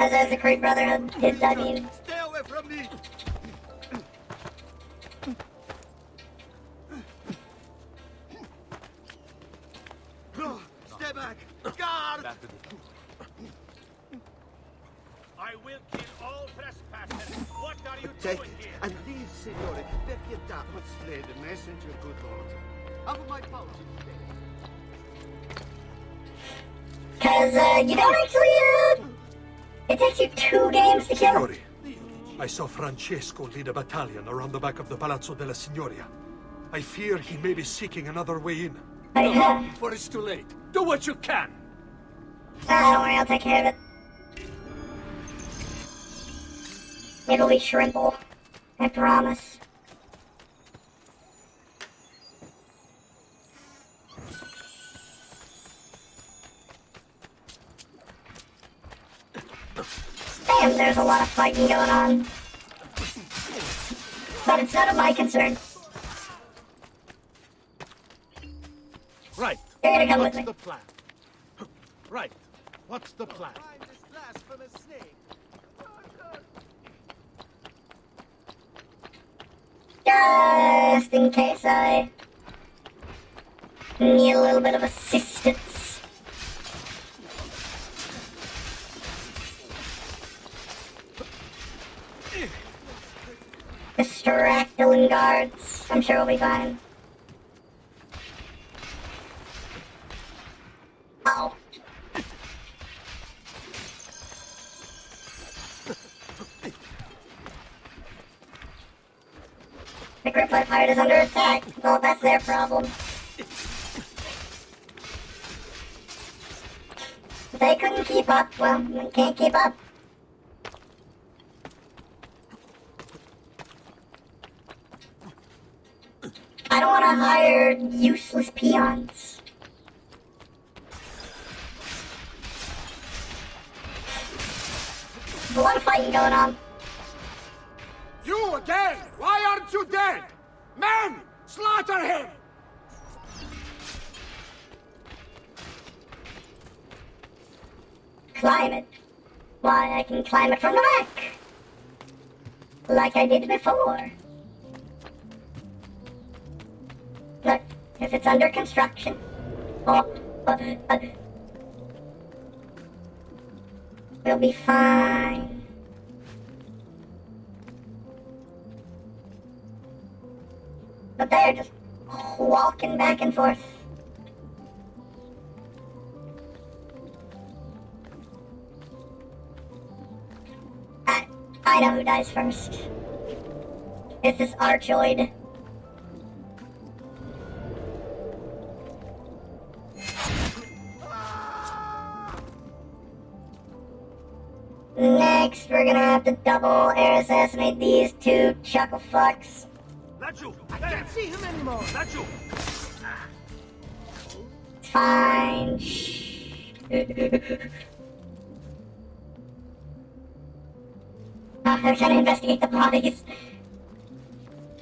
Assassin's Creed Brotherhood, I mean. Stay away from me! Stay back! Guard! I will kill all trespassers. What are you Take doing it here? and leave, Signore. Per pietà, but slay the messenger, good lord. Have my pouch instead. because you don't actually, it takes you 2 games to kill him. I saw Francesco lead a battalion around the back of the Palazzo della Signoria. I fear he may be seeking another way in. No, before it's too late. Do what you can! don't worry, I'll take care of it. It'll be shrimple. I promise. Damn, there's a lot of fighting going on. But it's none of my concern. Right. You're gonna come What's with me. the plan? Right. What's the plan? Just in case I need a little bit of assistance. Distract the Lin guards. I'm sure we'll be fine. Oh. The group I've hired is under attack. Well, that's their problem. If they couldn't keep up, well, they can't keep up. I don't want to hire useless peons. There's a lot of fighting going on. You again! Why aren't you dead? Men! Slaughter him! Climb it. Why, I can climb it from the back. Like I did before. Look, if it's under construction. We'll be fine. But they're just walking back and forth. I know who dies first. It's this Archoid. Next, we're gonna have to double air assassinate these 2 chuckle fucks. Not you! I can't see him anymore! Not you! Fine. Shh. They're trying to investigate the bodies.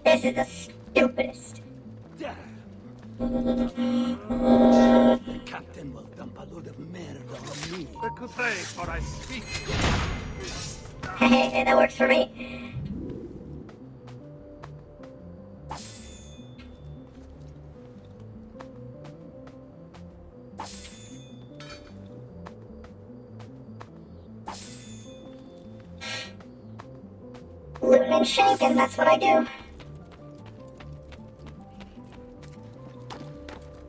This is the stupidest. The captain will dump a load of merda on me. Good place for I speak. Hey, that works for me. Looting and shanking, that's what I do.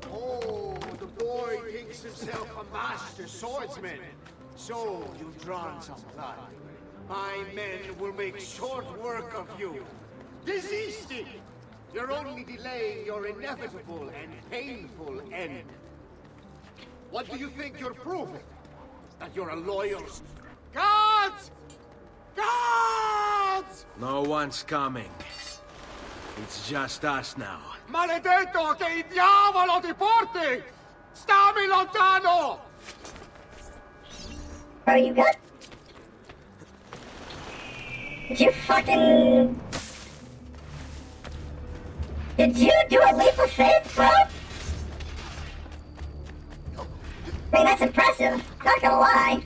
Oh, the boy thinks himself a master swordsman. So you've drawn some blood. My men will make short work of you. Desisting! You're only delaying your inevitable and painful end. What do you think you're proving? That you're a loyal... Gods! Gods! No one's coming. It's just us now. Maledetto che il diavolo ti porti! Stammi lontano! Bro, you good? Did you fucking... Did you do a leap of faith, bro? I mean, that's impressive. Not gonna lie.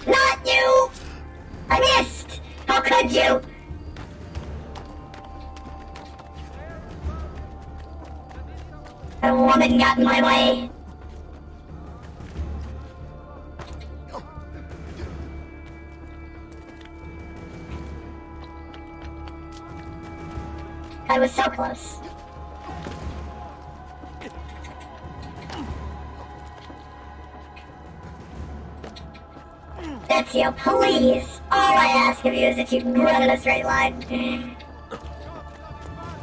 Not you! I missed! How could you? A woman got in my way. close. Ezio, please! All I ask of you is that you run in a straight line.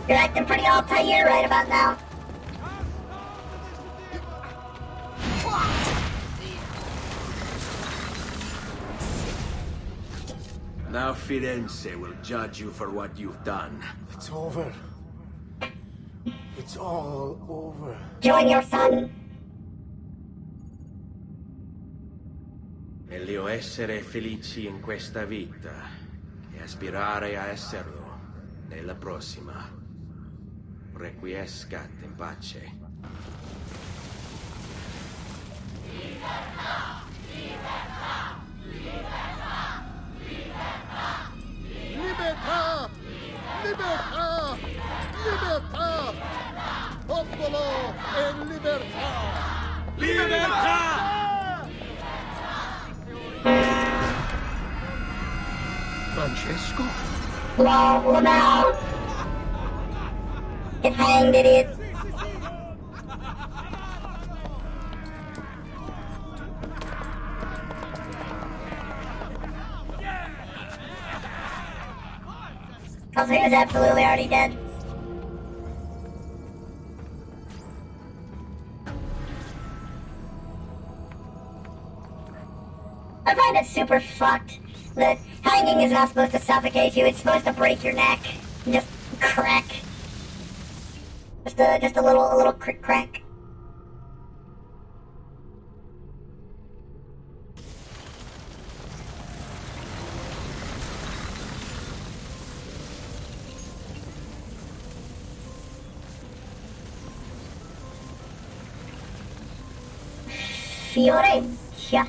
You're acting pretty all-tight here right about now. Now Firenze will judge you for what you've done. It's over. It's all over. Join your son. Meglio essere felici in questa vita e aspirare a esserlo nella prossima. Requiescat in pace. Libertà! Libertà! Libertà! Libertà! Libertà! Libertà! Popolo e libertà! Libertà! Francesco? Well, now. Get hanged, idiot. Also, he was absolutely already dead. I find it super fucked that hanging is not supposed to suffocate you, it's supposed to break your neck. Just crack. Just a little crack. Fiorentina.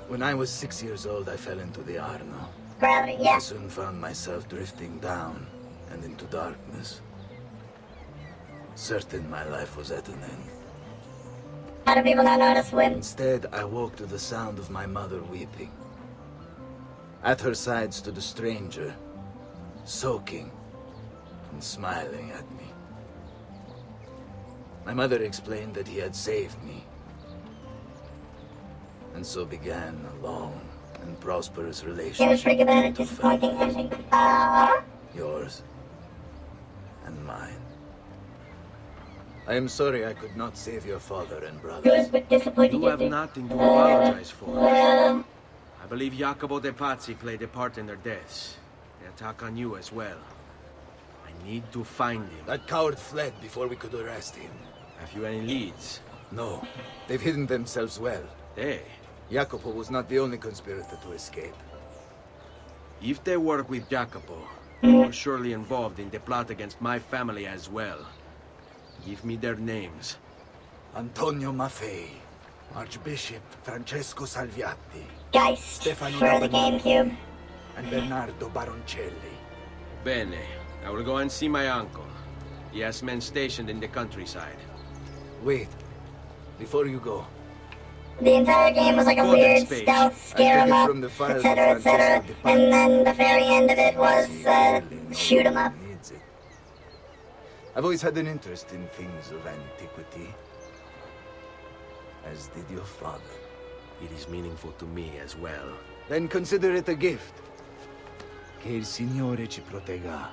When I was 6 years old, I fell into the Arno. Gravity, yeah. I soon found myself drifting down and into darkness. Certain my life was at an end. How do people not know how to swim? Instead, I woke to the sound of my mother weeping. At her side stood a stranger, soaking and smiling at me. My mother explained that he had saved me. And so began a long and prosperous relationship. It was pretty good, a disappointing ending. Yours and mine. I am sorry I could not save your father and brothers. Good, but disappointing You have ending. nothing to apologize for. I believe Jacopo de Pazzi played a part in their deaths. They attack on you as well. I need to find him. That coward fled before we could arrest him. Have you any leads? No. They've hidden themselves well. They? Jacopo was not the only conspirator to escape. If they work with Jacopo, they're surely involved in the plot against my family as well. Give me their names. Antonio Maffei, Archbishop Francesco Salviati, Geist Stefano for the D'Abanone, GameCube. and Bernardo Baroncelli. Bene. I will go and see my uncle. He has men stationed in the countryside. Wait. Before you go. The entire game was like a weird stealth, scare him up, etc., etc. And then the very end of it was, shoot him up. I've always had an interest in things of antiquity. As did your father. It is meaningful to me as well. Then consider it a gift. Che il Signore ci protegga.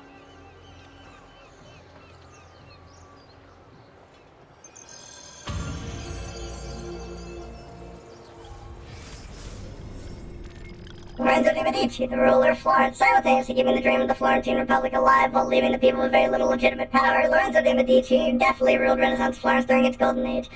Lorenzo de' Medici, the ruler of Florence, simultaneously keeping the dream of the Florentine Republic alive while leaving the people with very little legitimate power. Lorenzo de' Medici definitely ruled Renaissance Florence during its golden age.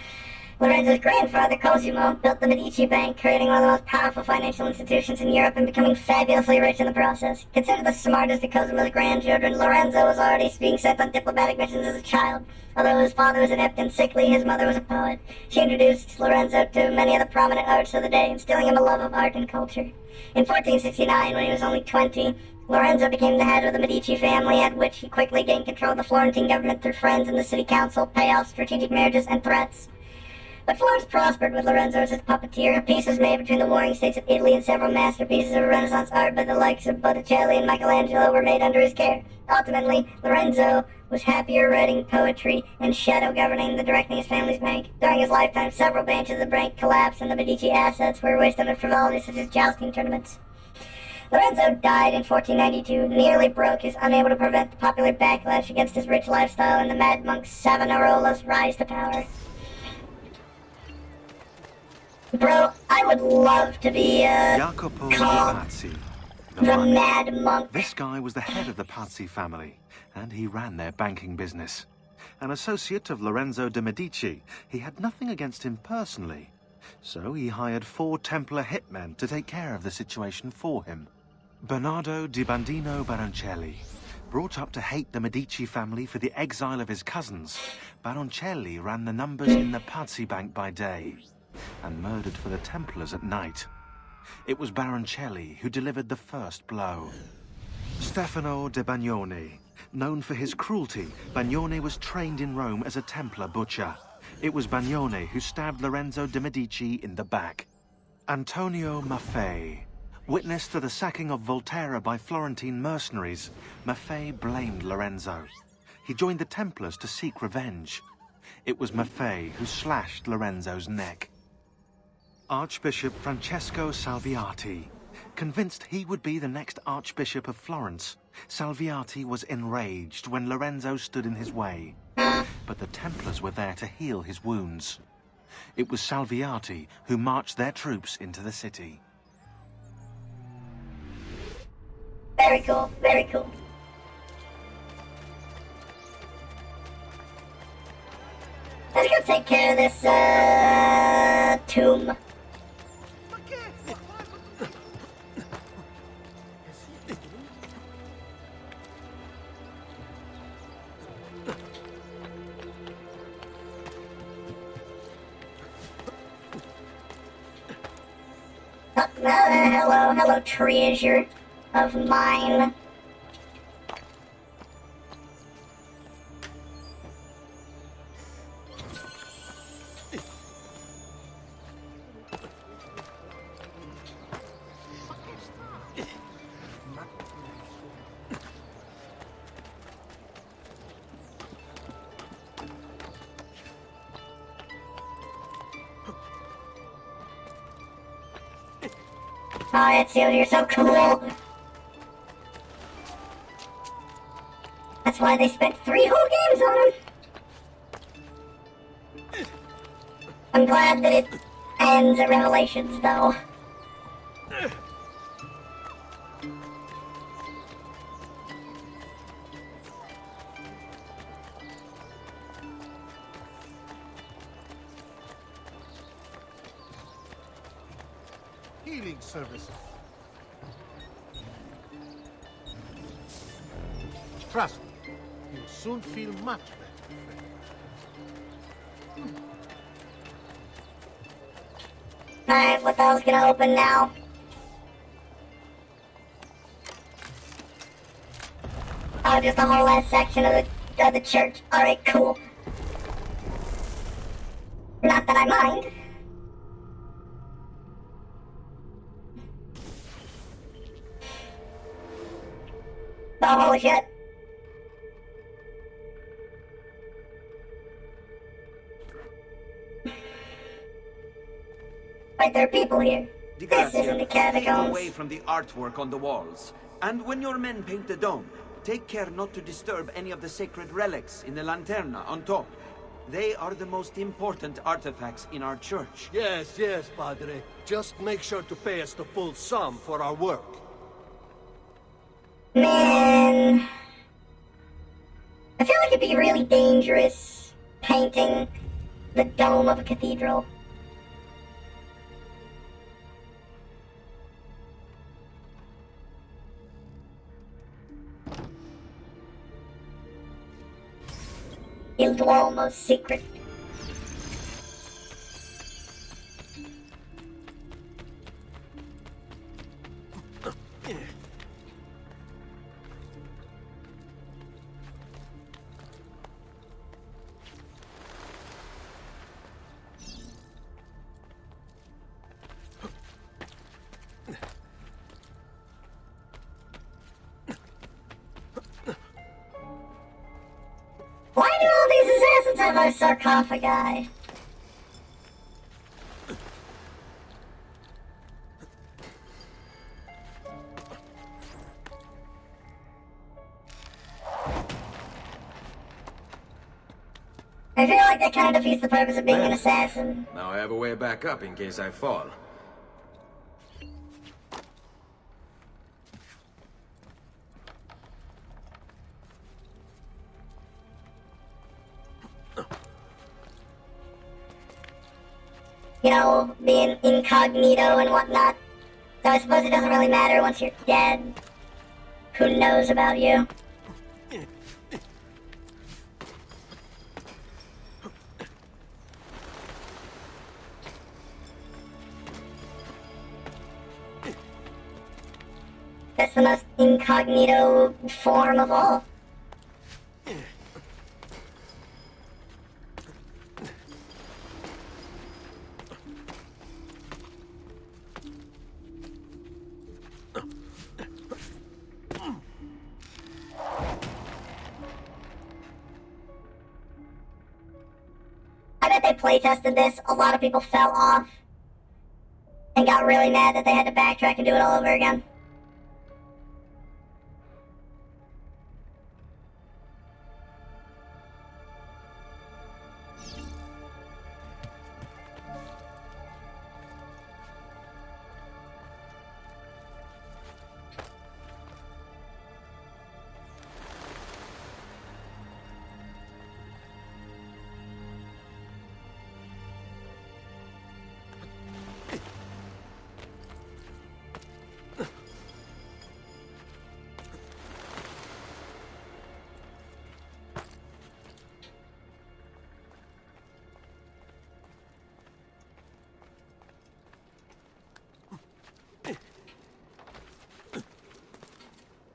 Lorenzo's grandfather, Cosimo, built the Medici Bank, creating one of the most powerful financial institutions in Europe and becoming fabulously rich in the process. Considered the smartest of Cosimo's grandchildren, Lorenzo was already being sent on diplomatic missions as a child. Although his father was inept and sickly, his mother was a poet. She introduced Lorenzo to many of the prominent arts of the day, instilling him a love of art and culture. In 1469, when he was only 20, Lorenzo became the head of the Medici family, at which he quickly gained control of the Florentine government through friends in the city council, payoffs, strategic marriages, and threats. But Florence prospered with Lorenzo as his puppeteer. A peace was made between the warring states of Italy, and several masterpieces of Renaissance art by the likes of Botticelli and Michelangelo were made under his care. Ultimately, Lorenzo was happier writing poetry and shadow governing than directing his family's bank. During his lifetime, several branches of the bank collapsed and the Medici assets were wasted on frivolities such as jousting tournaments. Lorenzo died in 1492, nearly broke, is unable to prevent the popular backlash against his rich lifestyle and the mad monk Savonarola's rise to power. Bro, I would love to be, Jacopo de called Pazzi, the Mad Monk. This guy was the head of the Pazzi family, and he ran their banking business. An associate of Lorenzo de' Medici, he had nothing against him personally. So he hired 4 Templar hitmen to take care of the situation for him. Bernardo di Bandino Baroncelli. Brought up to hate the Medici family for the exile of his cousins, Baroncelli ran the numbers in the Pazzi bank by day and murdered for the Templars at night. It was Baroncelli who delivered the first blow. Stefano de Bagnone. Known for his cruelty, Bagnone was trained in Rome as a Templar butcher. It was Bagnone who stabbed Lorenzo de' Medici in the back. Antonio Maffei. Witness to the sacking of Volterra by Florentine mercenaries, Maffei blamed Lorenzo. He joined the Templars to seek revenge. It was Maffei who slashed Lorenzo's neck. Archbishop Francesco Salviati. Convinced he would be the next Archbishop of Florence, Salviati was enraged when Lorenzo stood in his way. But the Templars were there to heal his wounds. It was Salviati who marched their troops into the city. Very cool, very cool. Let's go take care of this, tomb. Hello, treasure of mine. Oh, Ezio, you're so cool! That's why they spent 3 whole games on him! I'm glad that it ends at Revelations, though. Healing services. Trust me, you'll soon feel much better, friend. Alright, what the hell's gonna open now? Oh, just the whole last section of the church. Alright, cool. Not that I mind. Oh, holy shit. Wait, there are people here. This isn't the catacombs. Away from the artwork on the walls. And when your men paint the dome, take care not to disturb any of the sacred relics in the lanterna on top. They are the most important artifacts in our church. Yes, Padre. Just make sure to pay us the full sum for our work. Man, I feel like it'd be really dangerous painting the dome of a cathedral. Il Duomo's secret. Why do all these assassins have a sarcophagi? I feel like that kind of defeats the purpose of being an assassin. Now I have a way back up in case I fall. You know, being incognito and whatnot. Though I suppose it doesn't really matter once you're dead. Who knows about you? That's the most incognito form of all. I bet they playtested this, a lot of people fell off and got really mad that they had to backtrack and do it all over again.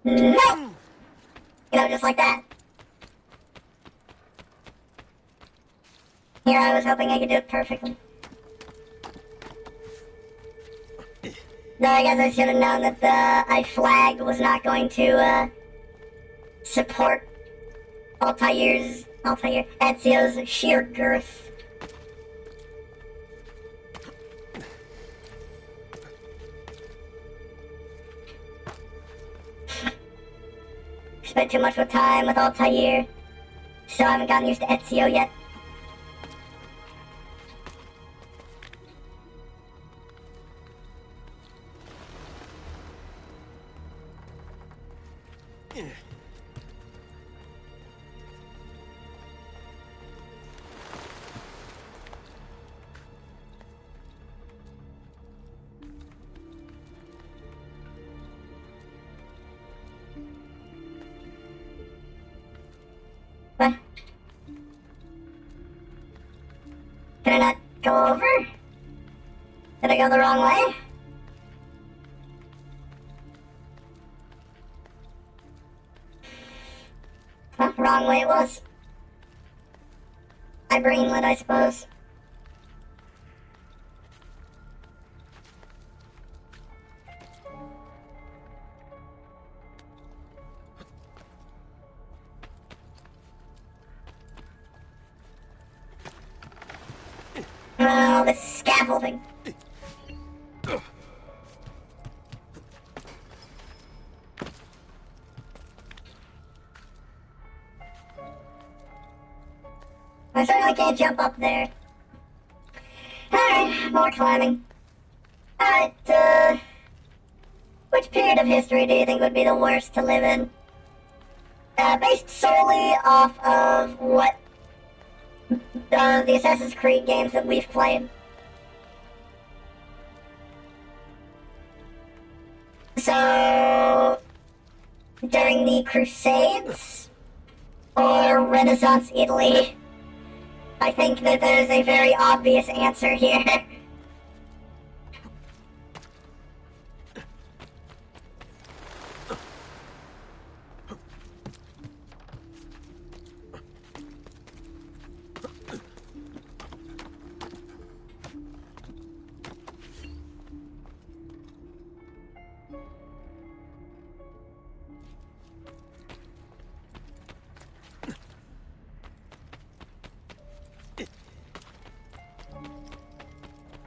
No! You know, just like that. Here, I was hoping I could do it perfectly. Though I guess I should have known that the I flagged was not going to support Ezio's sheer girth. Spent too much time with Altair, so I haven't gotten used to Ezio yet. What? Can I not go over? Did I go the wrong way? Huh, wrong way it was. I brainlet, I suppose. Oh, the scaffolding. I certainly can't jump up there. Alright, more climbing. Alright, which period of history do you think would be the worst to live in? Based solely off of what the Assassin's Creed games that we've played. So, during the Crusades or Renaissance Italy? I think that there's a very obvious answer here.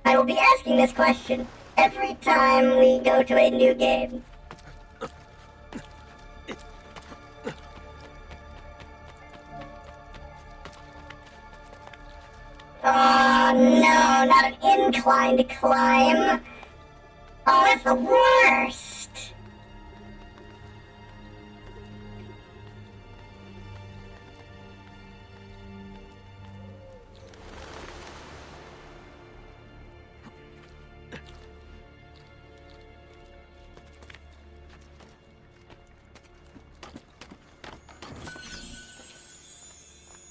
I will be asking this question every time we go to a new game. Oh no, not an inclined climb. Oh, that's the worst.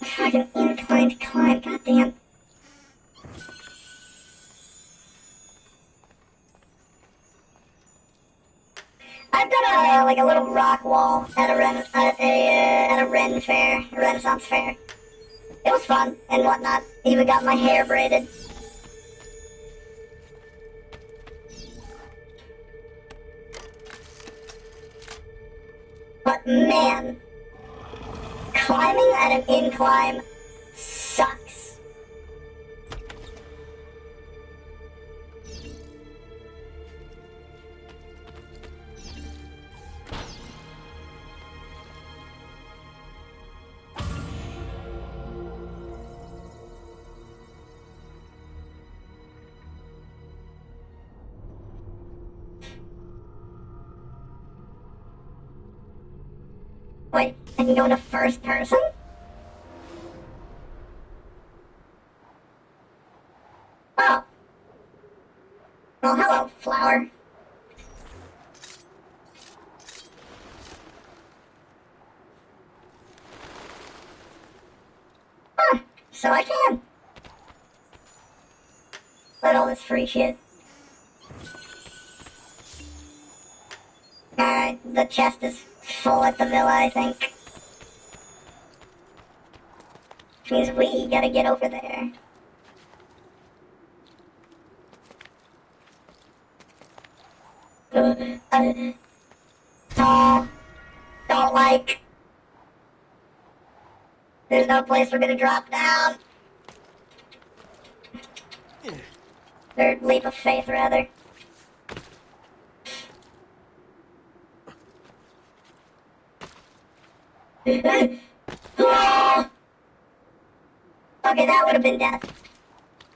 Fucking inclined climb, goddamn. I've done like a little rock wall at a Ren fair, a Renaissance fair. It was fun and whatnot. Even got my hair braided. But man, climbing at an incline sucks. Wait, I can go into first person? Oh. Well, hello, flower. Huh, so I can. Look at all this free shit. Alright, the chest is full at the villa, I think. Which means we gotta get over there. Don't like. There's no place for me to drop down. Or leap of faith, rather. Okay, that would have been death.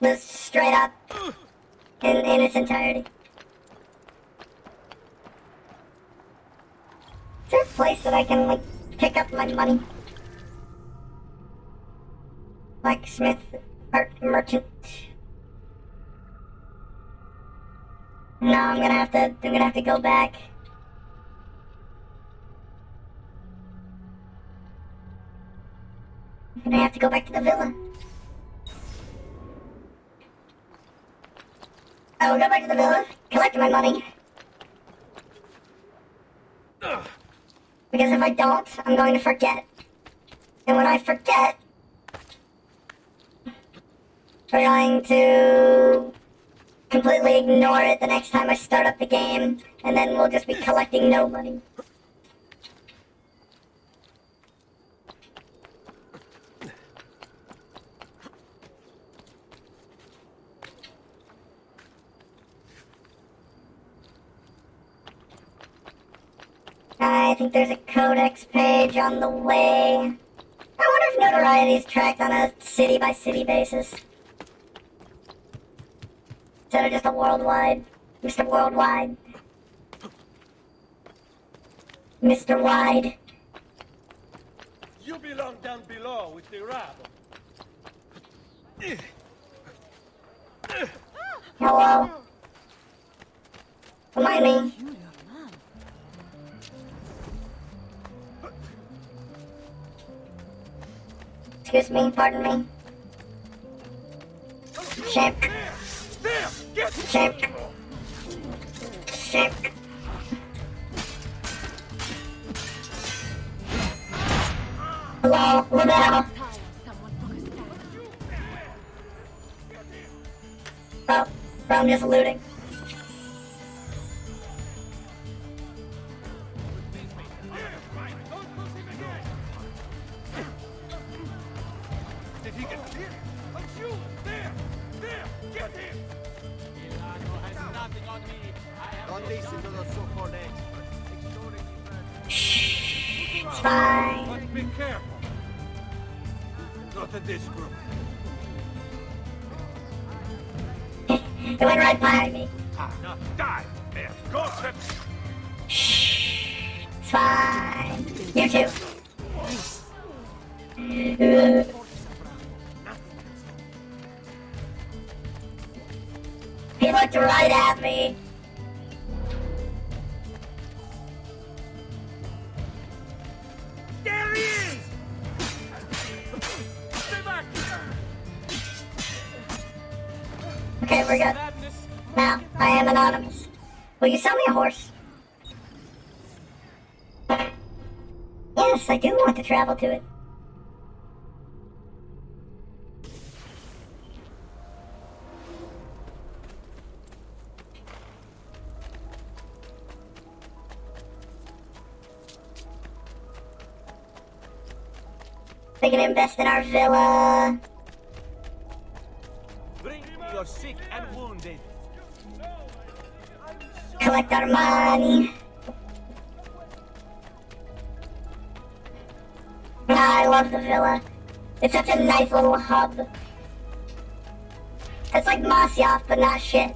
Just straight up. In its entirety. Is there a place that I can, like, pick up my money? Like Smith, art merchant. No, I'm gonna have to go back. I'm gonna have to go back to the villa. I will go back to the villa, collect my money. Because if I don't, I'm going to forget. And when I forget, we're going to completely ignore it the next time I start up the game, and then we'll just be collecting no money. I think there's a codex page on the way. I wonder if notoriety is tracked on a city-by-city basis. Instead of just a worldwide. Mr. Worldwide. Mr. Wide. You belong down below with the rabble. Hello? Don't mind me. Excuse me, pardon me. Ship. Ship. Ship. Hello, Liddell. Oh, I'm just looting. Did he get clear? Like you! There! There! Get him! Milano has nothing on me. I have Don't listen to the so-called experts. Shh, it's fine. But be careful. Not in this group. It went right by me. Now die, man. Go to... Shh, it's fine. You too. He looked right at me. There he is! Stay back! Okay, we're good. Now, I am anonymous. Will you sell me a horse? Yes, I do want to travel to it. They can invest in our villa. Bring your sick and wounded. Collect our money. I love the villa. It's such a nice little hub. It's like Masyav, but not shit.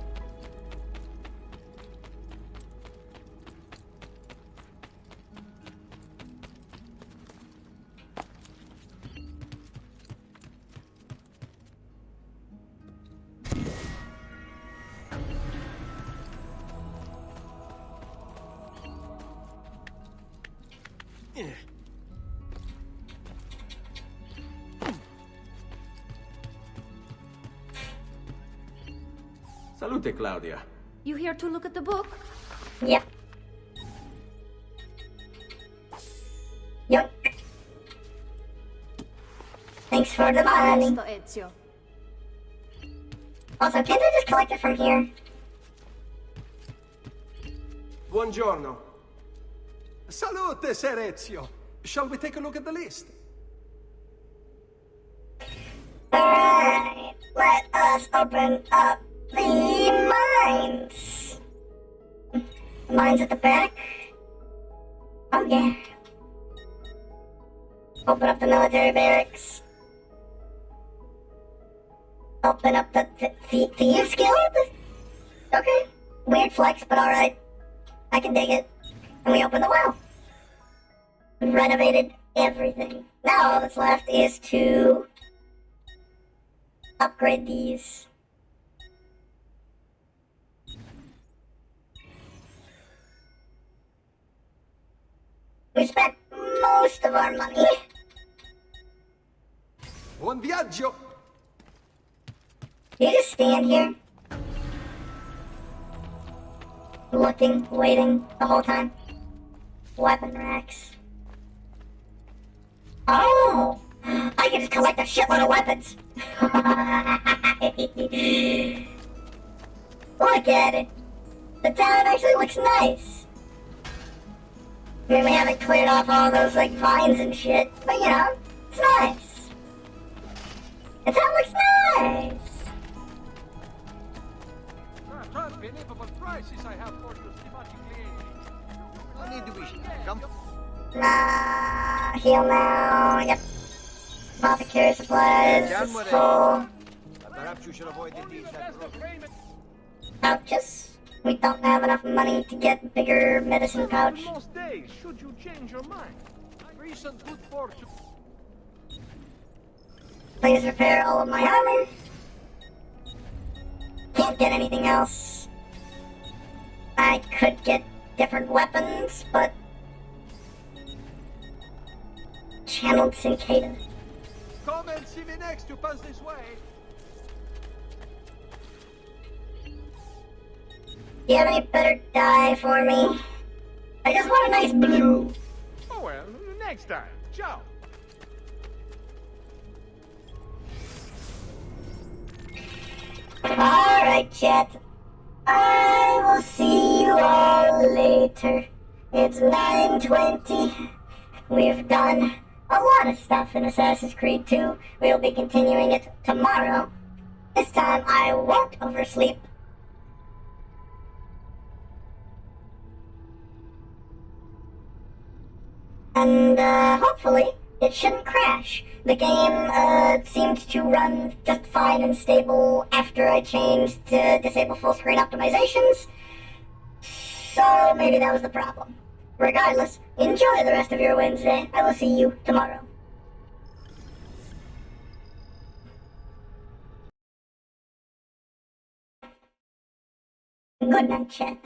Salute, Claudia. You here to look at the book? Yep. Yoink. Thanks for the money. Ezio. Also, can't I just collect it from here? Buongiorno. Salute, Ser Ezio. Shall we take a look at the list? Alright, let us open up the mines. Mines at the back. Oh yeah. Open up the military barracks. Open up the Thieves Guild? Okay. Weird flex, but alright. I can dig it. And we open the well. We've renovated everything. Now all that's left is to upgrade these. We spent most of our money. Buon viaggio! You just stand here. Looking, waiting the whole time. Weapon racks. Oh! I can just collect a shitload of weapons! Look at it! The town actually looks nice! I mean, we haven't cleared off all those, like, vines and shit, but you know, it's nice! The town looks nice! Unbelievable prices I have for you, schematically. No need to wish. Come. Heal now, yep. Apothecary supplies is full. Perhaps you should avoid the deeds that Pouches. We don't have enough money to get bigger medicine pouch. Most days, should you change your mind. Recent good fortune. Please repair all of my armor. Can't get anything else. I could get different weapons, but... Channeled Cicada. Come and see me next to pass this way. Do you have any better dye for me? I just want a nice blue. Oh well, next time. Ciao. Alright, chat. I will see you all later. It's 9:20. We've done a lot of stuff in Assassin's Creed 2. We'll be continuing it tomorrow. This time I won't oversleep. And hopefully it shouldn't crash. The game seemed to run just fine and stable after I changed to disable full screen optimizations. So maybe that was the problem. Regardless, enjoy the rest of your Wednesday. I will see you tomorrow. Good night, chat.